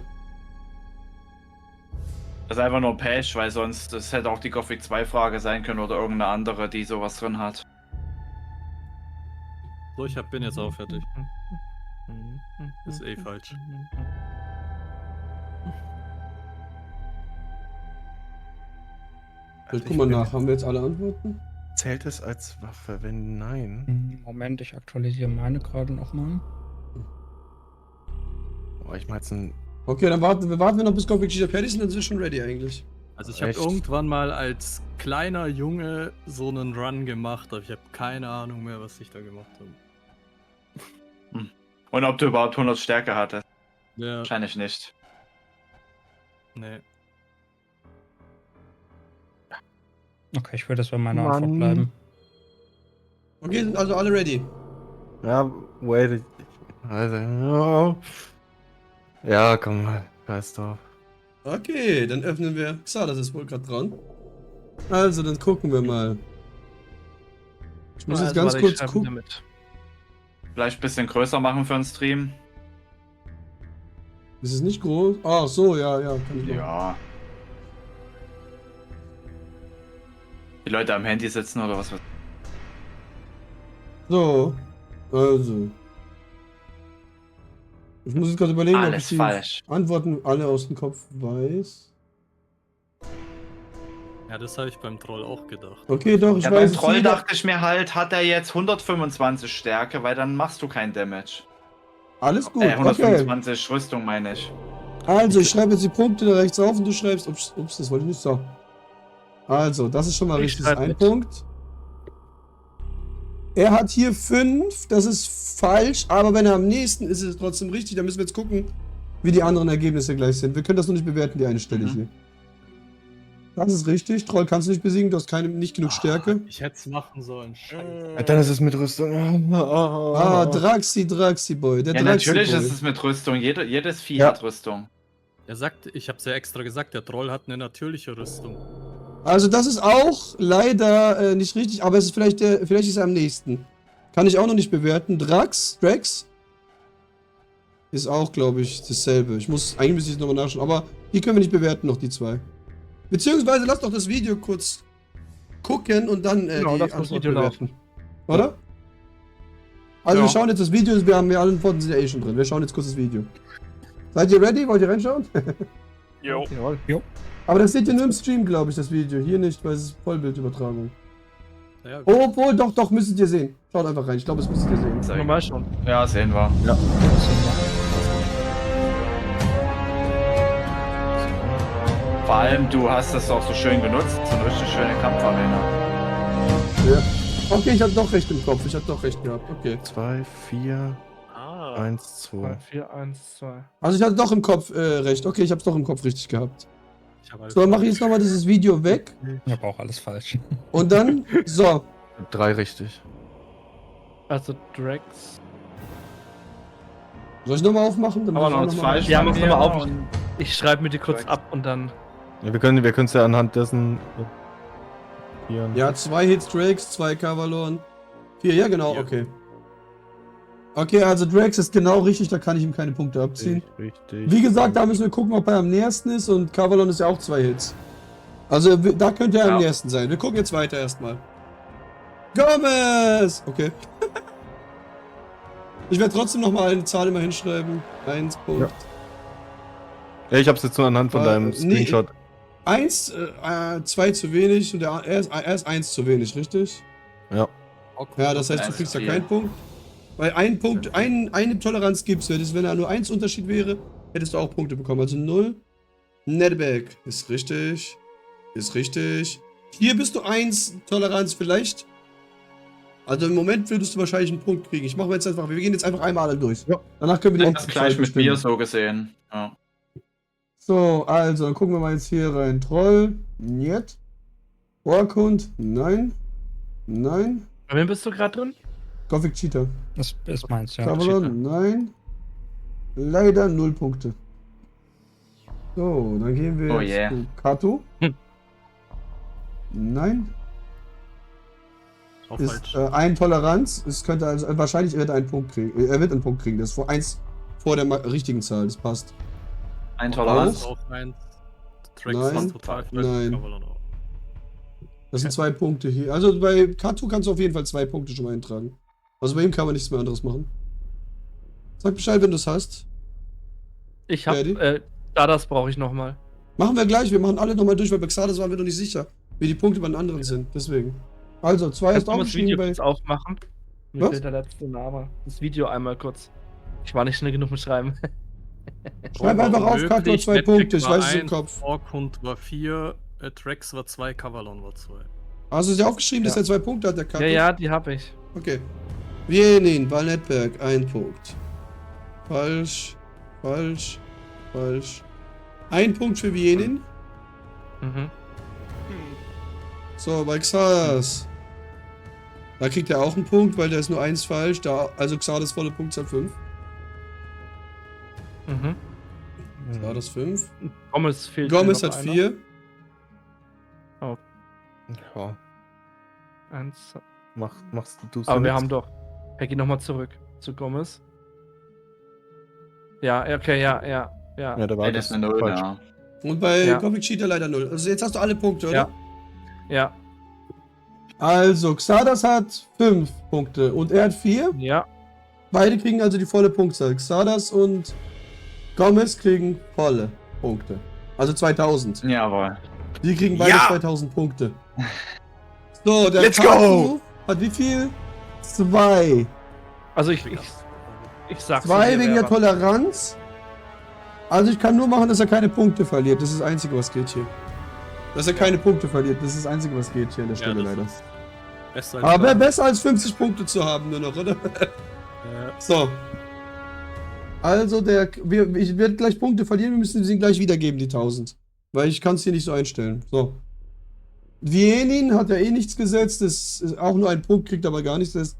Das ist einfach nur Pech, weil sonst das hätte auch die Gothic 2 Frage sein können oder irgendeine andere, die sowas drin hat. So, bin jetzt auch fertig. Ist eh falsch. Jetzt guck mal nach, haben wir jetzt alle Antworten? Zählt es als Waffe? Wenn nein. Moment, ich aktualisiere meine gerade nochmal. Oh, ich mach jetzt ein. Okay, dann warten wir noch bis Gothic Cheater fertig sind, dann sind wir schon ready eigentlich. Also ich habe Echt? irgendwann mal als kleiner Junge so einen Run gemacht, aber ich habe keine Ahnung mehr, was ich da gemacht habe. Und ob du überhaupt 100 Stärke hattest? Ja, Wahrscheinlich nicht. nee. Okay, ich würde das bei meiner Mann. Antwort bleiben. Okay, sind also alle ready. Ja, wait. Also. Ja, komm mal. Scheiß drauf. Okay, dann öffnen wir. Das ist wohl gerade dran. Also, dann gucken wir mal. Ich muss jetzt ganz kurz gucken. Damit. Vielleicht ein bisschen größer machen für einen Stream. Ist es nicht groß? Ach so, ja, kann ich machen. Ja. Leute am Handy sitzen oder was? So, also. Ich muss jetzt gerade überlegen, ob ich Alles die falsch. Antworten alle aus dem Kopf weiß. Ja, das habe ich beim Troll auch gedacht. Okay, doch, ich Ja, weiß beim es. Troll Jeder- dachte ich mir halt, hat er jetzt 125 Stärke, weil dann machst du kein Damage. Alles gut, okay. 125 Rüstung meine ich. Also, ich schreibe jetzt die Punkte da rechts auf und du schreibst, ups, das wollte ich nicht so. Also, das ist schon mal Ich richtig, schreib ein mit. Punkt. Er hat hier 5, das ist falsch, aber wenn er am nächsten ist, ist es trotzdem richtig. Da müssen wir jetzt gucken, wie die anderen Ergebnisse gleich sind. Wir können das nur nicht bewerten, die eine Stelle hier. Das ist richtig. Troll kannst du nicht besiegen, du hast nicht genug Stärke. Ich hätte es machen sollen. Scheiße. Dann ist es mit Rüstung. Ah, Draxi Boy. Der Ja, Draxi natürlich Boy. ist es mit Rüstung. Jedes Vieh Ja. hat Rüstung. Er sagt, ich habe es ja extra gesagt, der Troll hat eine natürliche Rüstung. Also das ist auch leider nicht richtig, aber es ist vielleicht ist er am nächsten. Kann ich auch noch nicht bewerten. Drax ist auch, glaube ich, dasselbe. Eigentlich müsste ich nochmal nachschauen, aber die können wir nicht bewerten, noch die zwei. Beziehungsweise lass doch das Video kurz gucken und dann Genau, die lass das Antwort Video bewerten. Oder? Also Ja. wir schauen jetzt das Video, wir alle Antworten sind ja eh schon drin. Wir schauen jetzt kurz das Video. Seid ihr ready? Wollt ihr reinschauen? Jo. Jawohl. Aber das seht ihr nur im Stream, glaube ich, das Video. Hier nicht, weil es ist Vollbildübertragung. Ja, Obwohl, doch, müsstet ihr sehen. Schaut einfach rein, ich glaube, das müsstet ihr sehen. Normal schon. Ja, sehen wir. Vor allem, du hast das auch so schön genutzt. So eine richtig schöne Kampfarena. Ja. Okay, ich hatte doch recht im Kopf, ich hatte doch recht gehabt, okay. 2, 4, Ah. 1, 2. 4, 1, 2. Also ich hatte doch im Kopf recht, okay, ich hab's doch im Kopf richtig gehabt. ich habe halt So, dann mache ich jetzt nochmal dieses Video weg Ich habe auch alles falsch. und dann, so. 3 richtig. Also Drax. Soll ich nochmal aufmachen? Dann Aber mach ich noch noch mal- falsch. Ja, von mach mir nochmal auf. und- Ich schreibe mir die kurz Drax. ab und dann. Ja, wir können es ja anhand dessen. Hier. Ja, 2 Hits Drakes, 2 Cavalon. 4, ja genau, Ja. okay. Okay, also Drax ist genau richtig, da kann ich ihm keine Punkte abziehen. Richtig. Wie gesagt, da müssen wir gucken, ob er am nächsten ist und Cavalon ist ja auch 2 Hits. Also da könnte er am Ja. nächsten sein. Wir gucken jetzt weiter erstmal. Gomez! Okay. Ich werde trotzdem nochmal eine Zahl immer hinschreiben. 1 Punkt. Ja, ich hab's jetzt nur anhand von deinem Nee. Screenshot. 1, 2 zu wenig und er ist 1 zu wenig, richtig? Ja. Ja, das heißt, du 1 kriegst zu ja viel. keinen Punkt. Weil ein Punkt, eine Toleranz gibt's. Wenn er nur 1 Unterschied wäre, hättest du auch Punkte bekommen. Also 0. Netback ist richtig. Ist richtig. Hier bist du 1 Toleranz vielleicht. Also im Moment würdest du wahrscheinlich einen Punkt kriegen. Ich mache jetzt einfach, wir gehen jetzt einfach einmal alle durch. Ja. Danach können wir die Das gleich mit bestimmen. mir so gesehen. Ja. So, also, dann gucken wir mal jetzt hier rein. Troll, niet. Orkund, nein. Nein. Bei wem bist du gerade drin? Gothic Cheater. Das ist meins, ja. Cavalon, nein. Leider 0 Punkte. So, dann gehen wir Oh jetzt yeah. zu Kato. Nein. auch Ist falsch. ein Toleranz. Es könnte also wahrscheinlich wird er einen Punkt kriegen. Er wird einen Punkt kriegen. Das ist vor 1 vor der richtigen Zahl. Das passt. Ein Auch? Toleranz. Auch eins. Trax Nein. war total falsch. Nein. Cavalon auch. Das sind 2 Punkte hier. Also bei Kato kannst du auf jeden Fall 2 Punkte schon mal eintragen. Also bei ihm kann man nichts mehr anderes machen. Sag Bescheid, wenn du es hast. Ich hab. Fertig? Das brauche ich nochmal. Machen wir gleich. Wir machen alle nochmal durch, weil bei Xardas waren wir noch nicht sicher, wie die Punkte bei den anderen sind. Deswegen. Also, 2 ist Kannst du mal das Video aufgeschrieben bei. kurz aufmachen? Mir Was? fehlt der letzte Name. Das Video einmal kurz. Ich war nicht schnell genug mit Schreiben. Schreib einfach auf, Kato hat Möglich, 2 Netpick Punkte. Ich war weiß es im 1, Kopf. Orkund war 4, Trax war 2, Cavalon war 2. Also ist ja aufgeschrieben, dass Ja. er 2 Punkte hat, der Kato. Ja, die habe ich. Okay. Vienin, Balnettberg, 1 Punkt. Falsch. Falsch. Falsch. 1 Punkt für Vienin. Mhm. So, bei Xardas. Da kriegt er auch einen Punkt, weil der ist nur 1 falsch. Also Xardas volle Punktzahl 5. Mhm. Xardas 5. Gomez fehlt. Gomez mir noch hat einer. 4. Ja, Eins. machst du Aber wir haben doch. Peggy nochmal zurück zu Gomez. Ja, okay, ja. Ja, da war Ey, das ist eine Null, falsch. ja. Und bei Ja. Gothic Cheater leider 0. Also jetzt hast du alle Punkte, oder? Ja. Also, Xardas hat 5 Punkte und er hat 4. Ja. Beide kriegen also die volle Punktzahl. Xardas und Gomez kriegen volle Punkte. Also 2000. Jawohl. Die kriegen beide Ja! 2000 Punkte. So, der Let's Kaku go! hat wie viel? 2. Also ich sag's 2 dir, wegen wer der Toleranz. Also ich kann nur machen, dass er keine Punkte verliert. Das ist das Einzige, was geht hier. Dass er keine Punkte verliert. Das ist das Einzige, was geht hier an der Stelle leider. Besser als Aber gar nicht. besser als 50 Punkte zu haben nur noch, oder? Ja. So. Also ich werde gleich Punkte verlieren, wir müssen sie gleich wiedergeben, die 1000. Weil ich kann es hier nicht so einstellen. So. Vienin hat ja eh nichts gesetzt, ist auch nur ein Punkt, kriegt aber gar nichts. Das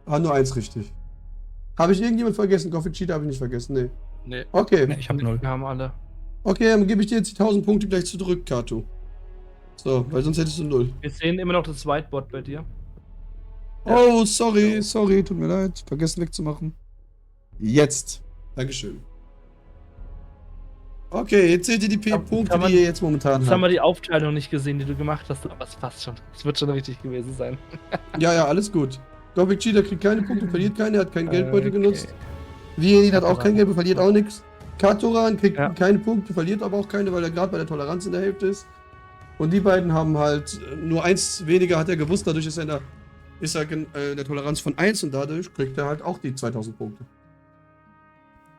hat nur 1 richtig. Habe ich irgendjemand vergessen? Gothic Cheater habe ich nicht vergessen, nee. Nee. Okay. Nee, ich habe 0. Wir haben alle. Okay, dann gebe ich dir jetzt die 1000 Punkte gleich zurück, Kato. So, weil sonst hättest du 0. Wir sehen immer noch das Whiteboard bei dir. Oh, sorry, tut mir leid. Vergessen wegzumachen. Jetzt. Dankeschön. Okay, jetzt seht ihr die Punkte, kann man- die ihr jetzt momentan Jetzt haben wir habt. die Aufteilung nicht gesehen, die du gemacht hast, aber es passt schon. Es wird schon richtig gewesen sein. Ja, alles gut. Gothic Cheater kriegt keine Punkte, verliert keine, hat keinen Geldbeutel Okay. genutzt. Vienin hat auch kein Geld, verliert auch nichts. Katoran kriegt Ja. keine Punkte, verliert aber auch keine, weil er gerade bei der Toleranz in der Hälfte ist. Und die beiden haben halt nur 1 weniger, hat er gewusst, dadurch ist er in der Toleranz von 1 und dadurch kriegt er halt auch die 2000 Punkte.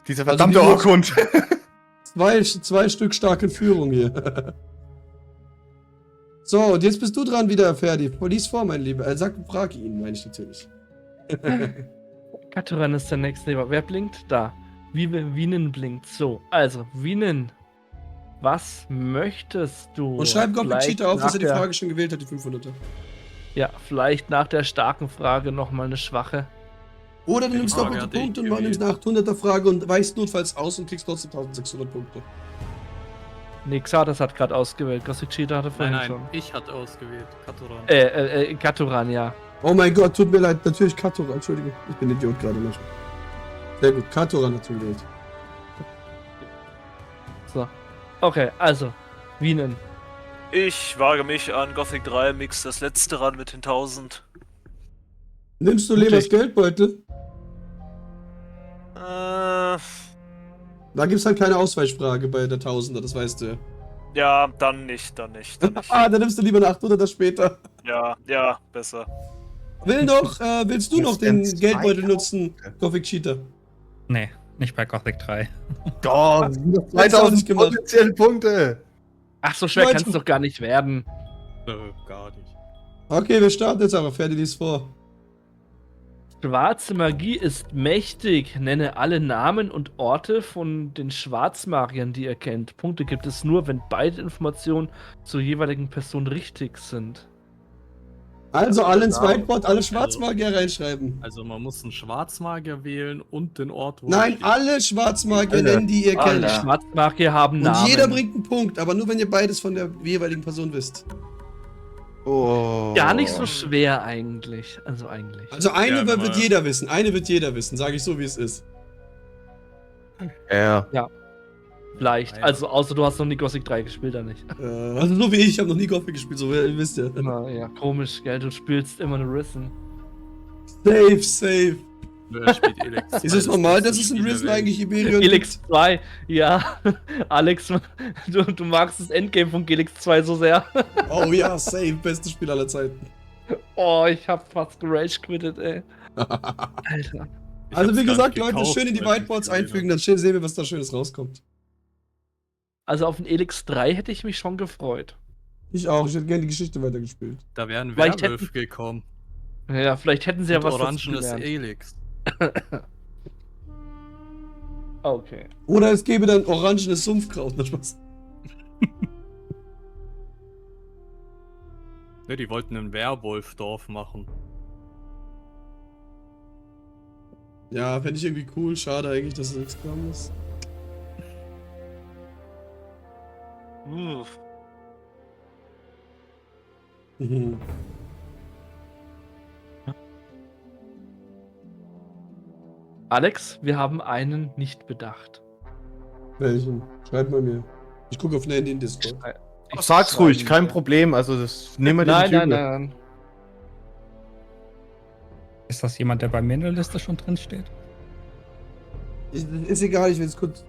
Dieser Also verdammte die- Orkund. Zwei Stück starke Führung hier. So, und jetzt bist du dran wieder, Ferdi. Lies vor, mein Lieber. Frag ihn, meine ich natürlich. Katuran ist der nächste. Wer blinkt? Da. Wienen blinkt. So, also, Wienen. Was möchtest du? Und schreib Gothic Vielleicht Cheater auf, dass er die nach der- Frage schon gewählt hat, die 500er. Ja, vielleicht nach der starken Frage nochmal eine schwache. Oder du Die nimmst Frage doppelte hatte ich Punkte und gewählt. nimmst eine 800er Frage und weichst notfalls aus und kriegst trotzdem 1600 Punkte. Nee, Xardas hat gerade ausgewählt. Gothic Cheater hatte Nein, vorhin nein, ich hatte ausgewählt. Katoran. Katuran, ja. Oh mein Gott, tut mir leid. Natürlich Katoran. Entschuldigung, ich bin Idiot gerade manchmal. Sehr gut, Katoran hat gewählt. So. Okay, also, Wienen. Ich wage mich an Gothic 3, mix das letzte ran mit den 1000. Nimmst du Mutig. Lebers Geldbeutel? Da gibt's halt keine Ausweichfrage bei der 1000er, das weißt du. Ja, dann nicht, dann nicht. Ah, dann nimmst du lieber eine 800er später. Ja, besser. Willst du noch den Jetzt Geldbeutel 2000 nutzen, Gothic Cheater? Nee, nicht bei Gothic 3. Doch, Hättest du auch 2000 nicht gemacht. potenzielle Punkte. Ach, so schwer Leute. kann es doch gar nicht werden. Gar nicht. Okay, wir starten jetzt aber. Ferdi, lies vor. Schwarze Magie ist mächtig. Nenne alle Namen und Orte von den Schwarzmagiern, die ihr kennt. Punkte gibt es nur, wenn beide Informationen zur jeweiligen Person richtig sind. Also alle ins Namen. Whiteboard, alle Schwarzmagier reinschreiben. Also man muss einen Schwarzmagier wählen und den Ort, wo Nein, er steht. alle Schwarzmagier Alle. nennen, die ihr Alle. kennt. Schwarzmagier haben Und Namen. jeder bringt einen Punkt, aber nur wenn ihr beides von der jeweiligen Person wisst. Oh. Gar nicht so schwer eigentlich. Also eigentlich. Also eine Ja, wird mal- jeder wissen. Eine wird jeder wissen, sage ich so, wie es ist. Ja. Vielleicht. Naja. Also außer du hast noch nie Gothic 3 gespielt, oder nicht? Also so wie ich habe noch nie Gothic gespielt, so ihr wisst ja. Na ja, komisch, gell? Du spielst immer eine Risen. Safe. Wer spielt Elex? Ist es normal, dass es in Spiel der Risen Welt. eigentlich Iberion Gelix gibt? 2, ja. Alex, du magst das Endgame von Gelix 2 so sehr. Oh ja, safe. Bestes Spiel aller Zeiten. Oh, ich hab fast gerage quittet, ey. Alter. Ich Also hab's wie gar gesagt, nicht Leute, gekauft, schön in die weil ich Whiteboards gesehen einfügen, dann sehen wir, was da Schönes rauskommt. Also auf den Elix 3 hätte ich mich schon gefreut. Ich auch, ich hätte gerne die Geschichte weitergespielt. hab. Da wären Vielleicht Werwölfe gekommen. Ja, vielleicht hätten sie ja Und was dazu orangenes gelernt. Elix. Okay. Oder es gäbe dann orangenes Sumpfkraut. Na Spaß. Ne, die wollten ein Werwolfdorf machen. Ja, fände ich irgendwie cool. Schade eigentlich, dass es nichts gekommen ist. Mhm. Alex, wir haben einen nicht bedacht. Welchen? Schreib mal mir. Ich gucke auf Handy in Discord. Ich Sag's schreibe ruhig, ihn kein dir. Problem. Also das nehmen wir dir Nein, nicht nein, übel. nein. Ist das jemand, der bei mir in der Liste schon drin steht? Ist egal, ich will es kurz.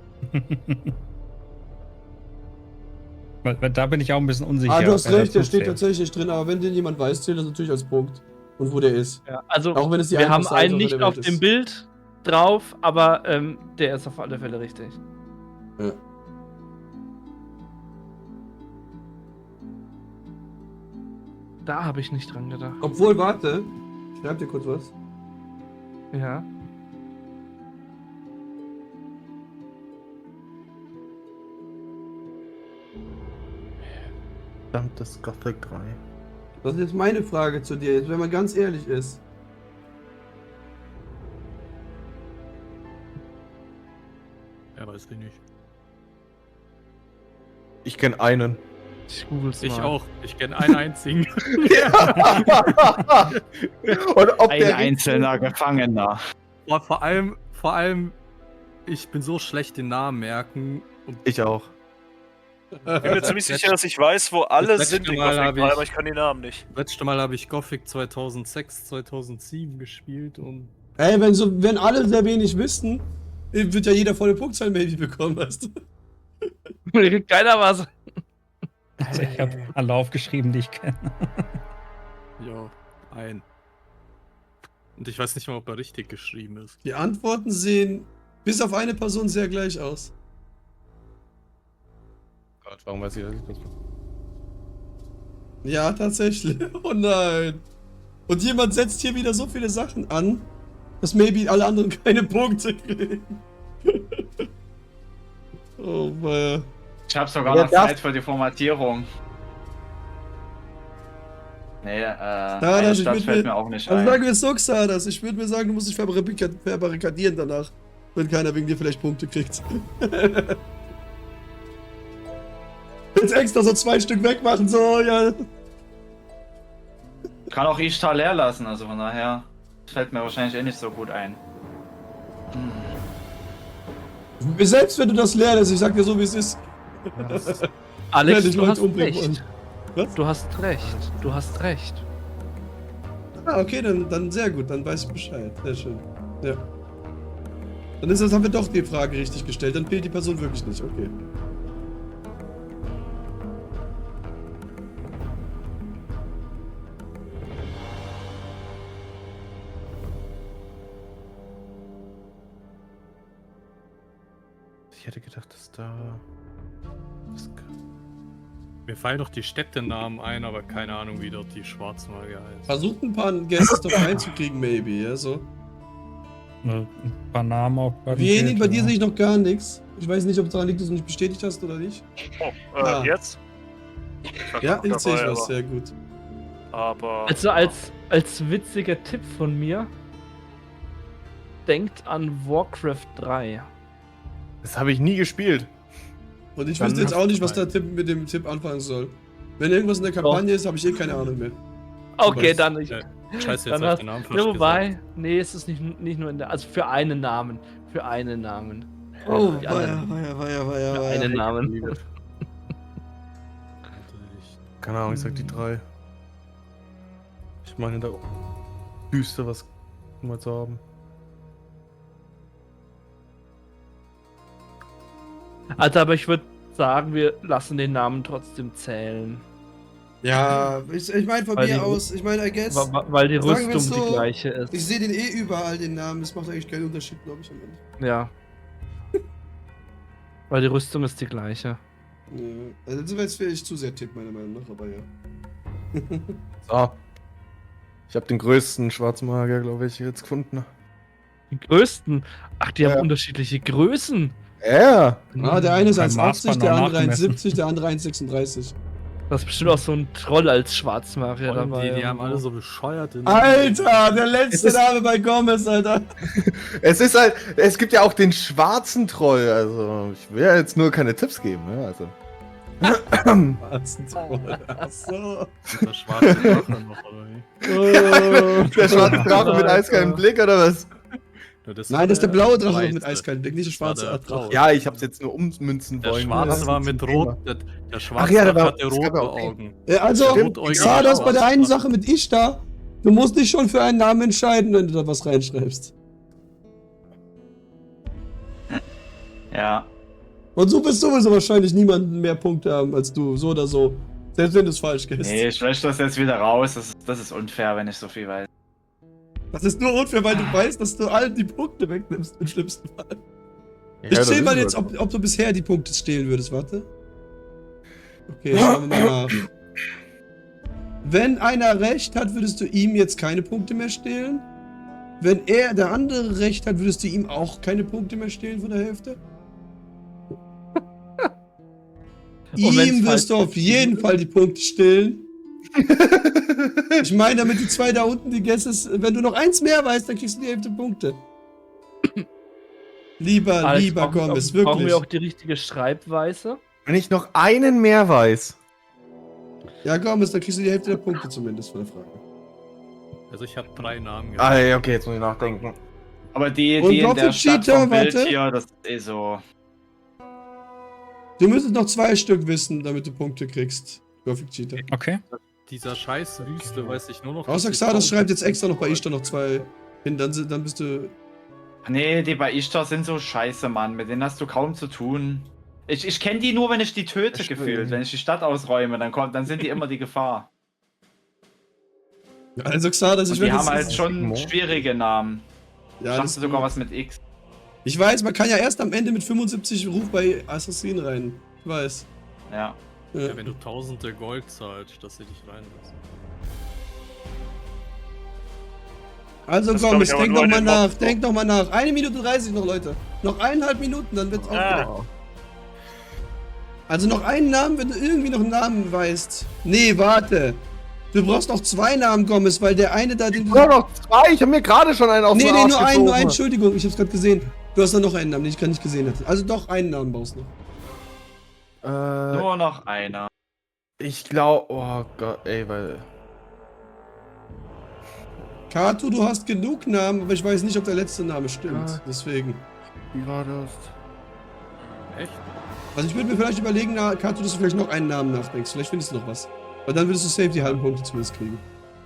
Weil da bin ich auch ein bisschen unsicher. Du hast wer recht, der dazu steht zählt. tatsächlich drin, aber wenn den jemand weiß, zählt das natürlich als Punkt. Und wo der ist. Ja, also, Auch wenn es die wir haben einfachste einen Antwort nicht der auf Welt dem ist. Bild drauf, aber der ist auf alle Fälle richtig. Ja. Da habe ich nicht dran gedacht. Obwohl, warte. Ich schreib dir kurz was. Ja. Verdammtes Gothic 3. Das ist jetzt meine Frage zu dir, jetzt, wenn man ganz ehrlich ist. Ja, weiß ich nicht. Ich kenne einen. Ich google's Ich mal. auch. Ich kenne einen einzigen. Und ob Ein der einzelner Gefangener. Boah, vor allem, ich bin so schlecht den Namen merken. Und Ich auch. Ich bin mir ziemlich sicher, dass ich weiß, wo alle Das sind letzte in Mal Gothic habe 3, ich- aber ich kann die Namen nicht. letzte Mal habe ich Gothic 2006, 2007 gespielt und Ey, wenn alle sehr wenig wissen, wird ja jeder volle Punktzahl maybe bekommen, weißt du? Da kriegt keiner was. Also ich habe alle aufgeschrieben, die ich kenne. ja, ein. Und ich weiß nicht mal, ob er richtig geschrieben ist. Die Antworten sehen bis auf eine Person sehr gleich aus. Gott, warum weiß ich das nicht? Ja, tatsächlich. Oh nein. Und jemand setzt hier wieder so viele Sachen an, dass maybe alle anderen keine Punkte kriegen. Oh weia. Ich habe sogar Wer noch darf- Zeit für die Formatierung. Nee, das eine ich Stadt mit fällt mir- mir auch nicht Also ein. sagen wir es so, Xardas. Ich würde mir sagen, du musst dich verbarrikadieren danach. Wenn keiner wegen dir vielleicht Punkte kriegt. Jetzt extra so 2 Stück wegmachen, so, ja. Kann auch Ishtar leer lassen, also von daher fällt mir wahrscheinlich eh nicht so gut ein. Selbst wenn du das leer lässt, ich sag dir so, wie es ist. Alex, Wenn ich du Leute hast umbringen recht. Was? Du hast recht. Du hast recht. Ah, okay, dann sehr gut, dann weiß ich Bescheid. Sehr schön. Ja. Dann haben wir doch die Frage richtig gestellt, dann fehlt die Person wirklich nicht, okay. Ich hätte gedacht, dass da. Mir fallen doch die Städtenamen ein, aber keine Ahnung, wie dort die Schwarzmagier heißt. Versucht ein paar Guesses doch reinzukriegen, maybe, ja, so. Ein paar Namen auch bei Wie dem bei Bild, dir ja. sehe ich noch gar nichts. Ich weiß nicht, ob es daran liegt, dass du nicht bestätigt hast oder nicht. Oh, Ah. jetzt? war Ja, gerade jetzt sehe ich dabei, was, sehr gut. Aber. Also als witziger Tipp von mir, denkt an Warcraft 3. Das habe ich nie gespielt. Und ich Dann wüsste jetzt hast auch du nicht, was der recht. Tipp mit dem Tipp anfangen soll. Wenn irgendwas in der Kampagne ist, habe ich eh keine Ahnung mehr. Okay, weißt- dann ich. Scheiße, Dann jetzt hab ich hast, den Namen ja, falsch wobei, gesagt. nee, es ist nicht nur in der. Also für einen Namen. Für einen Namen. Oh, Die anderen- weia. Für einen Namen. Keine Ahnung, ich sag die 3. Ich meine, da düster was mal zu haben. Also, aber ich würde sagen, wir lassen den Namen trotzdem zählen. Ja, ich meine von Weil mir die- aus, ich meine, I guess, Weil die Sagen wir Rüstung so, die gleiche ist. ich sehe den eh überall, den Namen, das macht eigentlich keinen Unterschied, glaube ich, am Ende. Ja. Weil die Rüstung ist die gleiche. Ja, also das wäre jetzt vielleicht zu sehr Tipp, meiner Meinung nach, aber ja. So. Ich habe den größten Schwarzmagier, glaube ich, jetzt gefunden. Die größten. Ach, die Ja. haben unterschiedliche Größen. Ja. Ah, der eine ist Beim 1,80, Maßband der noch andere nachgemessen. 1,70, der andere 1,36. Da ist bestimmt auch so ein Troll als Schwarzmagier Vor allem dabei. die haben irgendwo. alle so bescheuerte Alter, der letzte Es ist- Name bei Gomez, Alter. Es ist halt, es gibt ja auch den schwarzen Troll, also ich will ja jetzt nur keine Tipps geben, ne? Also. Achso. Der schwarze Drache noch, oder wie? Oh. Der schwarze Drache mit eiskaltem Blick oder was? Ja, das Nein, war das ist der blaue Drache weiße. mit eiskaltem Blick, nicht der schwarze der Drache. Ja, ich hab's jetzt nur ummünzen Der wollen. schwarze ne? war mit rot, der schwarze Ach ja, der Drache war- hatte das rote gab auch- Augen. Ja, also, Rotäugig Xardas bei der einen schwarz. Sache mit Ishtar, Du musst dich schon für einen Namen entscheiden, wenn du da was reinschreibst. Ja. Und so wirst sowieso wahrscheinlich niemanden mehr Punkte haben als du, so oder so. Selbst wenn du es falsch gehst. Nee, ich lösche das jetzt wieder raus. Das ist unfair, wenn ich so viel weiß. Das ist nur unfair, weil du weißt, dass du allen die Punkte wegnimmst im schlimmsten Fall. Ja, Ich das zähl ist mal jetzt, halt- ob du bisher die Punkte stehlen würdest, warte. Okay, schauen wir mal nach. Wenn einer recht hat, würdest du ihm jetzt keine Punkte mehr stehlen. Wenn der andere recht hat, würdest du ihm auch keine Punkte mehr stehlen von der Hälfte. Und wenn's Ihm wirst du falsch auf jeden Fall die Punkte stehlen. Ich meine, damit die zwei da unten die Guesses, wenn du noch eins mehr weißt, dann kriegst du die Hälfte Punkte. Lieber Alex, brauchen wir Gomez, auch- Brauchen wirklich. wir auch die richtige Schreibweise? Wenn ich noch einen mehr weiß. Ja, Gomez, dann kriegst du die Hälfte der Punkte zumindest von der Frage. Also ich habe 3 Namen Ah, ja, okay, jetzt muss ich nachdenken. Aber die Und in der Gothic Stadt Cheater, vom Bild warte. hier, das ist eh so. Du müsstest noch 2 Stück wissen, damit du Punkte kriegst. Gothic Cheater. Okay. Dieser scheiß Wüste weiß ich nur noch. Außer dass ich Xardas schreibt jetzt 1000 extra noch bei Ishtar noch 2 hin, dann bist du... Nee, die bei Ishtar sind so scheiße, Mann. Mit denen hast du kaum zu tun. Ich kenne die nur, wenn ich die töte, gefühlt. Wenn ich die Stadt ausräume, dann sind die immer die Gefahr. Also Xardas, ich Und die will haben halt das... schon schwierige Namen. Ja, Ich das dachte sogar was mit X. Ich weiß, man kann ja erst am Ende mit 75 Ruf bei Assassin rein. Ich weiß. Ja. Ja. Ja, wenn du tausende Gold zahlst, dass sie dich reinlassen. Also Das Gomez, glaub ich aber denk nur doch an mal den nach, Mob. denk doch mal nach. 1 Minute 30 noch, Leute. Noch 1,5 Minuten, dann wird's aufgedeckt. Also noch einen Namen, wenn du irgendwie noch einen Namen weißt. Nee, warte. Du brauchst noch 2 Namen, Gomez, weil der eine da, den du... Nur noch 2, ich habe mir gerade schon einen auf Nee, den nee, Arsch nur einen, gezogen. Entschuldigung, ich hab's gerade gesehen. Du hast da noch einen Namen, den ich gerade nicht gesehen hatte. Also doch einen Namen brauchst du noch. Nur noch einer. Ich glaube, oh Gott, ey, weil... Kato, du hast genug Namen, aber ich weiß nicht, ob der letzte Name stimmt. Ja. Deswegen. Wie war das? Echt? Also ich würde mir vielleicht überlegen, Kato, dass du vielleicht noch einen Namen nachdenkst. Vielleicht findest du noch was. Weil dann würdest du safe die halben Punkte zumindest kriegen.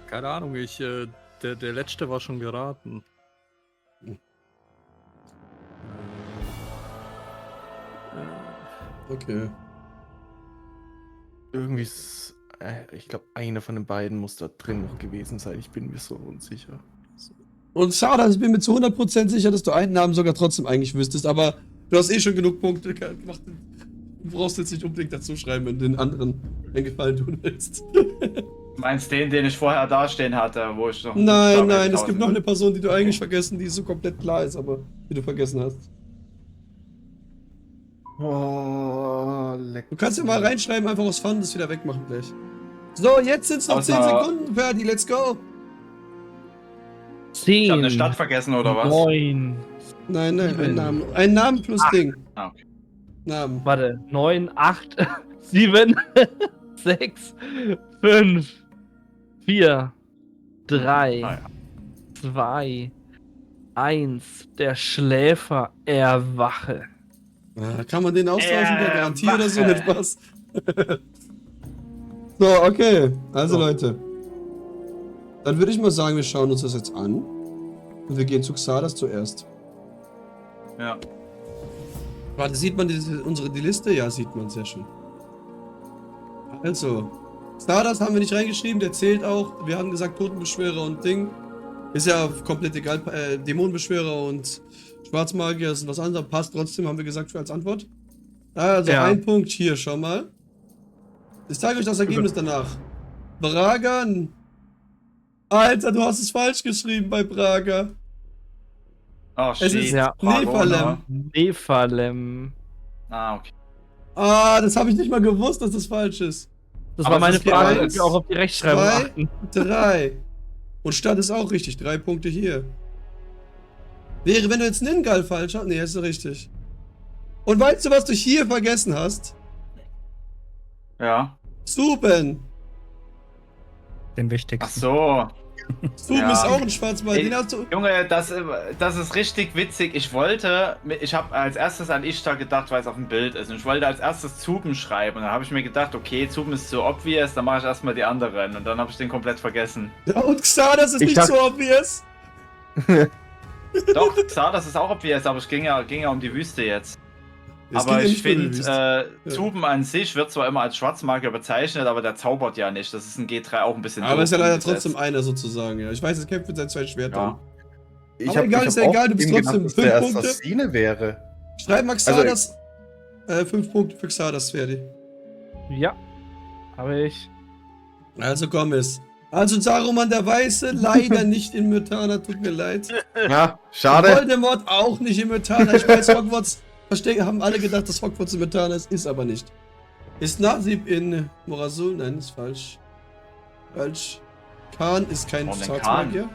Keine Ahnung, der letzte war schon geraten. Okay. Irgendwie ist... ich glaube, eine von den beiden muss da drin noch gewesen sein. Ich bin mir so unsicher. Und schade, ich bin mir zu 100% sicher, dass du einen Namen sogar trotzdem eigentlich wüsstest, aber du hast eh schon genug Punkte gemacht. Du brauchst jetzt nicht unbedingt dazu schreiben, wenn du den anderen einen Gefallen tun willst. Du meinst den ich vorher dastehen hatte, wo ich noch... Nein, nein, es gibt noch eine Person, die du eigentlich vergessen, die so komplett klar ist, aber die du vergessen hast. Oh, leck. Du kannst ja mal reinschreiben, einfach aus Fun, das wieder wegmachen gleich. So, jetzt sind es noch 10 Außer- Sekunden, Ferdi, let's go! 10. Ich habe eine Stadt vergessen, oder was? 9. Nein, nein, ein Name. Ein Namen plus Ding. Ah, okay. Namen. Warte, 9, 8, 7, 6, 5, 4, 3, Ah, ja. 2, 1. Der Schläfer erwache. Ah, kann man den austauschen, der Garantie oder so? Wache. Nicht was? So, okay. Also Leute. Dann würde ich mal sagen, wir schauen uns das jetzt an. Und wir gehen zu Xardas zuerst. Ja. Warte, sieht man die Liste? Ja, sieht man, sehr schön. Also, Xardas haben wir nicht reingeschrieben, der zählt auch. Wir haben gesagt Totenbeschwörer und Ding. Ist ja komplett egal. Dämonenbeschwörer und Schwarzmagier ist was anderes. Passt trotzdem, haben wir gesagt, für als Antwort. Also, Ja. ein Punkt hier, schau mal. Ich zeige euch das Ergebnis danach. Bragan. Alter, du hast es falsch geschrieben bei Braga. Oh, Es ist shit. ja Nephalem. Nephalem. Ah, okay. Ah, das habe ich nicht mal gewusst, dass das falsch ist. Das Aber war meine es ist Frage, ob eins, wir auch auf die Rechtschreibung zwei, achten. 3. Und Stadt ist auch richtig. 3 Punkte hier. Wäre, wenn du jetzt Ningal falsch hast. Nee, ist richtig. Und weißt du, was du hier vergessen hast? Ja. Suben. Den Ach wichtigsten. so. Stuben Ja. ist auch ein Schwarzwald. Den hast du. Junge, das ist richtig witzig. Ich habe als erstes an Ishtar gedacht, weil es auf dem Bild ist. Und ich wollte als erstes Zuben schreiben. Und dann habe ich mir gedacht, okay, Zuben ist so obvious, dann mache ich erstmal die anderen. Und dann habe ich den komplett vergessen. Ja, und Xardas ist Ich nicht dachte- so obvious. Doch, klar, das ist auch obvious, aber es ging ja um die Wüste jetzt. Es Aber ging ja ich nicht nur um die finde, Wüste. Zuben an sich wird zwar immer als Schwarzmagier bezeichnet, aber der zaubert ja nicht. Das ist in G3 auch ein bisschen Aber doof ist ja leider umgesetzt. trotzdem einer sozusagen, ja. Ich weiß, es kämpft mit seinen 2 Schwertern. Ja. Aber egal, ist ja egal, du bist trotzdem dass der 5 Punkte. Assassine wäre. Schreib mal Xardas. 5 Punkte für Xardas, Ferdi. Ja. Habe ich. Also komm es. Also Saruman der Weiße, leider nicht in Myrtana, tut mir leid. Ja, schade. Voldemort auch nicht in Myrtana. Ich weiß, Hogwarts haben alle gedacht, dass Hogwarts in Myrtana ist aber nicht. Ist Nasib in Morasul? Nein, ist falsch. Falsch. Khan ist kein Warum denn Schwarzmagier.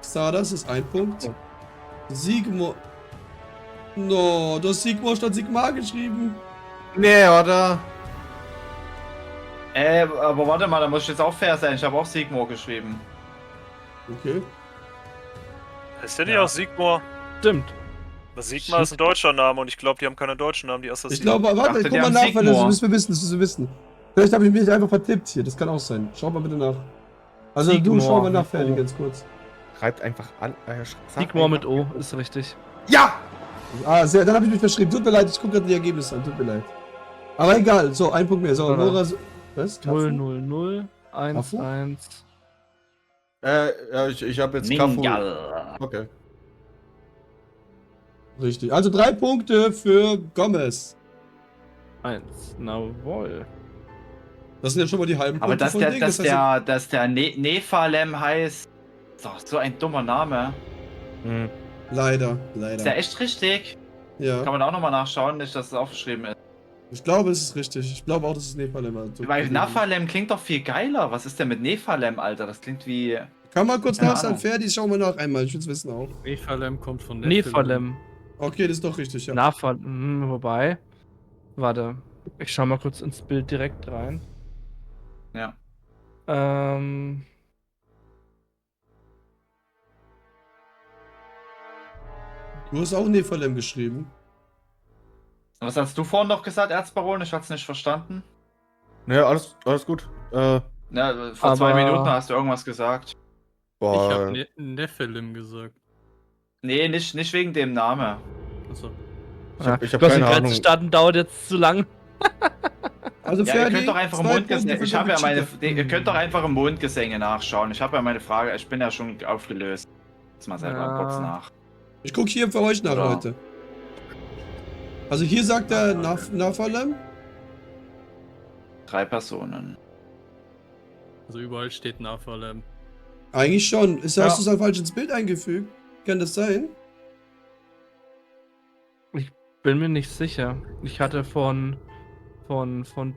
Xardas ist 1 Punkt. Sigmar. No, du hast Sigmar statt Sigmar geschrieben. Nee, oder? Aber warte mal, da muss ich jetzt auch fair sein. Ich habe auch Sigmar geschrieben. Okay. Ist der nicht auch Sigmar? Stimmt. Aber Sigmar ist ein deutscher Name und ich glaube, die haben keine deutschen Namen, die Assassinen. Ich glaube, warte, dachte, ich guck die mal haben nach, weil das Sigmar. müssen wir wissen, das müssen wir wissen. Vielleicht habe ich mich einfach vertippt hier, das kann auch sein. Schau mal bitte nach. Also du Sigmar schau mal nach, mit Ferdi, O. ganz kurz. Schreibt einfach an. Sigmar mit O, ist richtig. Ja! Ah, sehr, dann habe ich mich verschrieben. Tut mir leid, ich gucke gerade die Ergebnisse an, tut mir leid. Aber egal, so, 1 Punkt mehr. So, Nora. Was? 0, 0, 0, 1, Kafu? 1. Ja, ich habe jetzt Kafu. Ningal. Okay. Richtig. Also 3 Punkte für Gomez. 1. Na wohl. Das sind ja schon mal die halben Aber Punkte dass von der, Ding. dass Das heißt, der, dass der Nephalem heißt, ist doch so ein dummer Name. Hm. leider, Ist der echt richtig? Ja. Kann man auch nochmal nachschauen, nicht, dass es aufgeschrieben ist. Ich glaube, es ist richtig. Ich glaube auch, dass es Nepalem war. Weil Nephalem klingt doch viel geiler. Was ist denn mit Nephalem, Alter? Das klingt wie... Kann mal kurz Keine nachschauen. Ahnung. Ferdi, schau mal nach einmal. Ich will es wissen auch. Nephalem kommt von Nephalem. Okay, das ist doch richtig, ja. Naphalem, wobei. Warte. Ich schau mal kurz ins Bild direkt rein. Ja. Du hast auch Nephalem geschrieben. Was hast du vorhin noch gesagt, Erzbaron? Ich hab's nicht verstanden. Naja, alles gut. Na, vor 2 Aber- Minuten hast du irgendwas gesagt. Ich Boah. habe Nephilim gesagt. Nee, nicht wegen dem Namen. Also, Ich hab keine Grenze Ahnung. starten dauert jetzt zu lang. Also Ja, ihr Ferdi, könnt doch einfach im 2 Punkte Mondgesänge. für Ich habe ja meine. Doppelcheater. Ihr könnt doch einfach im Mondgesänge nachschauen. Ich habe ja meine Frage. Ich bin ja schon aufgelöst. Jetzt mal selber Ja. kurz nach. Ich gucke hier für euch nach, Ja. Leute. Also hier sagt er Nephalem. 3 Personen. also überall steht Nephalem. Eigentlich schon. Hast Ja. du es falsch ins Bild eingefügt? Kann das sein? Bin mir nicht sicher. Ich hatte von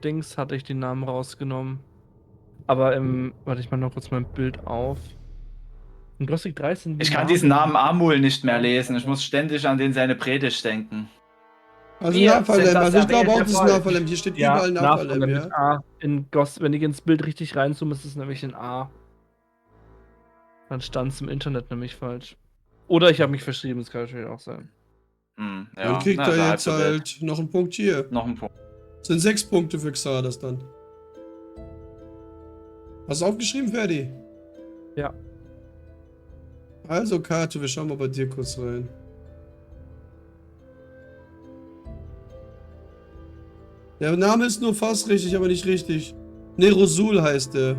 Dings hatte ich die Namen rausgenommen. Aber warte, ich mach noch kurz mein Bild auf. In Gothic 3 sind die Ich kann Namen- diesen Namen Amul nicht mehr lesen. Ich muss ständig an den seine Predigt denken. Also Wir Nephalem. sind das Also ich glaube auch, das ist erwähnte Volk. Nephalem. Hier steht Ja, überall Nephalem, Naphalem ja. mit A. Wenn ich ins Bild richtig reinzoome, ist es nämlich ein A. Dann stand es im Internet nämlich falsch. Oder ich habe mich verschrieben, das kann natürlich auch sein. Hm, ja. Dann kriegt Na, er halb jetzt so wild. halt noch einen Punkt hier. Noch ein Punkt. Das sind 6 Punkte für Xardas dann. Hast du aufgeschrieben, Ferdi? Ja. Also, Kato, wir schauen mal bei dir kurz rein. Der Name ist nur fast richtig, aber nicht richtig. Nerosul heißt er.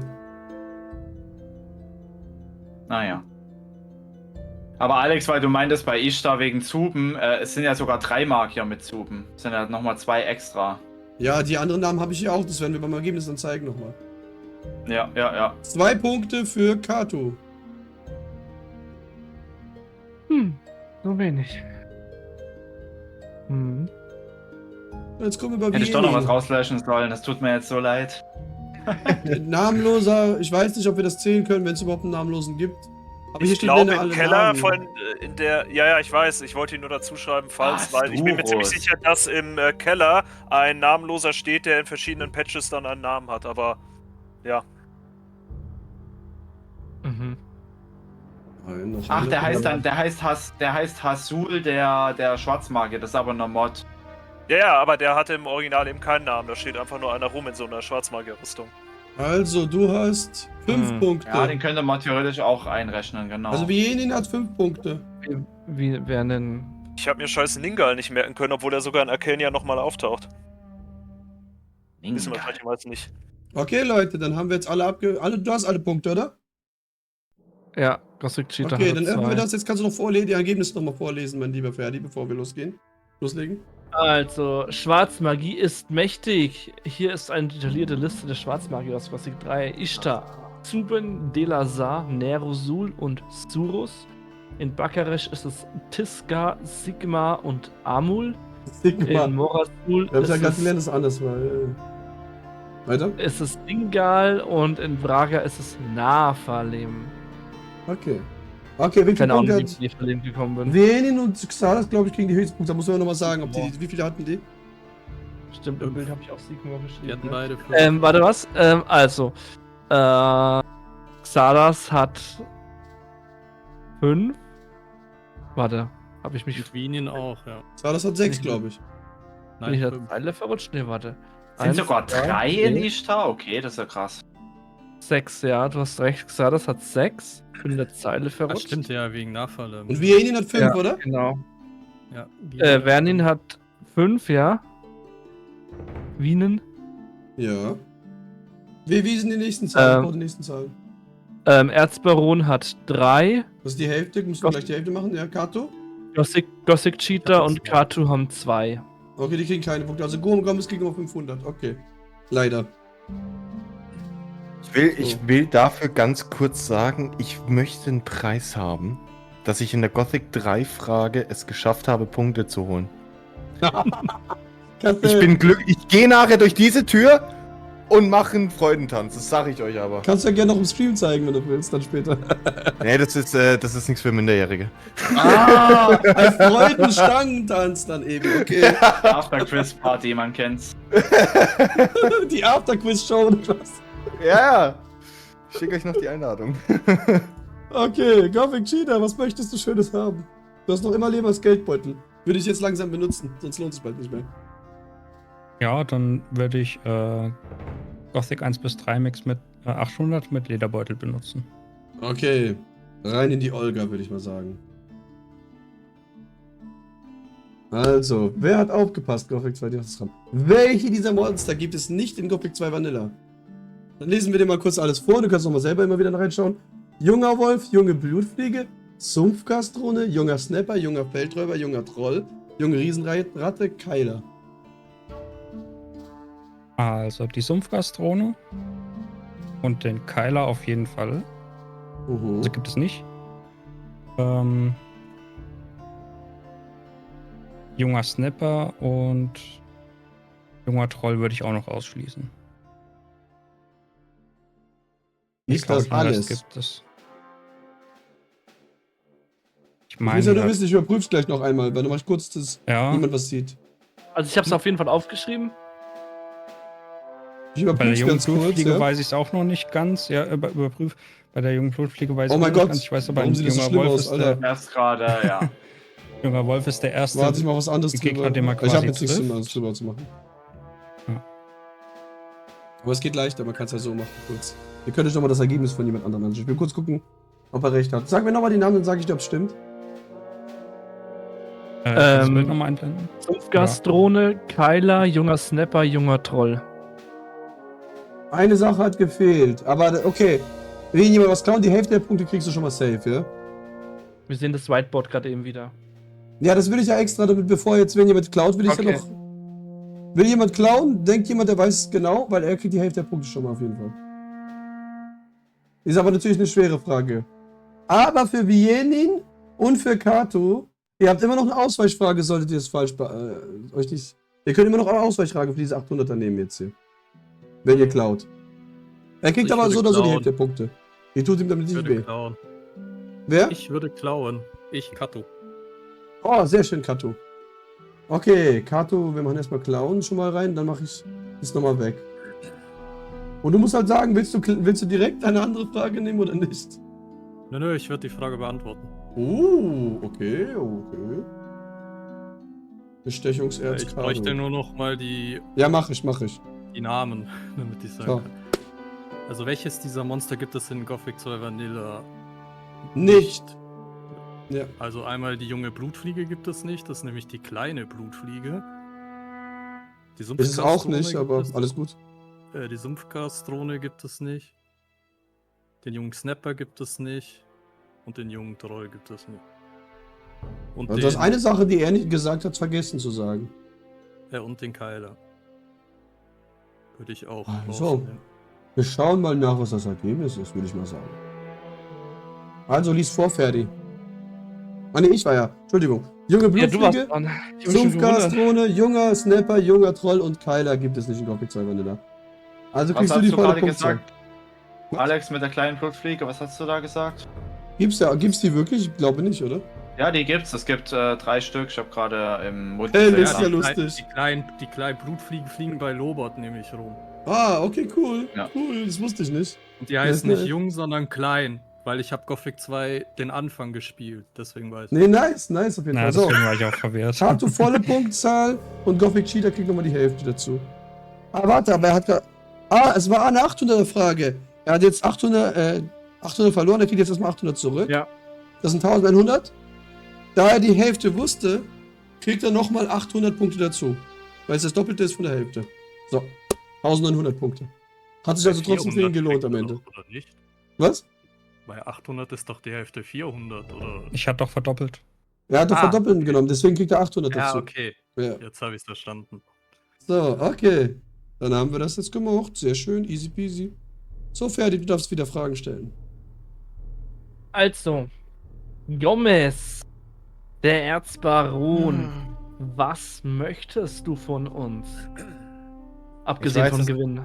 Naja. Aber Alex, weil du meintest bei Ishtar wegen Zuben, es sind ja sogar 3 Magier mit Zuben. Es sind ja nochmal 2 extra. Ja, die anderen Namen habe ich hier auch. Das werden wir beim Ergebnis dann zeigen nochmal. Ja. 2 Punkte für Kato. So wenig. Jetzt kommen wir bei Hätte ich doch noch was wenigen. rauslöschen sollen. Das tut mir jetzt so leid. Namenloser, ich weiß nicht, ob wir das zählen können, wenn es überhaupt einen Namenlosen gibt. Aber hier Ich stehen glaube ja im alle Keller Namen. von in der. Ja, ich weiß. Ich wollte ihn nur dazu schreiben, falls, weil ich bin mir ziemlich Sturus. sicher, dass im Keller ein Namenloser steht, der in verschiedenen Patches dann einen Namen hat. Aber ja. Nein, noch Ach, eine. der heißt Hasul, der Schwarzmagier, das ist aber eine Mod. Ja, aber der hatte im Original eben keinen Namen. Da steht einfach nur einer rum in so einer Schwarzmagier-Rüstung. Also, du hast 5 Punkte. Ja, den könnte man theoretisch auch einrechnen, genau. Also Vienin hat 5 Punkte. Wer denn? Ich habe mir scheiß Ningal nicht merken können, obwohl er sogar in Arcania nochmal auftaucht. Wissen wir vielleicht die meisten nicht. Okay, Leute, dann haben wir jetzt du hast alle Punkte, oder? Ja, Gothic Cheater Okay, hat dann öffnen wir 2. das. Jetzt kannst du noch die Ergebnisse nochmal vorlesen, mein lieber Ferdi, bevor wir loslegen. Also, Schwarzmagie ist mächtig. Hier ist eine detaillierte Liste der Schwarzmagier aus Gothic 3. Ishtar, Zuben, Delazar, Nerozul und Surus. In Bakaresh ist es Tiska, Sigma und Amul. Sigma. In Morasul Wir haben es ja ist gerade es, gelernt, dass es anders war. Weiter? ist es Dingal und in Braga ist es Naphalim. Okay. Okay, wie viele Keine Ahnung, Punkte wie hat ich nicht verleben gekommen bin. Vienin und Xalas, glaube ich, kriegen die Höchstpunkte. Da muss man nochmal sagen, wie viele hatten die? Stimmt, im Bild habe ich auch Sigma geschrieben. Die hatten ne? beide 5. Warte, was? Also, Xalas hat 5. Warte, habe ich mich. Und Wien auch, ja. Xalas hat 6, glaube ich. Bin ich Nein, da 5. Zeile verrutscht? Ne, warte. Sind sogar 3 in vier, Ishtar? Okay, das ist ja krass. 6, ja, du hast recht. Xalas hat 6. Ich bin in der Zeile Das verrutscht. stimmt ja, wegen Nachfalle. Und Vienin hat 5, ja, oder? Genau. Ja, Vernin hat 5, ja. Wienen. Ja. Wie sind die nächsten Zahlen? Die nächsten Zahlen. Erzbaron hat 3. Das ist die Hälfte. Müssen wir gleich die Hälfte machen? Ja, Kato? Gothic Cheater und Katu haben 2. Okay, die kriegen keine Punkte. Also Gurm Gomez kriegen immer 500. Okay. Leider. Ich will dafür ganz kurz sagen, ich möchte einen Preis haben, dass ich in der Gothic 3 Frage es geschafft habe, Punkte zu holen. Ich bin glücklich. Ich gehe nachher durch diese Tür und mache einen Freudentanz. Das sage ich euch aber. Kannst du ja gerne noch im Stream zeigen, wenn du willst, dann später. Nee, das ist nichts für Minderjährige. Ah, ein Freudenstangentanz dann eben, okay. After-Quiz-Party, man kennt's. Die After-Quiz-Show oder was? Ja, ich schicke euch noch die Einladung. Okay, Gothic Cheater, was möchtest du Schönes haben? Du hast noch immer Leben als Geldbeutel. Würde ich jetzt langsam benutzen, sonst lohnt es bald nicht mehr. Ja, dann würde ich Gothic 1 bis 3 Mix mit 800 mit Lederbeutel benutzen. Okay, rein in die Olga, würde ich mal sagen. Also, wer hat aufgepasst, Gothic 2 dran? Welche dieser Monster gibt es nicht in Gothic 2 Vanilla? Dann lesen wir dir mal kurz alles vor, du kannst nochmal selber immer wieder reinschauen. Junger Wolf, junge Blutfliege, Sumpfgastrone, junger Snapper, junger Feldräuber, junger Troll, junge Riesenratte, Keiler. Also die Sumpfgastrone und den Keiler auf jeden Fall. Also gibt es nicht. Junger Snapper und junger Troll würde ich auch noch ausschließen. Ist das alles? Gibt es. Ich Ich meine, weiß ja, du wirst, ich überprüf's gleich noch einmal, weil du mal kurz, dass niemand was sieht. Also ich habe es auf jeden Fall aufgeschrieben. Ich bei der überprüf's jungen ganz kurz, Blutfliege ja. weiß ich es auch noch nicht ganz. Ja, überprüf. Bei der jungen Blutfliege weiß ich Oh es mein noch nicht Gott, ganz. Ich weiß aber, warum ein sieht das so junger schlimm Wolf aus, ist Alter? Erst gerade, ja. Junger Wolf ist der erste. Warte ich mal was anderes Gegner, drüber. den man Ich quasi habe jetzt nichts trifft. drüber zu machen. Ja. Aber es geht leichter, man kann es ja so machen, kurz. Wir können euch nochmal das Ergebnis von jemand anderem anschauen. Ich will kurz gucken, ob er recht hat. Sag mir nochmal die Namen, dann sage ich dir, ob es stimmt. Das Bild nochmal einblenden. Sumpfgastrone, Keiler, junger Snapper, junger Troll. Eine Sache hat gefehlt, aber okay. Wenn jemand was klaut, die Hälfte der Punkte kriegst du schon mal safe, ja? Wir sehen das Whiteboard gerade eben wieder. Ja, das will ich ja extra, damit bevor jetzt, wenn jemand klaut, will ich Okay. ja noch... Will jemand klauen, denkt jemand, der weiß es genau, weil er kriegt die Hälfte der Punkte schon mal auf jeden Fall. Ist aber natürlich eine schwere Frage. Aber für Vienin und für Kato, ihr habt immer noch eine Ausweichfrage, solltet ihr es falsch euch nicht... Ihr könnt immer noch eine Ausweichfrage für diese 800er nehmen jetzt hier. Wenn ihr klaut. Er kriegt Ich aber würde so oder so die klauen. Hälfte der Punkte. Ihr tut ihm damit Ich nicht würde weh. klauen. Wer? Ich würde klauen. Ich, Kato. Oh, sehr schön, Kato. Okay, Kato, wir machen erstmal Klauen schon mal rein, dann mache ich das nochmal weg. Und du musst halt sagen, willst du direkt eine andere Frage nehmen oder nicht? Nö, ich werde die Frage beantworten. Okay. Bestechungserz Ich bräuchte Kado. nur noch mal die Ja, mach ich. Namen, damit ich sagen So. kann. Also welches dieser Monster gibt es in Gothic 2 Vanilla? Nicht. Ja. Also einmal die junge Blutfliege gibt es nicht, das ist nämlich die kleine Blutfliege. Die Ist es auch nicht, gibt aber es- alles gut. Die Sumpfgastrone gibt es nicht. Den jungen Snapper gibt es nicht. Und den jungen Troll gibt es nicht. Und Also das ist eine Sache, die er nicht gesagt hat, vergessen zu sagen. und den Keiler. Würde ich auch Also. rausnehmen. Wir schauen mal nach, was das Ergebnis ist, würde ich mal sagen. Also, lies vor, Ferdi. Ah, ne, ich war ja. Entschuldigung. Junge Ja, du warst Blutfliege, dran. Ich hab mich schon gewundert. Sumpfgastrone, junger Snapper, junger Troll und Keiler gibt es nicht in Gothic 2 Vanilla. Also Was kriegst du hast die du volle gerade Punktzahl. gesagt? Alex mit der kleinen Blutfliege, was hast du da gesagt? Gibt's die wirklich? Ich glaube nicht, oder? Ja, die gibt's. Es gibt 3 Stück. Ich habe gerade im Mund. Hey, gesehen. ist ja lustig. Die kleinen Blutfliegen fliegen bei Lobot nämlich rum. Ah, okay, cool. Ja. Cool, das wusste ich nicht. Und die heißen nice. nicht jung, sondern klein. Weil ich habe Gothic 2 den Anfang gespielt. Deswegen weiß ich. Nee, nice auf jeden Na, Fall. So, deswegen war ich auch verwirrt. Tato volle Punktzahl und Gothic Cheater kriegt nochmal die Hälfte dazu. Ah, warte, aber er hat gerade... Ah, es war eine 800er Frage. Er hat jetzt 800 verloren, er kriegt jetzt erstmal 800 zurück. Ja. Das sind 1100. Da er die Hälfte wusste, kriegt er nochmal 800 Punkte dazu. Weil es das Doppelte ist von der Hälfte. So, 1900 Punkte. Hat sich also trotzdem für ihn 400 gelohnt am kriegt er Ende. doch, Oder nicht? Was? Bei 800 ist doch die Hälfte 400, oder? Ich hatte doch verdoppelt. Er hat doch Ah, verdoppeln okay. genommen, deswegen kriegt er 800 Ja, dazu. okay. Ja. Jetzt habe ich es verstanden. So, okay. Dann haben wir das jetzt gemacht. Sehr schön, easy peasy. So, Ferdi, du darfst wieder Fragen stellen. Also, Gomez, der Erzbaron, was möchtest du von uns? Abgesehen weiß vom es- Gewinn.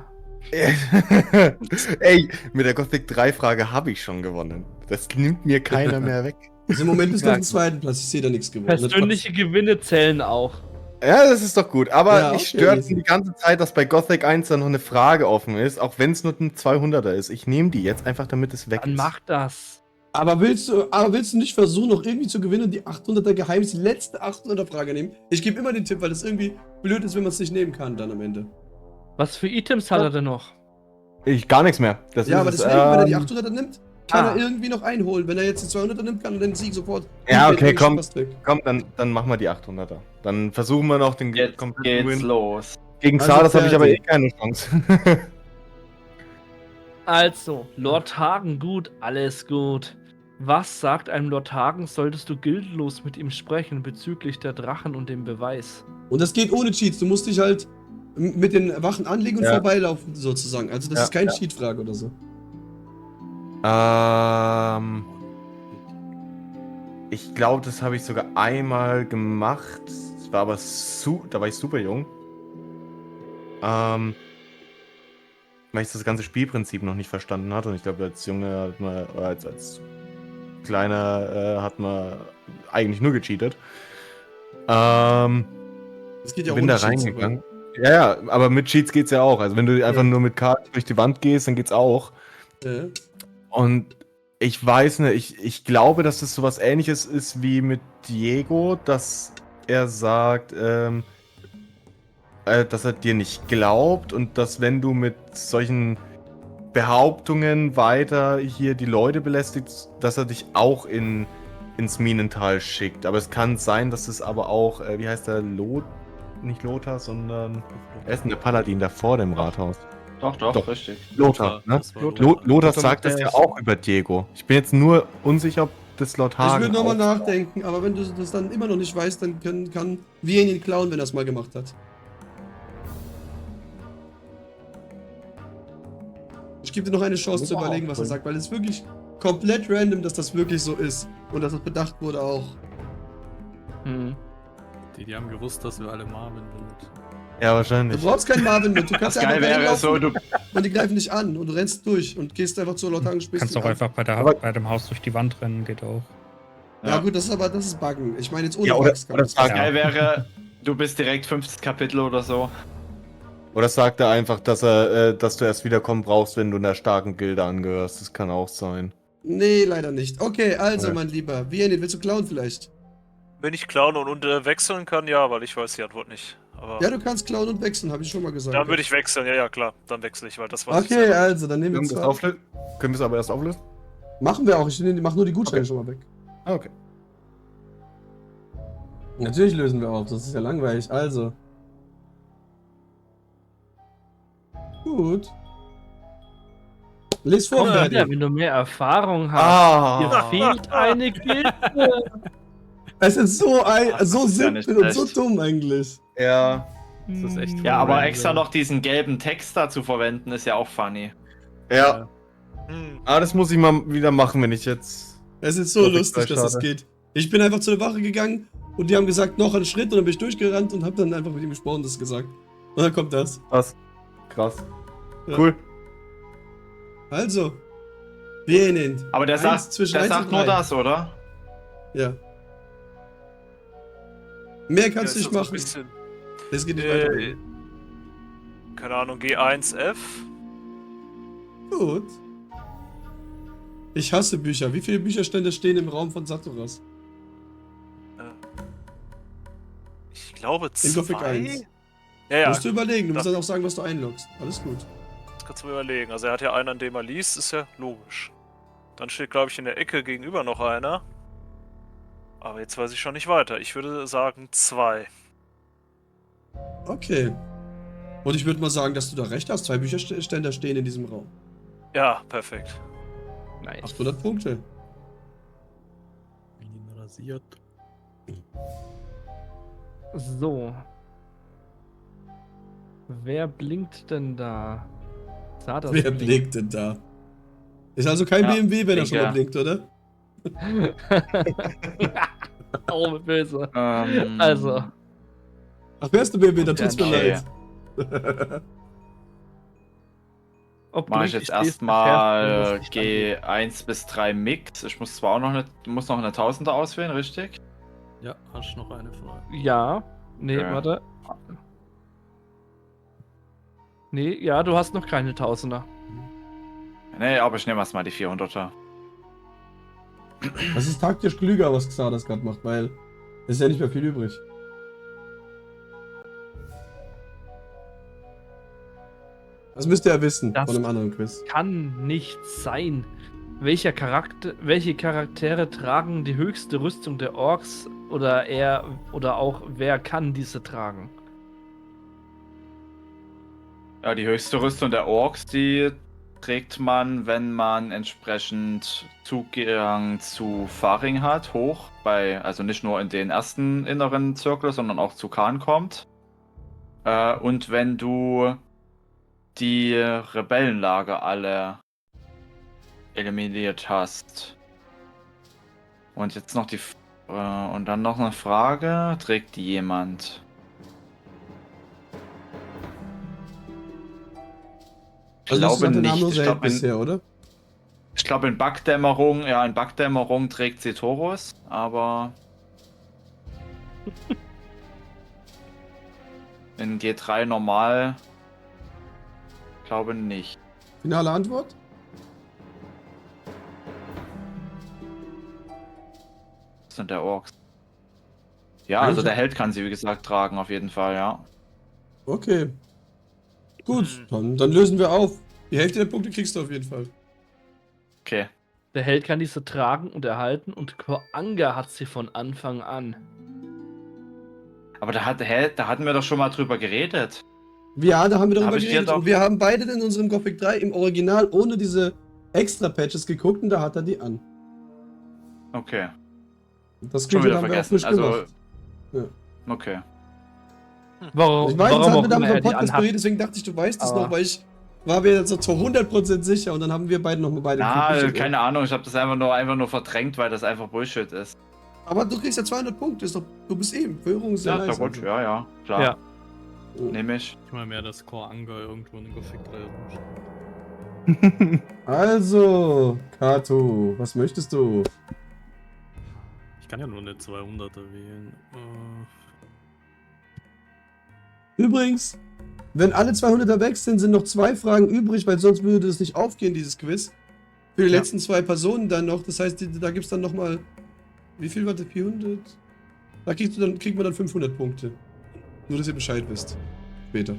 Ey, mit der Gothic 3 Frage habe ich schon gewonnen. Das nimmt mir keiner mehr weg. Also im Moment bist du auf dem zweiten Platz. Ich sehe da nichts gewonnen. Persönliche Gewinne zählen auch. Ja, das ist doch gut. Aber Ja, mich okay, stört easy. die ganze Zeit, dass bei Gothic 1 dann noch eine Frage offen ist, auch wenn es nur ein 200er ist. Ich nehme die jetzt einfach, damit es weg Dann ist. mach das. Aber willst du nicht versuchen, noch irgendwie zu gewinnen und die 800er Geheimnis, die letzte 800er Frage nehmen? Ich gebe immer den Tipp, weil das irgendwie blöd ist, wenn man es nicht nehmen kann dann am Ende. Was für Items hat er denn noch? Ich gar nichts mehr. Das Ja, ist aber es. deswegen, wenn er die 800er nimmt, kann Ah. er irgendwie noch einholen. Wenn er jetzt die 200er nimmt, kann er den Sieg sofort. Ja, okay, Irgendwie komm. was weg. Komm, dann machen wir die 800er. Dann versuchen wir noch den Jetzt kompletten geht's Win. los. Gegen Also Xardas habe ich aber fertig. keine Chance. Also, Lord Hagengut, alles gut. Was sagt einem Lord Hagen, solltest du guildlos mit ihm sprechen bezüglich der Drachen und dem Beweis? Und das geht ohne Cheats. Du musst dich halt mit den Wachen anlegen und Ja. vorbeilaufen, sozusagen. Also das Ja, ist keine ja. Cheat-Frage oder so. Ich glaube, das habe ich sogar einmal gemacht. Das war aber da war ich super jung. Weil ich das ganze Spielprinzip noch nicht verstanden hatte. Und ich glaube, als Junge hat man, oder als Kleiner hat man eigentlich nur gecheatet. Das geht ja Bin ohne da Cheats, reingegangen. Ja, aber mit Cheats geht's ja auch. Also wenn du einfach nur mit Karten durch die Wand gehst, dann geht's auch. aber- Und ich weiß nicht, ich glaube, dass es sowas ähnliches ist wie mit Diego, dass er sagt, dass er dir nicht glaubt und dass wenn du mit solchen Behauptungen weiter hier die Leute belästigst, dass er dich auch ins Minental schickt. Aber es kann sein, dass es aber auch, wie heißt der, nicht Lothar, sondern er ist denn der Paladin da vor dem Rathaus. Doch, richtig. Lothar, ne? Das war Lothar sagt das ja auch über Diego. Ich bin jetzt nur unsicher, ob das Lord Ich Hagen würde nochmal auch- nachdenken, aber wenn du das dann immer noch nicht weißt, dann kann wir ihn klauen, wenn er es mal gemacht hat. Ich gebe dir noch eine Chance zu Ja, überlegen, was er voll. sagt, weil es ist wirklich komplett random, dass das wirklich so ist. Und dass das bedacht wurde auch. Hm. Die haben gewusst, dass wir alle Marvin benutzen. Ja, Du wahrscheinlich. brauchst keinen Marvin mit. Du Das kannst geil einfach wäre so, reinlaufen du und die greifen dich an und du rennst durch und gehst einfach zur Lotang und spielst Kannst ihn auch an. einfach Aber- bei dem Haus durch die Wand rennen, geht auch. Ja gut, das ist Buggen. Ich meine jetzt ohne Ja, oder- Bugs kann oder man das sag- machen. geil wäre, du bist direkt 50 Kapitel oder so. Oder sagt er einfach, dass du erst wiederkommen brauchst, wenn du einer starken Gilde angehörst? Das kann auch sein. Nee, leider nicht. Okay, also, Okay. mein Lieber. Wie willst du klauen vielleicht? Wenn ich klauen und wechseln kann, ja, weil ich weiß die Antwort nicht. Aber Ja, du kannst klauen und wechseln, habe ich schon mal gesagt. dann würde ich wechseln, ja, klar. Dann wechsle ich, weil das weiß ich Okay, selber nicht. also, dann nehmen wir Können wir zwei. es aber erst auflösen? Machen wir auch. Ich mache nur die Gutscheine Okay. schon mal weg. Ah, okay. Natürlich lösen wir auf, das ist ja langweilig. Also. Gut. Lies vor, Komm, ja, Ferdi. wenn du mehr Erfahrung hast. Dir Ah! fehlt eine Gilde. Es ist so, so ist ja nicht simpel und so schlecht. dumm eigentlich. Ja. Das ist echt Ja, aber random. extra noch diesen gelben Text da zu verwenden, ist ja auch funny. Ja. Hm. Ah, das muss ich mal wieder machen, wenn ich jetzt. Es ist so Gothic lustig, 2, dass es schade. geht. Ich bin einfach zu der Wache gegangen und die haben gesagt, noch einen Schritt und dann bin ich durchgerannt und habe dann einfach mit ihm gesprochen, das gesagt. Und dann kommt das. Was? Krass. Ja. Cool. Also. Wer nennt? Aber der Eins sagt, zwischen der eins sagt und nur drei. das, oder? Ja. Mehr Ja, kannst du ist nicht das so ein machen. bisschen, Das geht nicht weiter. keine Ahnung, G1F. Gut. Ich hasse Bücher. Wie viele Bücherstände stehen im Raum von Saturas? Ich glaube In Gothic 1. 2. Ja, Musst du überlegen, du musst Das- dann auch sagen, was du einloggst. Alles gut. das kannst du mir überlegen. Also er hat ja einen, an dem er liest, ist ja logisch. Dann steht, glaube ich, in der Ecke gegenüber noch einer. Aber jetzt weiß ich schon nicht weiter. Ich würde sagen 2. Okay. Und ich würde mal sagen, dass du da recht hast. 2 Bücherstände stehen in diesem Raum. Ja, perfekt. Nice. 800 Punkte. Ihn rasiert. So. Wer blinkt denn da? Zardas Wer blinkt denn da? Ist also kein Ja, BMW, wenn er schon mal Blinker. blinkt, oder? Oh, böse. Ähm, Also. Ach, wärst du BMW, dann tut's mir Okay. leid. Ob Mache du ich jetzt richtig stehst, erstmal erfährst du, was dich angeht. G1 bis 3 Mix. Ich muss zwar auch noch eine Tausender auswählen, richtig? Ja, hast noch eine Frage. Ja. Nee, Okay. warte. Nee, ja, du hast noch keine Tausender. Nee, aber ich nehme erstmal die 400er. Das ist taktisch klüger, was Xardas gerade macht, weil es ist ja nicht mehr viel übrig. Das müsst ihr ja wissen Das- von einem anderen Quiz. Kann nicht sein. Welche Charaktere tragen die höchste Rüstung der Orks oder auch wer kann diese tragen? Ja, die höchste Rüstung der Orks, die trägt man, wenn man entsprechend Zugang zu Faring hat, hoch, also nicht nur in den ersten inneren Zirkel, sondern auch zu Khan kommt. Und wenn du die Rebellenlager alle eliminiert hast. Und jetzt noch und dann noch eine Frage, trägt die jemand? Ich Also das glaube hat der nicht. Name nur Ich selten glaube, bisher, oder? in Backdämmerung trägt sie Taurus, aber in G3 normal glaube nicht. Finale Antwort? Das sind der Orks. Ja, Eigentlich- also der Held kann sie, wie gesagt, tragen, auf jeden Fall, ja. Okay. Gut, dann lösen wir auf. Die Hälfte der Punkte kriegst du auf jeden Fall. Okay. Der Held kann diese tragen und erhalten und Koanga hat sie von Anfang an. Aber da hatten wir doch schon mal drüber geredet. Ja, da haben wir darüber Hab ich dir geredet. doch- Und wir haben beide in unserem Gothic 3 im Original ohne diese Extra-Patches geguckt und da hat er die an. Okay. Das Schon Screenshot wieder haben wir auch vergessen. frisch Also, gemacht. okay. Warum, Ich weiß, das warum haben auch wir damals immer im er die Podcast anhat. beredet, deswegen dachte ich, du weißt es Aber- noch, weil ich war mir jetzt so zu 100% sicher und dann haben wir beide noch mal beide Na, geguckt. keine Ahnung, ich habe das einfach nur verdrängt, weil das einfach Bullshit ist. Aber du kriegst ja 200 Punkte, ist doch, du bist eben. Führung ist ja, Ja, nice. gut, also. ja, klar. Ja. Nehme ich. Ich meine mehr, dass Koanga irgendwo in Gothic 3 rumsteht. Also, Kato, was möchtest du? Ich kann ja nur eine 200er wählen. Übrigens, wenn alle 200er weg sind, sind noch 2 Fragen übrig, weil sonst würde es nicht aufgehen, dieses Quiz. Für die Ja. letzten 2 Personen dann noch. Das heißt, da gibt es dann nochmal. Wie viel war das? 400? Da kriegt man dann 500 Punkte. Nur, dass ihr Bescheid wisst. Später.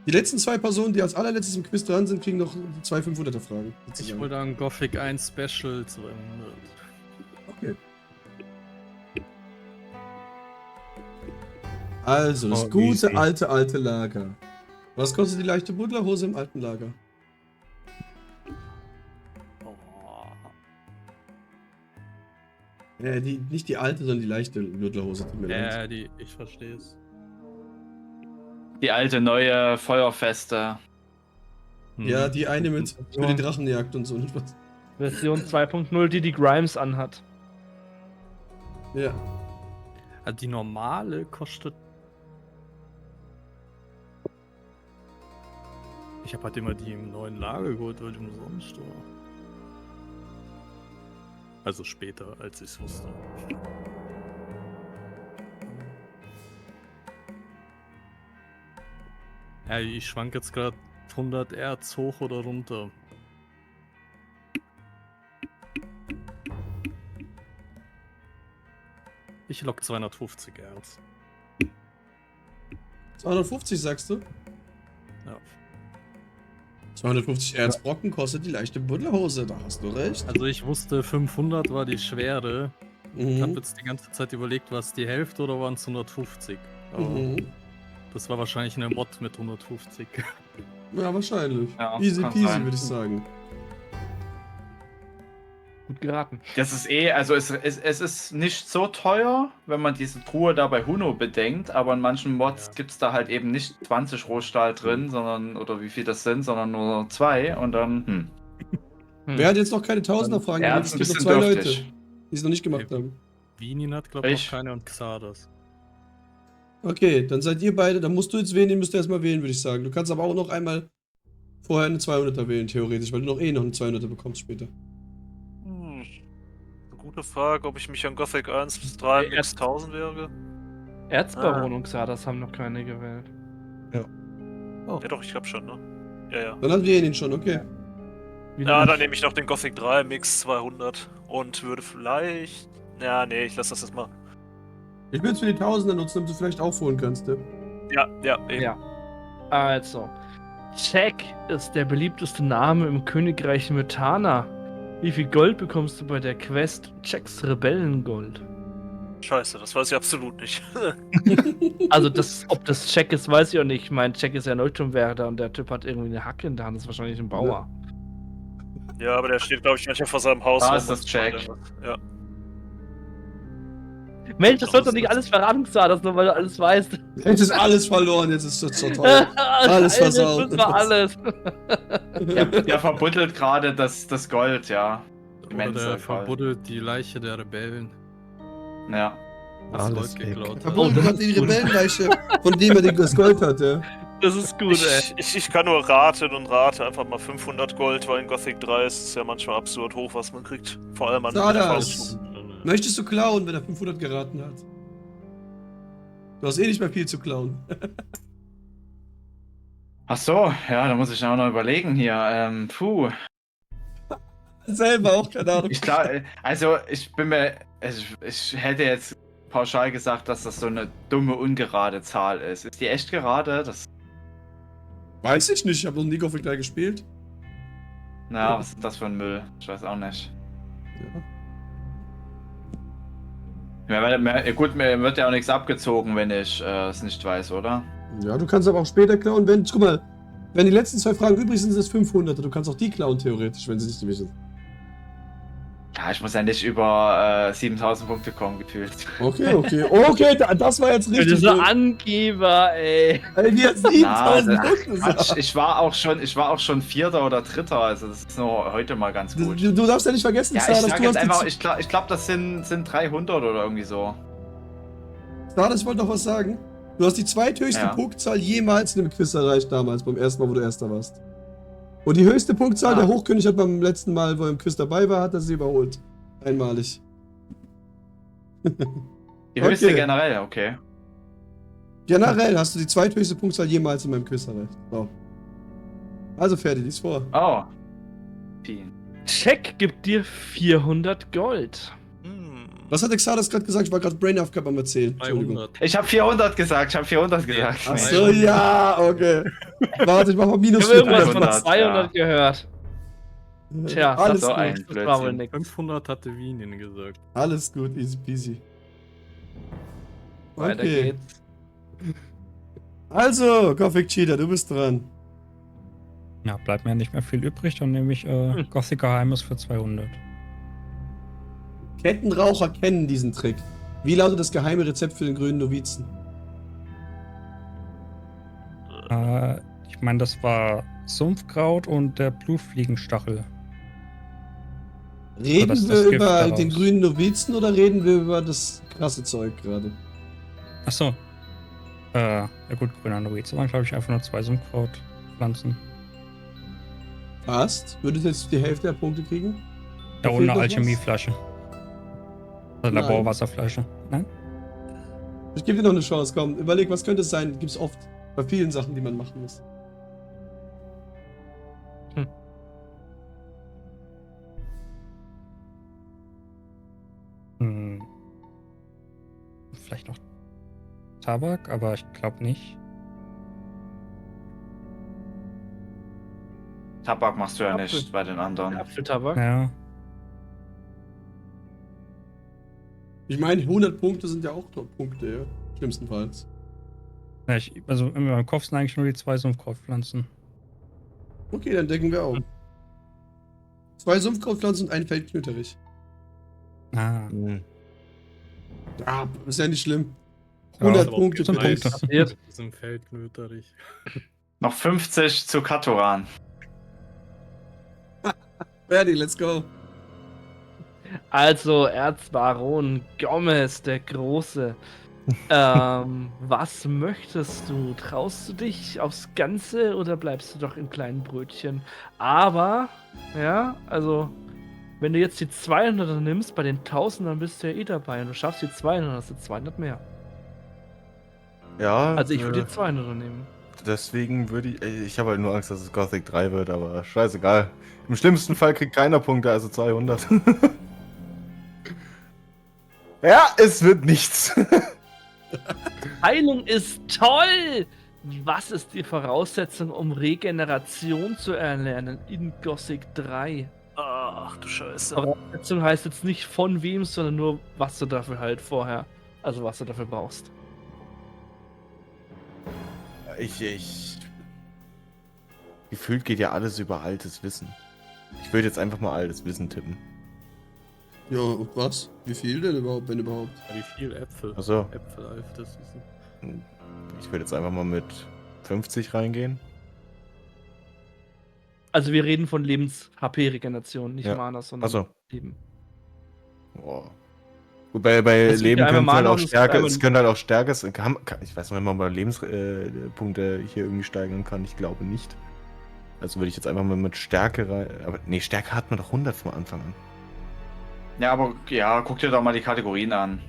Die letzten 2 Personen, die als allerletztes im Quiz dran sind, kriegen noch 2 500er-Fragen. Ich wollte an Gothic 1 Special 200. Okay. Also, das Oh, gute, easy. alte Lager. Was kostet die leichte Buddlerhose im alten Lager? Nicht die alte, sondern die leichte Buddlerhose. Tut mir leid. Ja, ich verstehe es. Die alte, neue, feuerfeste. Ja, die eine mit für die Drachenjagd und so. Nicht was? Version 2.0, die Grimes anhat. Ja. Also die normale kostet. Ich habe halt immer die im neuen Lager geholt, weil die umsonst war. Also später, als ich es wusste. Ja, ich schwank jetzt gerade 100 Erz hoch oder runter. Ich lock 250 Erz. 250 sagst du? Ja. 250 Erzbrocken kostet die leichte Buddlerhose, da hast du recht. Also ich wusste 500 war die schwere. Ich habe Mhm. jetzt die ganze Zeit überlegt, war es die Hälfte oder waren es 150? Aber Mhm. das war wahrscheinlich eine Mod mit 150. Ja, wahrscheinlich. Ja, Easy kann peasy, sein. würde ich sagen. Gut geraten. Das ist also es ist nicht so teuer, wenn man diese Truhe da bei Huno bedenkt, aber in manchen Mods Ja. gibt es da halt eben nicht 20 Rohstahl drin, sondern, oder wie viel das sind, sondern nur 2 und dann, Wer hat jetzt noch keine Tausender-Fragen? Ja, gemacht? ist ein Es gibt noch bisschen 2 Leute, dürftig. die es noch nicht gemacht Okay. haben. Vinin hat, glaube ich, Ich. auch keine und Xardas. Okay, dann seid ihr beide, dann musst du jetzt wählen, den müsst ihr erstmal wählen, würde ich sagen. Du kannst aber auch noch einmal vorher eine 200er wählen, theoretisch, weil du noch eine 200er bekommst später. Eine gute Frage, ob ich mich an Gothic 1 bis 3 Nee, Mix 1000 wäre. Erzbaron und Xardas haben noch keine gewählt. Ja doch, ich hab schon, ne? Ja. Dann haben wir ihn schon, okay. Wie Ja, du- dann nehme ich noch den Gothic 3 Mix 200 und würde vielleicht... Ja, nee, ich lasse das jetzt mal. Ich will es für die Tausender nutzen, damit du vielleicht aufholen kannst, ne? Ja, eben. Ja. Also. Jack ist der beliebteste Name im Königreich Mythana. Wie viel Gold bekommst du bei der Quest Jacks Rebellengold? Scheiße, das weiß ich absolut nicht. Also, ob das Jack ist, weiß ich auch nicht. Ich meine, Jack ist ja Leuchtturmwärter und der Typ hat irgendwie eine Hacke in der Hand. Das ist wahrscheinlich ein Bauer. Ja, aber der steht, glaube ich, manchmal vor seinem Haus. Da rum ist das und Jack. Ja. Mensch, das soll doch nicht alles verraten, Xardas, nur weil du alles weißt. Jetzt ist alles verloren, jetzt ist das so toll. Alles Scheiße, versaut. Das war alles. Der verbuddelt gerade das Gold, ja. Oder Immense der Gold. verbuddelt die Leiche der Rebellen. Ja. Das Alles Gold geklaut hat. Verbunden hat die Rebellenleiche, von dem er das Gold hat, ja. Das ist gut, ey. Ich kann nur raten und rate einfach mal 500 Gold, weil in Gothic 3 ist es ja manchmal absurd hoch, was man kriegt. Vor allem an Xardas. Möchtest du klauen, wenn er 500 geraten hat? Du hast eh nicht mehr viel zu klauen. Ach so, ja, da muss ich auch noch überlegen hier. Selber auch, keine Ahnung. Ich glaube, also ich hätte jetzt pauschal gesagt, dass das so eine dumme, ungerade Zahl ist. Ist die echt gerade? Weiß ich nicht, ich habe noch nie Gothic 3 gespielt. Na, was ist das für ein Müll? Ich weiß auch nicht. Gut, mir wird ja auch nichts abgezogen, wenn ich es nicht weiß, oder? Ja, du kannst aber auch später klauen, wenn, guck mal, wenn die letzten 2 Fragen übrig sind, sind es 500er. Du kannst auch die klauen, theoretisch, wenn sie nicht wissen. Ja, ich muss ja nicht über 7000 Punkte kommen, gefühlt. Okay, okay, das war jetzt Für richtig. diese gut. Angeber, ey. Ey, wie jetzt Na, 7000 ach, Punkte Quatsch, sind. ich war auch schon Vierter oder Dritter, also das ist nur heute mal ganz gut. Du darfst ja nicht vergessen, Ja, ich Stardust, sag du jetzt hast einfach, die ich glaube, das sind 300 oder irgendwie so. Stardust wollte noch was sagen. Du hast die zweithöchste Ja. Punktzahl jemals in einem Quiz erreicht damals, beim ersten Mal, wo du Erster warst. Und die höchste Punktzahl, der Hochkönig hat beim letzten Mal, wo er im Quiz dabei war, hat er sie überholt. Einmalig. Die höchste Okay. generell, okay. Generell hast du die zweithöchste Punktzahl jemals in meinem Quiz erreicht. So. Also fertig, lies vor. Oh. Vielen. Check gibt dir 400 Gold. Was hat der Xardas gerade gesagt? Ich war gerade Brain Cup am erzählen. Entschuldigung. 300. Ich habe 400 gesagt, ich habe 400 gesagt. Ach so, ja, okay. Warte, ich mach mal minus Ich habe irgendwas von 400, 200 gehört. Tja, alles so gut. ein das war wohl Blödsinn. nix. 500 hatte Wien gesagt. Alles gut, easy peasy. Weiter Okay. geht's. Also, Gothic Cheater, du bist dran. Ja, bleibt mir nicht mehr viel übrig, dann nehme ich Gothic Geheimnis für 200. Kettenraucher kennen diesen Trick. Wie lautet das geheime Rezept für den grünen Novizen? Ich meine, das war Sumpfkraut und der Blutfliegenstachel. Reden das ist wir das Gift über daraus. den grünen Novizen oder reden wir über das krasse Zeug gerade? Achso. Ja gut, grüner Novize waren, glaube ich, einfach nur 2 Sumpfkrautpflanzen. Passt. Würdet ihr jetzt die Hälfte der Punkte kriegen? Ja, Da und fehlt eine noch Alchemieflasche. Also Nein. Laborwasserflasche. Nein? Ich gebe dir noch eine Chance, komm. Überleg, was könnte es sein? Gibt's oft bei vielen Sachen, die man machen muss. Hm. Vielleicht noch Tabak, aber ich glaube nicht. Tabak machst du ja Apfel. nicht bei den anderen. Apfeltabak. Ja. Ich meine, 100 Punkte sind ja auch Top-Punkte, ja. Schlimmstenfalls. Ja, also in meinem Kopf sind eigentlich nur die 2 Sumpfkrautpflanzen. Okay, dann decken wir auf. 2 Sumpfkrautpflanzen und ein Feldknöterich. Ah. Ah, ist ja nicht schlimm. Ja, 100 aber Punkte auch für geteilt. dich. Passiert. Das ist im Feldknöterich. Noch 50 zu Katoran. Fertig, let's go. Also, Erzbaron Gomez, der Große. Was möchtest du? Traust du dich aufs Ganze oder bleibst du doch in kleinen Brötchen? Aber, ja, also, wenn du jetzt die 200er nimmst, bei den 1000ern bist du ja eh dabei und du schaffst die 200, hast du 200 mehr. Ja, Also, ich würde die 200er nehmen. deswegen würde ich habe halt nur Angst, dass es Gothic 3 wird, aber scheißegal. Im schlimmsten Fall kriegt keiner Punkte, also 200. Ja, es wird nichts. Heilung ist toll! Was ist die Voraussetzung, um Regeneration zu erlernen in Gothic 3? Ach du Scheiße. Voraussetzung heißt jetzt nicht von wem, sondern nur, was du dafür halt vorher, also was du dafür brauchst. Gefühlt geht ja alles über altes Wissen. Ich würde jetzt einfach mal altes Wissen tippen. Ja, und was? Wie viel denn überhaupt, wenn überhaupt? Wie viel Äpfel? Achso, Äpfel, das wissen. ich würde jetzt einfach mal mit 50 reingehen. Also wir reden von Lebens-HP-Regeneration, nicht Ja. Mana, sondern Achso. Leben. Boah. Gut, bei Es gibt Leben ja einmal könnte halt Mana auch und es gibt Stärke, einmal- es könnte halt auch Stärke, ich weiß nicht, wenn man mal Lebenspunkte hier irgendwie steigern kann, ich glaube nicht. Also würde ich jetzt einfach mal mit Stärke rein, aber nee, Stärke hat man doch 100 vom Anfang an. Ja, aber ja, guck dir doch mal die Kategorien an.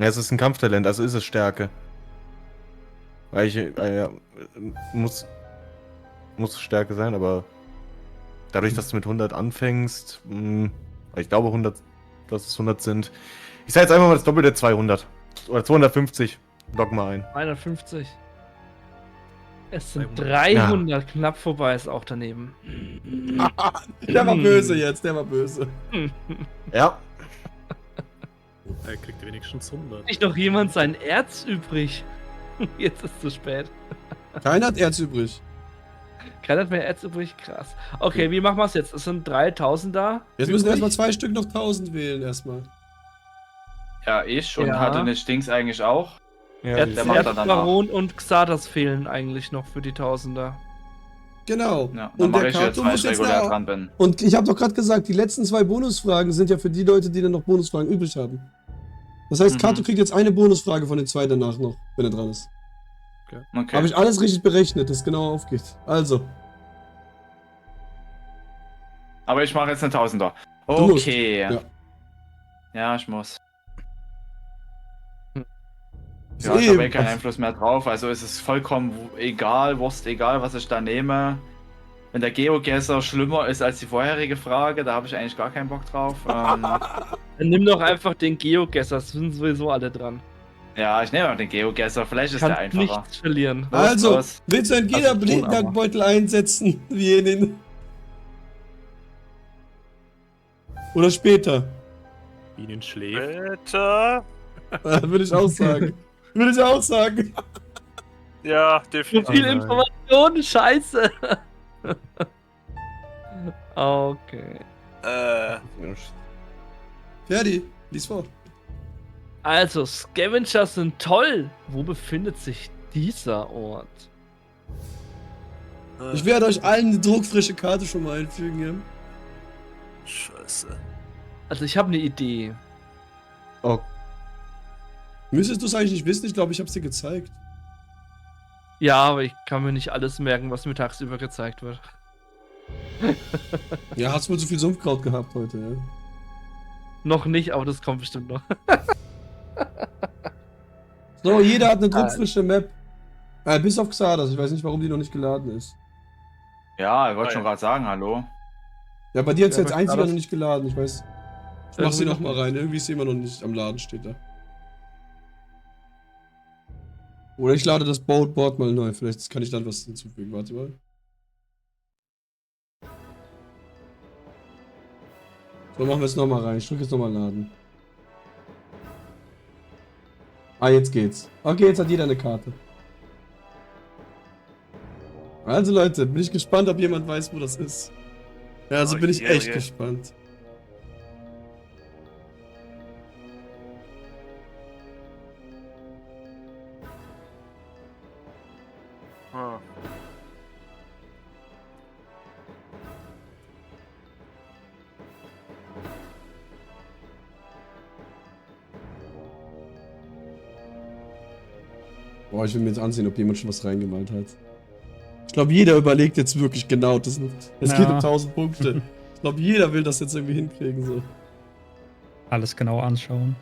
Ja, es ist ein Kampftalent, also ist es Stärke. Weil ja, muss Stärke sein, aber dadurch, dass du mit 100 anfängst, ich glaube 100, dass es 100 sind. Ich sage jetzt einfach mal das Doppelte 200. Oder 250. Log mal ein. 150. Es sind 300. 300, knapp vorbei ist auch daneben. Der war böse jetzt, der war böse. Ja. Er kriegt wenigstens 100. Nicht noch jemand sein Erz übrig? Jetzt ist zu spät. Keiner hat Erz übrig. Keiner hat mehr Erz übrig? Krass. Okay, wie machen wir es jetzt? Es sind 3000 da. Jetzt müssen übrig. erstmal 2 Stück noch 1000 wählen erstmal. Ja, ich und Ja. hatte nicht Dings eigentlich auch. Ja, der macht dann Erzbaron und Xardas fehlen eigentlich noch für die 1000er. Genau. Ja, dann und mache der ich jetzt, Kato weil muss ich jetzt regulär da. dran bin. Und ich habe doch gerade gesagt, die letzten 2 Bonusfragen sind ja für die Leute, die dann noch Bonusfragen übrig haben. Das heißt, Mhm. Kato kriegt jetzt eine Bonusfrage von den 2 danach noch, wenn er dran ist. Okay. Habe ich alles richtig berechnet, dass es genau aufgeht. Also, Aber ich mache jetzt eine Tausender. Du musst, Okay. ja. Ja, ich muss. ist Ja, ich habe eh- keinen Einfluss mehr drauf, also ist es vollkommen egal, Wurst egal, was ich da nehme. wenn der Geogesser schlimmer ist als die vorherige Frage, da habe ich eigentlich gar keinen Bock drauf. Dann nimm doch einfach den Geogesser, das sind sowieso alle dran. Ja, ich nehme auch den Geogesser, vielleicht ist der Kannst einfacher. nichts verlieren. Los, Also, los. willst du einen Also, Blindenbergbeutel einsetzen, wie in den... Oder später? Ihnen schläft. Bitte? Würde ich auch sagen. Würde ich auch sagen. Ja, So definitiv. viel nein. Information, scheiße. Okay. Ferdi, lies vor. Also, Scavenger sind toll. Wo befindet sich dieser Ort? Ich werde euch allen eine druckfrische Karte schon mal einfügen, ja. Scheiße. Also, ich habe eine Idee. Oh, Müsstest du es eigentlich nicht wissen? Ich glaube, ich habe es dir gezeigt. Ja, aber ich kann mir nicht alles merken, was mir tagsüber gezeigt wird. Ja, hast wohl zu viel Sumpfkraut gehabt heute, ja. Noch nicht, aber das kommt bestimmt noch. So, jeder hat eine druckfrische Map. Bis auf Xardas. Ich weiß nicht, warum die noch nicht geladen ist. Ja, ich wollte schon gerade sagen, hallo. Ja, bei dir hat sie Ja, jetzt aber einziger Xardas- noch nicht geladen. Ich weiß. Ich mach sie Irgendwie noch mal rein. Irgendwie ist sie immer noch nicht am Laden, steht da. Oder ich lade das Board mal neu. Vielleicht kann ich dann was hinzufügen. Warte mal. So, machen wir es nochmal rein. Ich drücke jetzt nochmal laden. Ah, jetzt geht's. Okay, jetzt hat jeder eine Karte. Also Leute, bin ich gespannt, ob jemand weiß, wo das ist. Ja, also Oh bin ich je, echt je. gespannt. Hm. Boah, ich will mir jetzt ansehen, ob jemand schon was reingemalt hat. Ich glaube, jeder überlegt jetzt wirklich genau. Es geht um 1000 Punkte. Ich glaube, jeder will das jetzt irgendwie hinkriegen. So. Alles genau anschauen.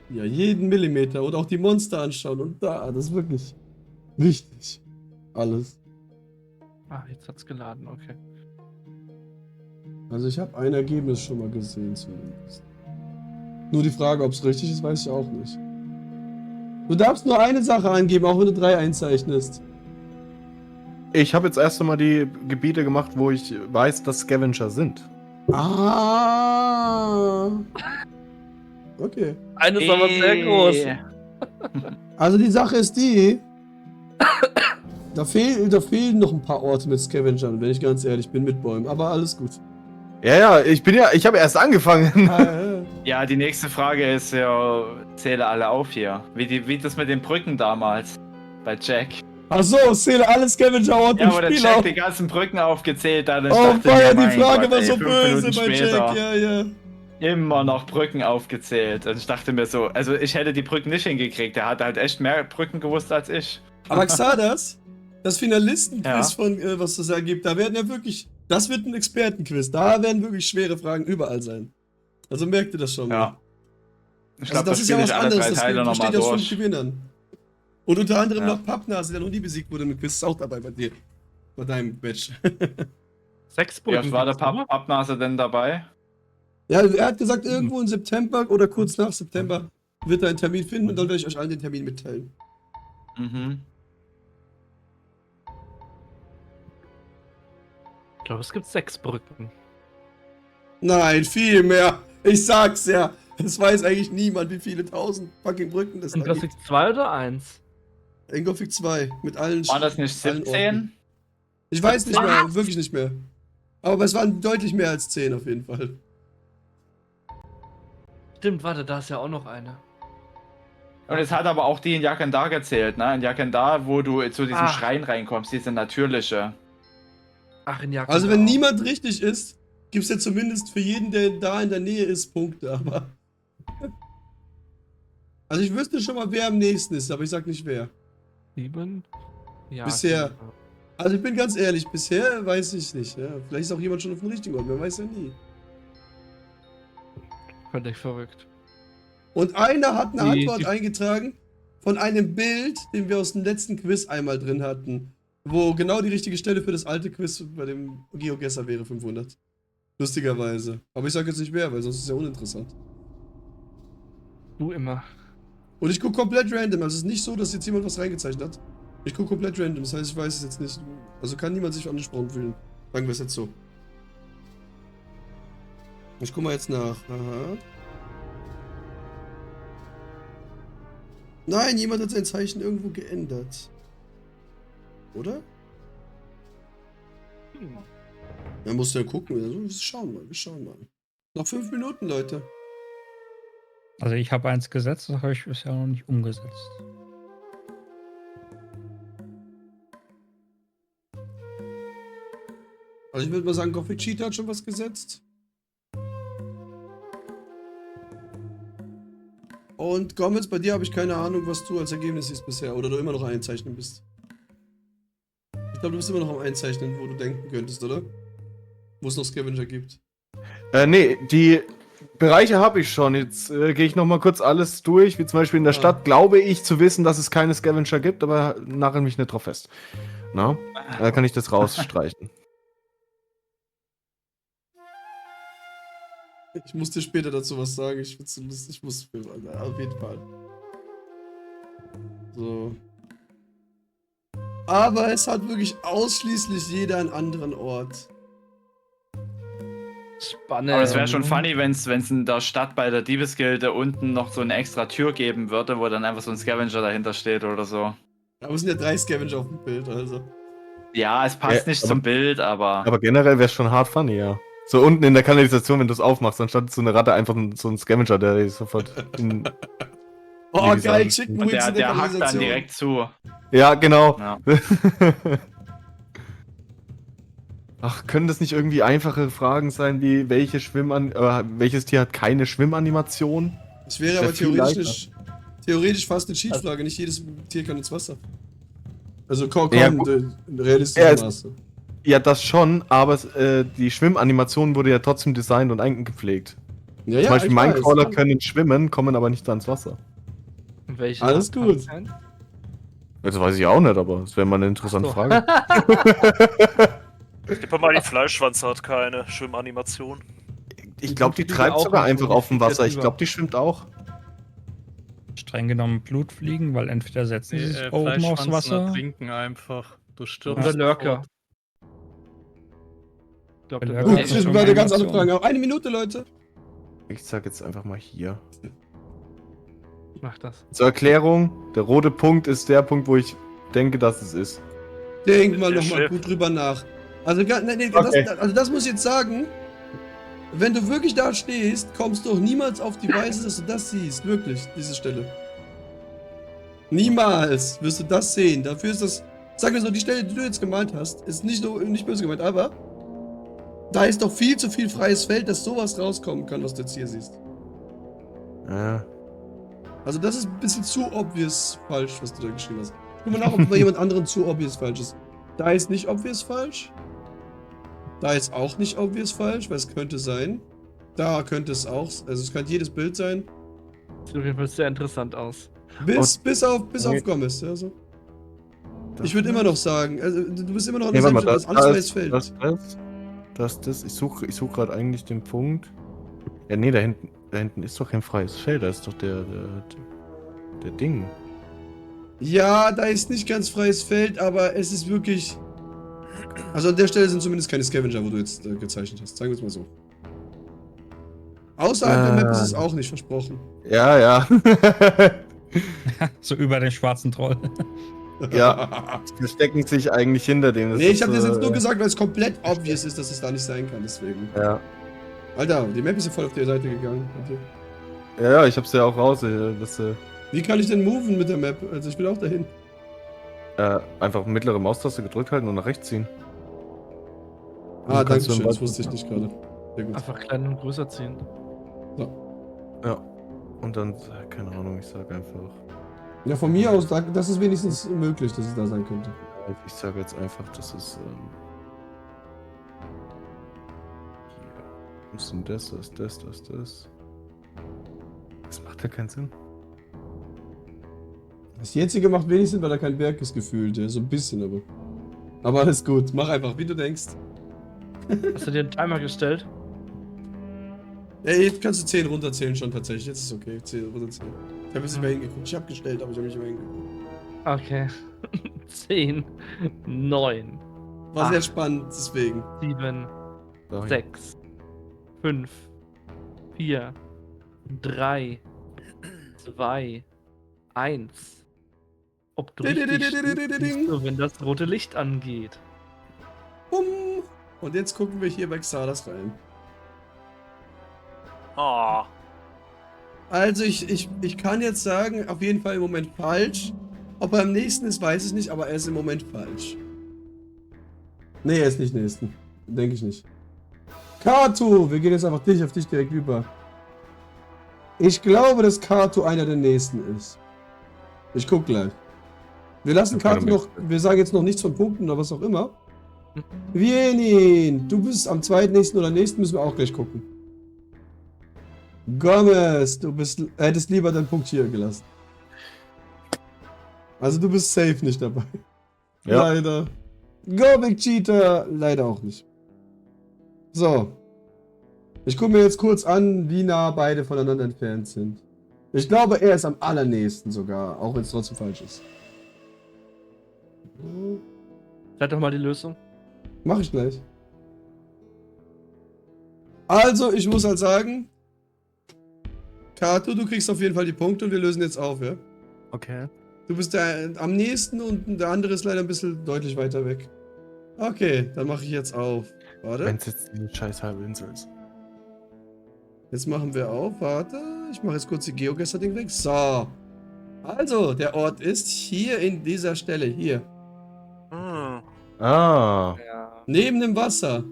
Ja, jeden Millimeter und auch die Monster anschauen. Und da, das ist wirklich wichtig. Alles. Ah, jetzt hat's geladen, okay. Also ich habe ein Ergebnis schon mal gesehen zumindest. Nur die Frage, ob es richtig ist, weiß ich auch nicht. Du darfst nur eine Sache angeben, auch wenn du 3 einzeichnest. ich habe jetzt erst einmal die Gebiete gemacht, wo ich weiß, dass Scavenger sind. Ah. Okay. Eine ist aber sehr groß. Also die Sache ist die, da fehlen noch ein paar Orte mit Scavengern, wenn ich ganz ehrlich bin, mit Bäumen, aber alles gut. Ja, ich habe erst angefangen. Ja, die nächste Frage ist ja, zähle alle auf hier. Wie das mit den Brücken damals bei Jack. Achso, zähle alle Scavenger-Orte Ja, im wo der Spiel Jack auf. die ganzen Brücken aufgezählt hat. Ich Oh, dachte mir, Feier, die mein Frage Gott, war ey, so 5 böse Minuten bei später Jack, ja. Immer noch Brücken aufgezählt. Und ich dachte mir so, also ich hätte die Brücken nicht hingekriegt. Der hat halt echt mehr Brücken gewusst als ich. Aber Xardas, das Finalistenquiz Ja. von, was das ergibt, da werden ja wirklich, das wird ein Expertenquiz. Da werden wirklich schwere Fragen überall sein. Also merkt ihr das schon mal. Ja. Ich Also glaube, das das ist ja spiele was ich alle anderes, 3 das Teile nochmal besteht aus 5 durch. Gewinnern. Und unter anderem Ja. noch Pappnase, der noch nie besiegt wurde mit Quiz, ist auch dabei bei dir. Bei deinem Batch. 6 Wie oft war der Pappnase denn dabei? Ja, er hat gesagt, irgendwo im September oder kurz nach September wird er einen Termin finden und dann werde ich euch allen den Termin mitteilen. Mhm. Ich glaube, es gibt 6 Brücken. Nein, viel mehr. Ich sag's ja. Es weiß eigentlich niemand, wie viele 1000 fucking Brücken das In da Gothic gibt. 2 oder 1? In Gothic 2. Mit allen War das nicht allen Orten. 17? Ich weiß nicht mehr, wirklich nicht mehr. Aber es waren deutlich mehr als 10 auf jeden Fall. Stimmt, warte, da ist ja auch noch eine. Und es hat aber auch die in Jakandar gezählt, ne? In Jakandar, wo du zu diesem Ach. Schrein reinkommst, diese natürliche. Ach, in Jagd. Also wenn niemand richtig ist, gibt's ja zumindest für jeden, der da in der Nähe ist, Punkte, aber... Also ich wüsste schon mal, wer am nächsten ist, aber ich sag nicht wer. 7? Ja. Bisher. stimmt. Also ich bin ganz ehrlich, bisher weiß ich nicht. Ja? Vielleicht ist auch jemand schon auf dem richtigen Ort, man weiß ja nie. Völlig verrückt. Und einer hat eine Die- Antwort eingetragen von einem Bild, den wir aus dem letzten Quiz einmal drin hatten. wo genau die richtige Stelle für das alte Quiz bei dem GeoGuessr wäre 500. Lustigerweise. Aber ich sag jetzt nicht mehr, weil sonst ist es ja uninteressant. Du immer. Und ich gucke komplett random. Also es ist nicht so, dass jetzt jemand was reingezeichnet hat. Ich gucke komplett random. Das heißt, ich weiß es jetzt nicht. Also kann niemand sich angesprochen fühlen. Sagen wir es jetzt so. Ich guck mal jetzt nach. Aha. Nein, jemand hat sein Zeichen irgendwo geändert. Oder? Man muss ja gucken. Also, wir schauen mal. Noch 5 Minuten, Leute. Also ich habe eins gesetzt, das habe ich bisher noch nicht umgesetzt. Also ich würde mal sagen, Gothic Cheetah hat schon was gesetzt. Und Gomez, bei dir habe ich keine Ahnung, was du als Ergebnis siehst bisher. Oder du immer noch einzeichnen bist. Ich glaube, du bist immer noch am Einzeichnen, wo du denken könntest, oder? Wo es noch Scavenger gibt. Nee, die Bereiche habe ich schon. Jetzt gehe ich nochmal kurz alles durch. Wie zum Beispiel in der Stadt glaube ich zu wissen, dass es keine Scavenger gibt, aber nagel mich nicht drauf fest. Na? Da kann ich das rausstreichen. Ich muss dir später dazu was sagen. Ich muss auf jeden Fall. So. Aber es hat wirklich ausschließlich jeder einen anderen Ort. Spannend. Aber es wäre schon funny, wenn es in der Stadt bei der Diebesgilde unten noch so eine extra Tür geben würde, wo dann einfach so ein Scavenger dahinter steht oder so. Aber es sind ja 3 Scavenger auf dem Bild, also. Ja, es passt nicht zum Bild, aber. Aber generell wäre es schon hart funny, ja. So unten in der Kanalisation, wenn du es aufmachst, dann stand so eine Ratte einfach so ein Scavenger, der sofort in. Oh, Wie geil, gesagt, Chicken Und Wings in der der hackt dann Kanalisation. direkt zu. Ja, genau. Ja. Ach, können das nicht irgendwie einfache Fragen sein, wie welches Tier hat keine Schwimmanimation? Das wäre Ist ja aber viel theoretisch fast eine Cheatfrage. Nicht jedes Tier kann ins Wasser. Also komm, Ja, in realistischem Maße. Ja, das schon, aber die Schwimmanimation wurde ja trotzdem designt und eingepflegt. Ja, Zum Beispiel ich weiß. Minecrawler können schwimmen, kommen aber nicht ans Wasser. Welche Alles Art kann gut. es sein? Das weiß ich auch nicht, aber das wäre mal eine interessante Ach so. Frage. Gib mir mal, die Fleischschwanze hat keine Schwimmanimation. Ich glaube, die Die treibt auch sogar nicht, einfach die auf dem fliegt Wasser. ja Ich glaube, die schwimmt auch. Streng genommen Blutfliegen, weil entweder setzen sie sich oben aufs Fleischschwanzen Wasser. trinken einfach. Du stirbst. Oder Lurker. sofort. Ich glaube, Lurker. Gut, Ja, das ist ist schon mal eine ganz Animation. andere Frage. Auch 1 Minute, Leute. Ich sag jetzt einfach mal hier. Mach das. Zur Erklärung, der rote Punkt ist der Punkt, wo ich denke, dass es ist. Denk mal Der nochmal Chef. gut drüber nach. Also, Okay. das muss ich jetzt sagen. Wenn du wirklich da stehst, kommst du auch niemals auf die Weise, dass du das siehst. Wirklich, diese Stelle. Niemals wirst du das sehen. Dafür ist das. Sag mir so, die Stelle, die du jetzt gemalt hast, ist nicht böse gemeint, aber da ist doch viel zu viel freies Feld, dass sowas rauskommen kann, was du jetzt hier siehst. Ja. Also das ist ein bisschen zu obvious falsch, was du da geschrieben hast. Guck mal nach, ob bei jemand anderen zu obvious falsch ist. Da ist nicht obvious falsch. Da ist auch nicht obvious falsch, weil es könnte sein. Da könnte es auch, also es könnte jedes Bild sein. Sieht auf jeden Fall sehr interessant aus. Bis auf Nee. Gomez. Ja, so. Ich würde immer noch sagen, also du bist immer noch an Nee, der warte mal, Stelle, das alles freies Feld. das. Ich suche gerade eigentlich den Punkt. Ja, nee, da hinten ist doch kein freies Feld, da ist doch der Ding. Ja, da ist nicht ganz freies Feld, aber es ist wirklich. Also an der Stelle sind zumindest keine Scavenger, wo du jetzt gezeichnet hast. Sagen wir es mal so. Außerhalb der Map ist es auch nicht versprochen. Ja, ja. So über den schwarzen Troll. Ja. Die verstecken sich eigentlich hinter dem. Nee, ich habe das jetzt nur gesagt, weil es komplett obvious ist, dass es da nicht sein kann, deswegen. Ja. Alter, die Map ist ja voll auf der Seite gegangen. Ja, ich hab's ja auch raus. Wie kann ich denn moven mit der Map? Also ich will auch dahin. Einfach mittlere Maustaste gedrückt halten und nach rechts ziehen. Ah, Du danke kannst schön, so das weit- wusste ich nicht gerade. Sehr gut. Einfach kleiner und größer ziehen. Ja. Und dann, keine Ahnung, ich sag einfach. Ja, von mir aus, das ist wenigstens möglich, dass es da sein könnte. Ich sage jetzt einfach, das ist. Hier. Was ist denn das? Was ist das? Das macht ja keinen Sinn. Das jetzige macht wenig Sinn, weil da kein Berg ist gefühlt. Ja, so ein bisschen, aber. Aber alles gut, mach einfach, wie du denkst. Hast du dir einen Timer gestellt? Ey, jetzt kannst du 10 runterzählen schon tatsächlich. Jetzt ist okay, 10 runterzählen. Ich habe jetzt nicht mehr hingeguckt. Ich habe gestellt, aber ich habe nicht mehr hingeguckt. Okay. 10, 9, War sehr 8, spannend, deswegen. 7, Sorry. 6, 5, 4, 3, 2, 1. Ob du richtig stehst, siehst du, wenn das rote Licht angeht. Bumm. Und jetzt gucken wir hier bei Xardas rein. Ah, Also ich kann jetzt sagen, auf jeden Fall im Moment falsch. Ob er am nächsten ist, weiß ich nicht, aber er ist im Moment falsch. Nee, er ist nicht nächsten. Denke ich nicht. Kato, wir gehen jetzt einfach auf dich direkt über. Ich glaube, dass Kato einer der nächsten ist. Ich guck gleich. Wir lassen Ich kann Kato mir- noch, wir sagen jetzt noch nichts von Punkten oder was auch immer. Vienin, du bist am zweitnächsten oder nächsten, müssen wir auch gleich gucken. Gomez, du hättest lieber deinen Punkt hier gelassen. Also du bist safe nicht dabei. Ja. Leider. Go Big Cheater, leider auch nicht. So. Ich gucke mir jetzt kurz an, wie nah beide voneinander entfernt sind. Ich glaube, er ist am allernächsten sogar, auch wenn es trotzdem falsch ist. Sag doch mal die Lösung. Mach ich gleich. Also, ich muss halt sagen, Kato, du kriegst auf jeden Fall die Punkte und wir lösen jetzt auf, ja? Okay. Du bist am nächsten und der andere ist leider ein bisschen deutlich weiter weg. Okay, dann mache ich jetzt auf. Warte. Wenn es jetzt diese scheiß halbe Insel ist. Jetzt machen wir auf. Warte. Ich mache jetzt kurz die Geogesser-Ding weg. So. Also, der Ort ist hier in dieser Stelle. Hier. hm. Ah. Ja. Neben dem Wasser.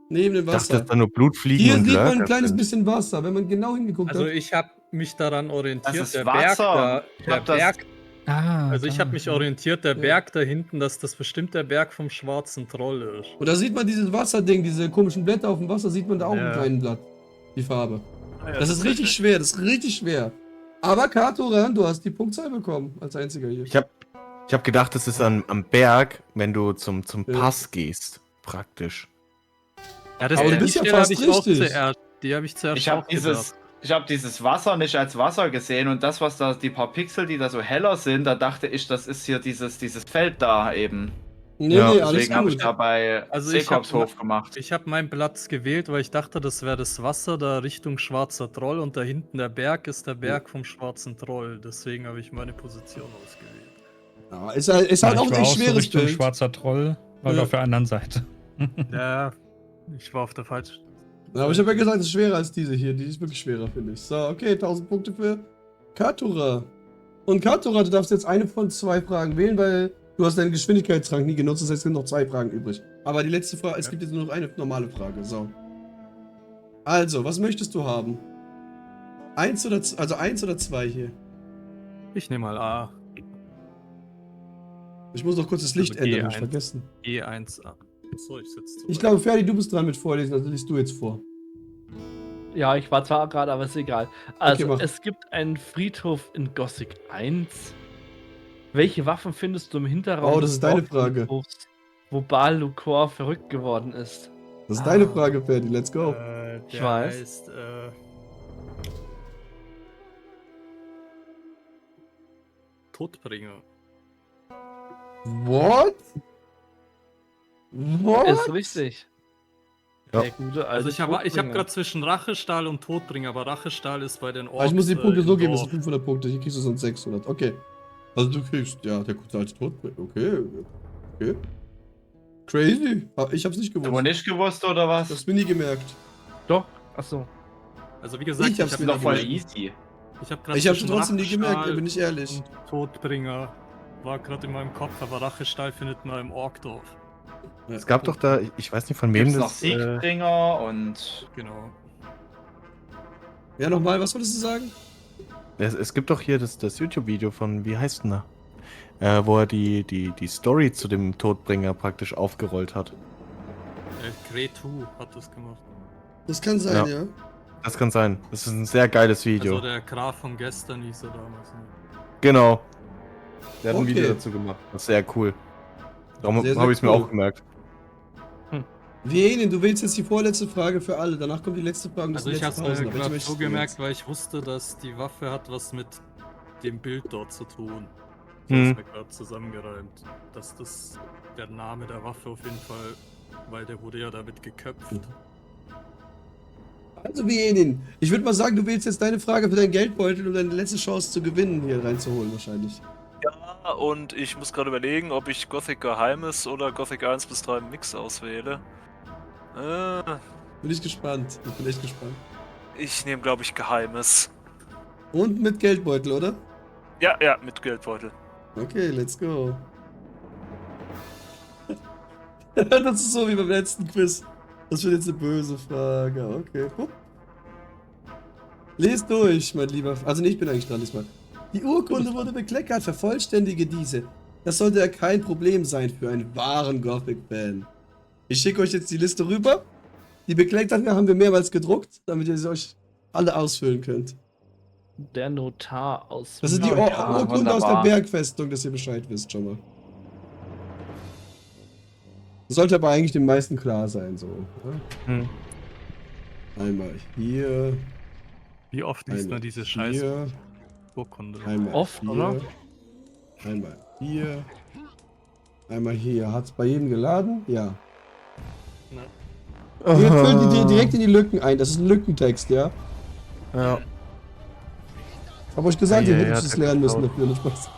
Neben dem Ich dachte, Wasser. dass da nur Blutfliegen Hier und sieht man ein Lurker kleines sind. bisschen Wasser, wenn man genau hingeguckt Also hat. ich habe mich daran orientiert, Das ist der Wasser. Berg da, Ich der hab das- Berg, also ich habe mich orientiert, der Ja. Berg da hinten, dass das bestimmt der Berg vom schwarzen Troll ist. Und da sieht man dieses Wasserding, diese komischen Blätter auf dem Wasser, sieht man da auch Ja. im kleinen Blatt. Die Farbe. Ah ja, Das ist richtig tatsächlich. schwer, das ist richtig schwer. Aber Katoran, du hast die Punktzahl bekommen, als einziger hier. Ich hab gedacht, es ist am Berg, wenn du zum Ja. Pass gehst, praktisch. Ja, das Aber du die bist ja Stelle fast hab ich auch richtig. zuerst. Die habe ich zuerst Ich habe auch gedacht. dieses Wasser nicht als Wasser gesehen und das, was da, die paar Pixel, die da so heller sind, da dachte ich, das ist hier dieses Feld da eben. Nee, Ja, nee, alles Deswegen habe ich gut. da bei Also ich Seekorpshof gemacht. Ich habe meinen Platz gewählt, weil ich dachte, das wäre das Wasser da Richtung schwarzer Troll und da hinten der Berg ist der Berg vom schwarzen Troll. Deswegen habe ich meine Position ausgewählt. Ja, ist halt Ja, auch ich war ein auch so schweres Richtung Bild. schwarzer Troll, weil Ja. auf der anderen Seite. Ja, ich war auf der falschen. Ja, aber ich habe ja gesagt, es ist schwerer als diese hier. Die ist wirklich schwerer, finde ich. So, okay, 1000 Punkte für Katura. Und Katura, du darfst jetzt eine von 2 Fragen wählen, weil du hast deinen Geschwindigkeitsrang nie genutzt. Das heißt, es sind noch 2 Fragen übrig. Aber die letzte Frage, es gibt jetzt nur noch eine normale Frage. So. Also, was möchtest du haben? 1 oder 2 hier? Ich nehme mal A. Ich muss noch kurz das Licht Also ändern, hab ich G1. vergessen. E1A. Achso, ich sitze zu. Ich glaube, Ferdi, du bist dran mit Vorlesen, also liest du jetzt vor. Ja, ich war zwar gerade, aber ist egal. Also, mach. es gibt einen Friedhof in Gothic 1. Welche Waffen findest du im Hinterraum? Oh, das des ist deine Dorffriedhofs, wo Baal Lukor verrückt geworden ist? Das ist deine Frage, Ferdi, let's go. Ich weiß. Heißt, Todbringer. What? What? Ist richtig. Ja. Der gute Also alte ich habe Todbringer. gerade zwischen Rachestahl und Todbringer, aber Rachestahl ist bei den Orks. Aber ich muss die Punkte so im geben, das sind Dorf. 500 Punkte. Hier kriegst du sonst 600. Okay. Also du kriegst, ja, der gute alte Todbringer. Okay. Okay. Crazy. Ich hab's nicht Du gewusst. nicht gewusst oder was? Das hast du mir nie gemerkt. Doch, achso. Also wie gesagt, Ich hab's hab mir ist doch voll gemerkt. easy. Ich habe gerade Ich hab's trotzdem nie gemerkt, bin ich ehrlich. Und Todbringer war gerade in meinem Kopf, aber Rachestahl findet man im Orkdorf. Es gab doch da, ich weiß nicht von wem Gibt's noch das. Siegbringer und Genau. Ja, nochmal, was wolltest du sagen? Es gibt doch hier das YouTube-Video von, wie heißt denn er? Wo er die Story zu dem Todbringer praktisch aufgerollt hat. Gretu hat das gemacht. Das kann sein, Ja. ja. Das kann sein. Das ist ein sehr geiles Video. Also der Graf von gestern hieß er damals. Ne? Genau. Der hat ein Okay. Video dazu gemacht. Das ist sehr cool. Darum Sehr, sehr habe ich es mir cool. auch gemerkt. Venin, du wählst jetzt die vorletzte Frage für alle. Danach kommt die letzte Frage. und das Also ich sind hab's letzte mir Pausen. Welche gerade möchtest so du gemerkt, jetzt? weil ich wusste, dass die Waffe hat was mit dem Bild dort zu tun. Ich Hm. hab's mir gerade zusammengereimt. Dass das der Name der Waffe auf jeden Fall, weil der wurde ja damit geköpft. Also Venin, ich würde mal sagen, du wählst jetzt deine Frage für deinen Geldbeutel, um deine letzte Chance zu gewinnen, hier reinzuholen wahrscheinlich. Ja, und ich muss gerade überlegen, ob ich Gothic Geheimes oder Gothic 1 bis 3 Mix auswähle. Bin ich gespannt. Ich bin echt gespannt. Ich nehme, glaube ich, Geheimes. Und mit Geldbeutel, oder? Ja, mit Geldbeutel. Okay, let's go. Das ist so wie beim letzten Quiz. Das wird jetzt eine böse Frage. Okay. Hup. Lest durch, mein Lieber. Also nee, ich bin eigentlich dran diesmal. Die Urkunde wurde bekleckert. Vervollständige diese. Das sollte ja kein Problem sein für einen wahren Gothic-Fan. Ich schicke euch jetzt die Liste rüber. Die Bekleckert haben wir mehrmals gedruckt, damit ihr sie euch alle ausfüllen könnt. Der Notar aus. Das ist die Ja, Urkunde aus der wunderbar. Bergfestung, dass ihr Bescheid wisst schon mal. Sollte aber eigentlich den meisten klar sein, so. Ja? Hm. Einmal hier, Wie oft liest einmal man diese scheiß hier, Urkunde? einmal Oft, hier, oder? einmal hier, einmal hier. Hat's bei jedem geladen? Ja. Ihr füllt die direkt in die Lücken ein. Das ist ein Lückentext, ja? Ja. Hab euch gesagt, Ja, ihr ja, hättet ja, es der lernen müssen geklaut. dafür, nicht Spaß.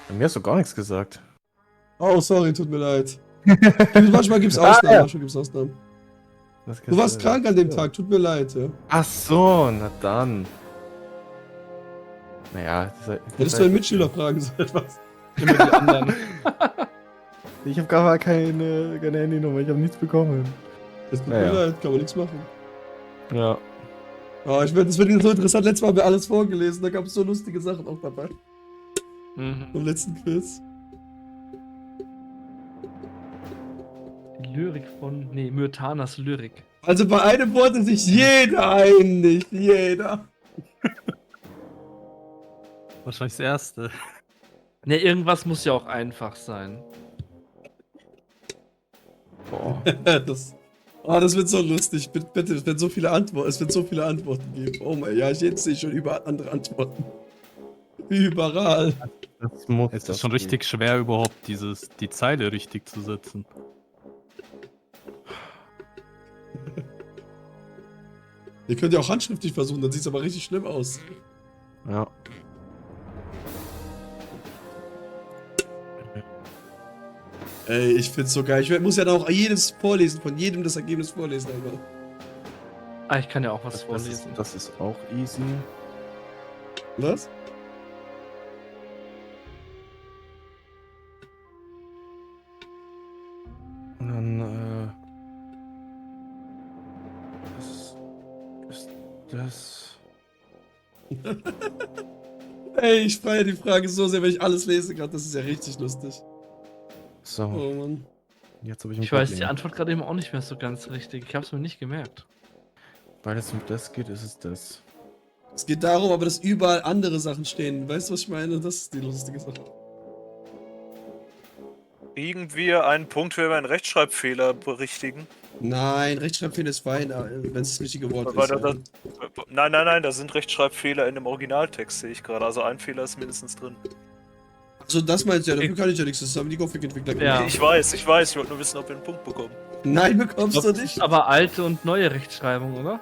Bei mir hast du gar nichts gesagt. Oh, sorry, tut mir leid. Manchmal gibt's Ausnahmen, manchmal gibt's Ausnahmen. Du warst krank an dem Tag, tut mir leid, ja. Ach so, na dann. Naja, Hättest du einen Mitschüler fragen sollen, was? Immer die anderen. Ich habe gar keine Handynummer, ich habe nichts bekommen. Das tut Naja. mir leid, kann man nichts machen. Ja. Oh, das wird so interessant. Letztes Mal haben wir alles vorgelesen, da gab es so lustige Sachen auch dabei. Mhm. Im letzten Quiz. Die Lyrik von. Nee, Myrtanas Lyrik. Also bei einem Wort ist sich jeder einig. Jeder. Wahrscheinlich das erste. Ne, irgendwas muss ja auch einfach sein. Boah. Das wird so lustig. Bitte, es wird so viele Antworten geben. Oh mein, ja, jetzt sehe ich schon überall andere Antworten. Überall. Das muss Es das ist schon geben. richtig schwer, überhaupt die Zeile richtig zu setzen. Ihr könnt ja auch handschriftlich versuchen, dann sieht es aber richtig schlimm aus. Ja. Ey, ich find's so geil. Ich muss ja dann auch jedes vorlesen, von jedem das Ergebnis vorlesen einfach. Ah, ich kann ja auch was Das ist, vorlesen. das ist auch easy. Was? Und dann, ist das. Ey, ich feiere die Frage so sehr, wenn ich alles lesen kann. Das ist ja richtig lustig. So, Oh Mann. jetzt habe ich ein Ich weiß Problem. die Antwort gerade eben auch nicht mehr so ganz richtig. Ich hab's mir nicht gemerkt. Weil es um das geht, ist es das. Es geht darum, aber dass überall andere Sachen stehen. Weißt du, was ich meine? Das ist die lustige Sache. Kriegen wir einen Punkt, wenn wir einen Rechtschreibfehler berichtigen? Nein, Rechtschreibfehler ist fein, wenn es das richtige Wort Weil ist. da, Ja. nein, da sind Rechtschreibfehler in dem Originaltext, sehe ich gerade. Also ein Fehler ist mindestens drin. Also das meinst du ja, dafür kann ich ja nichts. Das haben die Gothic-Entwickler Ja. gemacht. Ich weiß, ich wollte nur wissen, ob wir einen Punkt bekommen. Nein, bekommst du Das nicht. ist aber alte und neue Rechtschreibung, oder?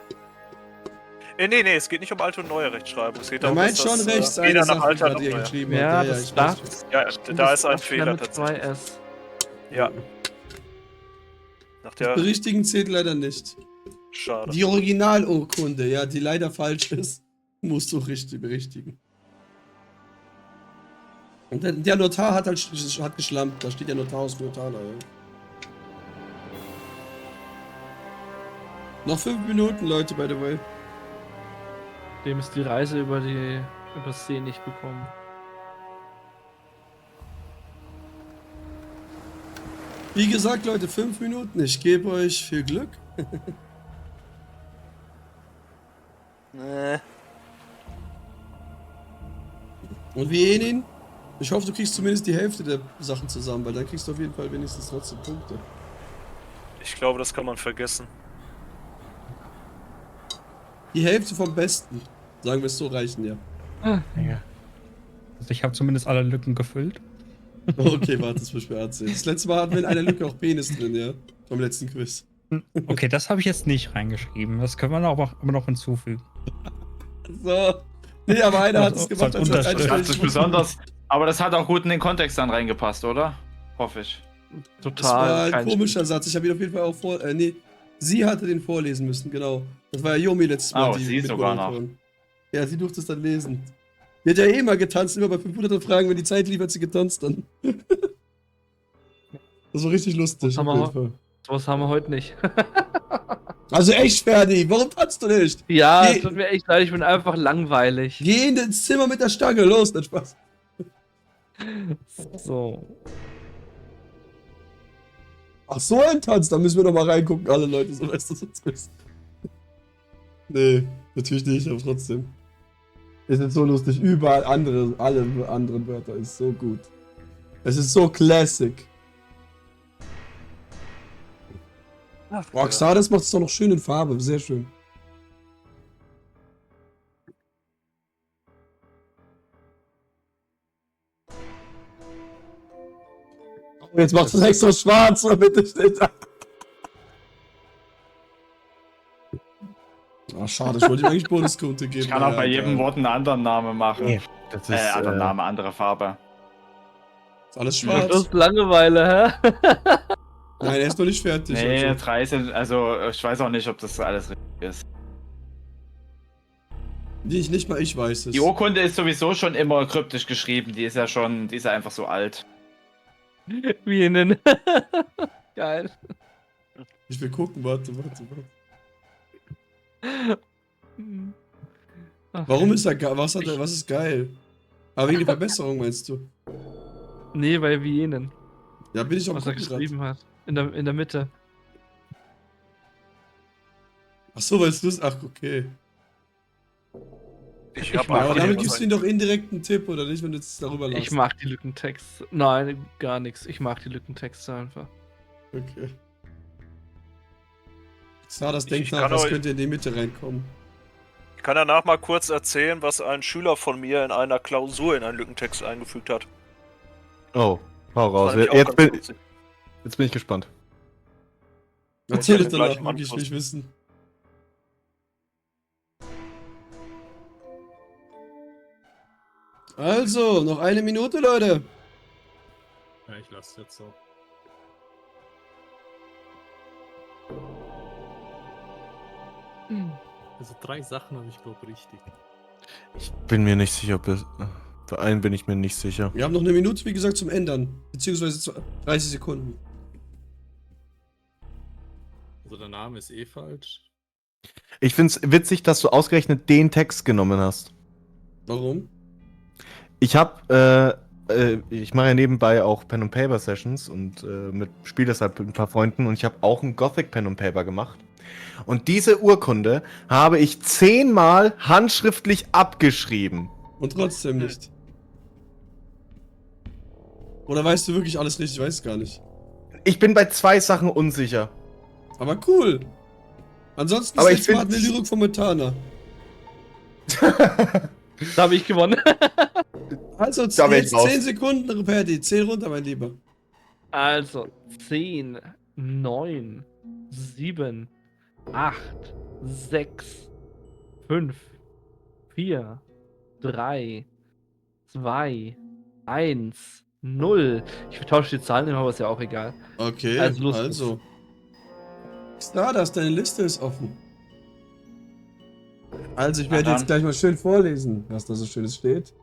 Nee, es geht nicht um alte und neue Rechtschreibung. Es geht Er darum, meint schon dass rechts eine weder nach Sache, alter gerade, noch die er neuer. geschrieben Ja, hat. das ich darf- weiß. Ja, da ist ein Das Fehler mit zwei tatsächlich. S. Ja. Nach der. Berichtigen zählt leider nicht. Schade. Die Originalurkunde, ja, die leider falsch ist, musst du richtig berichtigen. Und der Notar hat hat geschlampt, da steht ja Notar aus Notar da, ja. Noch 5 Minuten, Leute, by the way. Dem ist die Reise übers See nicht bekommen. Wie gesagt, Leute, 5 Minuten. Ich gebe euch viel Glück. Nee. Und wie ihn? Ich hoffe, du kriegst zumindest die Hälfte der Sachen zusammen, weil dann kriegst du auf jeden Fall wenigstens trotzdem Punkte. Ich glaube, das kann man vergessen. Die Hälfte vom Besten. Sagen wir es so, reichen ja. Also ich habe zumindest alle Lücken gefüllt. Okay, warte, das muss ich mir erzählen. Das letzte Mal hatten wir in einer Lücke auch Penis drin, ja? Vom letzten Quiz. Okay, das habe ich jetzt nicht reingeschrieben. Das können wir aber noch hinzufügen. So. Nee, aber einer hat es gemacht, als als Unterschrift. Das hat sich besonders. Aber das hat auch gut in den Kontext dann reingepasst, oder? Hoffe ich. Das war ein komischer Satz. Ich habe ihn auf jeden Fall auch nee, sie hatte den vorlesen müssen, genau. Das war ja Yomi letztes Mal. Oh, sie sogar noch. Ja, sie durfte es dann lesen. Die hat ja eh immer getanzt, immer bei 500 Fragen, wenn die Zeit lief, hat sie getanzt dann. Das war richtig lustig. Haben auf wir jeden Fall. Sowas haben wir heute nicht. Also echt, Ferdi, warum tanzt du nicht? Ja, Geh- es tut mir echt leid, ich bin einfach langweilig. Geh ins Zimmer mit der Stange, los, nicht Spaß. So. Ach, so ein Tanz, da müssen wir doch mal reingucken, alle Leute, so weißt du sonst bist. Nee, natürlich nicht, aber trotzdem. Es ist so lustig, überall alle anderen Wörter ist so gut. Es ist so classic. Rockstar, das macht es doch noch schön in Farbe, sehr schön. Oh, jetzt macht es extra schwarz, damit es steht. Ach, schade, ich wollte ihm eigentlich Bonuspunkte geben. Ich kann auch naja, bei jedem egal. Wort einen anderen Namen machen. Das Anderen Name, andere Farbe. Ist alles Das schwarz. ist Langeweile, hä? Nein, er ist noch nicht fertig. Nee, also. 3 sind, also ich weiß auch nicht, ob das alles richtig ist. Nicht mal ich weiß es. Die Urkunde ist sowieso schon immer kryptisch geschrieben, die ist ja einfach so alt. Wie in den. Geil. Ich will gucken, warte. Ach, Warum ist er geil? Was ist geil? Aber wegen der Verbesserung meinst du? Nee, bei Vienen. Ja, bin ich auch Was er gucken geschrieben hat. In der Mitte. Ach so, weißt du es? Ach, okay. Ich Ich habe mag Aber die damit Lücken- gibst du ihm doch indirekt einen Tipp, oder nicht, wenn du jetzt darüber lachst? Ich mag die Lückentexte. Nein, gar nichts. Ich mag die Lückentexte einfach. Okay. Das Ich denkt nach, kann was euch- könnte in die Mitte reinkommen. Ich kann danach mal kurz erzählen, was ein Schüler von mir in einer Klausur in einen Lückentext eingefügt hat. Oh, hau raus. Fand ich auch Jetzt ganz bin lustig. ich gespannt. Erzähl es kann danach, gleich im wirklich Anschluss. nicht wissen. Also, noch eine Minute, Leute. Ja, ich lasse jetzt so. Also 3 Sachen habe ich glaube richtig. Ich bin mir nicht sicher, ob es. Bei einem bin ich mir nicht sicher. Wir haben noch eine Minute, wie gesagt, zum Ändern. Beziehungsweise 30 Sekunden. Also der Name ist eh falsch. Ich find's witzig, dass du ausgerechnet den Text genommen hast. Warum? Ich mache ja nebenbei auch Pen and Paper Sessions und spiele deshalb mit ein paar Freunden und ich habe auch ein Gothic Pen and Paper gemacht. Und diese Urkunde habe ich 10-mal handschriftlich abgeschrieben. Und trotzdem nicht. Oder weißt du wirklich alles richtig? Ich weiß es gar nicht. Ich bin bei 2 Sachen unsicher. Aber cool. Ansonsten Aber ist ich jetzt mal find- eine Lyrik von Montana. Da habe ich gewonnen. Also Da wär ich jetzt raus. 10 Sekunden, Perdi. 10 runter, mein Lieber. Also, 10, 9, 7, 8, 6, 5, 4, 3, 2, 1, 0. Ich vertausche die Zahlen immer, aber ist ja auch egal. Okay, Also los also. Stardust, deine Liste ist offen. Also, ich werde Na jetzt dann. gleich mal schön vorlesen, was da so Schönes steht.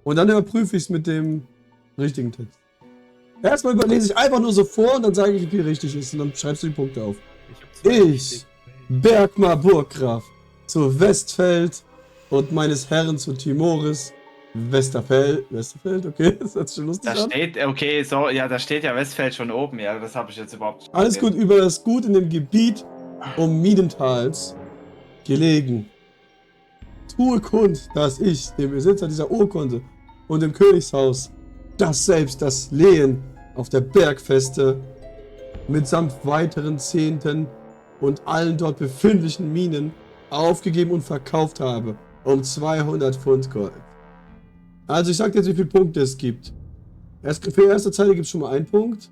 Und dann überprüfe ich es mit dem richtigen Text. Erstmal überlese ich einfach nur so vor und dann sage ich, wie viel richtig ist. Und dann schreibst du die Punkte auf. Ich habe 2 Ich, richtig. Bergmar Burggraf, zu Westfeld und meines Herren zu Timoris, Westerfeld, okay, das hört sich schon lustig Da an. steht, okay, so, ja, da steht ja Westfeld schon oben, ja, das habe ich jetzt überhaupt nicht Alles gesehen. gut über das Gut in dem Gebiet um Miedentals gelegen. Tue kund, dass ich, dem Besitzer dieser Urkunde und dem Königshaus, dass selbst das Lehen auf der Bergfeste mitsamt weiteren Zehnten und allen dort befindlichen Minen aufgegeben und verkauft habe, um 200 Pfund Gold. Also ich sag dir jetzt, wie viele Punkte es gibt. Für die erste Zeile gibt es schon mal 1 Punkt.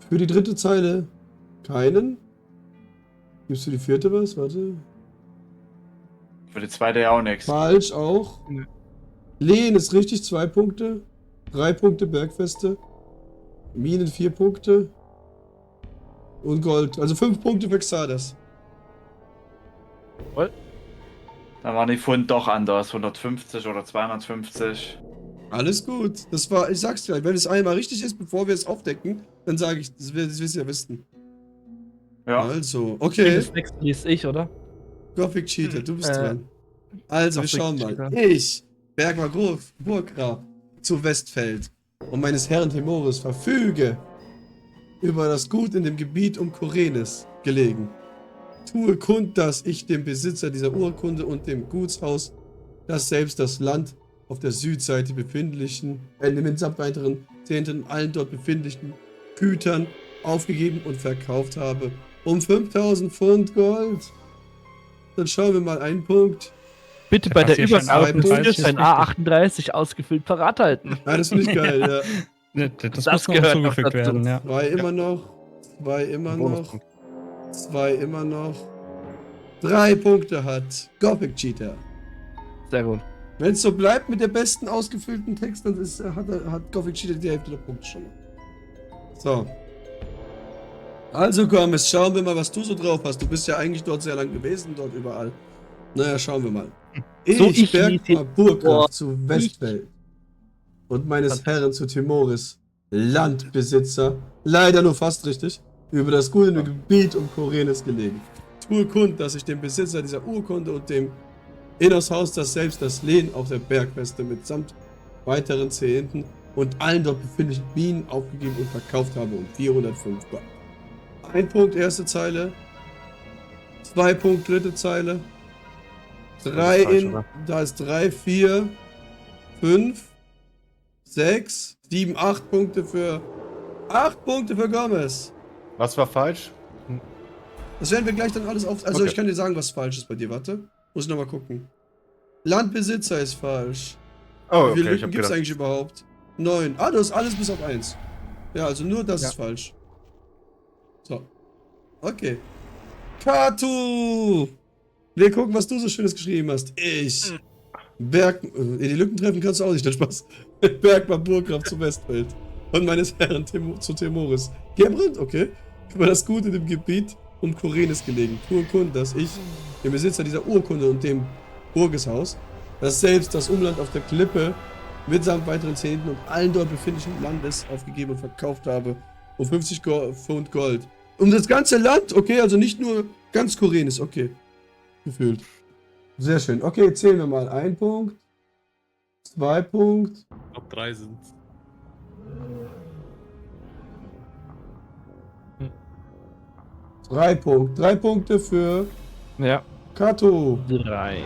Für die dritte Zeile keinen. Gibt's für die vierte was? Warte. Für die zweite ja auch nichts. Falsch auch. Nö. Lehen ist richtig, 2 Punkte. 3 Punkte Bergfeste. Minen 4 Punkte. Und Gold. Also 5 Punkte für Xardas. Da waren die Pfund doch anders. 150 oder 250. Alles gut. Das war, ich sag's dir, wenn es einmal richtig ist, bevor wir es aufdecken, dann sage ich, das wirst du ja wissen. Ja. Also, okay. Das nächste lese ich, oder? Gothic Cheater, du bist dran. Also, wir Gothic schauen mal. Cheater. Ich, Bergmar Burggraf zu Westfeld und meines Herrn Timoris verfüge über das Gut in dem Gebiet um Korenis gelegen. Tue kund, dass ich dem Besitzer dieser Urkunde und dem Gutshaus, das selbst das Land auf der Südseite befindlichen, mitsamt weiteren Zehnten allen dort befindlichen Gütern aufgegeben und verkauft habe, um 5000 Pfund Gold. Dann schauen wir mal einen Punkt. Bitte bei der passiert schon Übergabe des 38 Tiers ein A38 ausgefüllt parat halten. Ah, das finde ich geil, ja. Ne, das Das muss noch gehört hinzugefügt noch dazu. werden, ja. 2 immer noch. 2 immer noch. Bonuspunkt. 2 immer noch. 3 Punkte hat Gothic Cheater. Sehr gut. Wenn es so bleibt mit der besten ausgefüllten Text, dann hat Gothic Cheater die Hälfte der Punkte schon mal. So. Also Gomez, schauen wir mal, was du so drauf hast. Du bist ja eigentlich dort sehr lang gewesen, dort überall. Naja, schauen wir mal. Ich Bergmar Burggraf zu Westfeld und meines Herren zu Timoris, Landbesitzer, leider nur fast richtig, über das gute Gebiet um Korenis gelegen. Tue kund, dass ich dem Besitzer dieser Urkunde und dem Innershaus, das selbst das Lehen auf der Bergfeste mitsamt weiteren Zehnten und allen dort befindlichen Minen aufgegeben und verkauft habe um 405 Gold. 1 Punkt, erste Zeile. 2 Punkt, dritte Zeile. 3 in, da ist 3, 4, 5, 6, 7, 8 Punkte für 8 Punkte für Gomez. Was war falsch? Das werden wir gleich dann alles auf. Also Okay. ich kann dir sagen, was falsch ist bei dir. Warte. Muss ich nochmal gucken. Landbesitzer ist falsch. Oh, Wie viele okay, ich Lücken hab gibt es gedacht. eigentlich überhaupt? 9. Ah, du hast alles bis auf 1. Ja, also nur das Ja. ist falsch. So. Okay. Katu! Wir gucken, was du so Schönes geschrieben hast. Ich. In die Lücken treffen kannst du auch nicht, der Spaß. Bergmar Burggraf zu Westfeld. Und meines Herrn zu Timoris. Gerbrand, okay. Über das Gut in dem Gebiet um Korenis gelegen. Tue kund, dass ich, dem Besitzer dieser Urkunde und dem Burgeshaus, das selbst das Umland auf der Klippe mitsamt weiteren Zehnten und allen dort befindlichen Landes aufgegeben und verkauft habe um 50 Pfund Gold. Um das ganze Land? Okay, also nicht nur ganz Korenis, okay. Gefühlt. Sehr schön. Okay, zählen wir mal. 1 Punkt. 2 Punkt. Ich glaube, 3 sind. 3 Punkt. 3 Punkte für Ja. Kato. 3.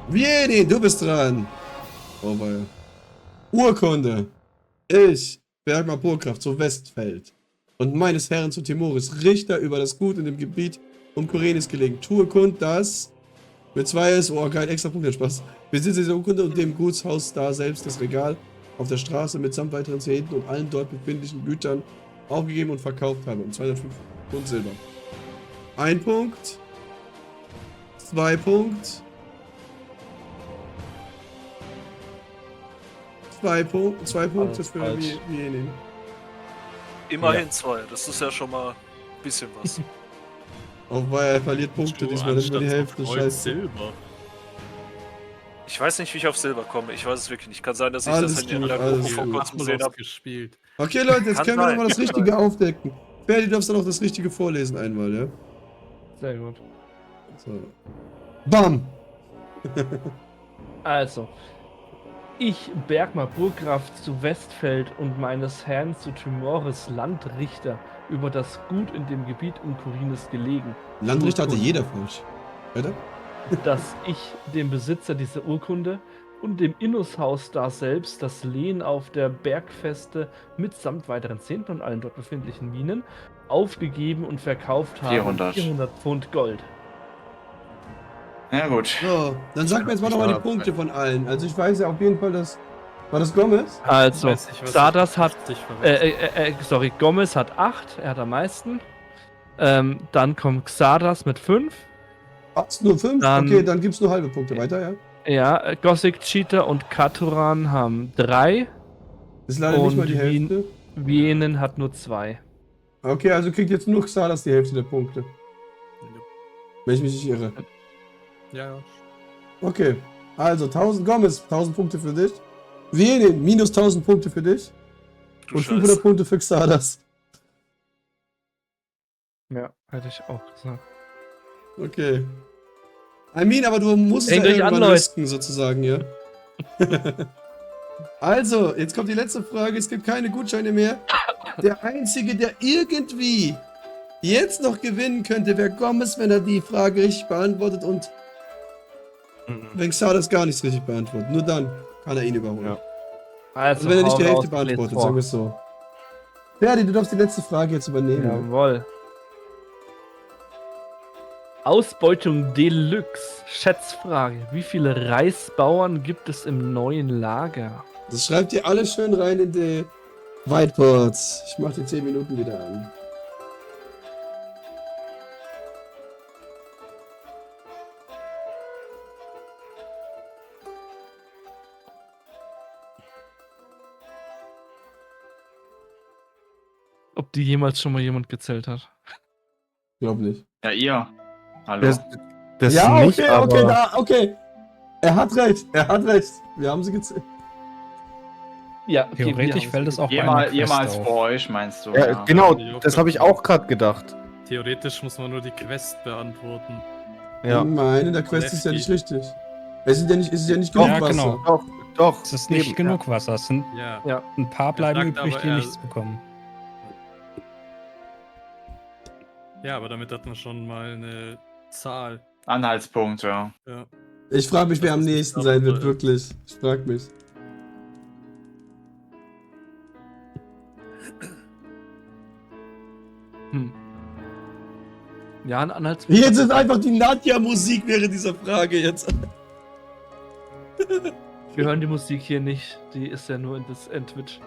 Vieni, du bist dran. Oh, weia. Urkunde. Ich, Bergmar Burggraf zu Westfeld und meines Herrn zu Timoris, Richter über das Gut in dem Gebiet um Korenis gelegen. Tue kund, dass mit 2 ist, oh geil, extra Punkt, der Spaß. Besitze dieser Urkunde und dem Gutshaus da selbst das Regal auf der Straße mitsamt weiteren Zehnten und allen dort befindlichen Gütern aufgegeben und verkauft habe um 205 Pfund Silber. 1 Punkt. 2 Punkt. 2 Punkte für falsch. Vieni. Immerhin 2, das ist ja schon mal ein bisschen was. Auch weil er verliert Punkte, diesmal nimmt nur die Hälfte. Kreuz Scheiße. Silber. Ich weiß nicht, wie ich auf Silber komme. Ich weiß es wirklich nicht. Kann sein, dass ich Alles das in gut, der alles Gruppe vor gut. kurzem gesehen habe. gespielt. Okay, Leute, jetzt Kann können wir sein, nochmal das kann Richtige sein. aufdecken. Ferdi, du darfst dann auch das Richtige vorlesen einmal, ja? Sehr gut. So. Bam! Also, ich, Bergmar Burggraf zu Westfeld und meines Herrn zu Timoris, Landrichter über das Gut in dem Gebiet um Korenis gelegen, Landrichter hatte jeder falsch. Weiter? dass ich dem Besitzer dieser Urkunde und dem Innushaus da selbst das Lehen auf der Bergfeste mitsamt weiteren Zehnten und allen dort befindlichen Minen aufgegeben und verkauft haben. 400 Pfund Gold. Ja, gut. So, dann sag mir jetzt mal nochmal die Punkte von allen. Also ich weiß ja auf jeden Fall, dass... War das Gomez? Also, Weiß ich, was Xardas hat... ich verwechselt. Gomez hat 8, er hat am meisten. Dann kommt Xardas mit 5. Ach, nur 5? Dann- Okay, dann gibt's nur halbe Punkte. Weiter, ja? Ja, Gothic Cheater und Katuran haben 3. Das ist leider nicht Und mal die Hälfte. Vienen hat nur 2. Okay, also kriegt jetzt nur Xardas die Hälfte der Punkte. Wenn ich mich nicht irre. Ja. Okay, also 1000 Gomez, 1000 Punkte für dich. Venen, minus 1000 Punkte für dich. Du Und Scheiße. 500 Punkte für Xardas. Ja, hätte ich auch gesagt. Okay. I mean, aber du musst es Hängt ja euch an, irgendwann Leute. risken, sozusagen, ja. Also, jetzt kommt die letzte Frage. Es gibt keine Gutscheine mehr. Der Einzige, der irgendwie jetzt noch gewinnen könnte, wäre Gomez, wenn er die Frage richtig beantwortet und wenn Xardas gar nichts richtig beantwortet. Nur dann kann er ihn überholen. Ja. Also wenn er nicht die hau Hälfte raus, beantwortet, lest vor. sagen wir es so. Ferdi, du darfst die letzte Frage jetzt übernehmen. Jawohl. Ausbeutung Deluxe. Schätzfrage. Wie viele Reisbauern gibt es im neuen Lager? Das schreibt ihr alle schön rein in die Whiteboards. Ich mach die 10 Minuten wieder an. Ob die jemals schon mal jemand gezählt hat? Glaub nicht. Ja, ihr. Hallo. Das ja, nicht, okay, aber okay. Er hat recht, er hat recht. Wir haben sie gezählt. Ja, okay, Theoretisch wir fällt es auch bei einer Jemals, Quest jemals auf. vor euch, meinst du? ja, genau, das habe ich auch gerade gedacht. Theoretisch muss man nur die Quest beantworten. Ja. Nein, in der Quest ist ja nicht richtig. Es ist ja nicht Ja, genug Wasser. genau. Doch, Es ist nicht eben, genug Wasser. Es sind Ja. ein paar bleiben sagt übrig, aber, die er- nichts bekommen. Ja, aber damit hat man schon mal eine Zahl. Anhaltspunkt, ja. Ja. Ich frage mich, wer Das am ist nicht nächsten sein wird, aber- wirklich. Ich frag mich. Ja, ein Anhaltspunkt. Jetzt ist einfach die Nadja-Musik während dieser Frage jetzt. Wir hören die Musik hier nicht. Die ist ja nur in Twitch.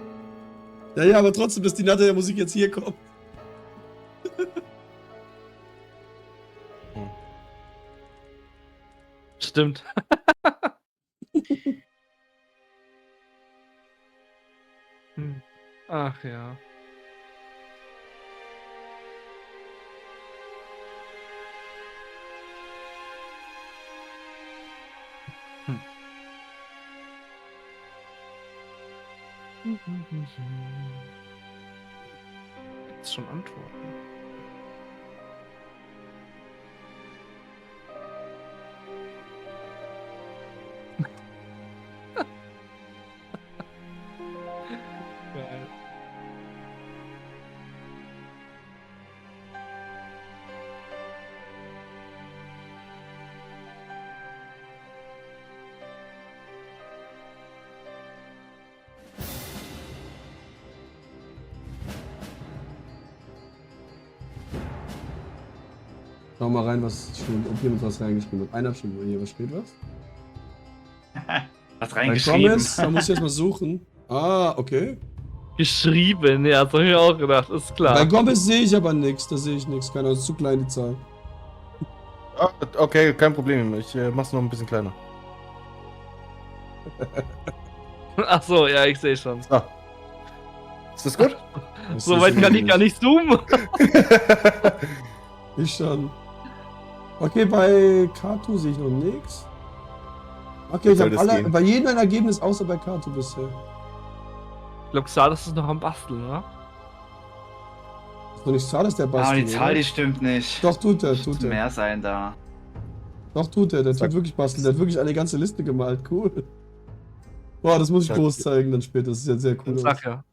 Ja, aber trotzdem, dass die Nadja-Musik jetzt hier kommt. Stimmt. Ach ja. Gibt's schon Antworten? Geil. Schau mal rein, was stimmt, ob jemand was reingeschrieben hat. Einer hat schon hier, was steht was? Hast Bei reingeschrieben. Gomez, da muss ich erstmal suchen. Ah, okay. Geschrieben, ja, das hab ich mir auch gedacht, ist klar. Bei Gomez sehe ich aber nichts, da sehe ich nichts. Keine Ahnung, ist zu klein die Zahl. Ah, okay, kein Problem. Ich mach's noch ein bisschen kleiner. Ach so, ja, ich sehe schon. Ah. Ist das gut? Das So ist weit kann ich gar nicht zoomen. Ich schon. Okay, bei K2 sehe ich noch nichts. Okay, ich Soll habe das alle, gehen? bei jedem ein Ergebnis außer bei K2 bisher. Ich glaube, Xardas ist noch am Basteln, oder? Ist doch nicht Zahl, dass der Ah, bastelt. die Zahl, die stimmt nicht. Doch, tut er, Müsste tut er. mehr sein da. Doch, tut er, der Sag- tut wirklich basteln. Der hat wirklich eine ganze Liste gemalt. Cool. Boah, das muss ich Sag- groß zeigen dann später. Das ist ja sehr cool. Sag ja.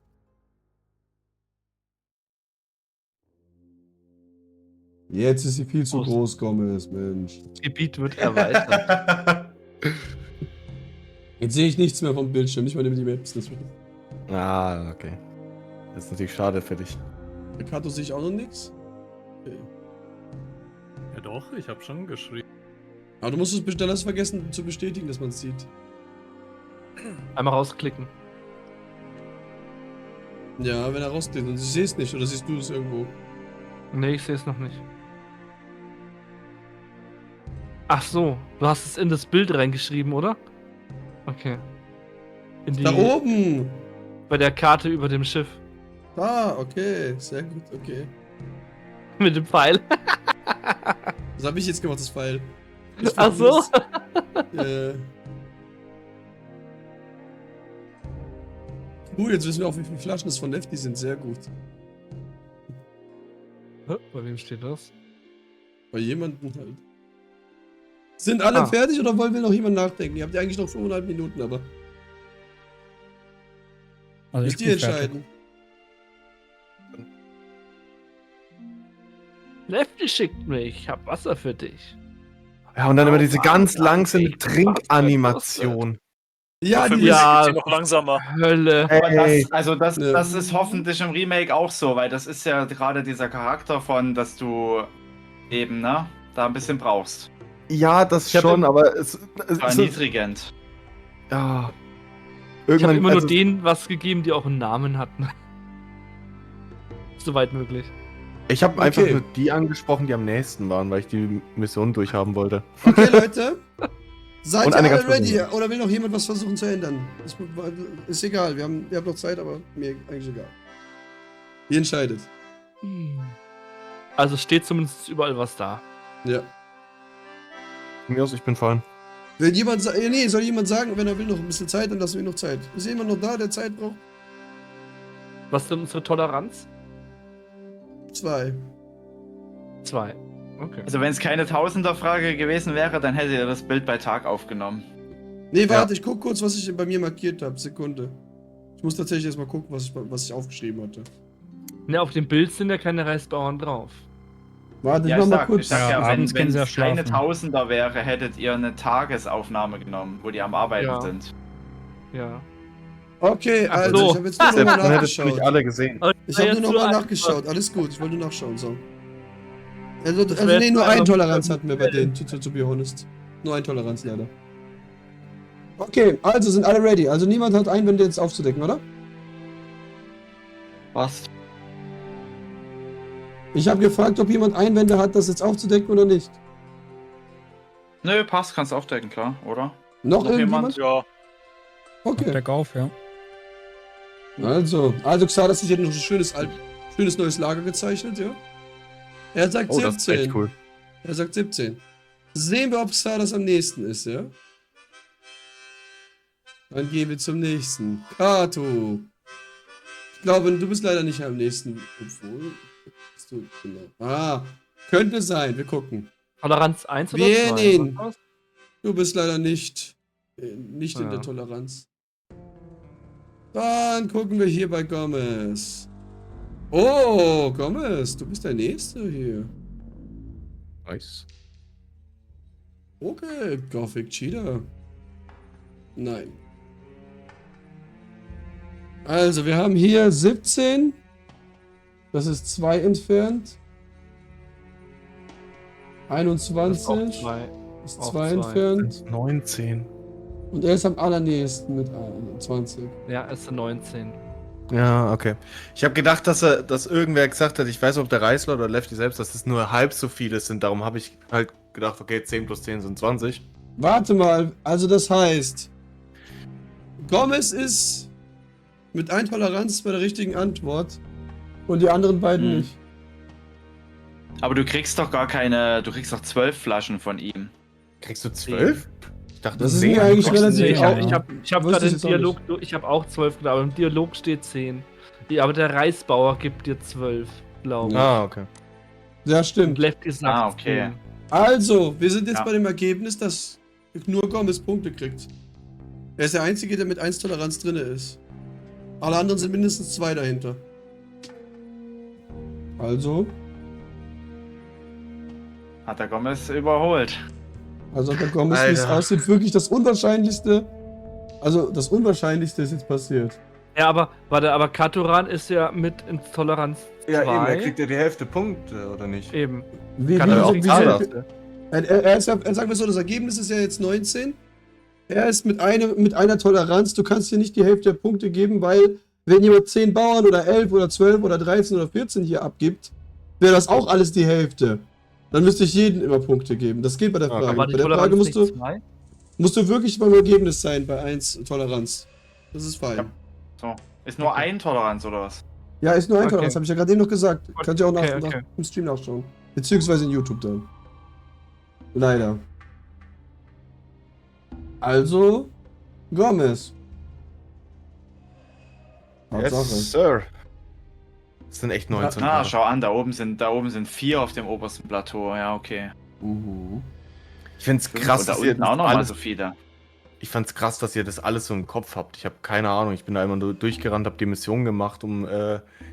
Jetzt ist sie viel zu Groß. groß, Gomez, Mensch. Das Gebiet wird erweitert. Jetzt sehe ich nichts mehr vom Bildschirm, nicht mal die Maps. Ah, okay. Das ist natürlich schade für dich. Bei Kato sehe ich auch noch nichts. Okay. Ja doch, ich habe schon geschrieben. Aber du musst es dann hast vergessen zu bestätigen, dass man es sieht. Einmal rausklicken. Ja, wenn er rausgeht und ich sehe es nicht, oder siehst du es irgendwo? Nee, ich sehe es noch nicht. Ach so, du hast es in das Bild reingeschrieben, oder? Okay. In die, Da oben! bei der Karte über dem Schiff. Ah, okay, sehr gut, okay. Mit dem Pfeil. Was habe ich jetzt gemacht, das Pfeil? Ach so. Cool, jetzt wissen wir auch, wie viele Flaschen es von Nefti sind. Sehr gut. Bei wem steht das? Bei jemandem halt. Sind alle fertig oder wollen wir noch jemand nachdenken? Ihr habt ja eigentlich noch 5,5 Minuten, aber. Also Müsst ich ihr bin fertig. entscheiden. Lefty schickt mich, ich hab Wasser für dich. Ja, und dann immer diese Mann, ganz Mann, langsame ich Trinkanimation. Ja, Für die mich Ja. sind sie noch langsamer. Hölle. Aber Ey. das ist hoffentlich im Remake auch so, weil das ist ja gerade dieser Charakter von, dass du eben, ne, da ein bisschen brauchst. Ja, das Ich hab schon, im- aber es Erniedrigend. ja. Ich habe Irgendwann immer nur also- denen was gegeben, die auch einen Namen hatten. Soweit möglich. Ich habe einfach Okay. nur die angesprochen, die am nächsten waren, weil ich die Mission durchhaben wollte. Okay, Leute. Seid Und ihr eine alle ganz ready? besondere. Oder will noch jemand was versuchen zu ändern? Ist egal, ihr habt noch Zeit, aber mir eigentlich egal. Ihr entscheidet. Also steht zumindest überall was da. Ja. Von mir aus, ich bin fein. Will jemand soll jemand sagen, wenn er will, noch ein bisschen Zeit, dann lassen wir noch Zeit. Ist jemand noch da, der Zeit braucht? Was ist denn unsere Toleranz? 2. 2. Okay. Also wenn es keine Tausenderfrage gewesen wäre, dann hättet ihr das Bild bei Tag aufgenommen. Nee, warte, ich guck kurz, was ich bei mir markiert habe. Sekunde. Ich muss tatsächlich erstmal gucken, was ich aufgeschrieben hatte. Ne, auf dem Bild sind ja keine Reisbauern drauf. Warte, Ja, ich ich mach mal sag, kurz. ich sag Ja, ja, abends wenn gehen sie ja es keine schlafen. Tausender wäre, hättet ihr eine Tagesaufnahme genommen, wo die am Arbeiten Ja. sind. Ja. Okay, Ach also so. ich habe jetzt nur Selbst nochmal dann hättest du nachgeschaut. mich alle gesehen. Ich habe Jetzt nur nochmal ein- nachgeschaut. Alles gut, ich wollte nur nachschauen. So. Also Das nee, wär jetzt nur einer- Intoleranz hatten wir bei denen, to be honest. Nur Intoleranz leider. Okay, also sind alle ready. Also niemand hat Einwände jetzt aufzudecken, oder? Was? Ich habe gefragt, ob jemand Einwände hat, das jetzt aufzudecken oder nicht. Nö, passt, kannst aufdecken, klar, oder? Noch Noch irgendjemand? Ja, Okay. Deck auf, ja. Also Xardas sich hat noch ein schönes neues Lager gezeichnet, ja? Er sagt Oh, das ist 17. echt cool. Er sagt 17. Sehen wir, ob Xardas am nächsten ist, ja? Dann gehen wir zum nächsten. Kato. Ich glaube, du bist leider nicht am nächsten. Obwohl. Bist du, genau. Könnte sein. Wir gucken. Toleranz 1 oder Wir 2? nehmen. Was? Du bist leider nicht in Ja. der Toleranz. Dann gucken wir hier bei Gomez. Oh, Gomez, du bist der Nächste hier. Nice. Okay, Gothic Cheater. Nein. Also, wir haben hier 17. Das ist 2 entfernt. Das 21 ist auch 2. ist auch 2 zwei. entfernt. 19. Und er ist am allernächsten mit 20. Ja, es sind 19. Ja, okay. Ich habe gedacht, dass irgendwer gesagt hat, ich weiß nicht, ob der Reisler oder Lefty selbst, dass es nur halb so viele sind. Darum habe ich halt gedacht, okay, 10 plus 10 sind 20. Warte mal, also das heißt, Gomez ist mit Intoleranz bei der richtigen Antwort und die anderen beiden nicht. Aber du kriegst doch gar keine, du kriegst doch 12 Flaschen von ihm. Kriegst du 12? Ich dachte, Das ist 10. mir eigentlich Du kriegst relativ- Nee, 10. ich hab Wusste gerade ich den jetzt auch Dialog, ich habe auch 12 gedacht, aber im Dialog steht 10. Ja, aber der Reisbauer gibt dir 12, glaube ich. Ah, okay. Ja, Und stimmt. Lefty sagt okay. 10. Also, wir sind jetzt Ja. bei dem Ergebnis, dass nur Gomez Punkte kriegt. Er ist der Einzige, der mit 1 Toleranz drin ist. Alle anderen sind mindestens 2 dahinter. Also Hat der Gomez überholt. hat der Gomez, wie es Alter. aussieht, wirklich das Unwahrscheinlichste Also, das Unwahrscheinlichste ist jetzt passiert. Ja, aber, warte, aber Katoran ist ja mit in Toleranz 2. Ja, eben, er kriegt ja die Hälfte Punkte, oder nicht? Eben. Wie, Katoran wie, kriegt wie, die Xardas. Hälfte. er ist ja, sagen wir so, das Ergebnis ist ja jetzt 19. Er ist mit einer Toleranz, du kannst hier nicht die Hälfte der Punkte geben, weil wenn jemand 10 Bauern oder 11 oder 12 oder 13 oder 14 hier abgibt, wäre das auch alles die Hälfte. Dann müsste ich jedem immer Punkte geben. Das geht bei der Frage. Aber die Bei der Frage Toleranz musst nicht du, 2? musst du wirklich beim Ergebnis sein bei 1 Toleranz. Das ist fein. Ja. So. Ist nur ein Toleranz oder was? Ja, ist nur ein Okay. Toleranz, habe ich ja gerade eben noch gesagt. Gut, Kannst du auch okay, nach okay. im Stream nachschauen. Beziehungsweise in YouTube dann. Leider. Also, Gomez. Hauptsache. Yes, Sir. Das sind echt 19. Ah, schau an, da oben sind 4 auf dem obersten Plateau. Ja, okay. Ich find's krass, Und da dass ihr unten auch noch mal alles, so viele. ich fand's krass, dass ihr das alles so im Kopf habt. Ich habe keine Ahnung. Ich bin da immer nur durchgerannt, habe die Mission gemacht, um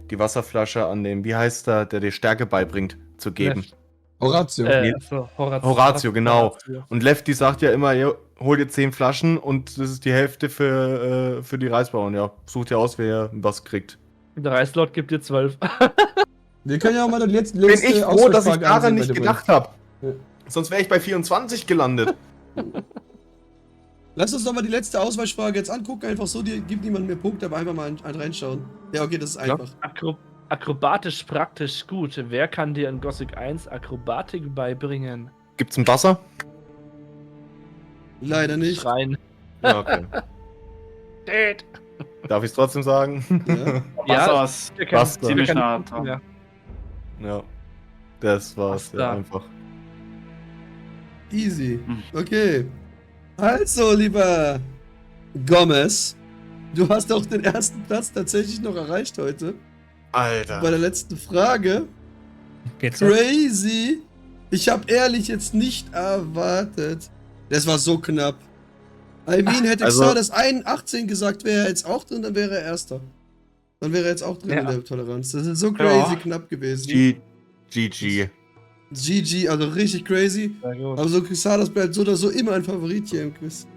die Wasserflasche an dem, wie heißt der dir Stärke beibringt, zu geben. Horatio. Achso, Horatio, genau. Horatio. Und Lefty sagt ja immer, ja, hol dir 10 Flaschen und das ist die Hälfte für die Reisbauern. Ja, sucht ihr aus, wer was kriegt. Der Reislot gibt dir 12. Wir können ja auch mal die letzte Bin ich froh, dass ich Auswahlfrage daran ansehen, nicht by the way. gedacht habe. Ja. Sonst wäre ich bei 24 gelandet. Lass uns doch mal die letzte Auswahlfrage jetzt angucken. Einfach so, die gibt niemand mehr Punkte, aber einfach mal reinschauen. Ja, okay, das ist Ja. einfach. Akrobatisch praktisch gut. Wer kann dir in Gothic 1 Akrobatik beibringen? Gibt's ein Wasser? Leider nicht. Schreien. Ja, okay. Darf ich es trotzdem sagen? Ja. Ja, Wasser der kann- Basta. der Ziemlich kann nah Punkte dran. mehr. Ja. Das war's, ja, Basta. einfach. Easy. Hm. Okay. Also, lieber Gomez, du hast auch den ersten Platz tatsächlich noch erreicht heute. Alter. Bei der letzten Frage. Geht's noch? Crazy. Ich habe ehrlich jetzt nicht erwartet. Das war so knapp. I mean, hätte Also- Xardas 18 gesagt, wäre er jetzt auch drin, dann wäre er Erster. Dann wäre er jetzt auch drin Ja. in der Toleranz. Das ist so crazy Ja. knapp gewesen. GG. GG, also richtig crazy. Sehr gut. Aber so Xardas bleibt so oder so immer ein Favorit hier im Quiz.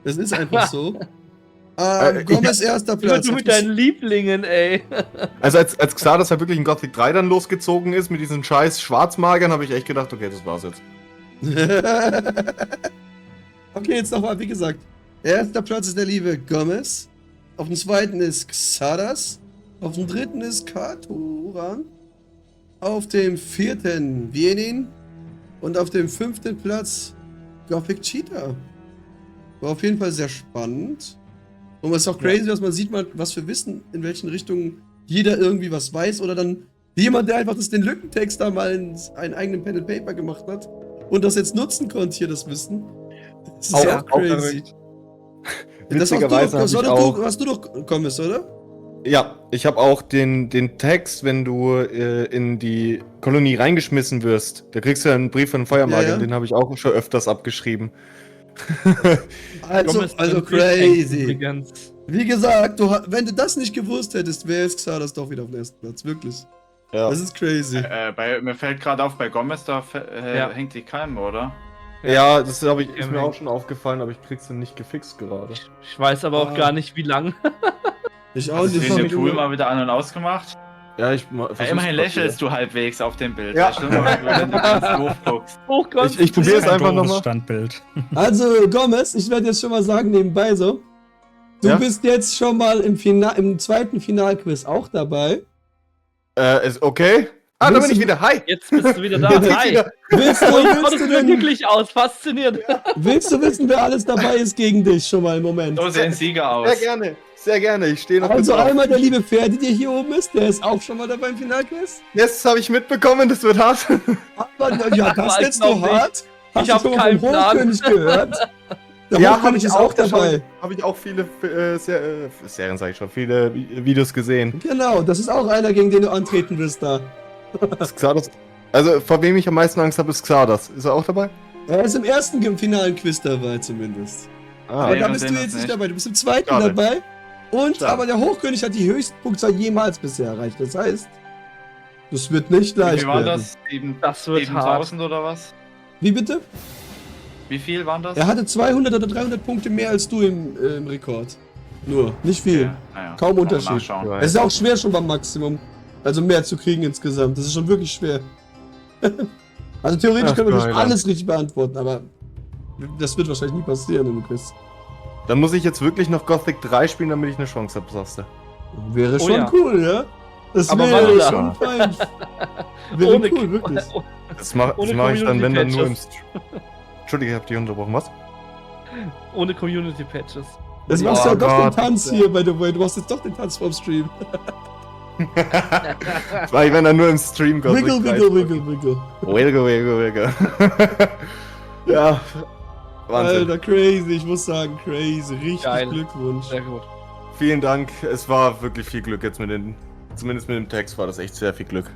Das ist einfach so. Gomez erster Platz. Du mit deinen Lieblingen, ey. Also als Xardas halt wirklich in Gothic 3 dann losgezogen ist mit diesen scheiß Schwarzmagern, habe ich echt gedacht, okay, das war's jetzt. Okay, jetzt nochmal, wie gesagt. Erster Platz ist der liebe Gomez. Auf dem zweiten ist Xardas. Auf dem dritten ist Katoran. Auf dem vierten Vienin. Und auf dem fünften Platz Gothic Cheetah. War auf jeden Fall sehr spannend. Und es ist auch crazy, dass man sieht, was für Wissen, in welchen Richtungen jeder irgendwie was weiß. Oder dann jemand, der einfach den Lückentext da mal in einen eigenen Pen and Paper gemacht hat und das jetzt nutzen konnte, hier das Wissen. Das ist Auch- ja auch crazy. Witzigerweise habe ich auch... Hast du doch Gomez, oder? Ja, ich habe auch den Text, wenn du in die Kolonie reingeschmissen wirst. Da kriegst du einen Brief von den Feuermagiern, Ja, ja. den habe ich auch schon öfters abgeschrieben. Also, Gomez also bringt Durchdenken crazy. übrigens. Wie gesagt, wenn du das nicht gewusst hättest, wäre jetzt Xardas doch wieder auf dem ersten Platz. Wirklich. Ja. Das ist crazy. Mir fällt gerade auf, bei Gomez, da Ja. hängt die Keime, oder? Ja, das ist mir Ja, auch schon aufgefallen, aber ich krieg's dann nicht gefixt gerade. Ich weiß aber auch Ah. gar nicht, wie lang. Ich auch Hast du nicht. den Tool mal wieder an- und ausgemacht? Ja, ich Ja, immerhin lächelst du halbwegs auf dem Bild. Ja. Weißt du, wenn du ganz doof guckst. Ich probiere es Kein einfach doofes nochmal. Standbild. Also, Gomez, ich werde jetzt schon mal sagen, nebenbei so. Du Ja? bist jetzt schon mal im zweiten Finalquiz auch dabei. Ist okay. Ah, da Willst bin ich du- wieder. Hi! Jetzt bist du wieder da. Jetzt Hi. Wieder. Willst du, Oh, jetzt willst, konntest du du denn, wirklich aus. Faszinierend. willst du wissen, wer alles dabei ist gegen dich schon mal im Moment? So sehen Sieger aus. Sehr gerne. Sehr gerne. Ich stehe noch Also mit drauf. einmal der liebe Ferdi, der hier oben ist, der ist auch schon mal dabei im Finalquiz. Jetzt habe ich mitbekommen, das wird hart. Aber ja, das Aber jetzt ich noch glaub hart. Hast Ich du hab schon mal keinen vom Plan. Hochkönig gehört? Der Ja, Hochkönig ist auch dabei. Habe ich auch viele Serien, sage ich schon, viele Videos gesehen. Genau, das ist auch einer, gegen den du antreten wirst da. Das Xardas. Also, vor wem ich am meisten Angst habe, ist Xardas. Ist er auch dabei? Er ist im ersten finalen Quiz dabei zumindest. Ah, Aber Nee, da wir bist du sehen jetzt uns nicht nicht. dabei, du bist im zweiten Schade. dabei. Und Schade. aber der Hochkönig hat die höchste Punktzahl jemals bisher erreicht. Das heißt, das wird nicht leicht Wie war werden. das? 7- Das wird hart. 7000 oder was? Wie bitte? Wie viel waren das? Er hatte 200 oder 300 Punkte mehr als du im Rekord. Nur, nicht viel. Okay, naja. Kaum Kann man Unterschied. nachschauen. Ja. Es ist auch schwer schon beim Maximum. Also mehr zu kriegen insgesamt. Das ist schon wirklich schwer. Also theoretisch Ach, können wir nicht geil. alles richtig beantworten, aber das wird wahrscheinlich nie passieren im Quiz. Dann muss ich jetzt wirklich noch Gothic 3 spielen, damit ich eine Chance habe, sagst du. Wäre Oh schon ja. cool, ja? Das Aber wäre Vanilla. schon fein. Wäre Ohne, cool, wirklich. Das mache Ohne mach ich dann, wenn dann nur im Community-Patches. Entschuldige, ich hab dich unterbrochen, was? Ohne Community Patches. Jetzt Oh machst du ja doch den Gott. Tanz hier, by the way. Du machst jetzt doch den Tanz vom Stream. Das mache ich, wenn dann nur im Stream Gothic Wiggle, 3 wiggle, wiggle, wiggle. Wiggle, wiggle, wiggle. Ja, Wahnsinn. Alter, crazy. Ich muss sagen, crazy. Richtig Geil. Glückwunsch. Sehr gut. Vielen Dank. Es war wirklich viel Glück jetzt zumindest mit dem Text war das echt sehr viel Glück.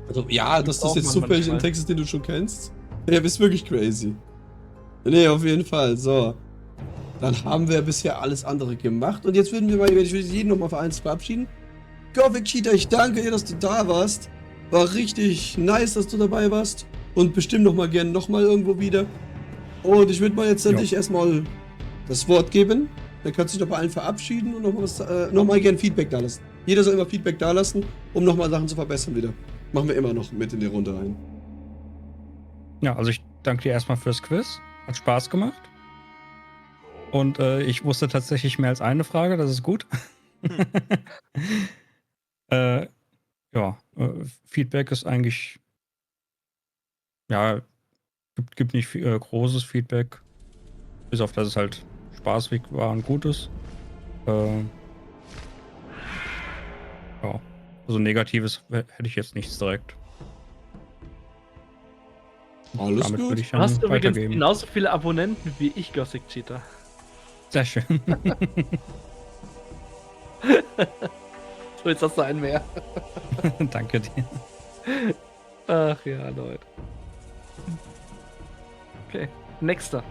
Also, ja, dass das Auch jetzt man zufällig ein manchmal. Text ist, den du schon kennst. Ja, ist wirklich crazy. Nee, auf jeden Fall. So. Dann haben wir bisher alles andere gemacht. Und jetzt würden wir mal, ich will jeden nochmal für eins verabschieden. Gothic Cheater, ich danke dir, dass du da warst. War richtig nice, dass du dabei warst. Und bestimmt nochmal gerne nochmal irgendwo wieder. Und ich würde mal jetzt an Jo. dich erstmal das Wort geben. Dann kannst du dich noch bei allen verabschieden und nochmal gerne Feedback da lassen. Jeder soll immer Feedback da lassen, um nochmal Sachen zu verbessern wieder. Machen wir immer noch mit in die Runde rein. Ja, also ich danke dir erstmal fürs Quiz. Hat Spaß gemacht. Und ich wusste tatsächlich mehr als eine Frage, das ist gut. Feedback ist eigentlich, ja, gibt nicht viel, großes Feedback. Bis auf, dass es halt spaßig war und gut ist. Ja, also Negatives hätte ich jetzt nichts direkt. Alles Damit gut. würde ich Du dann hast übrigens weitergeben. genauso viele Abonnenten wie ich, Gothic Cheater. Sehr schön. So, jetzt hast du einen mehr. Danke dir. Ach ja, Leute. Okay, nächster.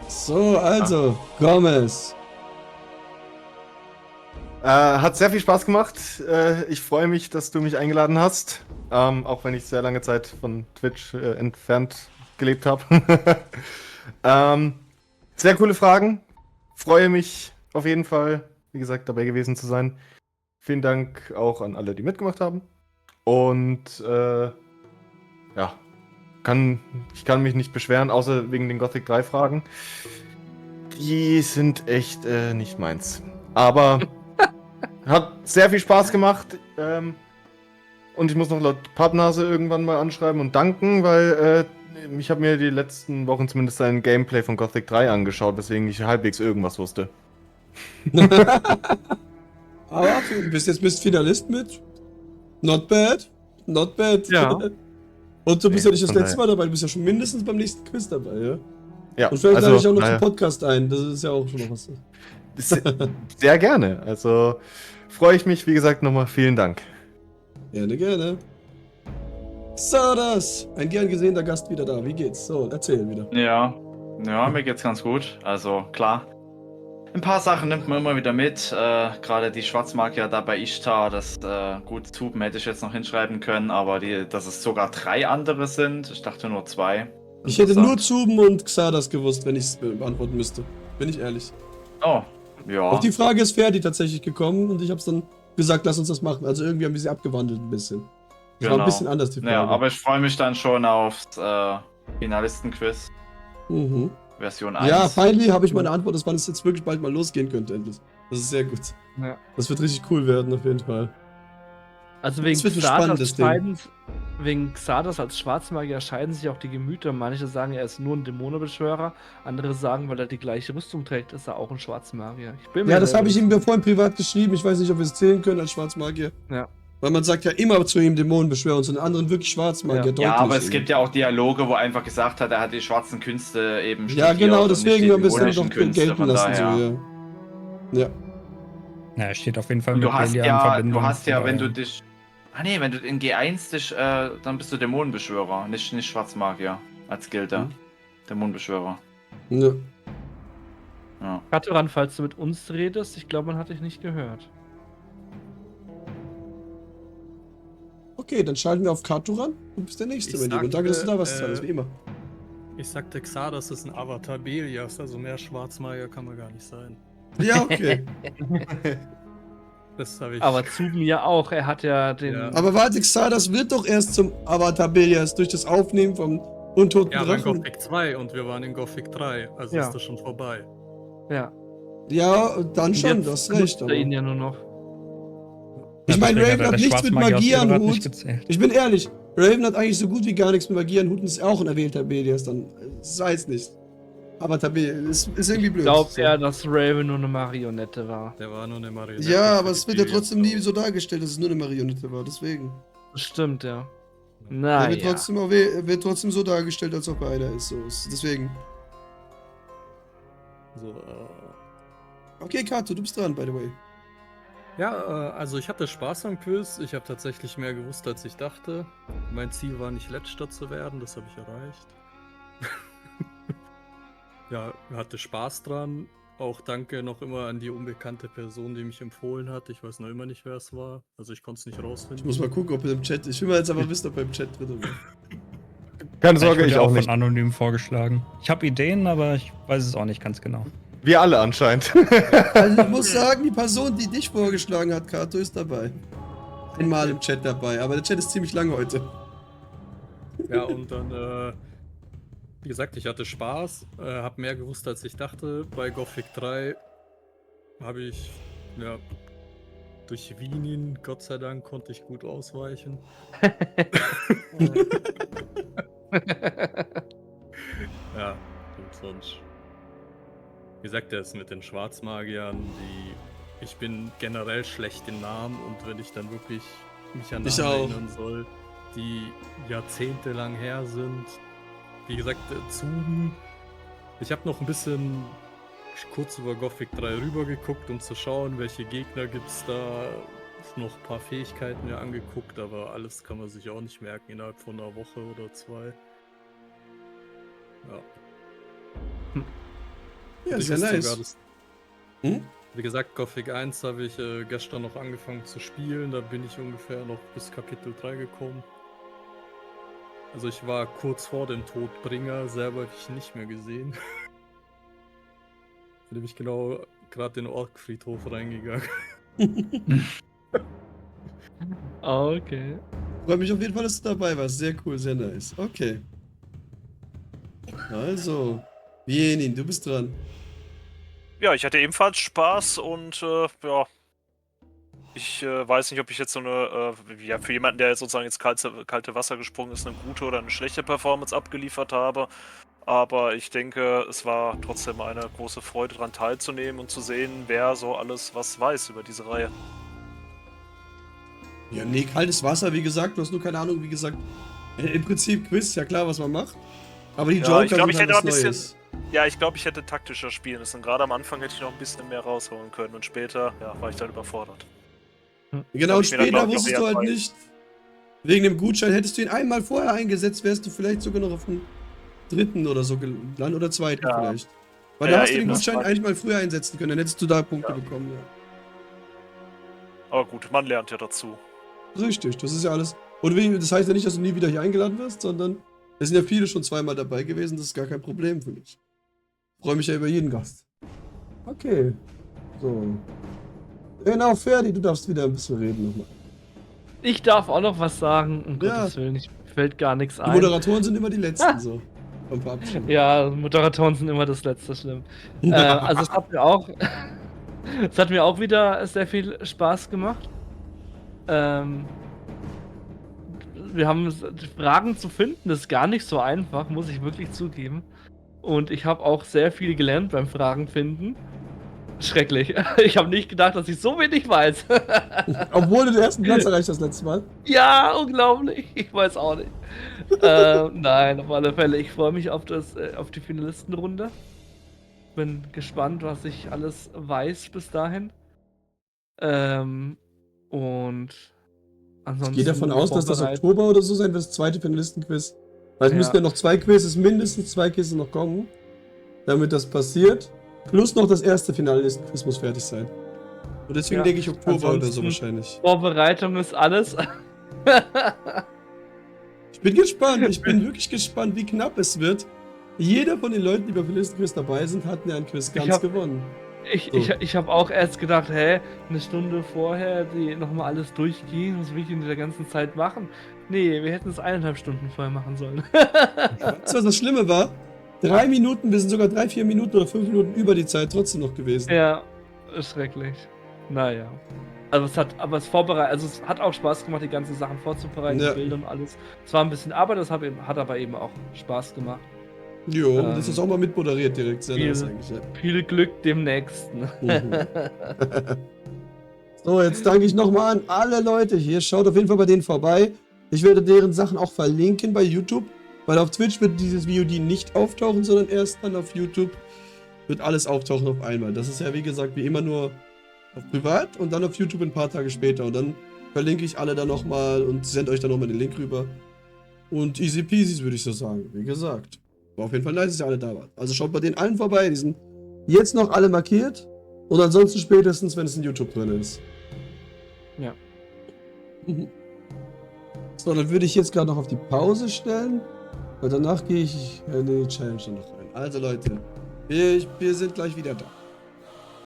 So, also, Gomez. Hat sehr viel Spaß gemacht. Ich freue mich, dass du mich eingeladen hast. Auch wenn ich sehr lange Zeit von Twitch entfernt gelebt habe. Sehr coole Fragen. Freue mich auf jeden Fall, wie gesagt, dabei gewesen zu sein. Vielen Dank auch an alle, die mitgemacht haben. Und ja, ich kann mich nicht beschweren, außer wegen den Gothic 3 Fragen. Die sind echt nicht meins. Aber hat sehr viel Spaß gemacht. Und ich muss noch laut Pappnase irgendwann mal anschreiben und danken, weil ich habe mir die letzten Wochen zumindest ein Gameplay von Gothic 3 angeschaut, weswegen ich halbwegs irgendwas wusste. Aber du bist Finalist mit. Not bad. Not bad. Ja. Und du bist Nee, ja nicht das von letzte Mal dabei, du bist ja schon mindestens beim nächsten Quiz dabei, ja? Ja, Und vielleicht lade ich auch noch naja, zum Podcast ein, das ist ja auch schon noch was. sehr gerne. Also freue ich mich, wie gesagt, nochmal vielen Dank. Gerne, gerne. So, das. Ein gern gesehener Gast wieder da. Wie geht's? So, erzähl wieder. Ja, mir geht's ganz gut. Also klar. Ein paar Sachen nimmt man immer wieder mit. Gerade die Schwarzmagier da bei Ishtar, das gut Tuben hätte ich jetzt noch hinschreiben können, aber dass es sogar 3 andere sind. Ich dachte nur 2. Ich hätte nur Interessant. Zuben und Xardas gewusst, wenn ich es beantworten müsste. Bin ich ehrlich. Oh, ja. Auf die Frage ist Ferdi tatsächlich gekommen und ich hab's dann gesagt, lass uns das machen. Also irgendwie haben wir sie abgewandelt ein bisschen. Das war ein bisschen anders, die Frage. Ja, aber ich freue mich dann schon aufs Finalistenquiz Mhm. Version 1. Ja, finally habe ich meine Antwort, dass wann es jetzt wirklich bald mal losgehen könnte, endlich. Das ist sehr gut. Ja. Das wird richtig cool werden, auf jeden Fall. Also wegen Das wird ein spannendes Xardas als Schwarzmagier scheiden sich auch die Gemüter. Manche sagen, er ist nur ein Dämonenbeschwörer. Andere sagen, weil er die gleiche Rüstung trägt, ist er auch ein Schwarzmagier. Ich bin mir Ja, das selber habe ich nicht ihm vorhin privat geschrieben. Ich weiß nicht, ob wir es zählen können als Schwarzmagier. Ja. Weil man sagt ja immer zu ihm Dämonenbeschwörer und zu den anderen wirklich Schwarzmagier. Ja. deutlich Ja, aber es eben. gibt ja auch Dialoge, wo er einfach gesagt hat, er hat die schwarzen Künste eben Ja, studiert genau, und deswegen nicht haben die wir es dann dämonischen doch Künste, gelten von lassen. daher. So, ja. Ja, er steht auf jeden Fall Und mit du hast Delia in ja, Verbindung. wenn du von dich. Ah nee, wenn du in G1 dich, dann bist du Dämonenbeschwörer, nicht Schwarzmagier als Gilder. Mhm. Dämonenbeschwörer. Ja. Ja. Katuran, falls du mit uns redest, ich glaube, man hat dich nicht gehört. Okay, dann schalten wir auf Katuran. Du bist der Nächste, Ich mein Lieber. Und danke, dass du da warst, sagte, Xardas, wie immer. Ich sagte, Xardas ist ein Avatar Belias, also mehr Schwarzmagier kann man gar nicht sein. Ja, okay. Das habe ich. Aber Zuben ja auch. Er hat ja den. Ja. Aber warte, Xardas wird doch erst zum Avatar Belias durch das Aufnehmen vom untoten Ja, aber in Drachen. Gothic 2 und wir waren in Gothic 3, also Ja. ist das schon vorbei. Ja. Ja, dann schon, Jetzt du hast recht. nutzt er Aber. ihn ja nur noch. Ich meine, Deswegen Raven hat der nichts mit Schwarzmagier aus Magie am Edelrad nicht Hut. gezählt. Ich bin ehrlich, Raven hat eigentlich so gut wie gar nichts mit Magie am Hut und ist auch ein erwählter Belias, dann sei es nicht. Avatar Belias ist irgendwie blöd. Ich glaube so. eher, dass Raven nur eine Marionette war. Der war nur eine Marionette. Ja, für aber die es wird ja Belias trotzdem nie auch. so dargestellt, dass es nur eine Marionette war, deswegen. Das stimmt, ja. Er Naja. wird trotzdem so dargestellt, als ob er einer ist. So. Deswegen. So, Okay, Kato, du bist dran, by the way. ja, also ich hatte Spaß am Quiz. Ich habe tatsächlich mehr gewusst, als ich dachte. Mein Ziel war nicht Letzter zu werden, das habe ich erreicht. Ja, hatte Spaß dran. Auch danke noch immer an die unbekannte Person, die mich empfohlen hat. Ich weiß noch immer nicht, wer es war. Also ich konnte es nicht rausfinden. Ich muss mal gucken, ob er im Chat ist. Ich will mal jetzt aber wissen, ob er im Chat drin ist. Keine Sorge, wurde ich ja auch von nicht. anonym vorgeschlagen. Ich habe Ideen, aber ich weiß es auch nicht ganz genau. Wir alle anscheinend. Also ich muss sagen, die Person, die dich vorgeschlagen hat, Kato, ist dabei. Einmal im Chat dabei, aber der Chat ist ziemlich lang heute. Ja, und dann, wie gesagt, ich hatte Spaß, habe mehr gewusst, als ich dachte. Bei Gothic 3 habe ich, ja, durch Wienin, Gott sei Dank, konnte ich gut ausweichen. Ja, und sonst. Wie gesagt, der ist mit den Schwarzmagiern, ich bin generell schlecht in Namen und wenn ich dann wirklich mich an Ich Namen auch. erinnern soll, die jahrzehntelang her sind. Wie gesagt, Zuben. Ich habe noch ein bisschen kurz über Gothic 3 rübergeguckt, um zu schauen, welche Gegner gibt's da. Noch ein paar Fähigkeiten mir angeguckt, aber alles kann man sich auch nicht merken innerhalb von einer Woche oder zwei. Ja. Ja, Ich sehr wusste nice. sogar, dass- Hm? Wie gesagt, Gothic 1 habe ich gestern noch angefangen zu spielen, da bin ich ungefähr noch bis Kapitel 3 gekommen. Also ich war kurz vor dem Todbringer, selber habe ich ihn nicht mehr gesehen. Bin nämlich genau gerade in den Orkfriedhof reingegangen. Okay. Freut mich auf jeden Fall, dass du dabei warst. Sehr cool, sehr nice. Okay. Also, Vienin, du bist dran. Ja, ich hatte ebenfalls Spaß und ja, ich weiß nicht, ob ich jetzt so eine, ja, für jemanden, der jetzt sozusagen ins kalte Wasser gesprungen ist, eine gute oder eine schlechte Performance abgeliefert habe. Aber ich denke, es war trotzdem eine große Freude, daran teilzunehmen und zu sehen, wer so alles was weiß über diese Reihe. Ja, nee, kaltes Wasser, wie gesagt, du hast nur keine Ahnung, wie gesagt. Im Prinzip Quiz, ja klar, was man macht. Aber die Ja, Joker ich glaub, sind ich halt hätte was ein bisschen- Neues. Ja, ich glaube, ich hätte taktischer spielen müssen. Gerade am Anfang hätte ich noch ein bisschen mehr rausholen können und später, ja, war ich dann überfordert. Genau, hab und ich mir dann, später glaub ich, noch wusstest du eher halt Zeit. nicht. Wegen dem Gutschein, hättest du ihn einmal vorher eingesetzt, wärst du vielleicht sogar noch auf dem dritten oder so gelandet oder zweiten Ja. vielleicht. Weil Ja, da hast du eben, den das Gutschein war- eigentlich mal früher einsetzen können, dann hättest du da Punkte Ja. bekommen, ja. Aber gut, man lernt ja dazu. Richtig, das ist ja alles. Und das heißt ja nicht, dass du nie wieder hier eingeladen wirst, sondern es sind ja viele schon zweimal dabei gewesen, das ist gar kein Problem für mich. Freue mich ja über jeden Gast. Okay. So. Genau, Ferdi, du darfst wieder ein bisschen reden nochmal. Ich darf auch noch was sagen. Um Ja. Gottes Willen, ich fällt gar nichts Die ein. Moderatoren sind immer die letzten so. Beim Verabschieden. Ja, Moderatoren sind immer das Letzte schlimm. Also es hat mir auch, es hat mir auch wieder sehr viel Spaß gemacht. Wir haben Fragen zu finden, das ist gar nicht so einfach, muss ich wirklich zugeben. Und ich habe auch sehr viel gelernt beim Fragen finden. Schrecklich. Ich habe nicht gedacht, dass ich so wenig weiß. Obwohl du den ersten Platz erreicht hast letztes Mal. Ja, unglaublich. Ich weiß auch nicht. Nein, auf alle Fälle. Ich freue mich auf die Finalistenrunde. Bin gespannt, was ich alles weiß bis dahin. Und ansonsten. Ich gehe davon aus, dass das vorbereitet. Oktober oder so sein wird, das zweite Finalistenquiz. Weil es Ja. müssen ja noch 2 Quizzes, mindestens 2 Quizzes noch kommen, damit das passiert. Plus noch das erste Finalistenquiz muss fertig sein. Und deswegen Ja, denke ich Oktober oder so ansonsten- wahrscheinlich. Vorbereitung ist alles. Ich bin gespannt, ich bin wirklich gespannt, wie knapp es wird. Jeder von den Leuten, die bei Verlistenquiz dabei sind, hatten ja einen Quiz ganz gewonnen. Ich habe auch erst gedacht, hä, eine Stunde vorher, die nochmal alles durchgehen, was will ich in der ganzen Zeit machen? Nee, wir hätten es 1,5 Stunden vorher machen sollen. Weißt du, was das Schlimme war? 3 Minuten, wir sind sogar 3, 4 Minuten oder 5 Minuten über die Zeit trotzdem noch gewesen. Ja, schrecklich. Naja. Also es hat auch Spaß gemacht, die ganzen Sachen vorzubereiten, Ja. die Bilder und alles. Es war ein bisschen Arbeit, das hat aber eben auch Spaß gemacht. Jo, das ist auch mal mitmoderiert direkt. Sehr nice eigentlich, ja. Viel Glück demnächst. So, jetzt danke ich nochmal an alle Leute hier. Schaut auf jeden Fall bei denen vorbei. Ich werde deren Sachen auch verlinken bei YouTube, weil auf Twitch wird dieses VOD nicht auftauchen, sondern erst dann auf YouTube wird alles auftauchen auf einmal. Das ist ja wie gesagt wie immer nur auf privat und dann auf YouTube ein paar Tage später. Und dann verlinke ich alle da nochmal und sende euch dann nochmal den Link rüber. Und easy peasy würde ich so sagen, wie gesagt. War auf jeden Fall nice, dass ihr alle da wart. Also schaut bei denen allen vorbei, die sind jetzt noch alle markiert. Und ansonsten spätestens, wenn es in YouTube drin ist. Ja. So, dann würde ich jetzt gerade noch auf die Pause stellen. Weil danach gehe ich in die Challenge noch rein. Also Leute, wir sind gleich wieder da.